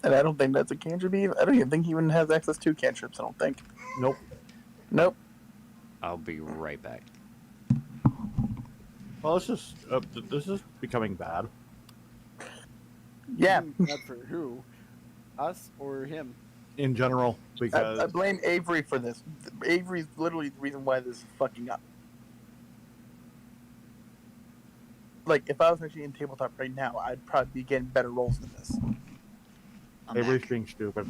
And I don't think that's a cantrip. I don't even think he even has access to cantrips. I don't think. Nope. Nope. I'll be right back. Well, this is becoming bad. Yeah. Bad for who? Us or him? In general, because I blame Avery for this. Avery's literally the reason why this is fucking up. Like, if I was actually in tabletop right now, I'd probably be getting better rolls than this. I'm Avery's back. being stupid.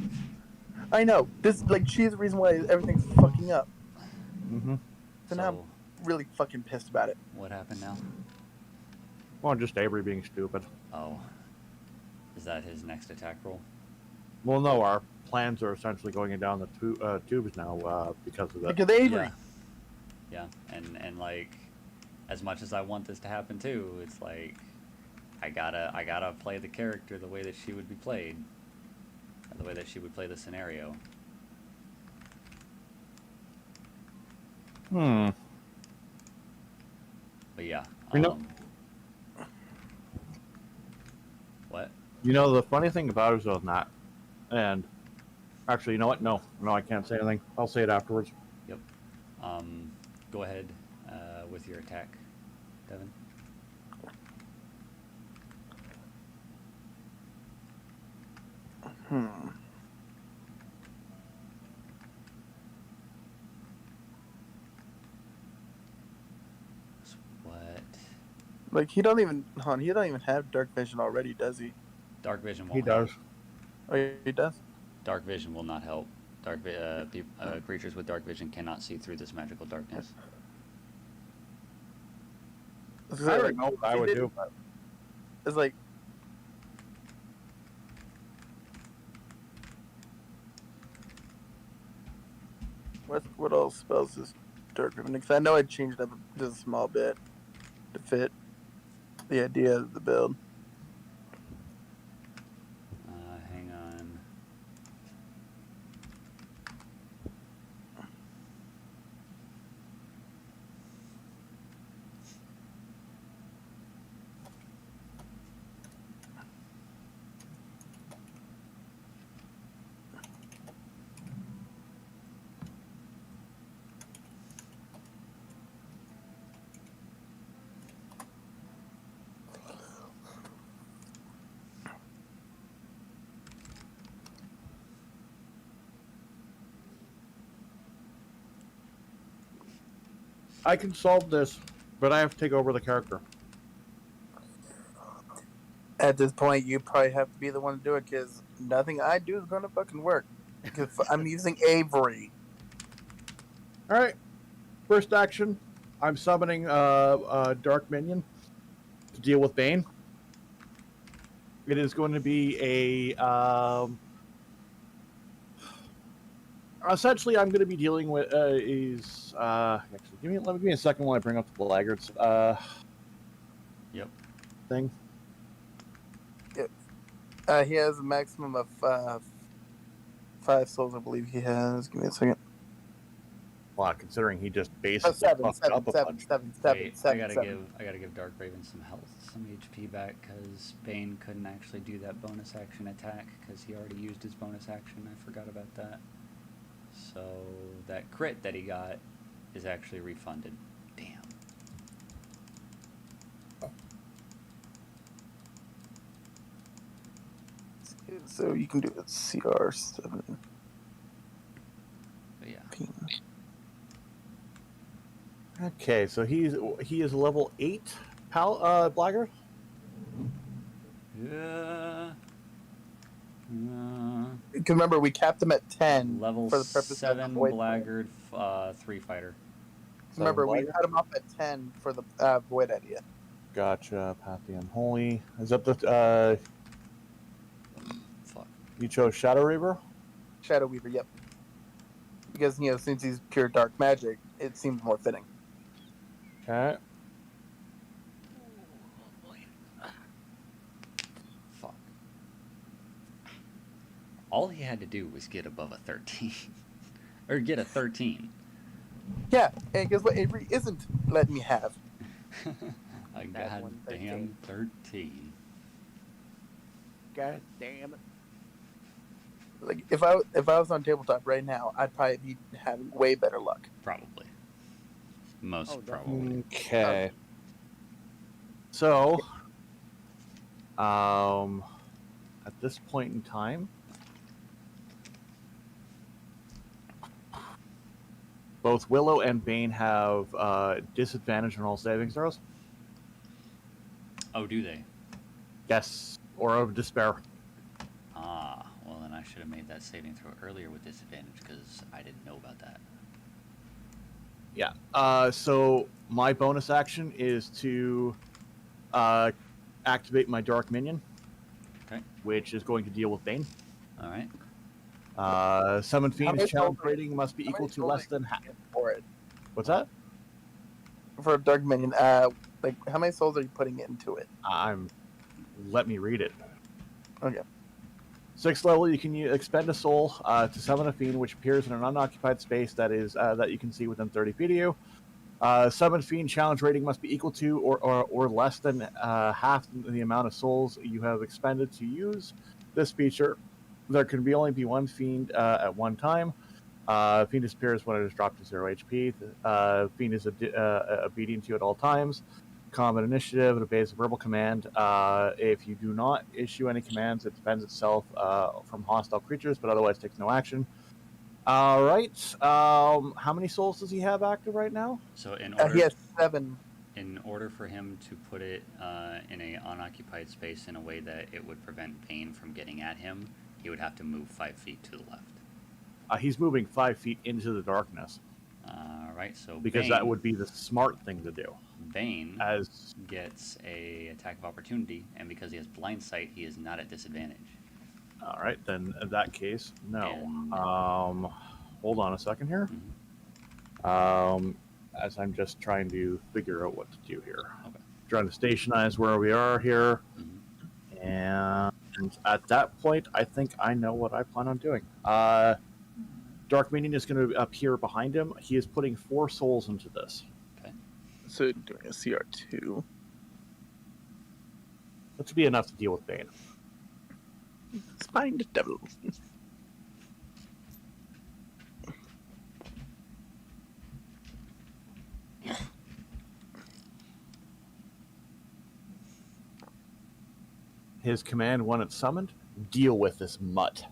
I know. She's the reason why everything's fucking up. Mm-hmm. So now I'm really fucking pissed about it. What happened now? Well, just Avery being stupid. Oh, is that his next attack roll? Well, no, our plans are essentially going down the tubes now because of that. Because Avery. Yeah, and like, as much as I want this to happen too, it's like, I gotta play the character the way that she would be played, the way that she would play the scenario. But yeah. You know- What? You know, the funny thing about it is, though, not, and Actually, you know what? No, I can't say anything. I'll say it afterwards. Yep. Go ahead with your attack, Devin. What? Like he don't even have dark vision already, does he? Dark vision He won't help. does. Oh, he does. Dark vision will not help. Creatures with dark vision cannot see through this magical darkness. I don't know what I would do. But It's like what else spells is dark vision? Because I know I changed it up just a small bit to fit the idea of the build. Hang on. I can solve this, but I have to take over the character. At this point, you probably have to be the one to do it because nothing I do is going to fucking work. Because I'm using Avery. All right. First action, I'm summoning Dark Minion to deal with Bane. It is going to be a essentially, I'm going to be dealing with actually let me give me a second while I bring up the laggards Yep. thing. He has a maximum of 5 souls, I believe he has. Give me a second. Well, considering he just basically Seven. fucked up a bunch. Wait, I gotta give Dark Raven some health, some HP back, because Bane couldn't actually do that bonus action attack because he already used his bonus action. I forgot about that. So that crit that he got is actually refunded. Damn. So you can do it CR7. But yeah. Okay, so he is level 8 blackguard. Yeah. Because remember, we capped him at 10 Level for the purpose 7 of Void. blackguard 3 fighter. Remember, we Blackguard? cut him off at 10 for the Void idea. Gotcha. Path the Unholy. Is that the Fuck. you chose Shadow Reaver? Shadow Weaver, yep. Because, since he's pure dark magic, it seems more fitting. Okay. Fuck. All he had to do was get above a 13. Or get a 13. Yeah, and guess what? Avery isn't letting me have. A That one, goddamn 13. God damn it. Like, if I was on tabletop right now, I'd probably be having way better luck. Probably. Most Oh, probably. Okay. So, at this point in time, both Willow and Bane have disadvantage on all saving throws. Oh, do they? Yes, or of despair. Ah, well then I should have made that saving throw earlier with disadvantage because I didn't know about that. Yeah. So my bonus action is to activate my Dark Minion, Okay. which is going to deal with Bane. All right. Summon How Fiend's many challenge souls- rating must be how equal many to souls less are than you half. getting for it? What's that? For a Dark Minion, like, how many souls are you putting into it? Let me read it. Okay. 6th level, you can expend a soul to summon a fiend which appears in an unoccupied space that you can see within 30 feet of you. Summon fiend challenge rating must be equal to or less than half the amount of souls you have expended to use this feature. there can only be one fiend at one time. Fiend disappears when it is dropped to 0 HP. Fiend is obedient to you at all times. Combat initiative, it obeys a verbal command. If you do not issue any commands, it defends itself from hostile creatures, but otherwise takes no action. All right. How many souls does he have active right now? So He has 7. in order for him to put it in a unoccupied space in a way that it would prevent Bane from getting at him, he would have to move 5 feet to the left. He's moving 5 feet into the darkness. Right, so because Bane, that would be the smart thing to do. Bane As gets a attack of opportunity, and because he has blind sight, he is not at disadvantage. all right, then in that case, no. And- Hold on a second here. As I'm just trying to figure out what to do here. Okay. Trying to stationize where we are here. Mhm. And at that point, I think I know what I plan on doing. Dark Meaning is going to appear behind him. He is putting 4 souls into this. So doing a CR2. That should be enough to deal with Bane. Spined devil. His command, when it's summoned, deal with this mutt.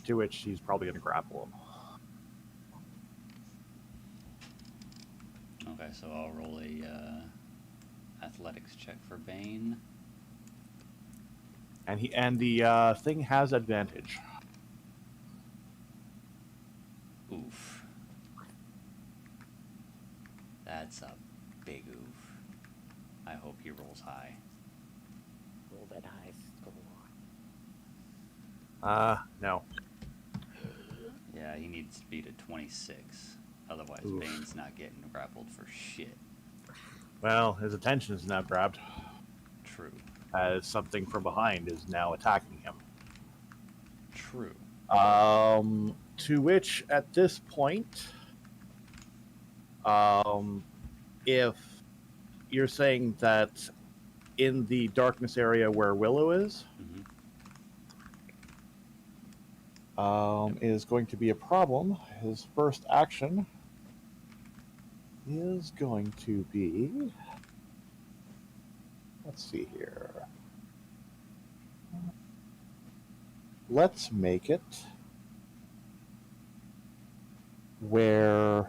To which he's probably going to grapple him. Okay, so I'll roll a athletics check for Bane. And the thing has advantage. Oof. That's a big oof. I hope he rolls high. Roll that high score. No. Yeah, he needs to beat a 26. Otherwise, Oof. Bane's not getting grappled for shit. Well, his attention is now grabbed True. as something from behind is now attacking him. True. To which, at this point, if you're saying that in the darkness area where Willow is, is going to be a problem, his first action is going to be... Let's see here. Let's make it where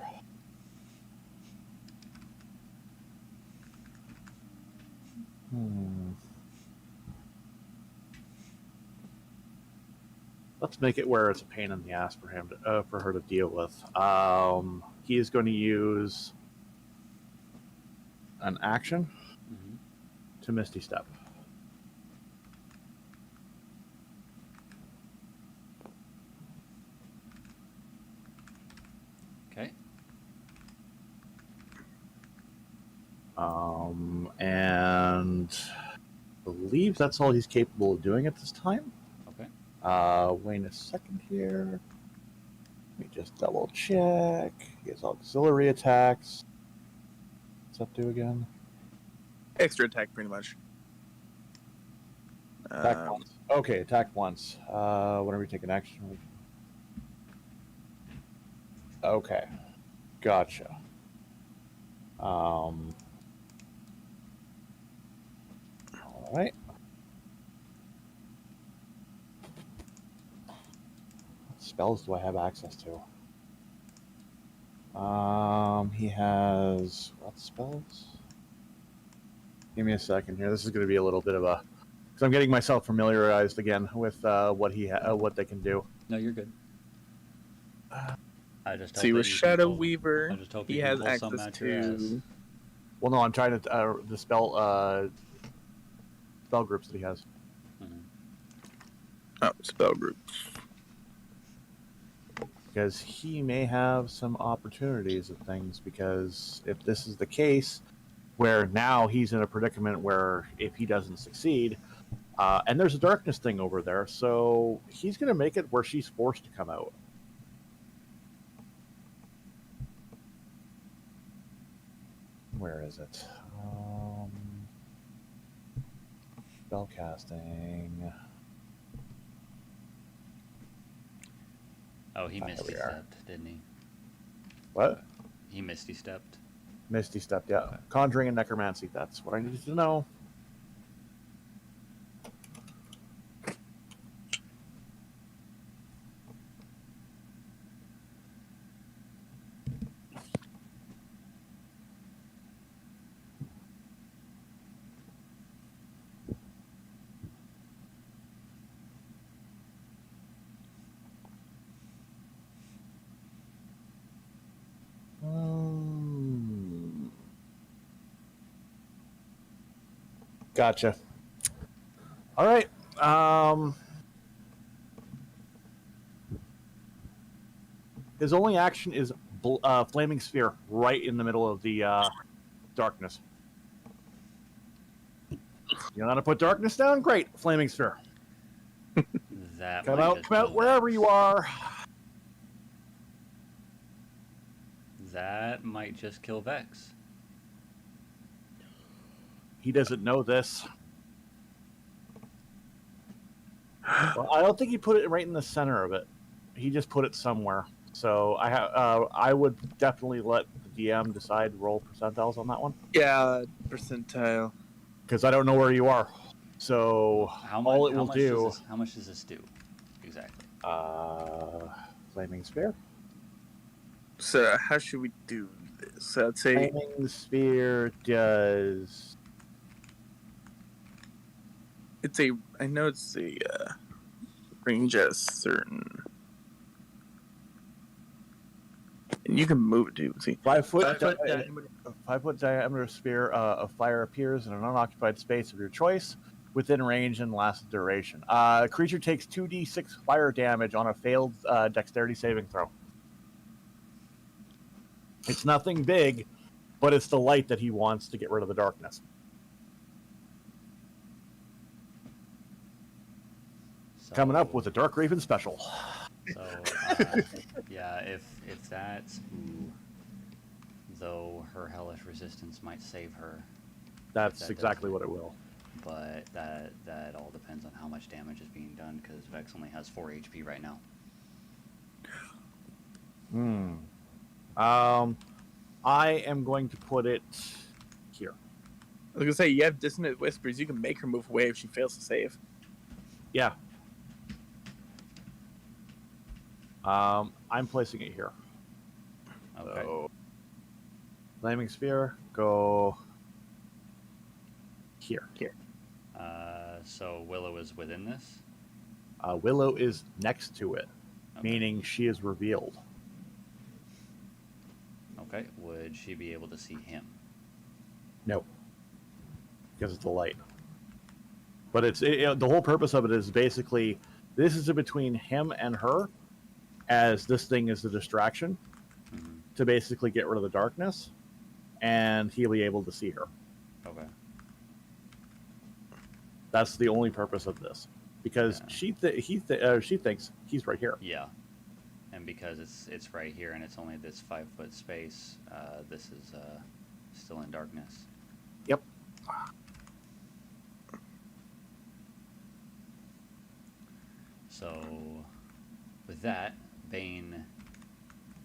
let's make it where it's a pain in the ass for him to, for her to deal with. He is going to use an action to Misty Step. Okay. And I believe that's all he's capable of doing at this time. Okay. Wait a second here. Let me just double check. He has auxiliary attacks. What's that do again? Extra attack, pretty much. Attack once. Okay, attack once. Whenever you take an action. Okay. Gotcha. All right. What spells do I have access to? He has what spells? Give me a second here. This is going to be a little bit of a, because I'm getting myself familiarized again with what they can do. No, you're good. I just hope See, that with you can Shadow pull- Weaver, I just hope he you can has pull some access out your ass. to. Well, no, I'm trying to the spell groups that he has. Oh, spell groups. Because he may have some opportunities of things, because if this is the case, where now he's in a predicament where if he doesn't succeed, and there's a darkness thing over there, so he's going to make it where she's forced to come out. Where is it? Spellcasting. Oh, he There misty we are. stepped, didn't he? What? He misty stepped. Misty Step, yeah. Conjuring and Necromancy. That's what I needed to know. Gotcha. All right. His only action is Flaming Sphere right in the middle of the darkness. You know how to put darkness down? Great. Flaming Sphere. That Come might out, just come out kill wherever Vex. you are. That might just kill Vex. He doesn't know this. Well, I don't think he put it right in the center of it. He just put it somewhere. So I would definitely let the DM decide roll percentiles on that one Yeah, percentile. because I don't know where you are. So all it will do. How much does this do? Exactly. Flaming Sphere. So how should we do this? So I'd say Flaming Sphere does. it's a. I know it's a range at a certain. And you can move it too. See, 5 foot, 5 foot diameter. 5 foot diameter sphere of fire appears in an unoccupied space of your choice within range and lasts duration. Creature takes 2d6 fire damage on a failed dexterity saving throw. It's nothing big, but it's the light that he wants to get rid of the darkness. So, Coming up with a Dark Raven special. So, yeah, if that's ooh, though her hellish resistance might save her. That's that exactly doesn't- what it will. But that all depends on how much damage is being done, because Vex only has 4 HP right now. I am going to put it here. I was gonna say you have dissonant whispers. You can make her move away if she fails to save. Yeah. I'm placing it here. Okay. So, Flaming Sphere, go here. So Willow is within this. Willow is next to it, Okay. meaning she is revealed. Okay. Would she be able to see him? No, because it's the light. But the whole purpose of it is basically this is in between him and her, as this thing is the distraction Mm-hmm. to basically get rid of the darkness, and he'll be able to see her. Okay. That's the only purpose of this, because Yeah. she thinks he's right here. Yeah. And because it's right here and it's only this 5 foot space, this is still in darkness. Yep. So, with that, Bane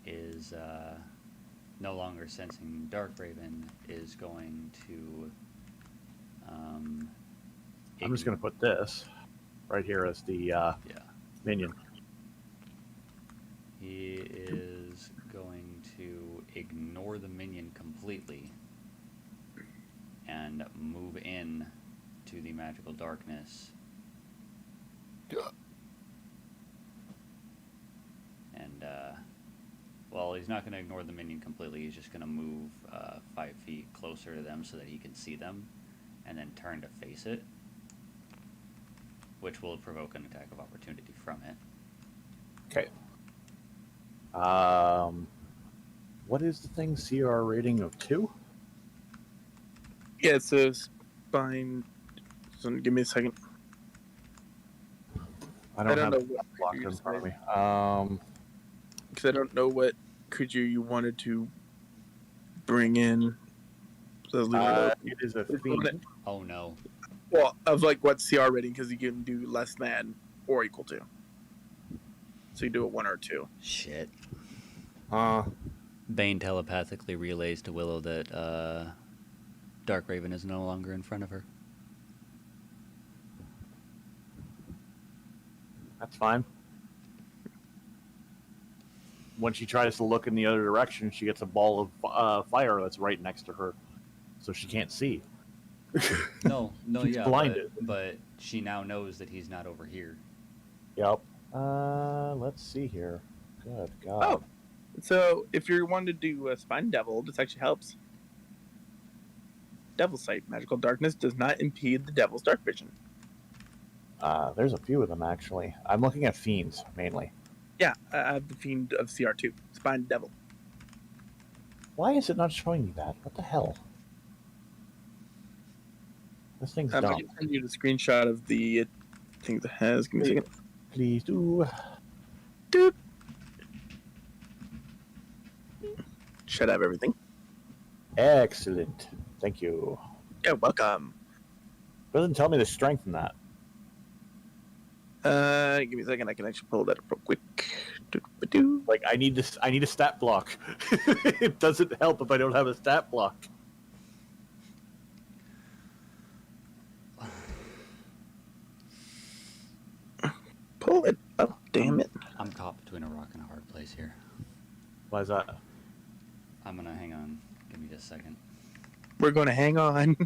is no longer sensing Dark Raven, is going to. I'm just going to put this right here as the minion. He is going to ignore the minion completely and move in to the magical darkness. And, well, he's not going to ignore the minion completely. He's just going to move 5 feet closer to them so that he can see them, and then turn to face it, which will provoke an attack of opportunity from it. Okay. What is the thing? CR rating of 2? Yeah, it's a spine. So give me a second. I don't have know it what blocked creature in you front of me. because I don't know what creature you wanted to bring in. So leave it open. It is a It's fiend. on it. Oh no. Well, of like what CR rating, because you can do less than or equal to. So you do a 1 or 2. Shit. Uh, Bane telepathically relays to Willow that Dark Raven is no longer in front of her. that's fine. When she tries to look in the other direction, she gets a ball of fire that's right next to her, so she can't see. No, She's yeah, blinded. but she now knows that he's not over here. Yep. Let's see here. Good God. Oh, so if you wanted to do a Spine Devil, this actually helps. Devil Sight. Magical darkness does not impede the devil's dark vision. There's a few of them, actually. I'm looking at fiends, mainly. Yeah, I have the Fiend of CR2. Spine Devil. Why is it not showing me that? What the hell? This thing's I dumb. can send you the screenshot of the thing that has. Give me a second. Please do. Doop. Should have everything. Excellent. Thank you. Yeah, welcome. Doesn't tell me the strength in that. Give me a second. I can actually pull that up real quick. Doop-a-doo. Like I need this. I need a stat block. It doesn't help if I don't have a stat block. Pull it up. Damn it. I'm caught between a rock and a hard place here. Why is that? I'm gonna hang on. Give me just a second. We're going to hang on.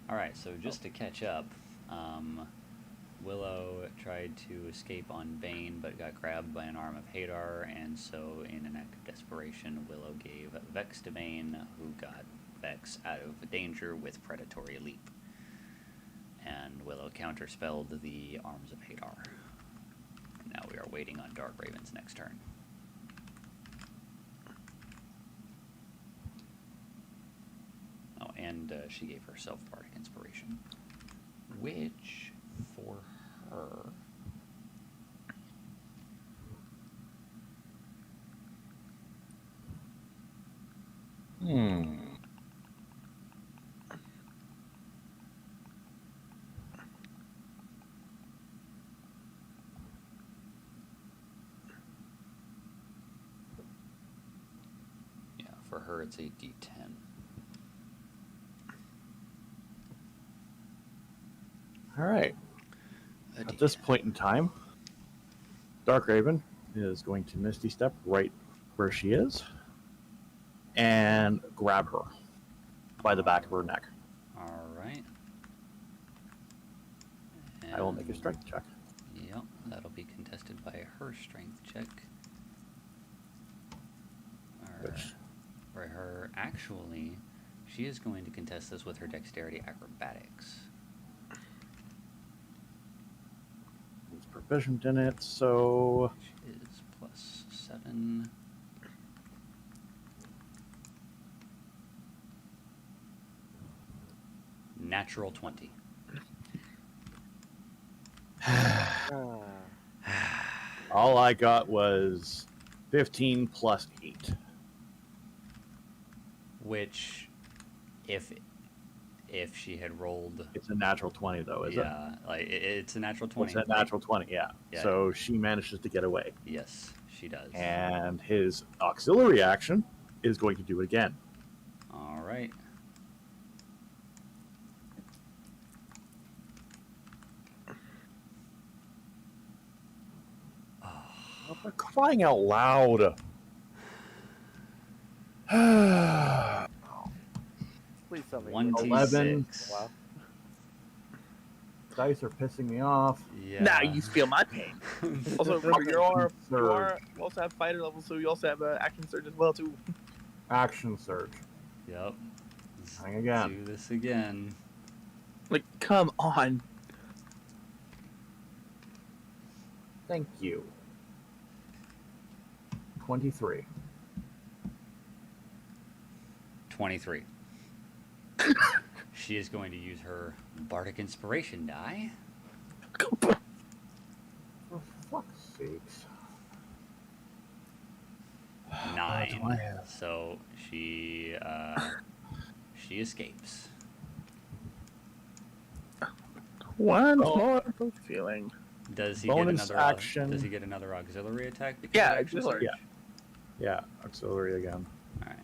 All right, so just to catch up, Willow tried to escape on Bane, but got grabbed by an arm of Hadar, and so in an act of desperation, Willow gave Vex to Bane, who got Vex out of danger with Predatory Leap. And Willow counterspelled the arms of Hadar. Now we are waiting on Dark Raven's next turn. Oh, and she gave herself Bardic Inspiration, which for her for her it's a D10. All right. A At this D10. point in time, Dark Raven is going to Misty Step right where she is and grab her by the back of her neck. All right. I will make a strength check. Yep, that'll be contested by her strength check. Which- For her, actually, she is going to contest this with her dexterity acrobatics. He's proficient in it, so Which is +7. Natural 20. all I got was 15 plus 8. Which, if she had rolled, It's a natural 20, though, is it? yeah, like it's a natural 20. It's a natural 20, yeah. Yeah. So she manages to get away. Yes, she does. And his auxiliary action is going to do it again. All right. Oh, for crying out loud. Please tell me. 11. Wow. Dice are pissing me off. Yeah. Now you feel my pain. Also, Action you surge. also have fighter level, so you also have action surge as well too. Action surge. Yep. Hang again. Do this again. Like, come on. Thank you. 23. 23. She is going to use her Bardic Inspiration die. For fuck's sakes. 9. do I have? So she escapes. One Oh. more feeling. Does he Bonus get another? action. Does he get another auxiliary attack? Because Yeah, of action auxiliary. surge? Yeah, auxiliary again. All right.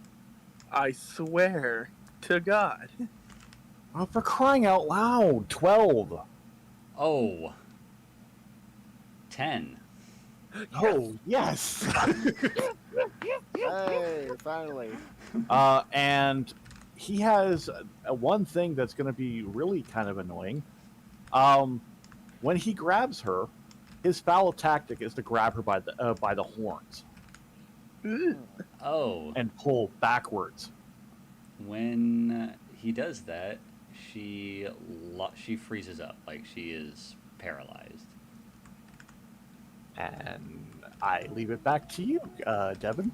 I swear to God. Oh, for crying out loud. 12. Oh. 10. Oh, yes. Hey, finally. And he has one thing that's going to be really kind of annoying. When he grabs her, his foul tactic is to grab her by the horns Oh. and pull backwards. When he does that, she freezes up, like she is paralyzed. And I leave it back to you, Devin.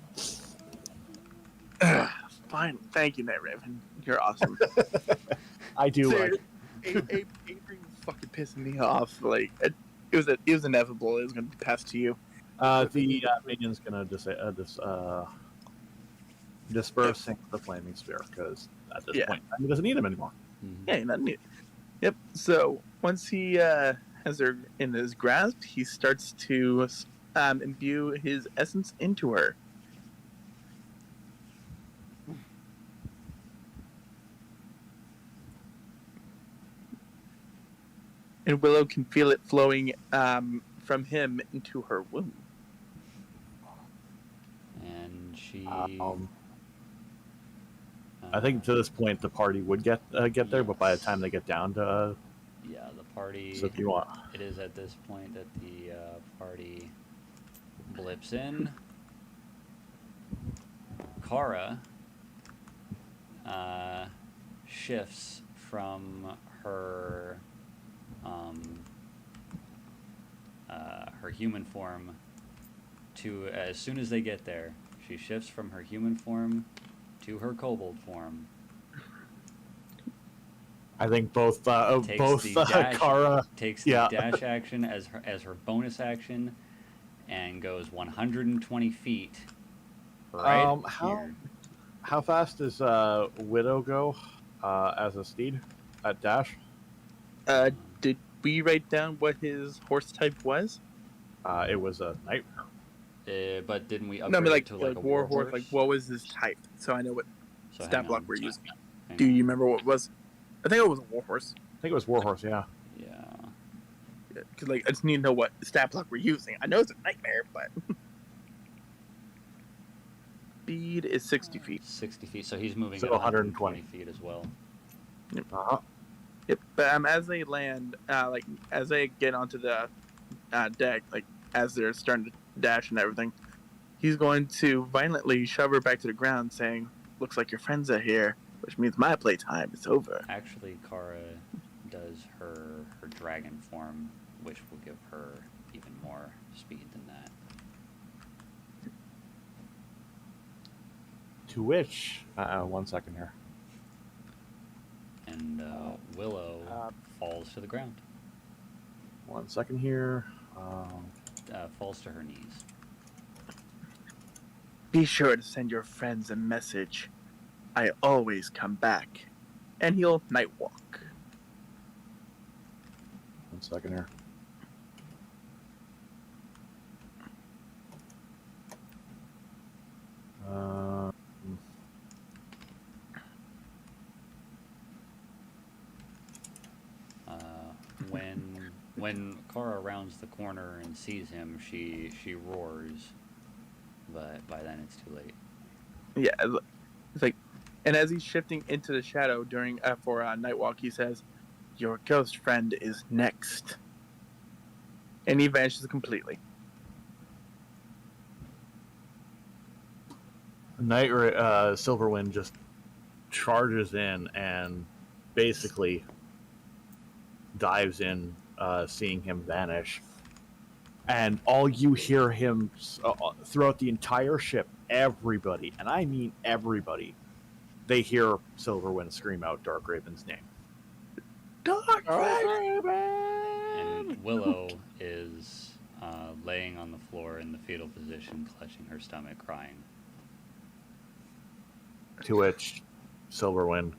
Fine. Thank you, Night Raven. You're awesome. I do like. Adrian was fucking pissing me off. Like, it was inevitable. It was going to pass to you. The minion's gonna dispersing the flaming sphere because at this point he doesn't need him anymore. Mm-hmm. Yeah, not neat. Yep. So once he has her in his grasp, he starts to imbue his essence into her. And Willow can feel it flowing from him into her womb. And she I think to this point the party would get there, but by the time they get down to yeah, the party. so if you want, It is at this point that the party blips in. Kara shifts from her her human form to, as soon as they get there, she shifts from her human form to her kobold form. I think both Takes the dash, Kara takes the dash action as her bonus action, and goes 120 feet right here. How fast does Widow go as a steed at dash? Did we write down what his horse type was? It was a night. But didn't we upgrade No, I mean it to like a war horse? Like, what was his type? So I know what So stat hang block on. we're using. Hang Do on. you remember what it was? I think it was a war horse. I think it was Warhorse. Yeah. Yeah. Because like I just need to know what stat block we're using. I know it's a nightmare, but speed is 60 feet. 60 feet. So he's moving So at 120 120 feet as well. Uh-huh. Yep. But as they land, like as they get onto the deck, like as they're starting to dash and everything, he's going to violently shove her back to the ground, saying, "Looks like your friends are here, which means my playtime is over." Actually, Kara does her dragon form, which will give her even more speed than that. To which, 1 second here. And Willow falls to the ground. 1 second here. Falls to her knees. Be sure to send your friends a message. I always come back. And he'll night walk. 1 second here. When Kara rounds the corner and sees him, she roars, but by then it's too late. Yeah, it's like, and as he's shifting into the shadow during for Nightwalk, he says, "Your ghost friend is next," and he vanishes completely. Silverwind just charges in and basically dives in, seeing him vanish. And all you hear him throughout the entire ship, everybody, and I mean everybody, they hear Silverwind scream out Darkraven's name. Darkraven! And Willow is laying on the floor in the fetal position, clutching her stomach, crying. To which Silverwind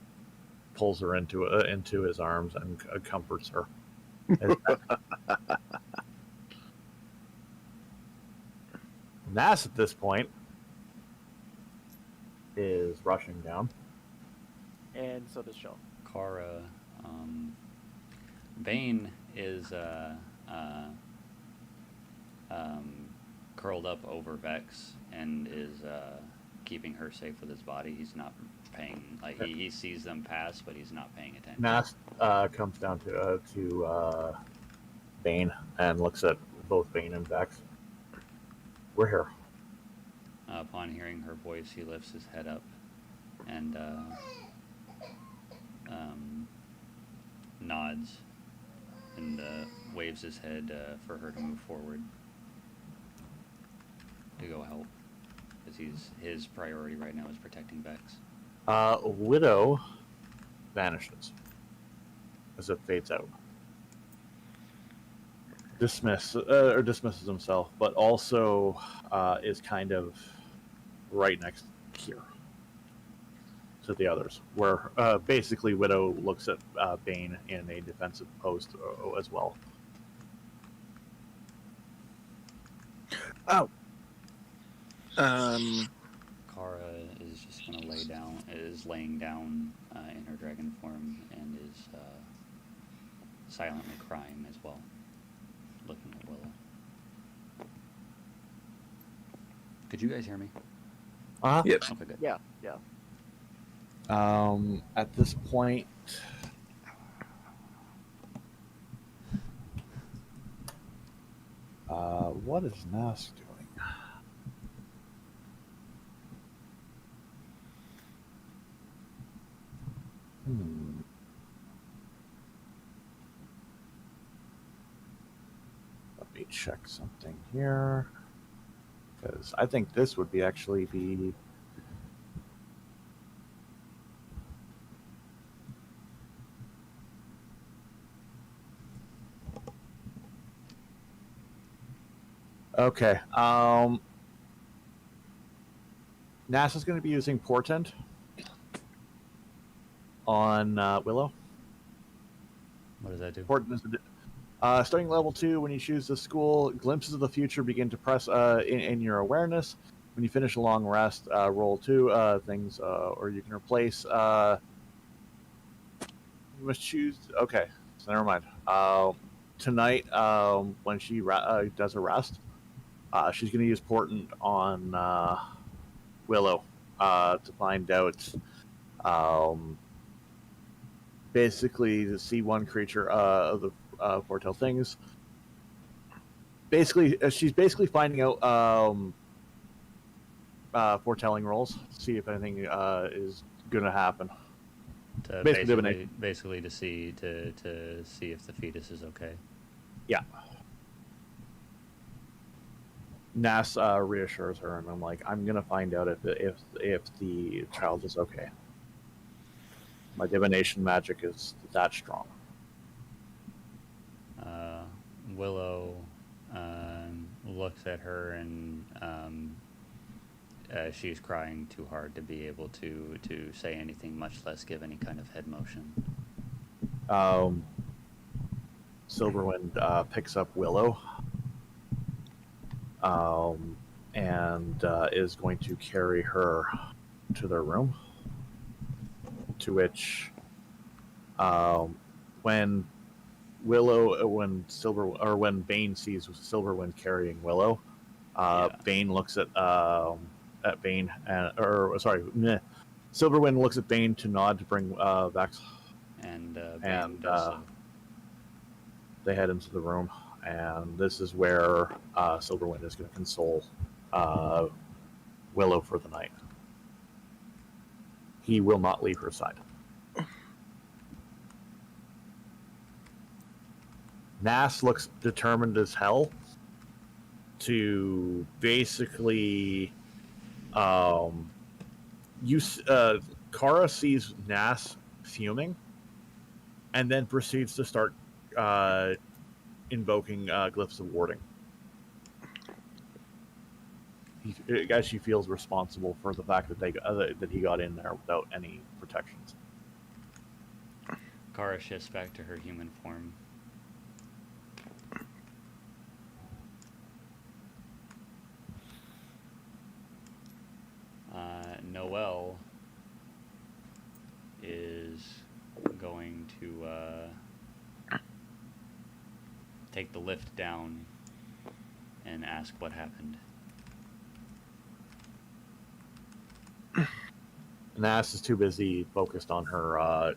pulls her into his arms and comforts her. Nass at this point is rushing down. And so does Shaw. Kara, Bane is curled up over Vex and is keeping her safe with his body. He's not paying, like he sees them pass, but he's not paying attention. Nass comes down to Bane and looks at both Bane and Vex. We're here. Upon hearing her voice, he lifts his head up and nods and waves his head for her to move forward to go help, because his priority right now is protecting Vex. Widow vanishes as it fades out. Dismisses himself, but also is kind of right next here to the others, where basically Widow looks at Bane in a defensive post as well. Oh. Kara is just gonna laying down in her dragon form and is silently crying as well, looking at Willow. Could you guys hear me? Uh-huh. Yep. Okay, good. Yeah. At this point, what is Nas doing? Let me check something here, because I think this would be actually be. Okay. NASA's going to be using Portent on Willow. What does that do? Portent is starting level 2. When you choose the school, glimpses of the future begin to press in your awareness. When you finish a long rest, roll 2 things, or you can replace. You must choose. Okay, so never mind. Tonight, when she does a rest, she's going to use Portent on Willow to find out. Basically, to see one creature of the foretell things. Basically, she's basically finding out foretelling rolls, see if anything is going to happen. To basically to see if the fetus is okay. Yeah. Nas reassures her, and I'm like, I'm gonna find out if the child is okay. My divination magic is that strong. Willow looks at her, and she's crying too hard to be able to say anything, much less give any kind of head motion. Silverwind picks up Willow and is going to carry her to their room. To which, when Bane sees Silverwind carrying Willow, Bane looks at Bane, Silverwind looks at Bane to nod to bring Vex, and Bane does so. They head into the room, and this is where Silverwind is going to console Willow for the night. He will not leave her side. Nas looks determined as hell to basically Kara sees Nas fuming and then proceeds to start invoking glyphs of warding. As she feels responsible for the fact that that he got in there without any protections. Kara shifts back to her human form. Noelle is going to take the lift down and ask what happened. Nas is too busy focused on her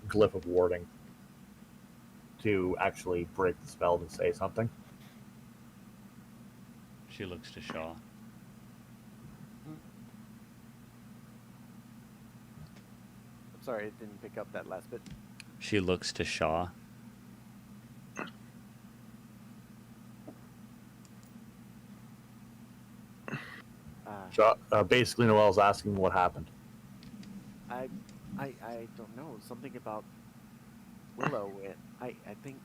glyph of warding to actually break the spell to say something. She looks to Shaw. I'm sorry, I didn't pick up that last bit. She looks to Shaw. Basically, Noelle's asking what happened. I don't know. Something about Willow. I think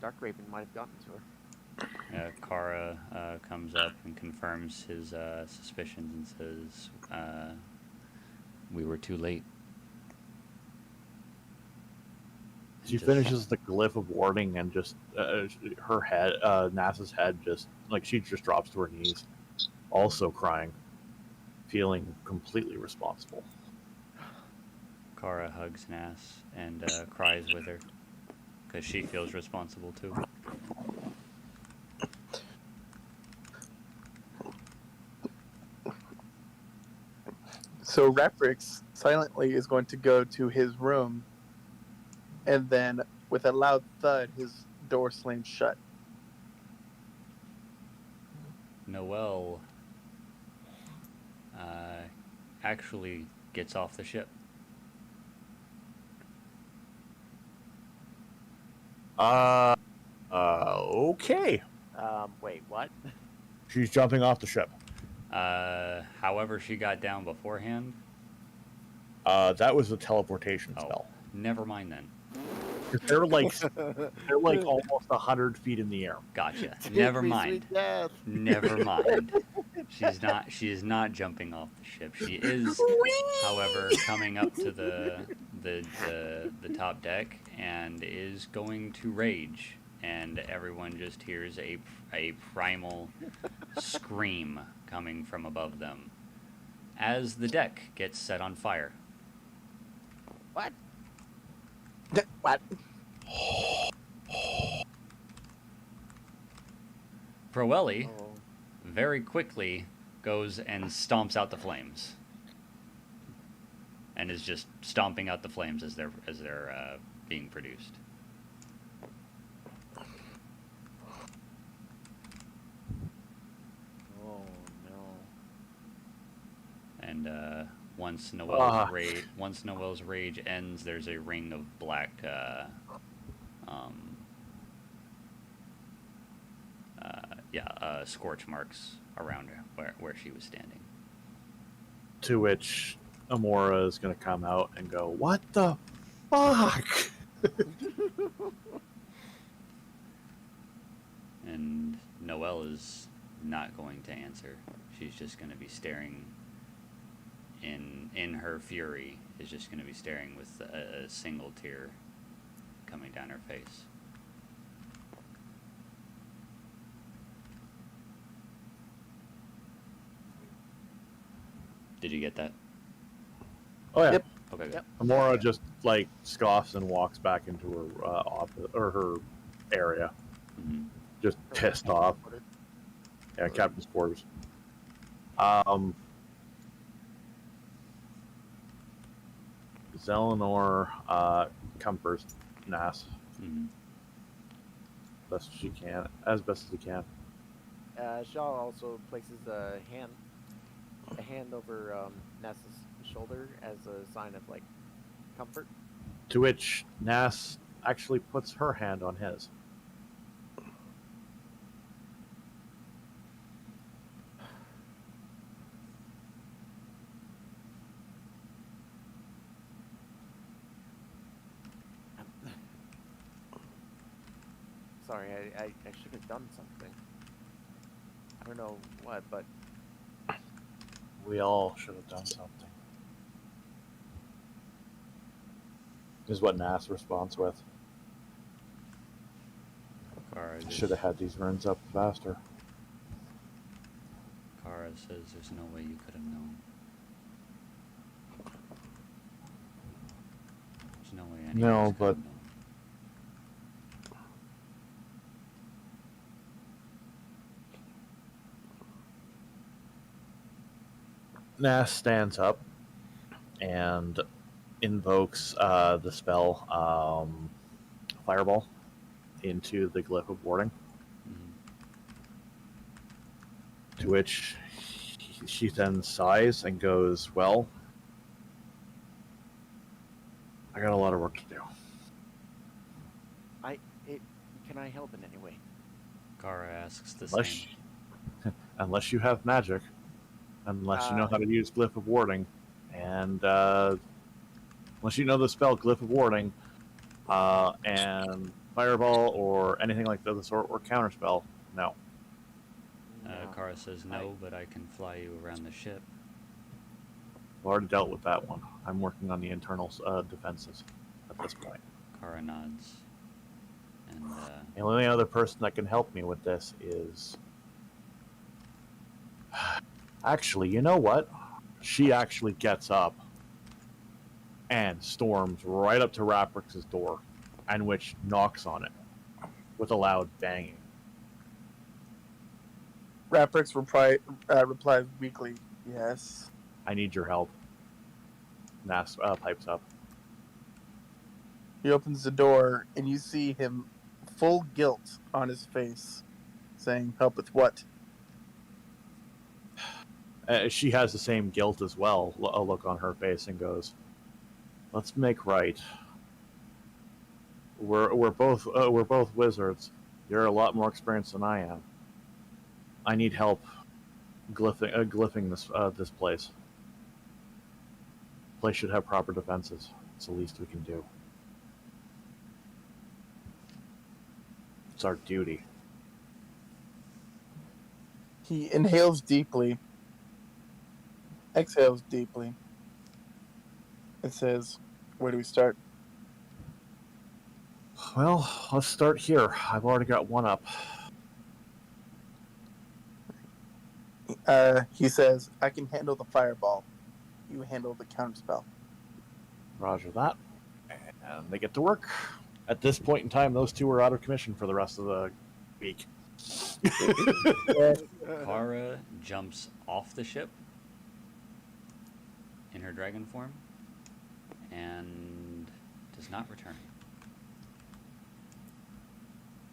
Darkraven might have gotten to her. Kara comes up and confirms his suspicions and says, we were too late. She finishes the glyph of warding and just her head, Nasa's head, she just drops to her knees, also crying, feeling completely responsible. Kara hugs Nas and cries with her because she feels responsible too. So Reprix silently is going to go to his room, and then with a loud thud, his door slams shut. Noel actually gets off the ship. Okay. Wait, what? She's jumping off the ship. However, she got down beforehand. That was a teleportation Oh, spell. never mind then. They're like almost 100 feet in the air. Gotcha. Take Never me, mind. sweet death. Never mind. She is not jumping off the ship. She is, however, coming up to the top deck and is going to rage, and everyone just hears a primal scream coming from above them as the deck gets set on fire. What? What? Proelli Oh. very quickly goes and stomps out the flames, and is just stomping out the flames as they're being produced. Oh no. And once Noel's rage ends, there's a ring of black scorch marks around her where she was standing. To which Amora is going to come out and go, "What the fuck?" And Noelle is not going to answer. She's just going to be staring. In her fury, is just going to be staring with a single tear coming down her face. Did you get that? Oh yeah. Yep. Okay, good. Yep. Amora just like scoffs and walks back into her office or her area, Mm-hmm. just pissed off. Yeah, captain's quarters. Zelenor comforts Nas Mm-hmm. best she can, as best as he can. Shaw also places a hand over Ness's shoulder as a sign of like comfort. To which Nas actually puts her hand on his. Sorry, I should have done something. I don't know what, but We all should have done something. Is what Nas responds with. Kara Should have had these runs up faster. Kara says there's no way you could have known. There's no way any No, of us could but- have known. Nas stands up and invokes the spell Fireball into the glyph of warding. Mhm. To which she then sighs and goes, "Well, I got a lot of work to do." can I help in any way? Kara asks the Unless, same. unless you have magic, unless you know how to use glyph of warding, and unless you know the spell glyph of warding, and fireball or anything like the sort, or counterspell, no. No. Kara says no, but I can fly you around the ship. I've already dealt with that one. I'm working on the internal defenses at this point. Kara nods. And The only other person that can help me with this is... Actually, you know what? She actually gets up and storms right up to Raprix's door, and which knocks on it with a loud banging. Raprix replies weakly, "Yes." I need your help. Nas pipes up. He opens the door, and you see him, full guilt on his face, saying, "Help with what?" She has the same guilt as well. A look on her face and goes, "Let's make right. We're both wizards. You're a lot more experienced than I am. I need help glyphing this place. Place should have proper defenses. It's the least we can do. It's our duty." He inhales deeply, exhales deeply, and says, "Where do we start?" Well, let's start here. I've already got one up. He says, "I can handle the fireball. You handle the counterspell." Roger that. And they get to work. At this point in time, those two are out of commission for the rest of the week. Kara jumps off the ship in her dragon form and does not return.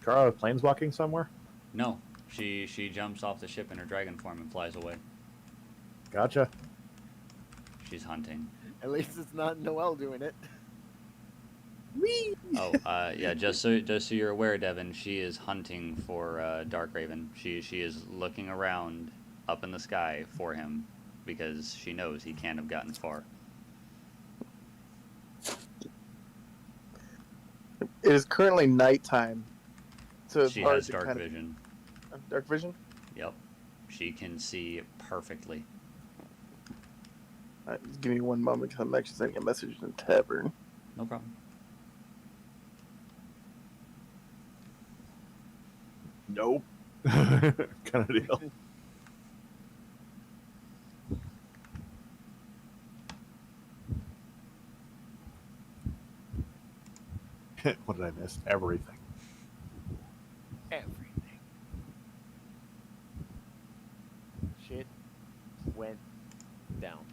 Kara planeswalking somewhere? No, she jumps off the ship in her dragon form and flies away. Gotcha. She's hunting. At least it's not Noel doing it. Oh, yeah. Just so you're aware, Devin, she is hunting for Darkraven. She is looking around up in the sky for him because she knows he can't have gotten far. It is currently nighttime, so it's She hard has to dark kind vision. of dark vision. Yep, she can see perfectly. All right, just give me one moment because I'm actually sending a message in the tavern. No problem. Nope. kind of deal. What did I miss? Everything. Everything. Shit went down.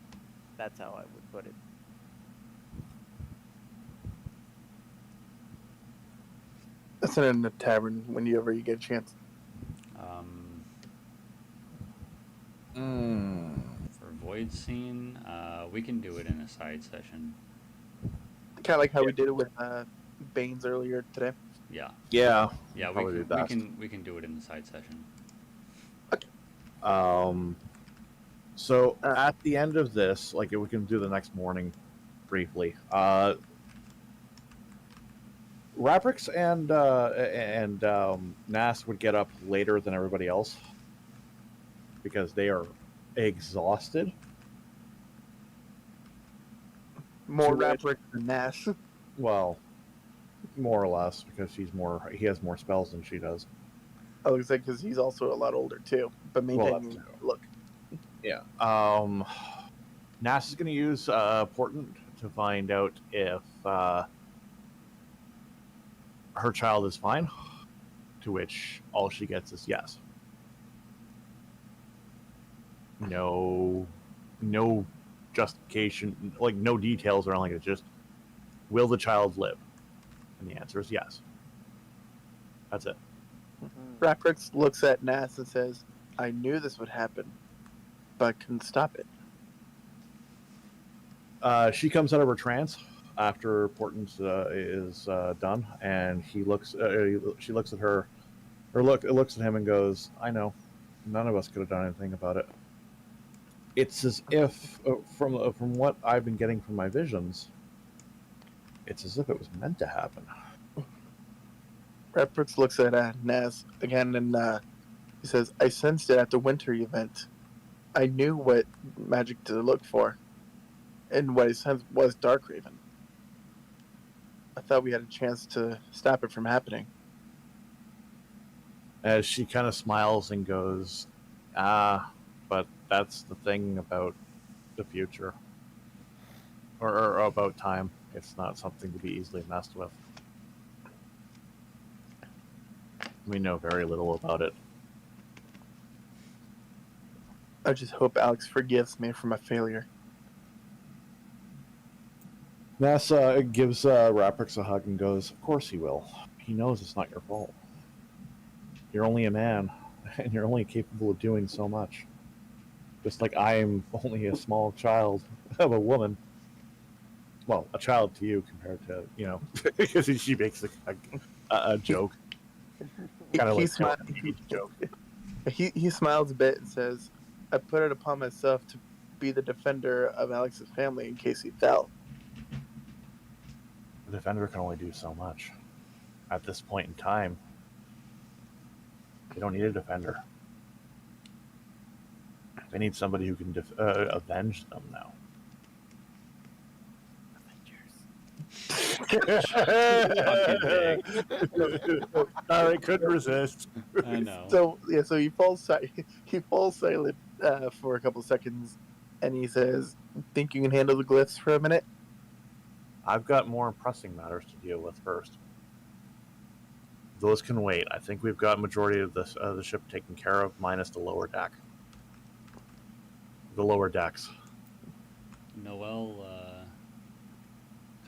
That's how I would put it. That's in the tavern whenever you get a chance. For Void Scene, we can do it in a side session. Kind of like how we did it with Banes earlier today. Yeah. Yeah. Yeah, Probably we can do it in the side session. So at the end of this, like we can do the next morning briefly. Raprix and Nas would get up later than everybody else because they are exhausted. More Too late. Rapper than Nash. Well, more or less because he has more spells than she does. I was like, because he's also a lot older too, but maintaining look. Yeah. Nas is going to use Portent to find out if her child is fine, to which all she gets is yes. No justification, like no details or anything. It's just, will the child live? And the answer is yes. That's it. Raprix looks at Nass and says, "I knew this would happen, but I couldn't stop it." She comes out of her trance after Portent is done, and she looks at her, looks at him and goes, "I know, none of us could have done anything about it. It's as if, from what I've been getting from my visions, it's as if it was meant to happen." Raprix looks at Naz again and he says, "I sensed it at the winter event. I knew what magic to look for, and what I sensed was Darkraven. I thought we had a chance to stop it from happening." As she kind of smiles and goes, but that's the thing about the future, or about time. It's not something to be easily messed with. We know very little about it." I just hope Alex forgives me for my failure. NASA gives Raprix a hug and goes, "Of course he will. He knows it's not your fault. You're only a man, and you're only capable of doing so much. Just like I am only a small child of a woman. Well, a child to you compared to, because she makes a joke. Kind of he, like smi- joke. he smiles a bit and says, "I put it upon myself to be the defender of Alex's family in case he fell." The defender can only do so much. At this point in time, they don't need a defender. They need somebody who can avenge them now. I couldn't resist. I know. So he falls silent for a couple seconds, and he says, "Think you can handle the glyphs for a minute?" I've got more pressing matters to deal with first. Those can wait. I think we've got majority of the ship taken care of, minus the lower deck. The lower decks. Noel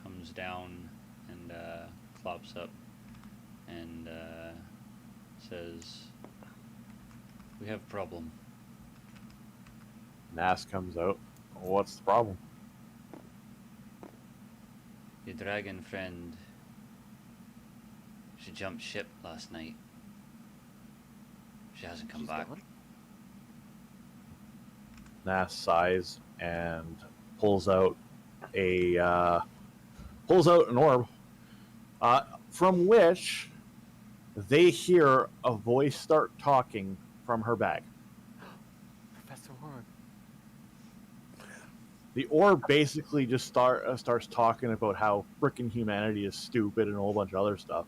comes down and clops up and says, "We have a problem." Nas comes out. What's the problem? Your dragon friend, she jumped ship last night. She hasn't come back. Nas sighs and pulls out an orb, from which they hear a voice start talking from her bag. Professor Orb. The orb basically just starts talking about how frickin' humanity is stupid and a whole bunch of other stuff.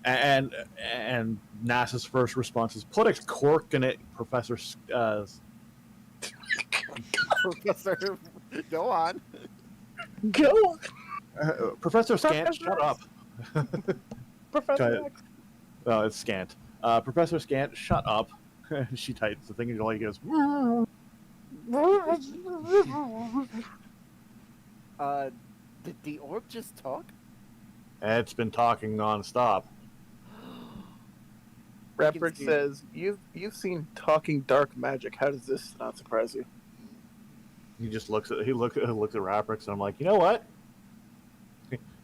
And NASA's first response is, "Put a cork in it, Professor." Professor, go on. Go, Professor Scant, shut up. Professor. Oh, it's Scant. Professor Scant, shut up. She types the thing and all he goes. Did the orb just talk? It's been talking nonstop. Raprick says, "You've seen talking dark magic. How does this not surprise you?" He just looks at Raprix, and I'm like, you know what?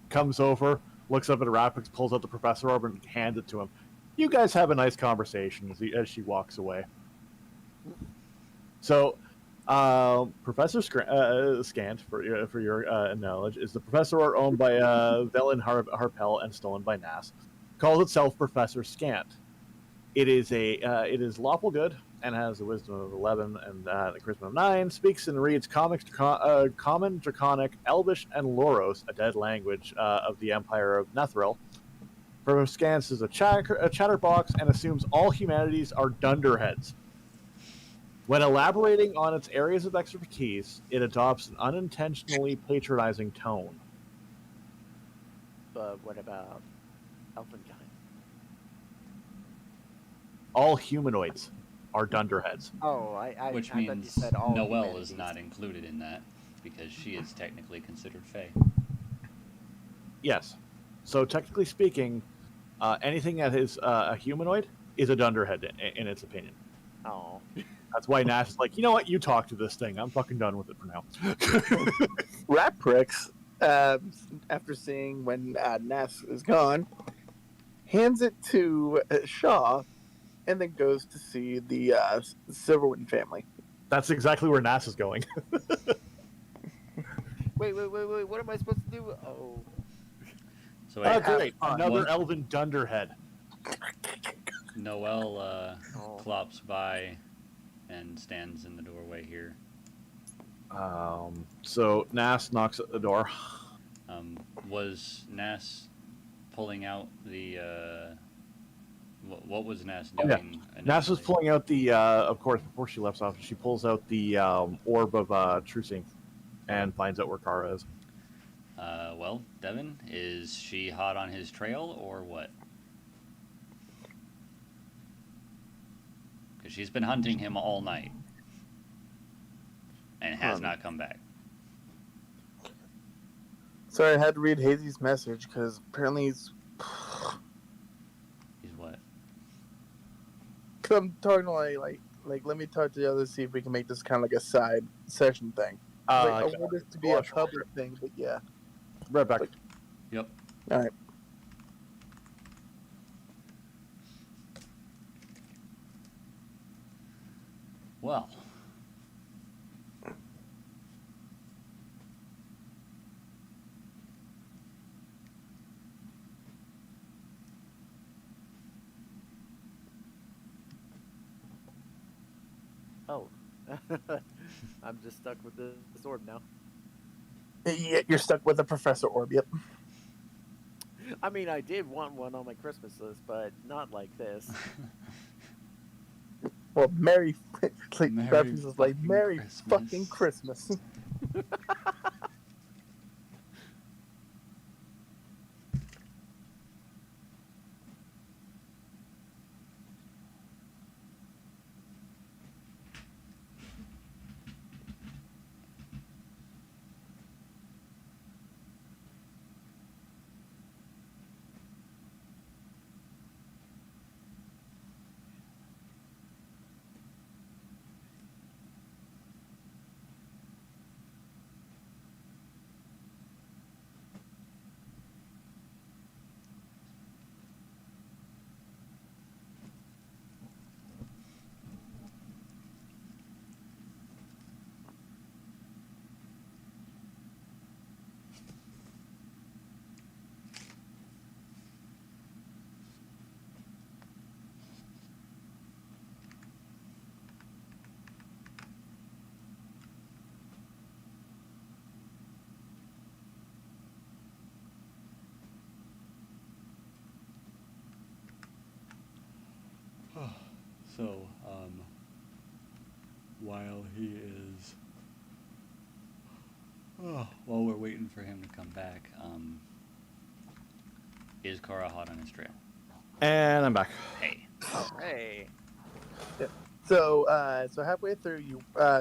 Comes over, looks up at Raprix, pulls out the Professor Orb, and hands it to him. You guys have a nice conversation as she walks away. So, Professor Scant, for your knowledge, is the Professor Orb owned by Velen Harpel and stolen by Nas. Calls itself Professor Scant. It is lawful good and has a wisdom of 11 and a charisma of 9. Speaks and reads common, Draconic, Elvish, and Loros, a dead language of the Empire of Nethril. Professor Scant is a chatterbox and assumes all humanities are dunderheads. When elaborating on its areas of expertise, it adopts an unintentionally patronizing tone. But what about Elfenkind? All humanoids are dunderheads. Oh, I Which thought you means said all Noelle humanities. is not included in that because she is technically considered Fae. Yes. So technically speaking, anything that is a humanoid is a dunderhead in its opinion. Oh. That's why Nash is like, you know what? You talk to this thing. I'm fucking done with it for now. Raprix, after seeing when Nas is gone, hands it to Shaw, and then goes to see the Silverwind family. That's exactly where Nash is going. Wait. What am I supposed to do? Oh. So Oh, wait, great. Another one- elven dunderhead. Noelle clops by and stands in the doorway here. So Nass knocks at the door. Was Nas pulling out the what was Nas doing? Yeah. Nass was pulling out the of course before she left off, she pulls out the orb of true seeing and finds out where Kara is. Well, Devin, is she hot on his trail or what? Because she's been hunting him all night and has not come back. Sorry, I had to read Hazy's message because apparently he's. He's what? Cause I'm talking to like let me talk to the others, see if we can make this kind of like a side session thing. I want this to be a watch public thing, but yeah. Right back. Yep. All right. Well. Oh. I'm just stuck with this orb now. Yeah, you're stuck with a Professor Orb. Yep. I mean, I did want one on my Christmas list, but not like this. Well, Merry, like Merry references like fucking Merry Christmas. fucking Christmas. So, while he is, while we're waiting for him to come back, is Kara hot on his trail? And I'm back. Hey. Hey. So halfway through,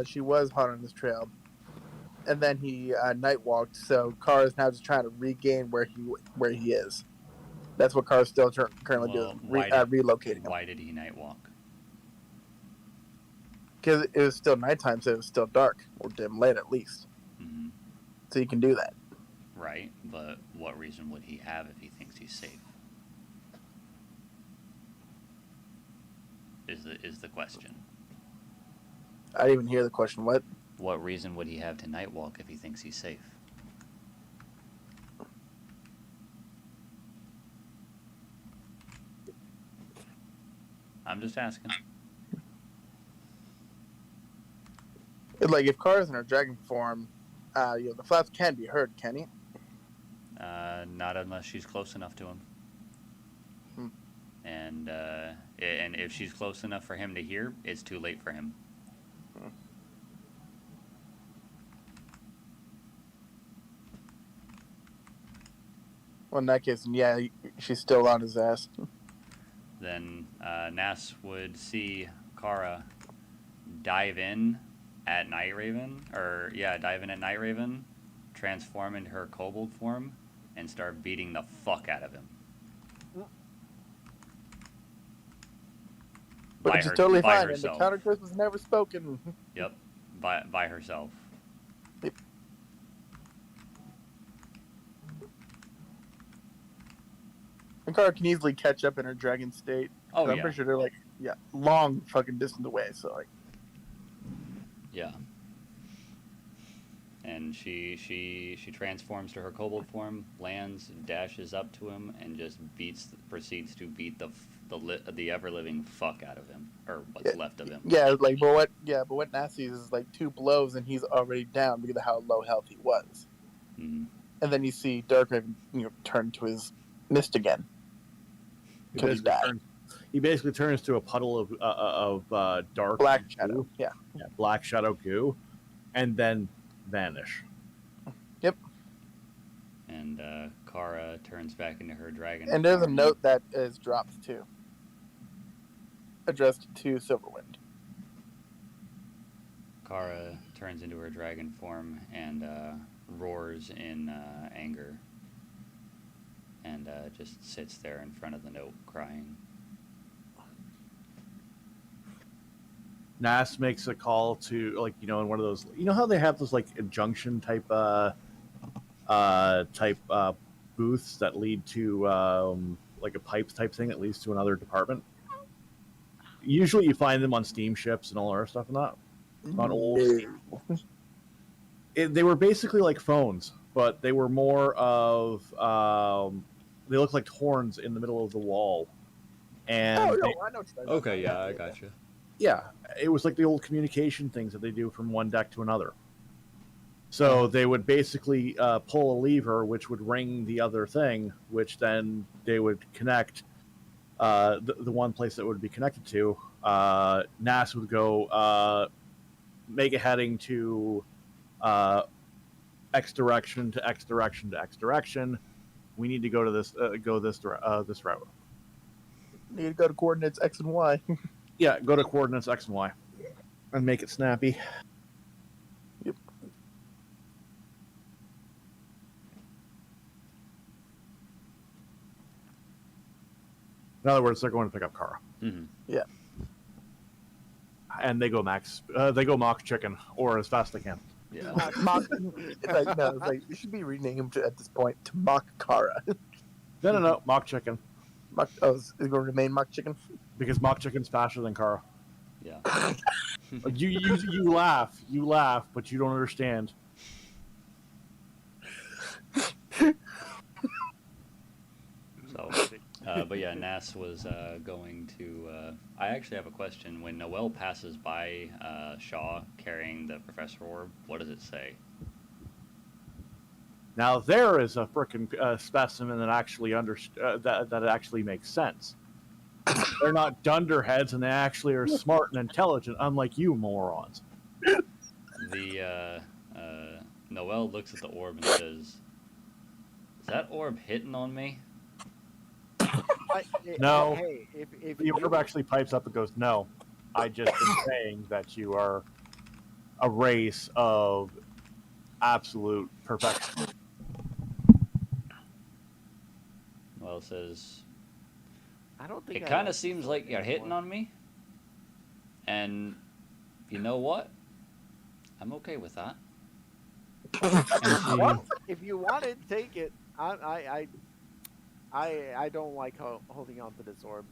she was hot on his trail, and then he night walked. So Kara's now just trying to regain where he is. That's what Kara's still currently doing, relocating him. Why did he night walk? Because it was still nighttime, so it was still dark or dim light at least. Mm-hmm. So you can do that. Right, but what reason would he have if he thinks he's safe? Is the question. I didn't even hear the question. What? What reason would he have to night walk if he thinks he's safe? I'm just asking. Like if Kara's in her dragon form, the flaps can be heard, can he? Not unless she's close enough to him. And if she's close enough for him to hear, it's too late for him. Well, in that case, yeah, she's still on his ass. Then Nass would see Kara dive in at Night Raven, transform into her kobold form, and start beating the fuck out of him. Which is totally by fine, herself. and the counter curse was never spoken. Yep, by herself. Yep. And Kara can easily catch up in her dragon state. Oh, I'm yeah. pretty sure they're like, long fucking distance away. So like, Yeah. And she transforms to her kobold form, lands, dashes up to him, and just proceeds to beat the ever living fuck out of him, or what's left of him. yeah, like, but what Nasty is like 2 blows and he's already down because of how low health he was. Mm-hmm. And then you see Darkraven, turn to his mist again. He basically turns to a puddle of dark Black goo. shadow. Yeah, black shadow goo, and then vanish. Yep. And Kara turns back into her dragon. And there's a form. note that is dropped too, addressed to Silverwind. Kara turns into her dragon form and roars in anger and just sits there in front of the note crying. Nas makes a call to, like, in one of those, how they have those like injunction type booths that lead to like a pipes type thing that leads to another department. Usually you find them on steamships and all that stuff, and not on old steam. They were basically like phones, but they were more of they looked like horns in the middle of the wall. And I know. Okay, yeah, I gotcha. Yeah, it was like the old communication things that they do from one deck to another. So they would basically pull a lever, which would ring the other thing, which then they would connect the one place that would be connected to. NAS would go make a heading to X direction to X direction to X direction. We need to go to this this route. Need to go to coordinates X and Y. Yeah, go to coordinates X and Y, and make it snappy. Yep. In other words, they're going to pick up Kara. Mm-hmm. Yeah. And they go max. They go mock chicken, or as fast as they can. Yeah. Mock. It's like you should be renamed at this point to Mock Kara. No, mock chicken. Is it going to remain Mock Chicken? Because mock chicken's faster than Kara. Yeah. You laugh, but you don't understand. So, but yeah, Nas was going to. I actually have a question. When Noelle passes by Shaw carrying the Professor Orb, what does it say? Now there is a frickin' specimen that actually that actually makes sense. They're not dunderheads, and they actually are smart and intelligent, unlike you morons. The Noelle looks at the orb and says, "Is that orb hitting on me?" No. Hey, if The orb actually pipes up and goes, "No, I just been saying that you are a race of absolute perfection." Noelle says, I don't think "It kind of seems like you're hitting on me, and you know what? I'm okay with that." Well, if you want it, take it. I don't like holding on to this orb.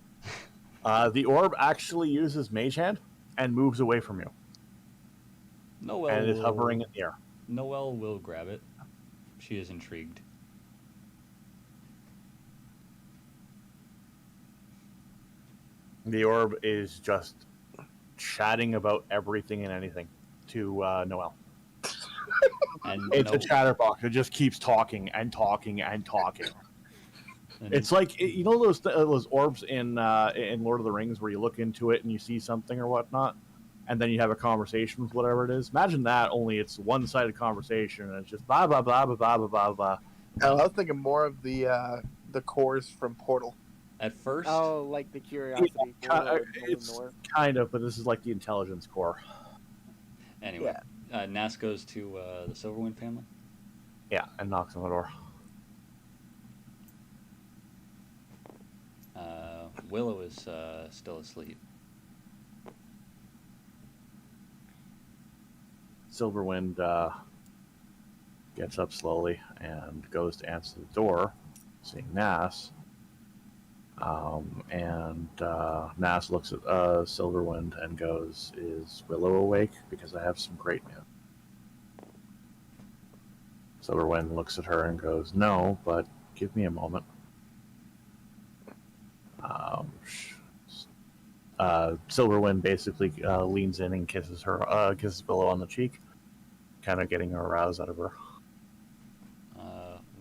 The orb actually uses Mage Hand and moves away from you, Noelle and is hovering in the air. Noelle will grab it. She is intrigued. The orb is just chatting about everything and anything to Noelle. And It's a chatterbox. It just keeps talking and talking and talking. It's like those orbs in Lord of the Rings where you look into it and you see something or whatnot, and then you have a conversation with whatever it is. Imagine that, only it's one-sided conversation and it's just blah blah blah blah blah blah blah. I was thinking more of the cores from Portal. At first, Oh, like the curiosity. It's kind of, but this is like the intelligence core. anyway, Nas goes to the Silverwind family. Yeah, and knocks on the door. Willow is still asleep. Silverwind gets up slowly and goes to answer the door, seeing Nas. And Nas looks at Silverwind and goes, "Is Willow awake? Because I have some great news." Silverwind looks at her and goes, "No, but give me a moment." Silverwind basically leans in and kisses Willow on the cheek, kind of getting her aroused out of her.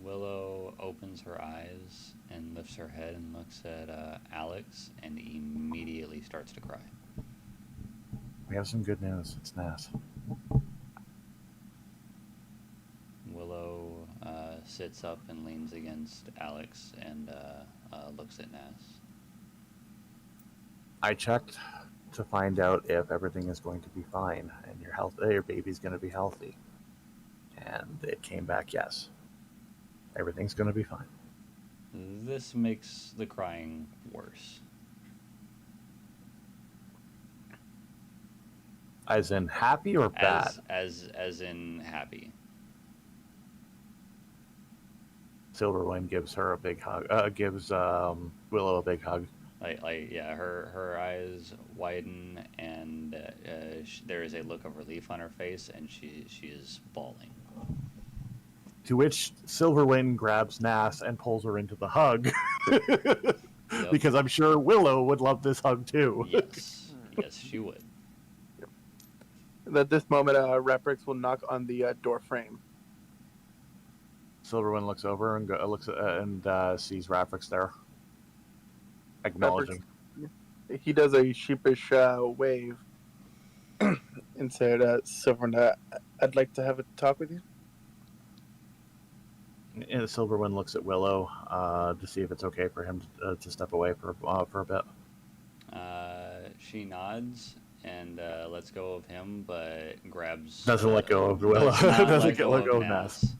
Willow opens her eyes and lifts her head and looks at Alex and immediately starts to cry. We have some good news. It's Nas. Willow sits up and leans against Alex and looks at Nas. I checked to find out if everything is going to be fine and your baby's going to be healthy. And it came back yes. Everything's going to be fine. This makes the crying worse. As in happy or bad? As in happy. Silverwind gives her a big hug. Gives Willow a big hug. Yeah, her eyes widen, and there is a look of relief on her face, and she is bawling. To which Silverwind grabs Nass and pulls her into the hug. Yep. Because I'm sure Willow would love this hug too. Yes, yes, she would. At this moment, Reprix will knock on the door frame. Silverwind looks over and sees Rafrix there, acknowledging. He does a sheepish wave and said, Silverwind, I'd like to have a talk with you. And Silverwind looks at Willow to see if it's okay for him to step away for a bit. She nods and lets go of him, but grabs. Doesn't let go of Willow. Doesn't let go of Nass.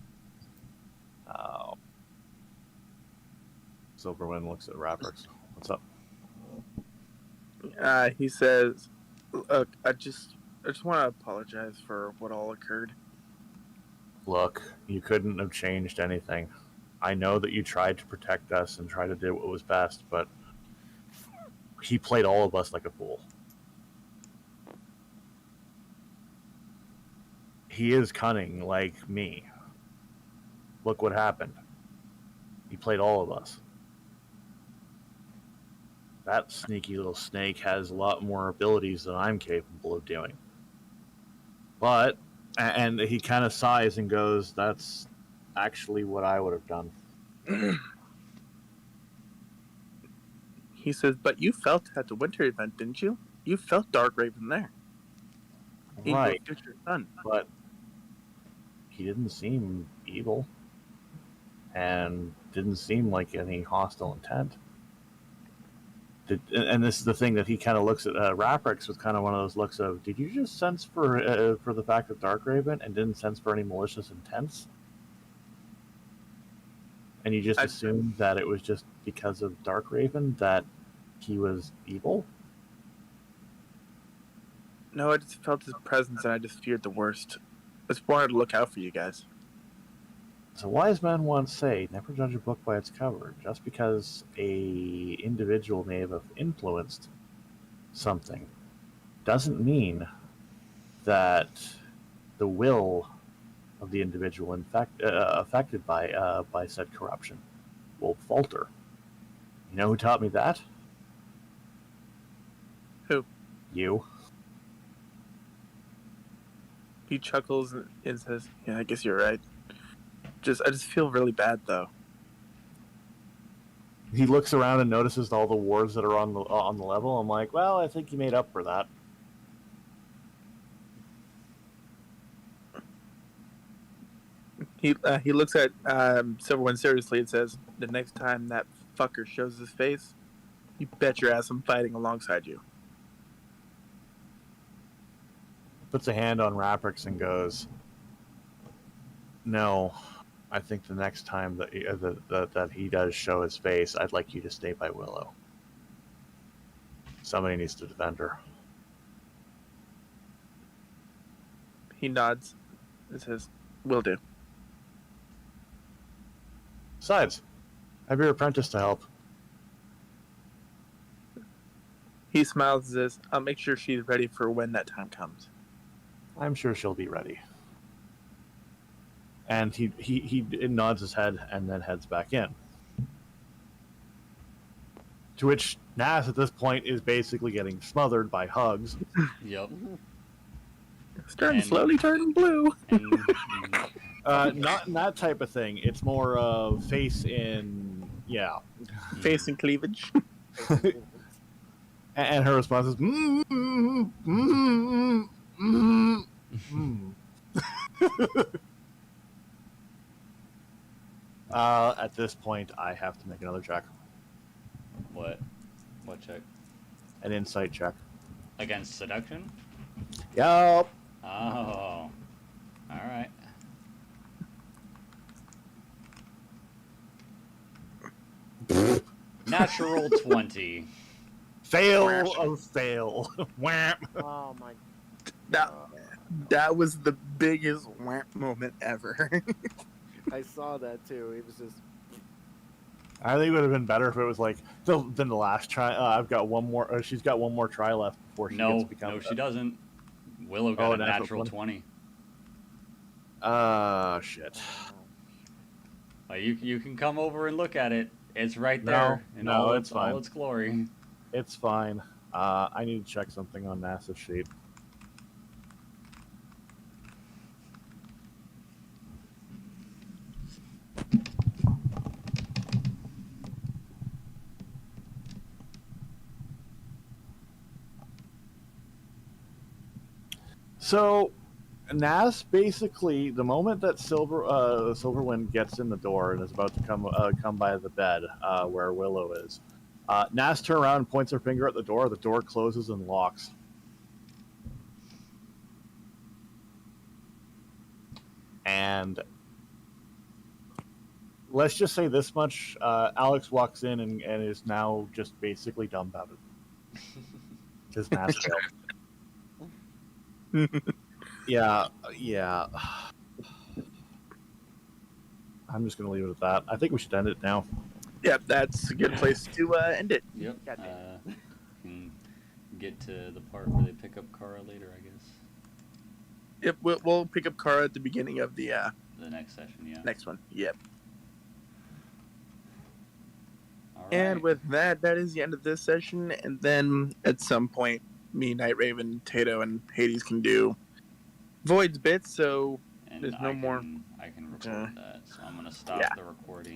Silverwind looks at Rafrix. What's up? He says, "Look, I just want to apologize for what all occurred. Look, you couldn't have changed anything. I know that you tried to protect us and try to do what was best, but he played all of us like a fool. He is cunning like me. Look what happened. He played all of us. That sneaky little snake has a lot more abilities than I'm capable of doing. But, and he kind of sighs and goes, that's actually what I would have done. He says, but you felt at the winter event, didn't you? You felt Darkraven there. He Right. was your son. But he didn't seem evil. And didn't seem like any hostile intent. And this is the thing that he kind of looks at Rafrix with kind of one of those looks of, did you just sense for the fact of Darkraven and didn't sense for any malicious intents? And you just assumed that it was just because of Darkraven that he was evil? No, I just felt his presence and I just feared the worst. I just wanted to look out for you guys. As a wise man once say, never judge a book by its cover. Just because a individual may have influenced something doesn't mean that the will of the individual affected by said corruption will falter. You know who taught me that? Who? You. He chuckles and says, yeah, I guess you're right. I just feel really bad, though. He looks around and notices all the wards that are on the level. I'm like, well, I think you made up for that. He looks at Silverwind seriously and says, the next time that fucker shows his face, you bet your ass I'm fighting alongside you. Puts a hand on Rafrix and goes, no, I think the next time that he does show his face, I'd like you to stay by Willow. Somebody needs to defend her. He nods and says, will do. Besides, have your apprentice to help. He smiles and says, I'll make sure she's ready for when that time comes. I'm sure she'll be ready. And he nods his head and then heads back in. To which Nass at this point is basically getting smothered by hugs. Yep. Starting slowly turning blue. Not in that type of thing. It's more of face in, yeah. Face and cleavage. And her response is, at this point, I have to make another check. What? What check? An insight check. Against seduction? Yup. Oh. Alright. Natural 20. Fail of fail. Wham. Oh my That god. that was the biggest wham moment ever. I saw that too. It was just I think it would have been better if it was like than the last try. I've got one more. She's got one more try left before she gets No, to become. no, she doesn't. Willow got a natural 20. Shit. You can come over and look at it. It's right No, there in no, all it's fine. all its glory. It's fine. I need to check something on NASA's sheet. So, Nas basically, the moment that Silverwind gets in the door and is about to come by the bed where Willow is, Nas turns around and points her finger at the door. The door closes and locks. And let's just say this much: Alex walks in and is now just basically dumbfounded because Nas failed. Yeah. I'm just going to leave it at that. I think we should end it now. Yep, that's a good place to end it. Yep. Goddamn. Can get to the part where they pick up Kara later, I guess. Yep, we'll pick up Kara at the beginning of the The next session, yeah. next one. Yep. All right. And with that, that is the end of this session. And then at some point, me, Night Raven, Tato, and Hades can do Void's bits. So And there's no more. I can record that, so I'm gonna stop Yeah. the recording.